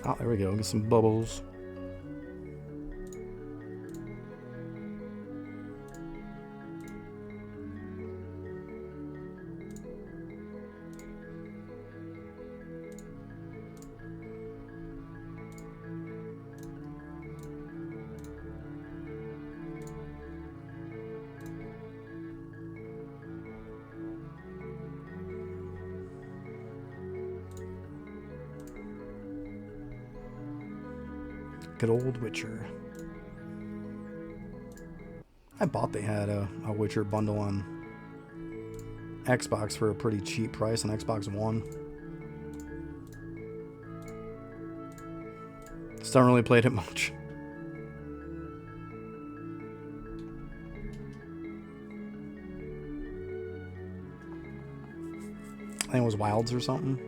Oh, there we go. Get some bubbles. Good old Witcher. I bought they had a Witcher bundle on Xbox for a pretty cheap price on Xbox One. Still haven't really played it much. I think it was Wilds or something.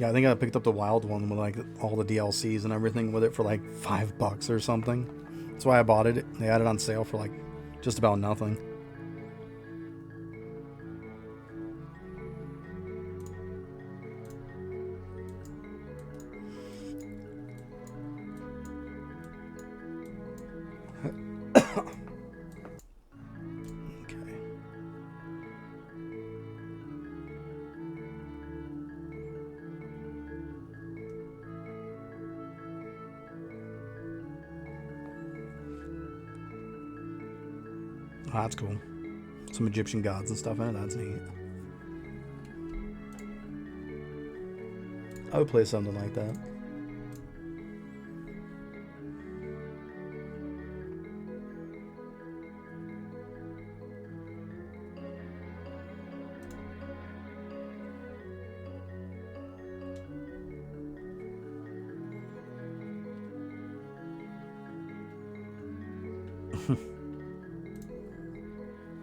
Yeah, I think I picked up the wild one with like all the DLCs and everything with it for like $5 or something. That's why I bought it. They had it on sale for like just about nothing. Oh, that's cool. Some Egyptian gods and stuff in it. That's neat. I would play something like that.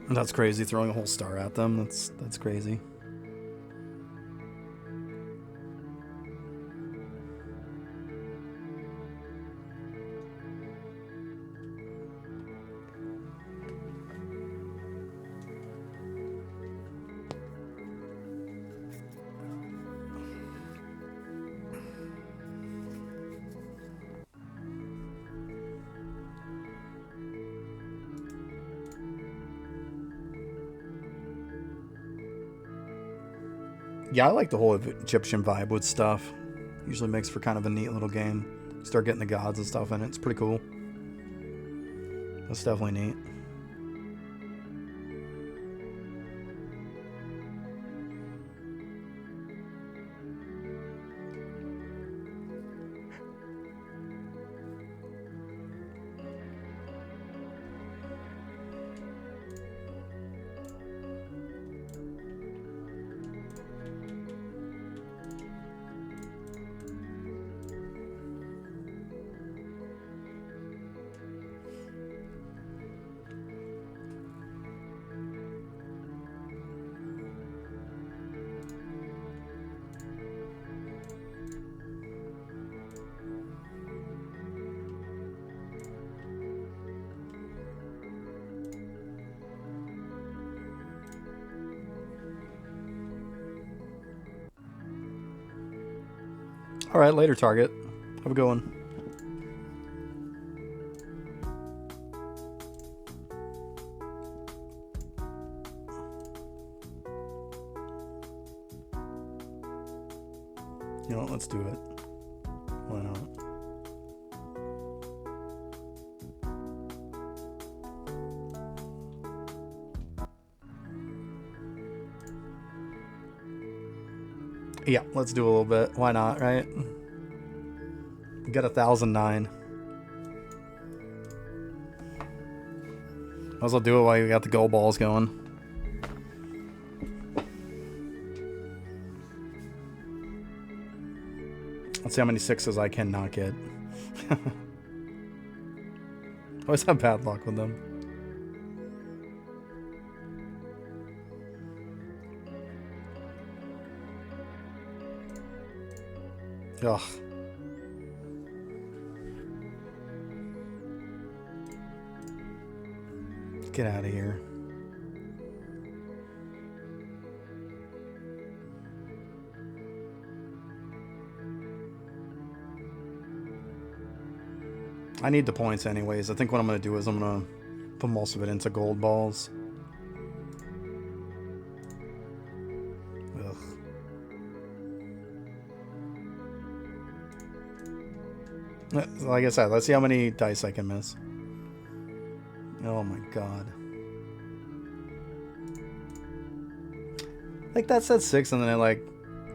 That's crazy, throwing a whole star at them. That's crazy. Yeah, I like the whole Egyptian vibe with stuff. Usually makes for kind of a neat little game. Start getting the gods and stuff in it. It's pretty cool. That's definitely neat. All right, later, Target. Have a good one. You know what? Let's do it. Why not? Yeah, let's do a little bit. Why not, right? We got 1,009. Might as well do it while you got the gold balls going. Let's see how many sixes I cannot get. Always have bad luck with them. Ugh. Get out of here. I need the points anyways. I think what I'm going to do is I'm going to put most of it into gold balls. Ugh. Like I said, let's see how many dice I can miss. Oh my god. Like that said 6 and then I like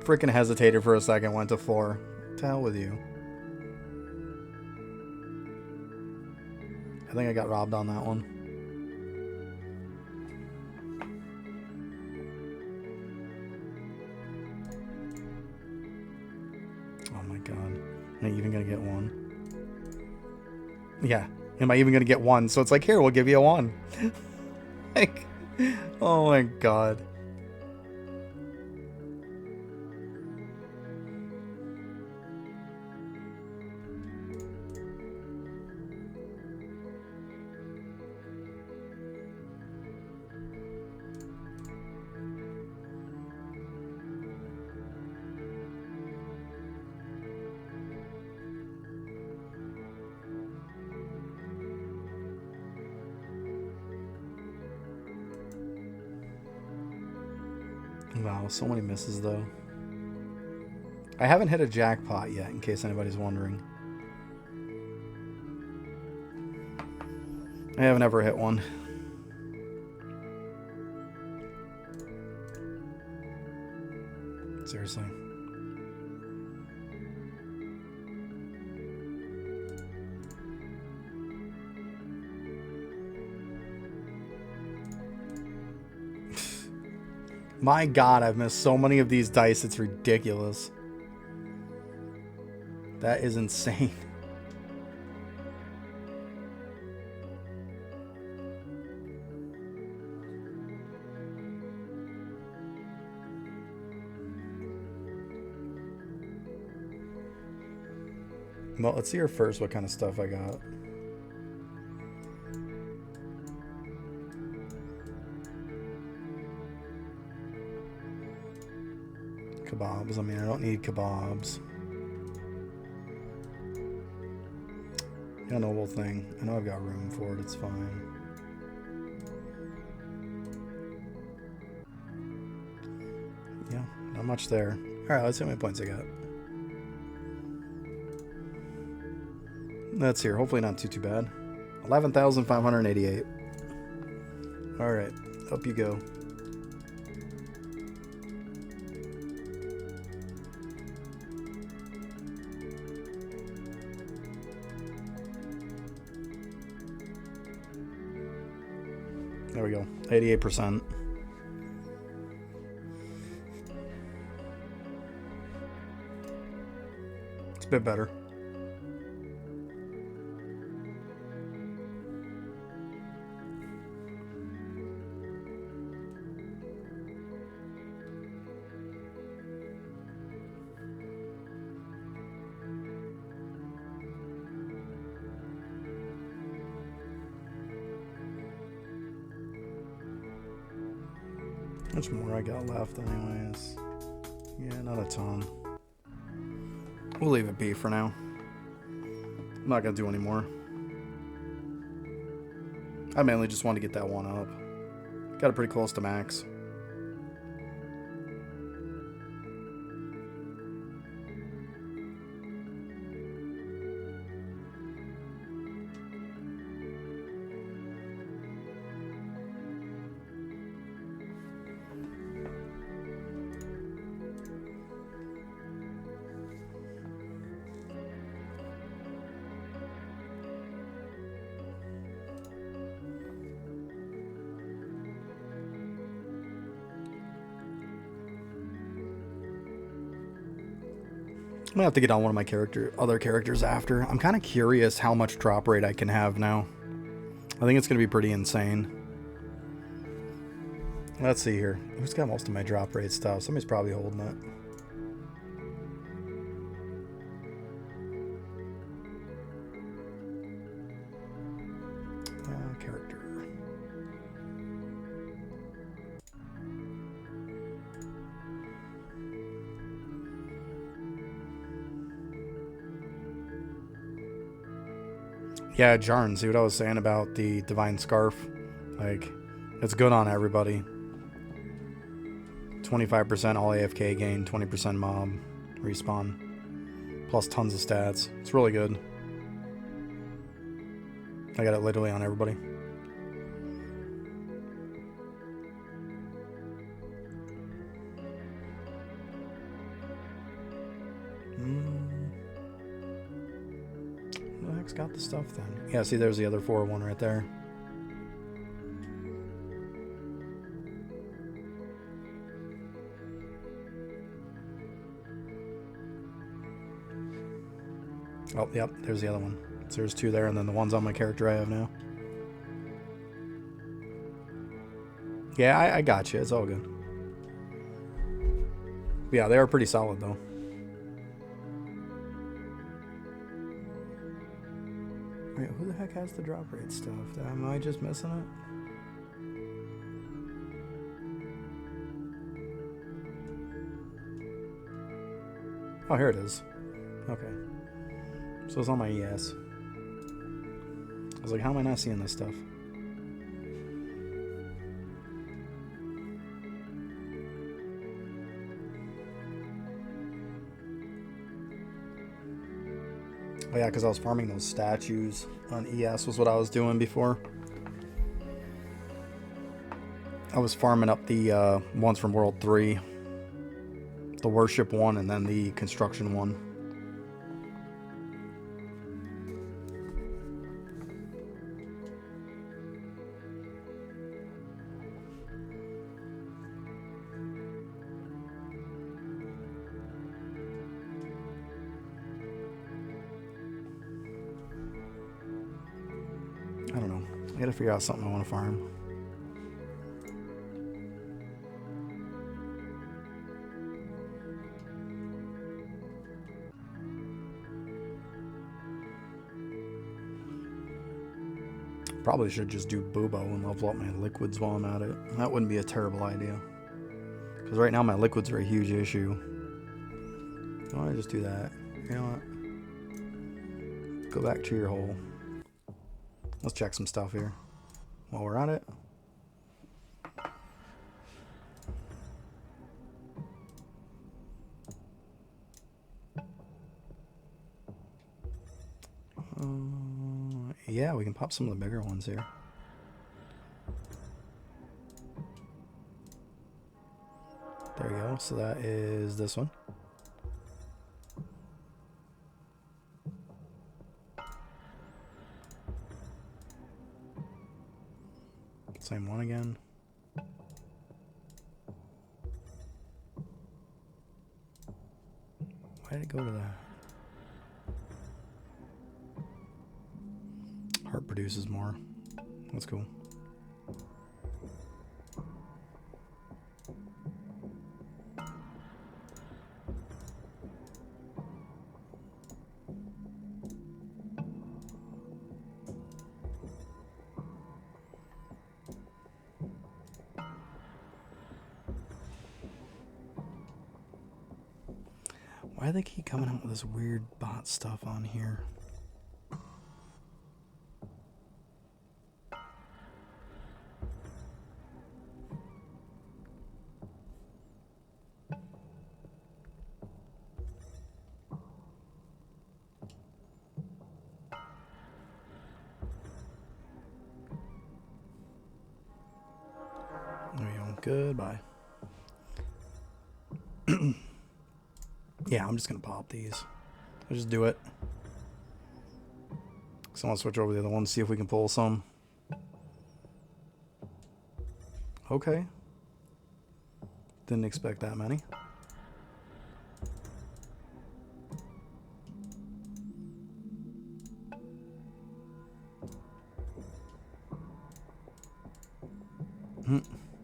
freaking hesitated for a second, went to 4. To hell with you. I think I got robbed on that one. Oh my god. Am I even gonna get one? Yeah. Am I even gonna get one? So it's like, here, we'll give you a 1. Like, oh my god. Wow, so many misses though. I haven't hit a jackpot yet, in case anybody's wondering. I haven't ever hit one. Seriously. My God, I've missed so many of these dice, it's ridiculous. That is insane. Well, let's see here first what kind of stuff I got. Kebabs. I mean, I don't need kebabs. A noble thing. I know I've got room for it. It's fine. Yeah, not much there. Alright, let's see how many points I got. That's here. Hopefully not too bad. 11,588. Alright, up you go. There we go. 88%. It's a bit better. How much more I got left anyways? Yeah, not a ton. We'll leave it be for now. I'm not going to do any more. I mainly just want to get that one up. Got it pretty close to max. I'm gonna have to get on one of my other characters after. I'm kind of curious how much drop rate I can have now. I think it's gonna be pretty insane. Let's see here. Who's got most of my drop rate stuff? Somebody's probably holding it. Character. Yeah, Jarn, see what I was saying about the Divine Scarf? Like, it's good on everybody. 25% all AFK gain, 20% mob respawn, plus tons of stats. It's really good. I got it literally on everybody. Who the heck's got the stuff then? Yeah, see, there's the other 401 right there. Oh, yep, there's the other one. So there's two there, and then the ones on my character I have now. Yeah, I got you. It's all good. Yeah, they are pretty solid, though. Wait, who the heck has the drop rate stuff? Am I just missing it? Oh, here it is. Okay. So it's on my ES. I was like, how am I not seeing this stuff? Oh yeah, because I was farming those statues on ES was what I was doing before. I was farming up the ones from World 3. The worship one and then the construction one. I don't know. I gotta figure out something I want to farm. Probably should just do Bubo and level up my liquids while I'm at it. That wouldn't be a terrible idea. Because right now my liquids are a huge issue. Why don't I just do that? You know what? Go back to your hole. Let's check some stuff here while we're at it. Yeah, we can pop some of the bigger ones here. There you go. So that is this one. Same one again. Why did it go to that? Heart produces more. That's cool. Why do they keep coming out with this weird bot stuff on here? There we go. Goodbye. Yeah, I'm just going to pop these. I'll just do it. So I'll switch over to the other one, see if we can pull some. Okay. Didn't expect that many.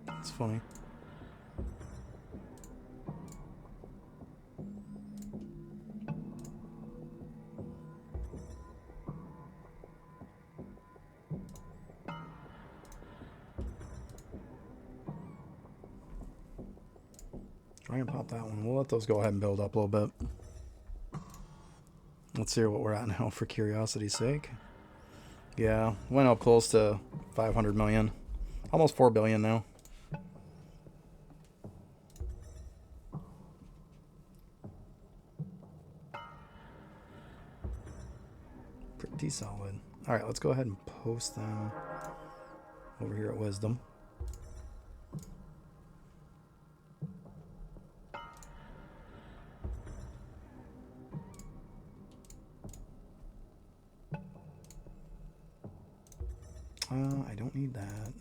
That's funny. Try and pop that one. We'll let those go ahead and build up a little bit. Let's see what we're at now for curiosity's sake. Yeah, went up close to 500 million. Almost 4 billion now. Pretty solid. Alright, let's go ahead and post them over here at Wisdom. I don't need that.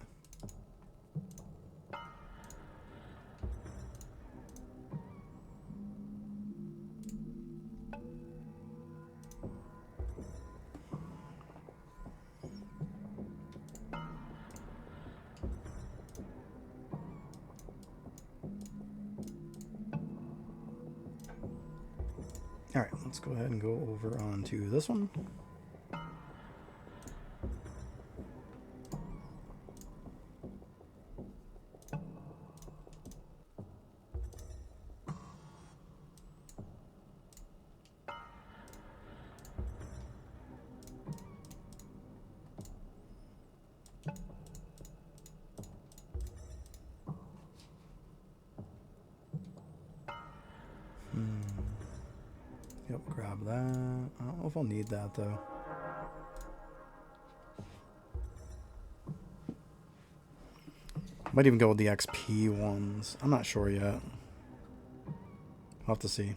All right, let's go ahead and go over onto this one. Yep, grab grab that. I don't know if I'll need that though. Might even go with the XP ones. I'm not sure yet. I'll have to see.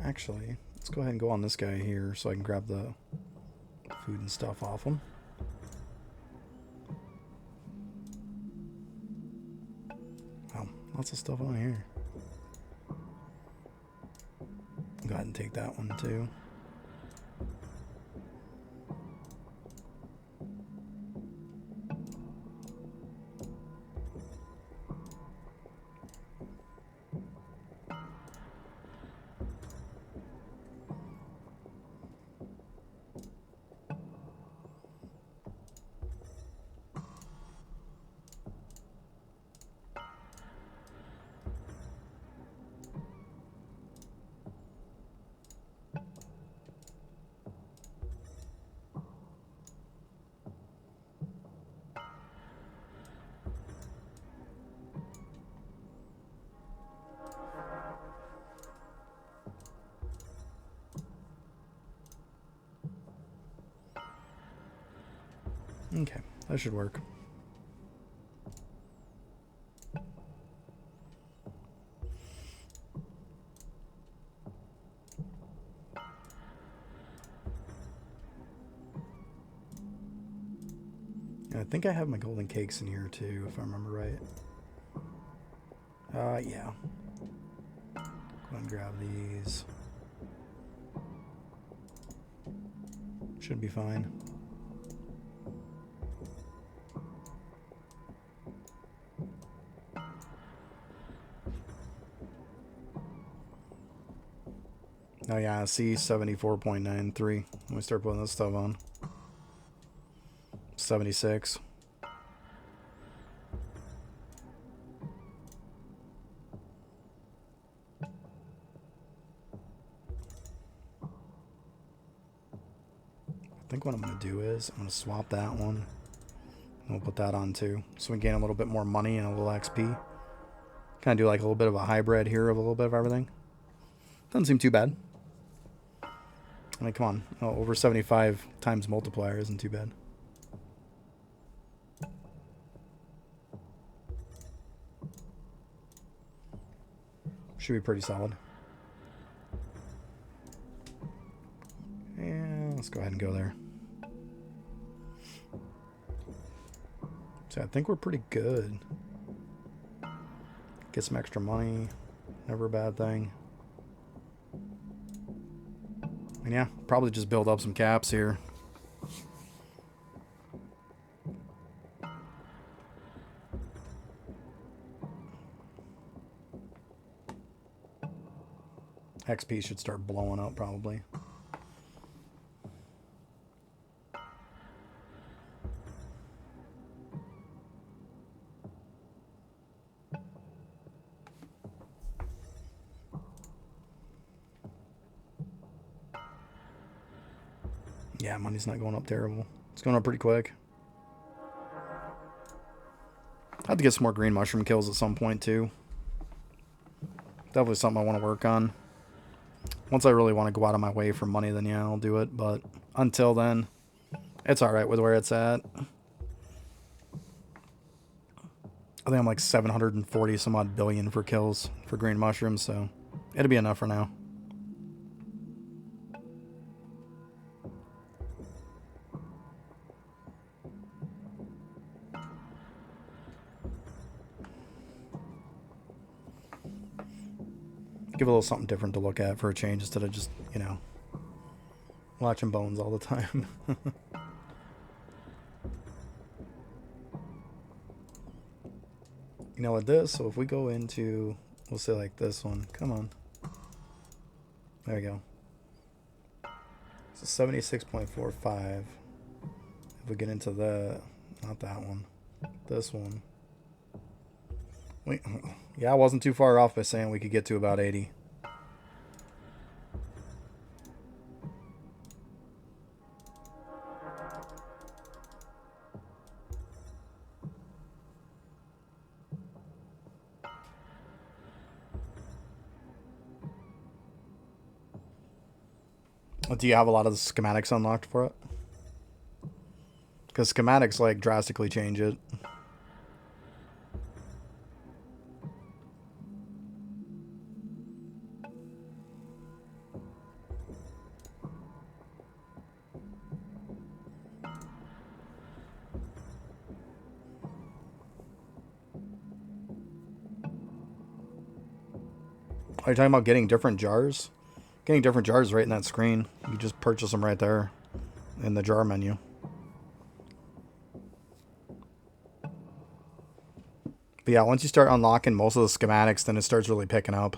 Actually, let's go ahead and go on this guy here so I can grab the food and stuff off him. Wow, lots of stuff on here. Go ahead and take that one too. Okay, that should work. I think I have my golden cakes in here too, if I remember right. Yeah. Go ahead and grab these. Should be fine. Oh yeah, C 74.93. Let me start putting this stuff on. 76. I think what I'm going to do is I'm going to swap that one. And we'll put that on too. So we gain a little bit more money and a little XP. Kind of do like a little bit of a hybrid here of a little bit of everything. Doesn't seem too bad. I mean, come on. Oh, over 75 times multiplier isn't too bad. Should be pretty solid. And let's go ahead and go there. So I think we're pretty good. Get some extra money. Never a bad thing. And yeah, probably just build up some caps here. XP should start blowing up probably. Yeah, money's not going up terrible. It's going up pretty quick. I have to get some more green mushroom kills at some point too. Definitely something I want to work on. Once I really want to go out of my way for money, then yeah, I'll do it. But until then, it's alright with where it's at. I think I'm like 740 some odd billion for kills for green mushrooms, so it'll be enough for now. Give a little something different to look at for a change instead of just, you know, watching bones all the time. You know what, this, so if we go into, we'll say like this one, come on. There we go. So 76.45. If we get into the, not that one, this one. Wait, yeah, I wasn't too far off by saying we could get to about 80. Do you have a lot of the schematics unlocked for it? Because schematics, like, drastically change it. Are you talking about getting different jars? Getting different jars right in that screen. You just purchase them right there in the jar menu. But yeah, once you start unlocking most of the schematics, then it starts really picking up.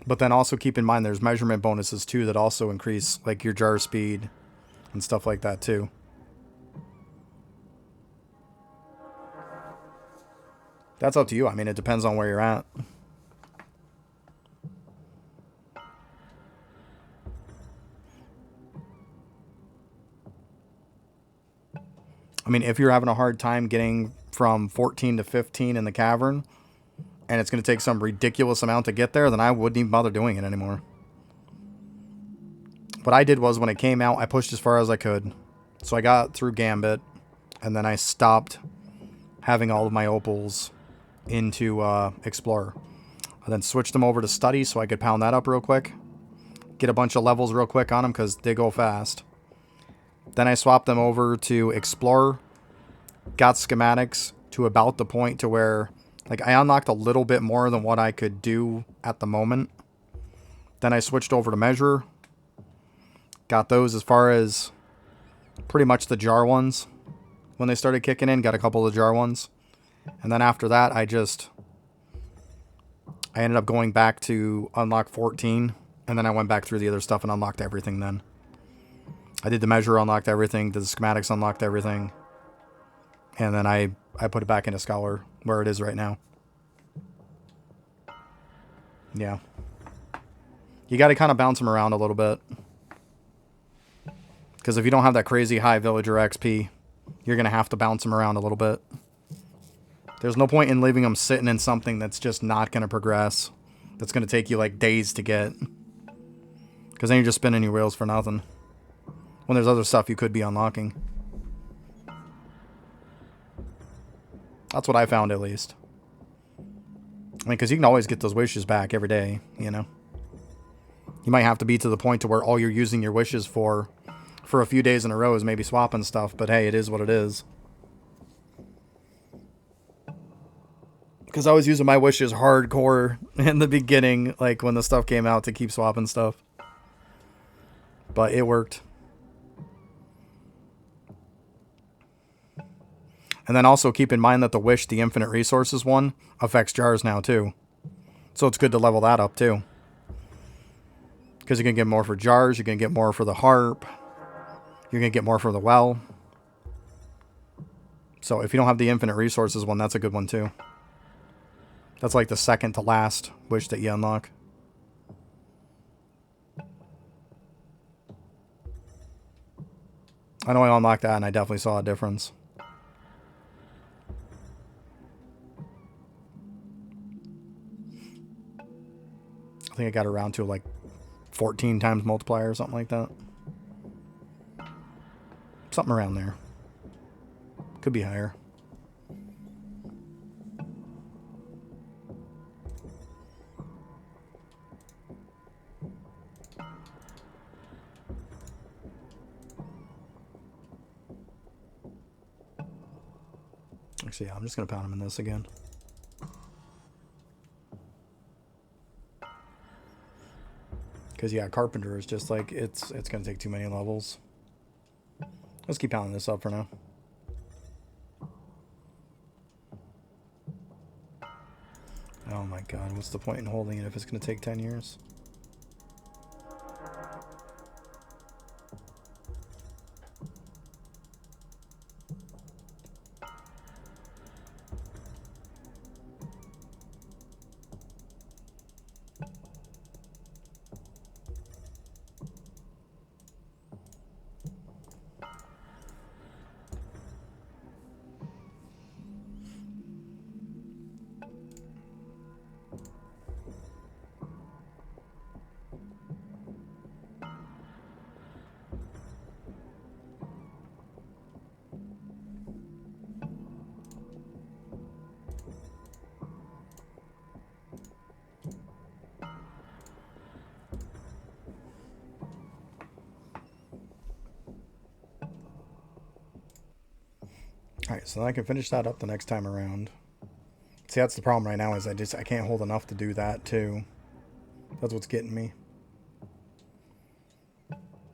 But then also keep in mind there's measurement bonuses too that also increase like your jar speed and stuff like that too. That's up to you. I mean, it depends on where you're at. I mean, if you're having a hard time getting from 14 to 15 in the cavern, and it's going to take some ridiculous amount to get there, then I wouldn't even bother doing it anymore. What I did was when it came out, I pushed as far as I could. So I got through Gambit, and then I stopped having all of my opals into Explorer. I then switched them over to Study so I could pound that up real quick. Get a bunch of levels real quick on them because they go fast. Then I swapped them over to Explorer. Got schematics to about the point to where like I unlocked a little bit more than what I could do at the moment. Then I switched over to Measure. Got those as far as pretty much the jar ones. When they started kicking in, got a couple of jar ones. And then after that, I ended up going back to unlock 14. And then I went back through the other stuff and unlocked everything then. I did the Measure, unlocked everything. Did the schematics, unlocked everything. And then I put it back into Scholar, where it is right now. Yeah. You got to kind of bounce them around a little bit. Because if you don't have that crazy high villager XP, you're going to have to bounce them around a little bit. There's no point in leaving them sitting in something that's just not going to progress. That's going to take you like days to get. Because then you're just spinning your wheels for nothing. When there's other stuff you could be unlocking. That's what I found, at least. I mean, because you can always get those wishes back every day, you know. You might have to be to the point to where all you're using your wishes for a few days in a row is maybe swapping stuff. But hey, it is what it is. Because I was using my wishes hardcore in the beginning, like when the stuff came out, to keep swapping stuff. But it worked. And then also keep in mind that the Wish, the Infinite Resources one, affects jars now too. So it's good to level that up too. Because you can get more for jars, you can get more for the harp, you're going to get more for the well. So if you don't have the Infinite Resources one, that's a good one too. That's like the second to last Wish that you unlock. I know I unlocked that and I definitely saw a difference. I think I got around to like 14 times multiplier or something like that. Something around there. Could be higher. Actually, yeah, I'm just going to pound him in this again. Because, yeah, Carpenter is just like, it's going to take too many levels. Let's keep pounding this up for now. Oh my god, what's the point in holding it if it's going to take 10 years? Alright, so then I can finish that up the next time around. See, that's the problem right now is I can't hold enough to do that too. That's what's getting me.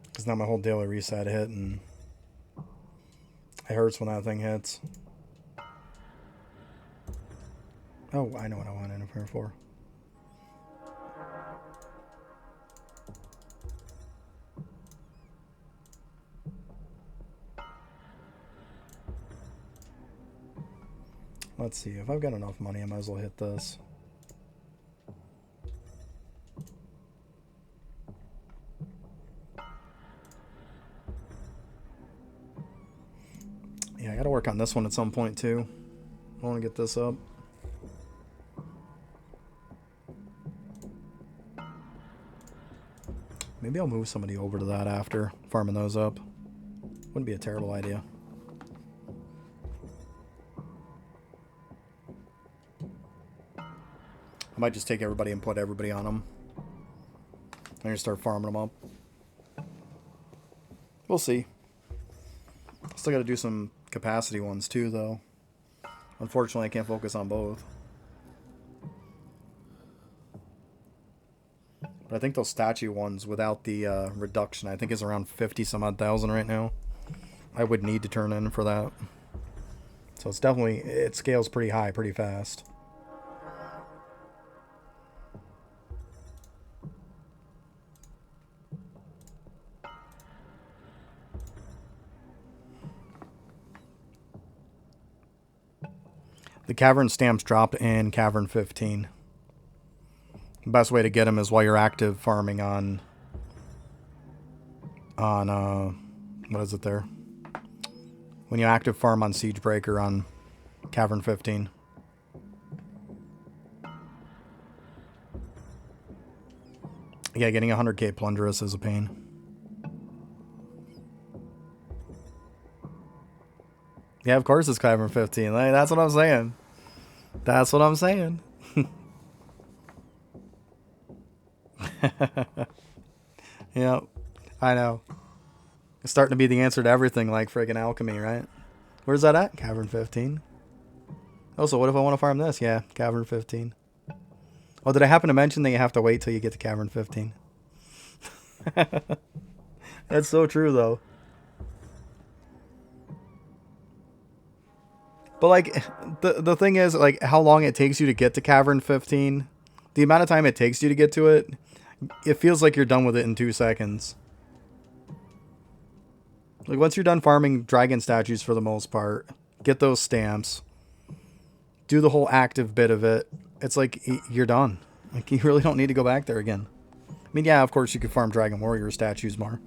Because now my whole daily reset hit and it hurts when that thing hits. Oh, I know what I want interfere for. Let's see, if I've got enough money, I might as well hit this. Yeah, I gotta work on this one at some point too. I want to get this up. Maybe I'll move somebody over to that after farming those up. Wouldn't be a terrible idea. I might just take everybody and put everybody on them. I'm gonna start farming them up. We'll see. Still gotta do some capacity ones too, though. Unfortunately, I can't focus on both. But I think those statue ones without the reduction, I think is around 50 some odd thousand right now. I would need to turn in for that. So it's definitely, it scales pretty high, pretty fast. The cavern stamps dropped in Cavern 15. The best way to get them is while you're active farming on what is it there? When you active farm on Siegebreaker on Cavern 15. Yeah, getting 100k Plunderous is a pain. Yeah, of course it's Cavern 15. That's what I'm saying. That's what I'm saying. Yep, I know. It's starting to be the answer to everything, like friggin' alchemy, right? Where's that at? Cavern 15. Oh, so what if I want to farm this? Yeah, Cavern 15. Oh, did I happen to mention that you have to wait till you get to Cavern 15? That's so true, though. But, like, the thing is, like, how long it takes you to get to Cavern 15, the amount of time it takes you to get to it, it feels like you're done with it in 2 seconds. Like, once you're done farming dragon statues for the most part, get those stamps, do the whole active bit of it, it's like, you're done. Like, you really don't need to go back there again. I mean, yeah, of course you could farm Dragon Warrior statues more.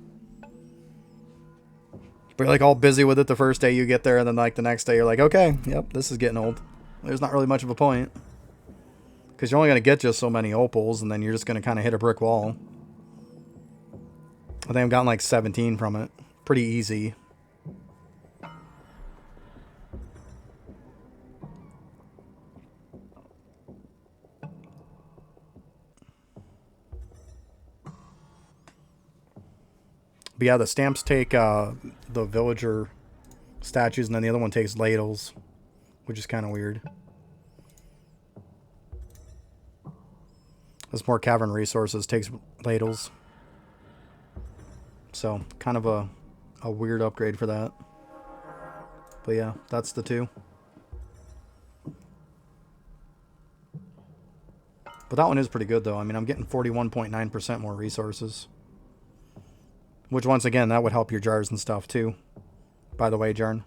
But you're, like, all busy with it the first day you get there, and then, like, the next day you're like, okay, yep, this is getting old. There's not really much of a point. Because you're only going to get just so many opals, and then you're just going to kind of hit a brick wall. I think I've gotten, like, 17 from it. Pretty easy. But yeah, the stamps take the villager statues, and then the other one takes ladles, which is kind of weird. This more cavern resources takes ladles. So, kind of a weird upgrade for that. But yeah, that's the two. But that one is pretty good, though. I mean, I'm getting 41.9% more resources. Which, once again, that would help your jars and stuff, too. By the way, Jarn.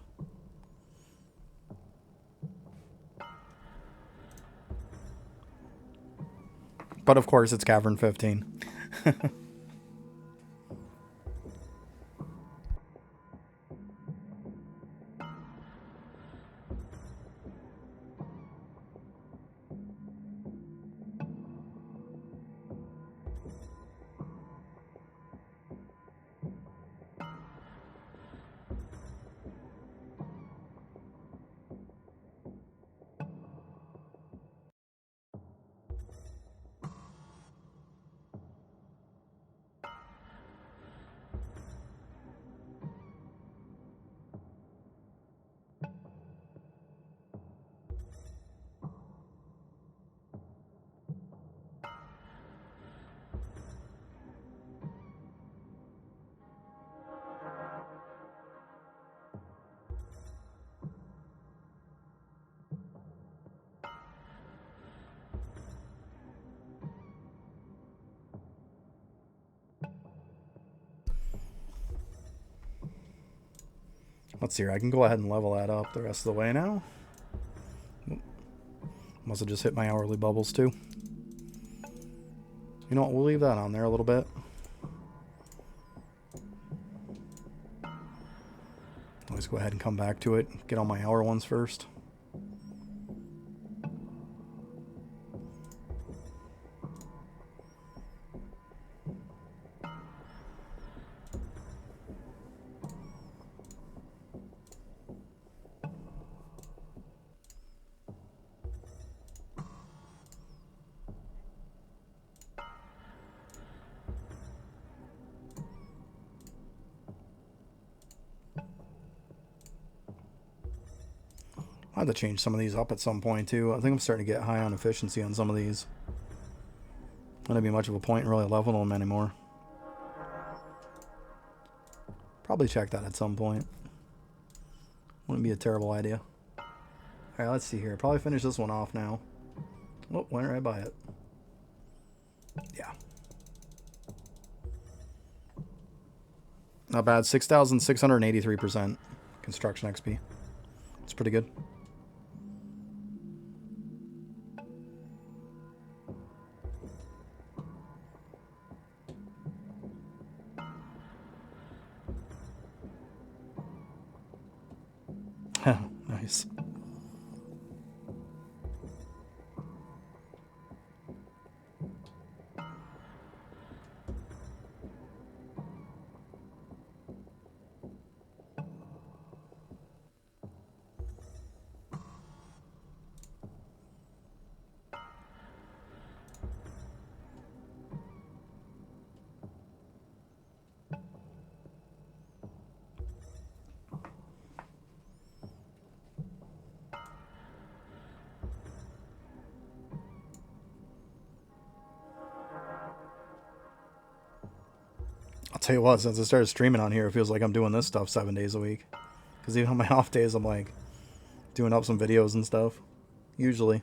But, of course, it's Cavern 15. Let's see here. I can go ahead and level that up the rest of the way now. Must have just hit my hourly bubbles too. You know what? We'll leave that on there a little bit. Always go ahead and come back to it. Get all my hour ones first. I'll have to change some of these up at some point too. I think I'm starting to get high on efficiency on some of these. Not gonna be much of a point in really leveling them anymore. Probably check that at some point. Wouldn't be a terrible idea. Alright, let's see here. Probably finish this one off now. Oh, went right by it. Yeah. Not bad. 6,683% construction XP. It's pretty good. Nice. I'll tell you what, since I started streaming on here, it feels like I'm doing this stuff 7 days a week. Because even on my off days, I'm like doing up some videos and stuff. Usually.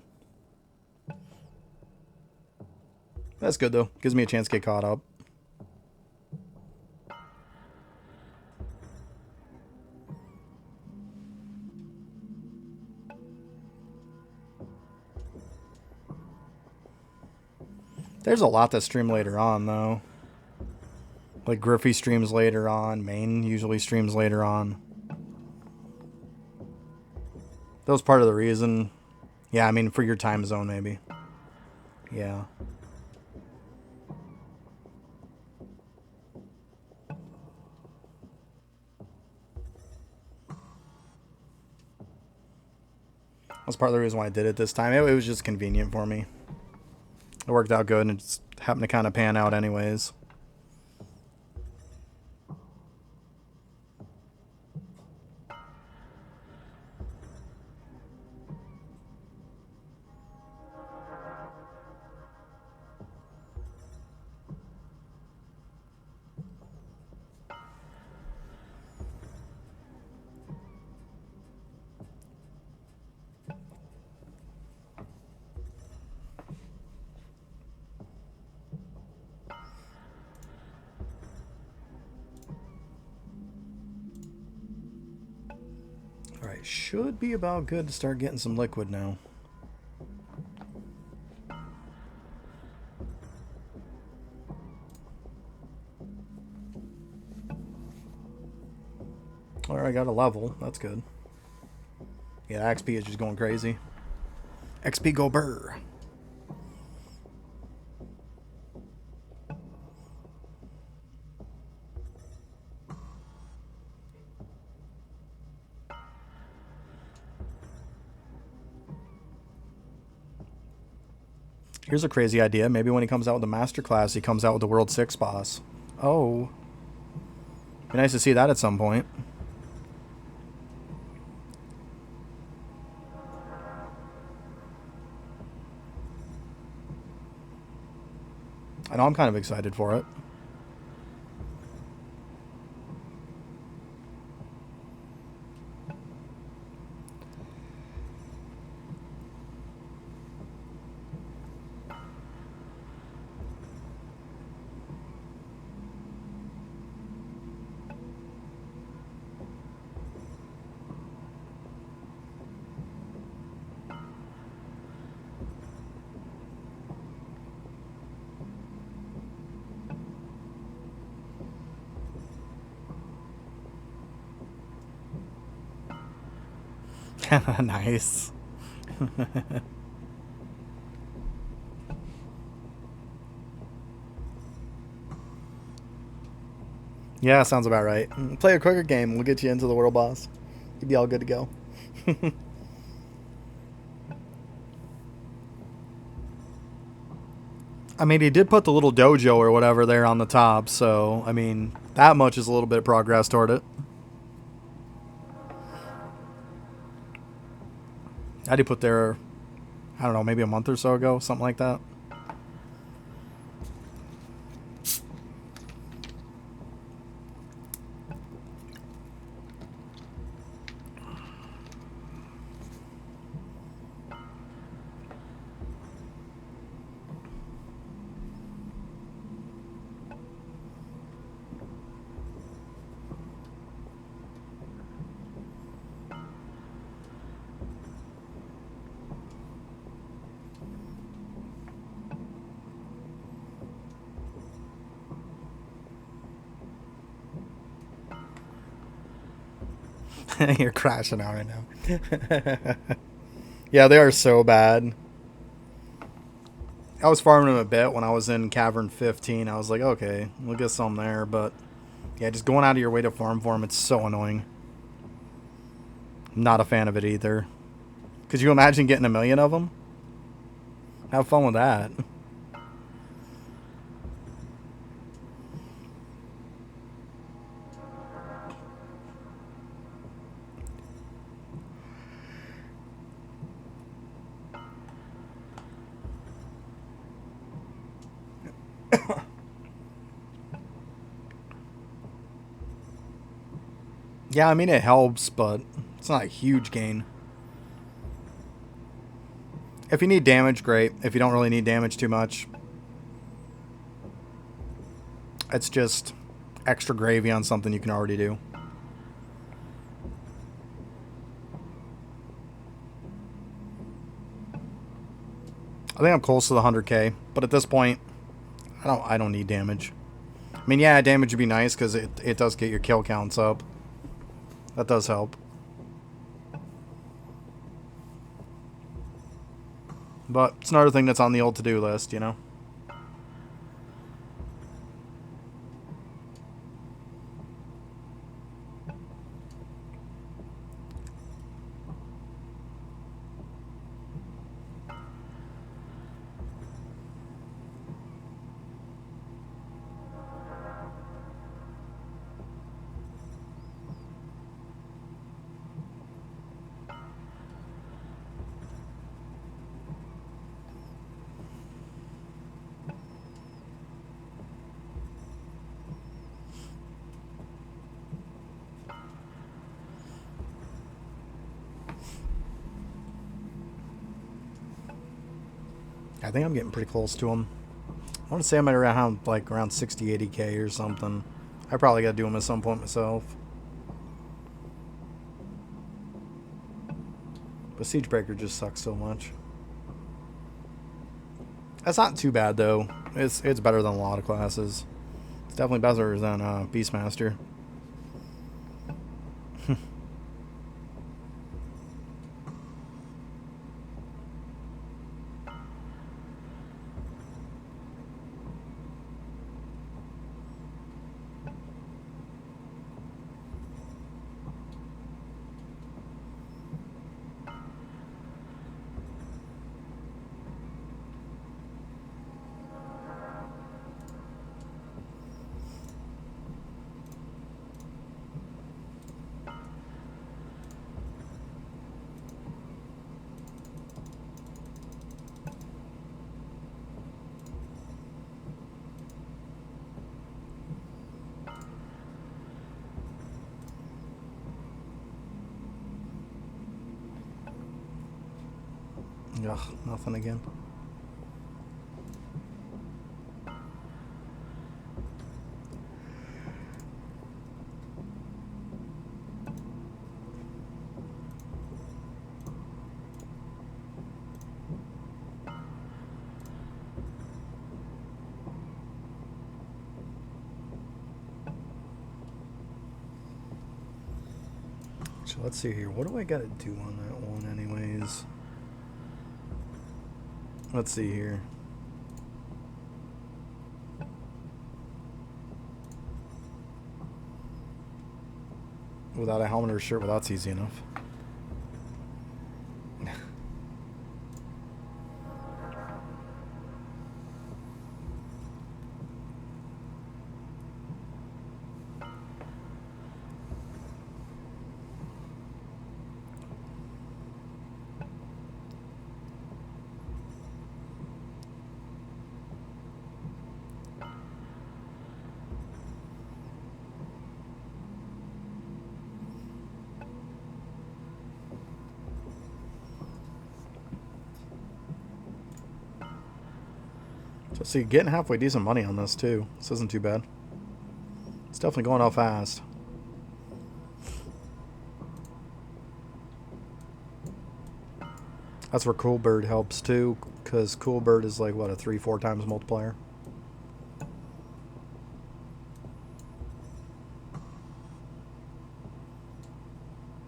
That's good though. Gives me a chance to get caught up. There's a lot that stream later on though. Like Griffey streams later on. Main usually streams later on. That was part of the reason. Yeah, I mean for your time zone maybe. Yeah. That's part of the reason why I did it this time. It was just convenient for me. It worked out good and it just happened to kind of pan out anyways. Alright, should be about good to start getting some liquid now. Alright, I got a level. That's good. Yeah, XP is just going crazy. XP go burr. Here's a crazy idea. Maybe when he comes out with the master class, he comes out with the World 6 boss. Oh. Be nice to see that at some point. I know I'm kind of excited for it. Nice. Yeah, sounds about right. Play a quicker game. We'll get you into the world boss. You'd be all good to go. I mean, he did put the little dojo or whatever there on the top, so, I mean, that much is a little bit of progress toward it. How'd he put there, I don't know, maybe a month or so ago? Something like that. You're crashing out right now. Yeah, they are so bad. I was farming them a bit when I was in Cavern 15. I was like, okay, we'll get some there. But, yeah, just going out of your way to farm for them, it's so annoying. Not a fan of it either. Could you imagine getting 1,000,000 of them? Have fun with that. Yeah, I mean, it helps, but it's not a huge gain. If you need damage, great. If you don't really need damage too much, it's just extra gravy on something you can already do. I think I'm close to the 100k, but at this point, I don't need damage. I mean, yeah, damage would be nice because it does get your kill counts up. That does help. But it's another thing that's on the old to-do list, you know? I think I'm getting pretty close to them. I want to say I'm at around 60, 80k or something. I probably got to do them at some point myself. But Siegebreaker just sucks so much. That's not too bad though. It's better than a lot of classes. It's definitely better than Beastmaster. Ugh, nothing again. So let's see here. What do I got to do on that one? Let's see here. Without a helmet or shirt, well, that's easy enough. So see, getting halfway decent money on this too. This isn't too bad. It's definitely going out fast. That's where Cool Bird helps too, because Cool Bird is like, what, a 3-4 times multiplier?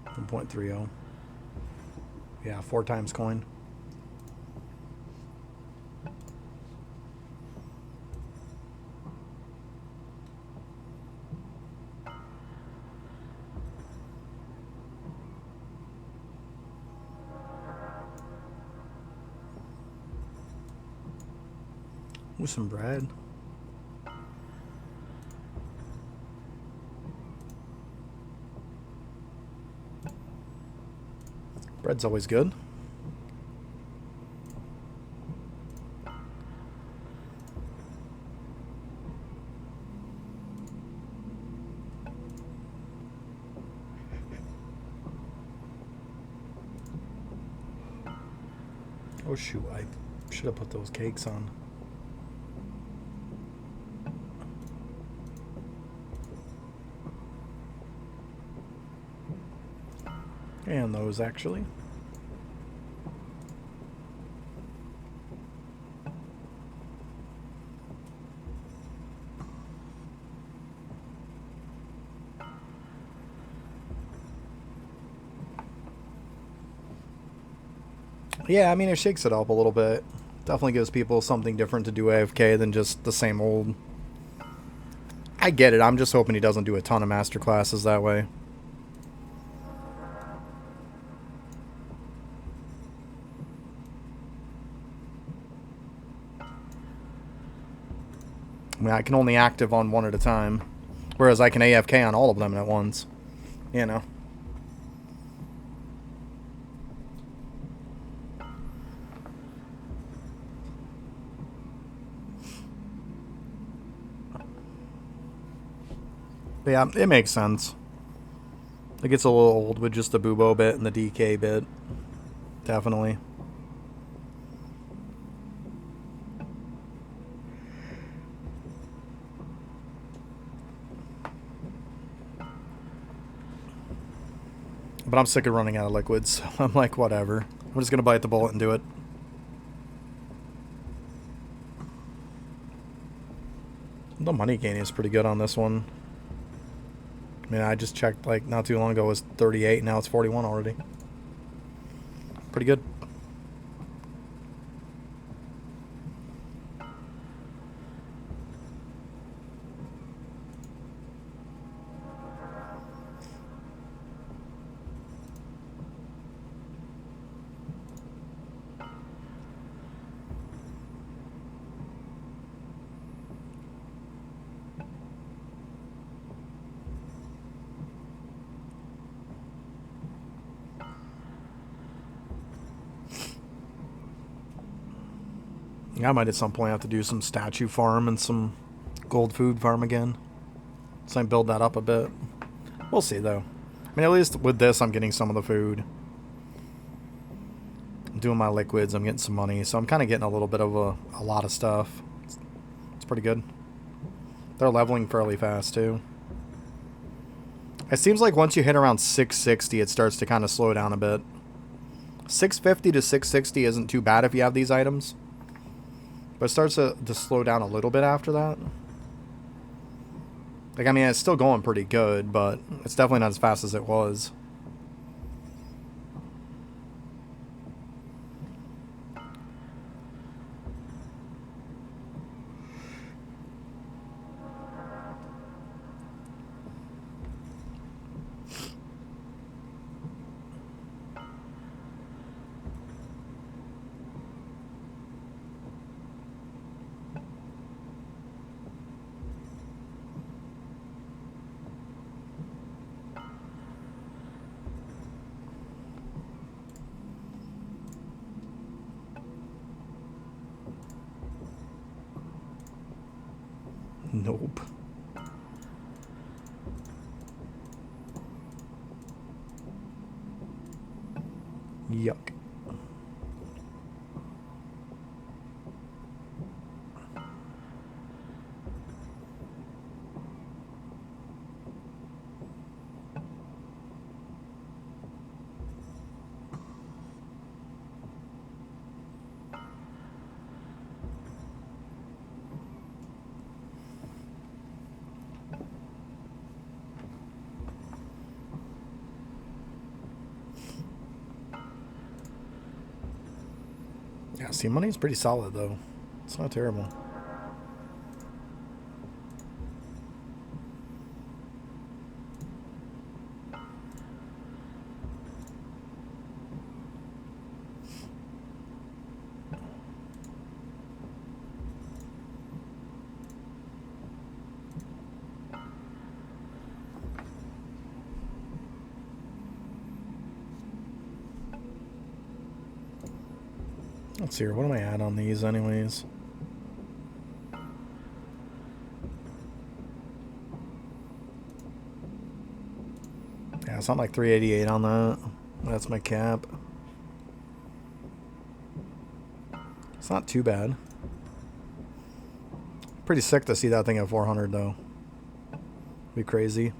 .30. Yeah, 4 times coin. With some bread. Bread's always good. Oh shoot, I should have put those cakes on. And those, actually. Yeah, I mean, it shakes it up a little bit. Definitely gives people something different to do AFK than just the same old. I get it. I'm just hoping he doesn't do a ton of master classes that way. I mean, I can only active on one at a time, whereas I can AFK on all of them at once. You know. But yeah, it makes sense. It gets a little old with just the Bubo bit and the DK bit. Definitely. But I'm sick of running out of liquids, so I'm like, whatever. I'm just going to bite the bullet and do it. The money gain is pretty good on this one. I mean, I just checked, like, not too long ago it was 38, now it's 41 already. Pretty good. I might at some point have to do some statue farm and some gold food farm again. So I build that up a bit. We'll see though. I mean, at least with this I'm getting some of the food. I'm doing my liquids, I'm getting some money. So I'm kind of getting a little bit of a lot of stuff. It's pretty good. They're leveling fairly fast too. It seems like once you hit around 660 it starts to kind of slow down a bit. 650 to 660 isn't too bad if you have these items. But it starts to slow down a little bit after that. Like, I mean, it's still going pretty good, but it's definitely not as fast as it was. Nope. Yuck. Yeah, see, money's pretty solid, though. It's not terrible. Let's see here. What am I at on these, anyways? Yeah, it's not like 388 on that. That's my cap. It's not too bad. Pretty sick to see that thing at 400, though. Be crazy.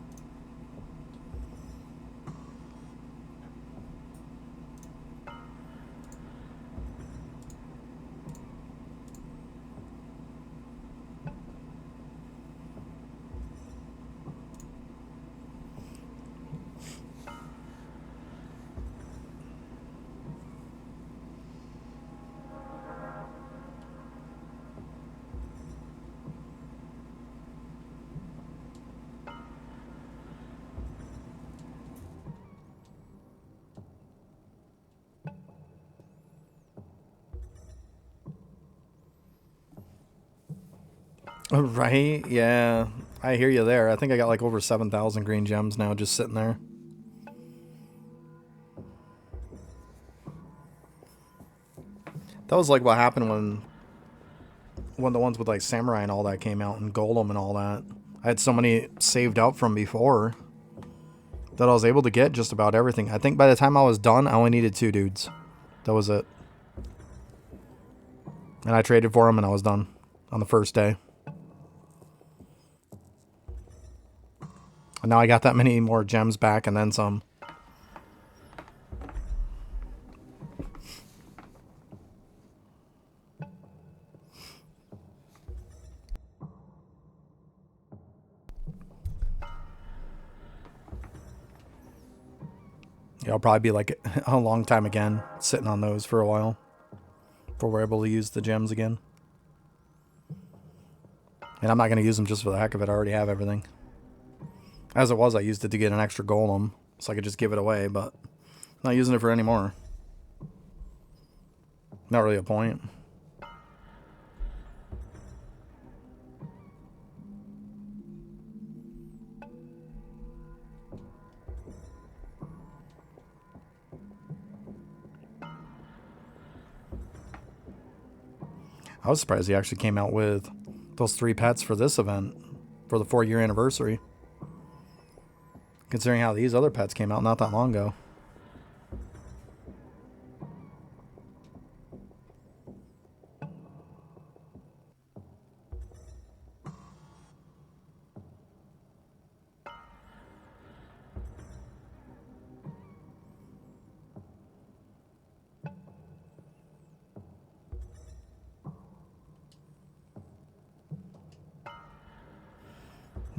Right? Yeah. I hear you there. I think I got like over 7,000 green gems now just sitting there. That was like what happened when the ones with like Samurai and all that came out and Golem and all that. I had so many saved up from before that I was able to get just about everything. I think by the time I was done, I only needed 2 dudes. That was it. And I traded for them and I was done on the first day. And now I got that many more gems back and then some. Yeah, I'll probably be like a long time again, sitting on those for a while before we're able to use the gems again. And I'm not going to use them just for the heck of it. I already have everything. As it was, I used it to get an extra golem, so I could just give it away, but I'm not using it for any more. Not really a point. I was surprised he actually came out with those 3 pets for this event, for the 4-year anniversary. Considering how these other pets came out not that long ago.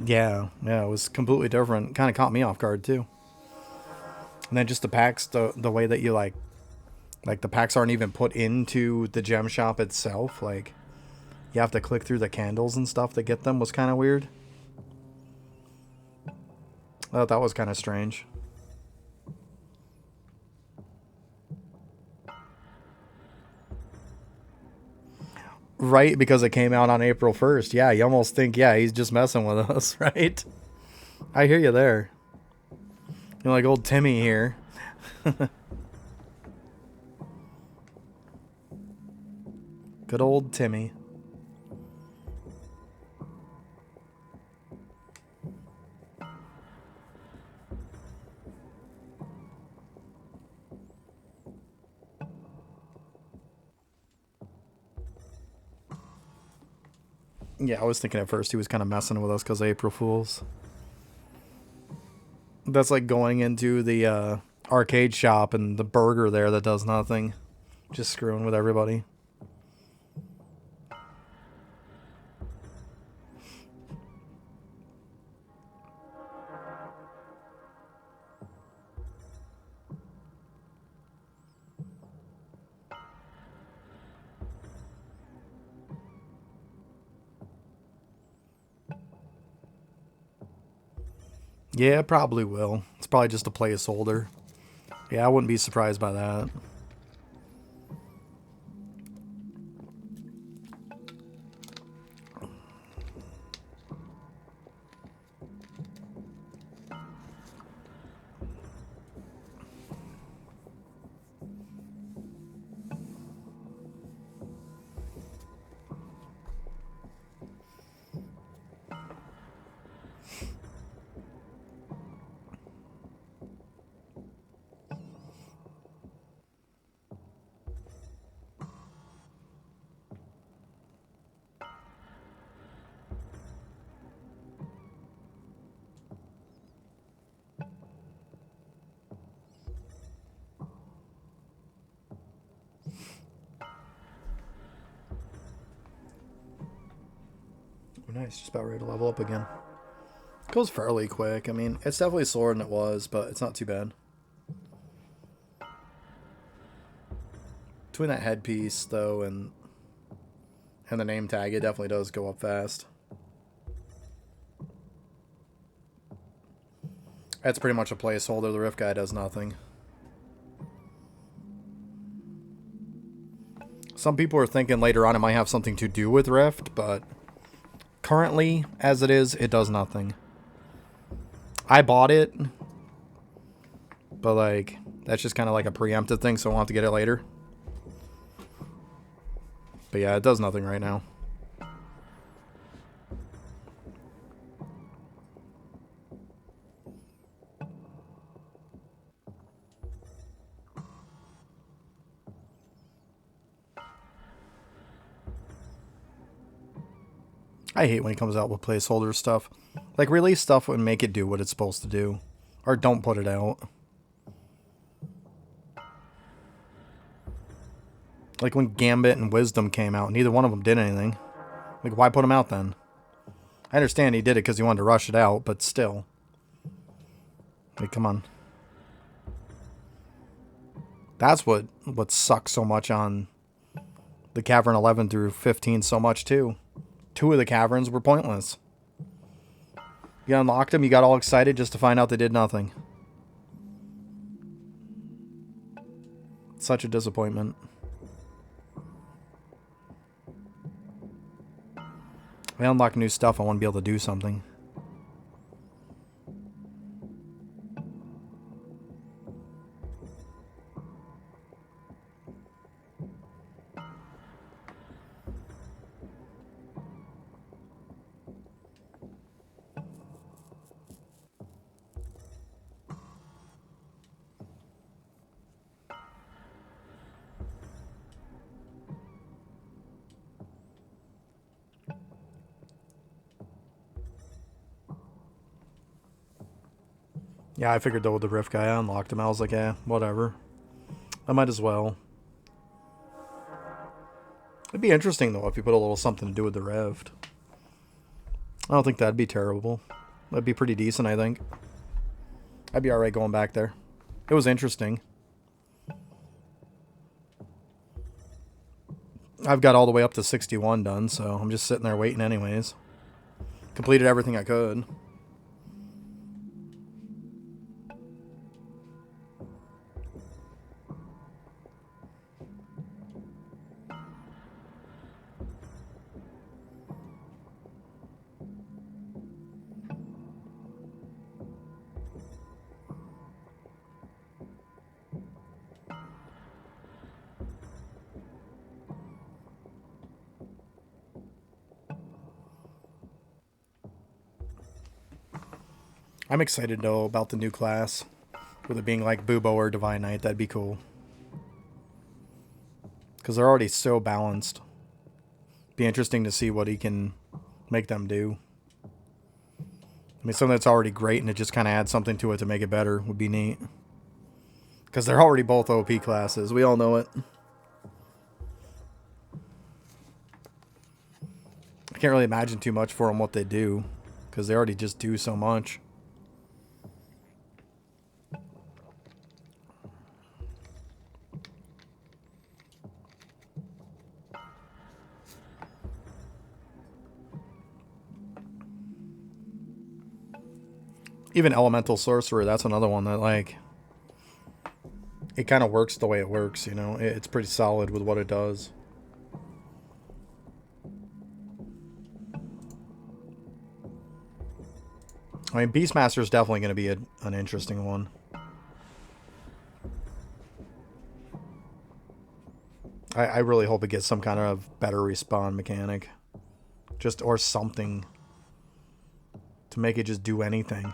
Yeah, it was completely different. Kind of caught me off guard too. And then just the packs, the way that you like the packs aren't even put into the gem shop itself. Like, you have to click through the candles and stuff to get them was kind of weird. I thought that was kind of strange. Right, because it came out on April 1st. Yeah, you almost think, yeah, he's just messing with us, right? I hear you there. You're like old Timmy here. Good old Timmy. Yeah, I was thinking at first he was kind of messing with us because of April Fools. That's like going into the arcade shop and the burger there that does nothing. Just screwing with everybody. Yeah, probably will. It's probably just a placeholder. Yeah, I wouldn't be surprised by that. Nice, just about ready to level up again. Goes fairly quick. I mean, it's definitely slower than it was, but it's not too bad. Between that headpiece, though, and the name tag, it definitely does go up fast. That's pretty much a placeholder. The Rift guy does nothing. Some people are thinking later on it might have something to do with Rift, but currently, as it is, it does nothing. I bought it, but like, that's just kind of like a preemptive thing, so I will have to get it later. But yeah, it does nothing right now. I hate when it comes out with placeholder stuff. Like, release stuff and make it do what it's supposed to do. Or don't put it out. Like when Gambit and Wisdom came out, neither one of them did anything. Like, why put them out then? I understand he did it because he wanted to rush it out, but still. Like, come on. That's what sucks so much on the Cavern 11 through 15 so much, too. 2 of the caverns were pointless. You unlocked them, you got all excited just to find out they did nothing. Such a disappointment. If I unlock new stuff, I want to be able to do something. Yeah, I figured though with the Rift guy, I unlocked him. I was like, eh, whatever. I might as well. It'd be interesting though if you put a little something to do with the Rift. I don't think that'd be terrible. That'd be pretty decent, I think. I'd be alright going back there. It was interesting. I've got all the way up to 61 done, so I'm just sitting there waiting anyways. Completed everything I could. I'm excited though about the new class. With it being like Bubo or Divine Knight, that'd be cool. Because they're already so balanced. Be interesting to see what he can make them do. I mean, something that's already great and it just kind of adds something to it to make it better would be neat. Because they're already both OP classes. We all know it. I can't really imagine too much for them what they do. Because they already just do so much. Even Elemental Sorcerer, that's another one that, like, it kind of works the way it works, you know? It's pretty solid with what it does. I mean, Beastmaster is definitely going to be an interesting one. I really hope it gets some kind of better respawn mechanic. Just, or something. To make it just do anything.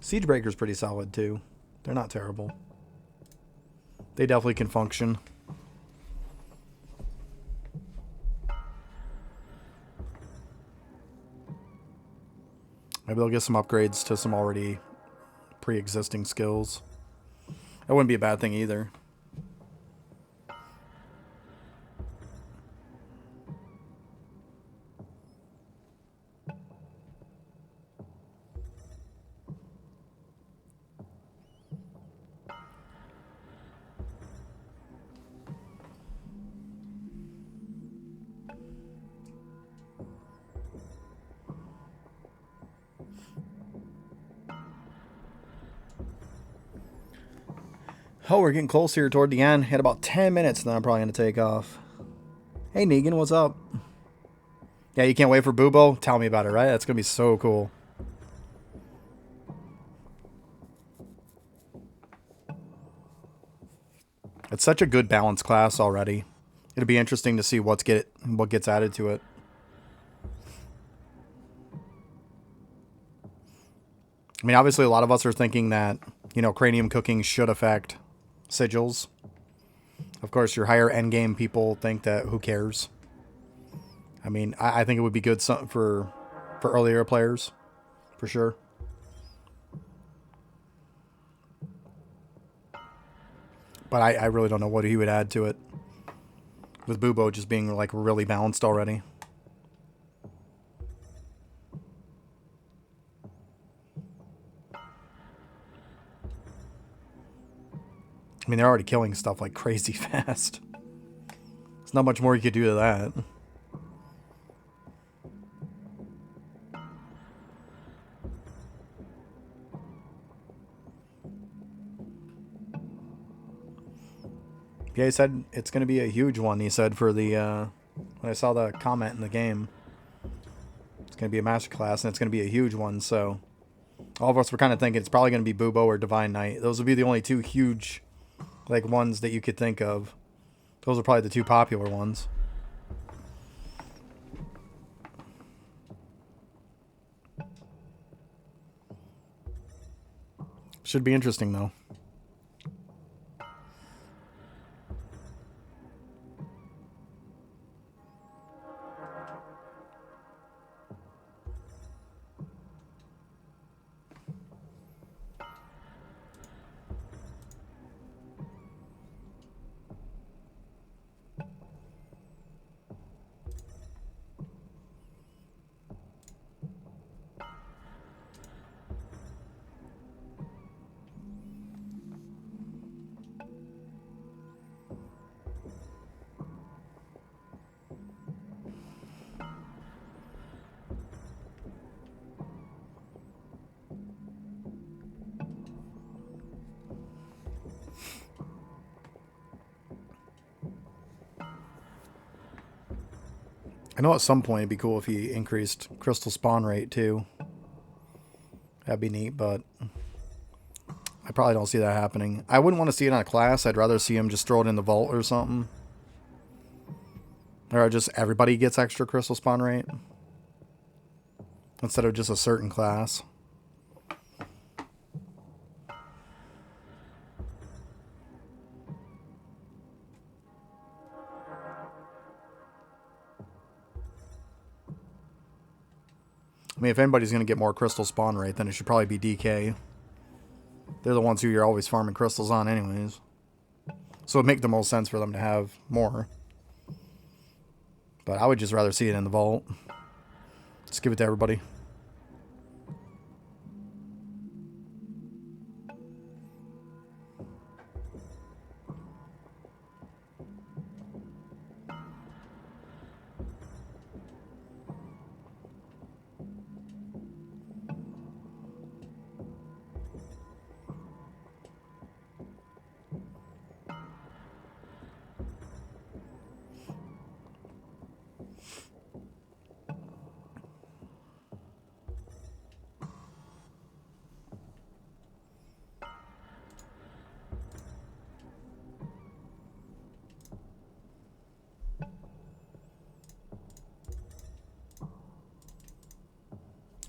Siegebreaker's pretty solid, too. They're not terrible. They definitely can function. Maybe they'll get some upgrades to some already pre-existing skills. That wouldn't be a bad thing either. Oh, we're getting close here toward the end. Had about 10 minutes, and then I'm probably going to take off. Hey, Negan, what's up? Yeah, you can't wait for Bubo? Tell me about it, right? That's going to be so cool. It's such a good balanced class already. It'll be interesting to see what gets added to it. I mean, obviously, a lot of us are thinking that, you know, cranium cooking should affect sigils. Of course, your higher endgame people think that who cares. I mean, I think it would be good for earlier players, for sure. But I really don't know what he would add to it. With Bubo just being, like, really balanced already. I mean, they're already killing stuff like crazy fast. There's not much more you could do to that. Yeah, he said it's going to be a huge one, he said, for the, when I saw the comment in the game. It's going to be a masterclass, and it's going to be a huge one, so all of us were kind of thinking it's probably going to be Bubo or Divine Knight. Those would be the only two huge, like, ones that you could think of. Those are probably the two popular ones. Should be interesting, though. I know at some point it'd be cool if he increased crystal spawn rate too. That'd be neat, but I probably don't see that happening. I wouldn't want to see it on a class. I'd rather see him just throw it in the vault or something. Or just everybody gets extra crystal spawn rate. Instead of just a certain class. I mean, if anybody's going to get more crystal spawn rate, then it should probably be DK. They're the ones who you're always farming crystals on anyways. So it'd make the most sense for them to have more. But I would just rather see it in the vault. Just give it to everybody.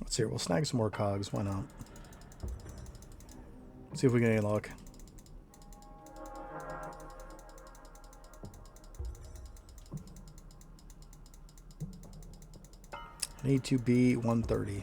Let's see here. We'll snag some more cogs. Why not? See if we get any luck. Need to be 130.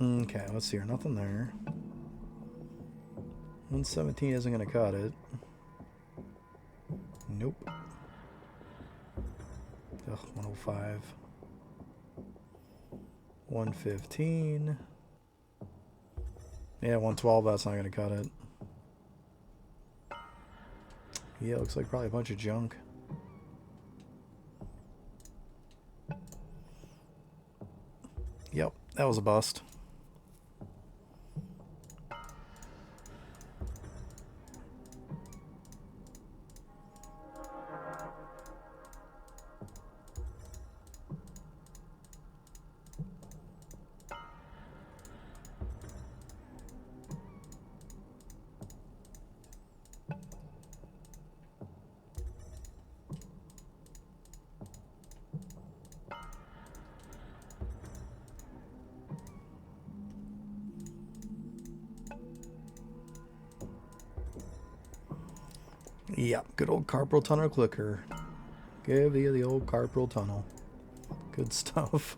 Okay, let's see here. Nothing there. 117 isn't going to cut it. Nope. Ugh, 105. 115. Yeah, 112, that's not going to cut it. Yeah, looks like probably a bunch of junk. Yep, that was a bust. Yep, good old carpal tunnel clicker. Give you the old carpal tunnel. Good stuff.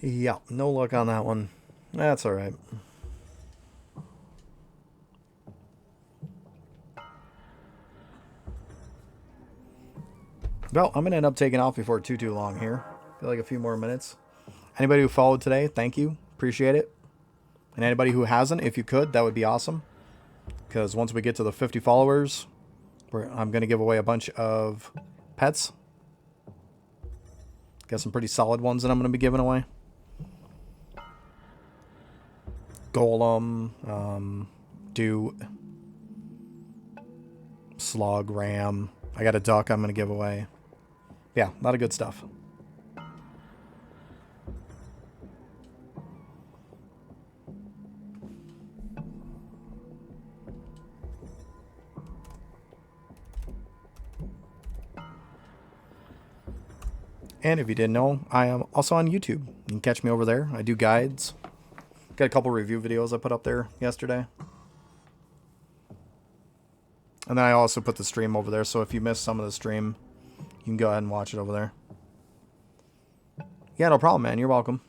Yeah, no luck on that one. That's alright. Well, I'm going to end up taking off before too long here. Feel like a few more minutes. Anybody who followed today, thank you. Appreciate it. And anybody who hasn't, if you could, that would be awesome. Because once we get to the 50 followers, I'm going to give away a bunch of pets. Got some pretty solid ones that I'm going to be giving away. Golem, Doot, Slug, Ram. I got a duck I'm going to give away. Yeah, a lot of good stuff. And if you didn't know, I am also on YouTube. You can catch me over there. I do guides. Got a couple review videos I put up there yesterday. And then I also put the stream over there, so if you missed some of the stream, you can go ahead and watch it over there. Yeah, no problem, man. You're welcome.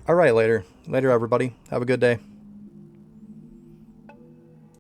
All right, later. Later, everybody. Have a good day.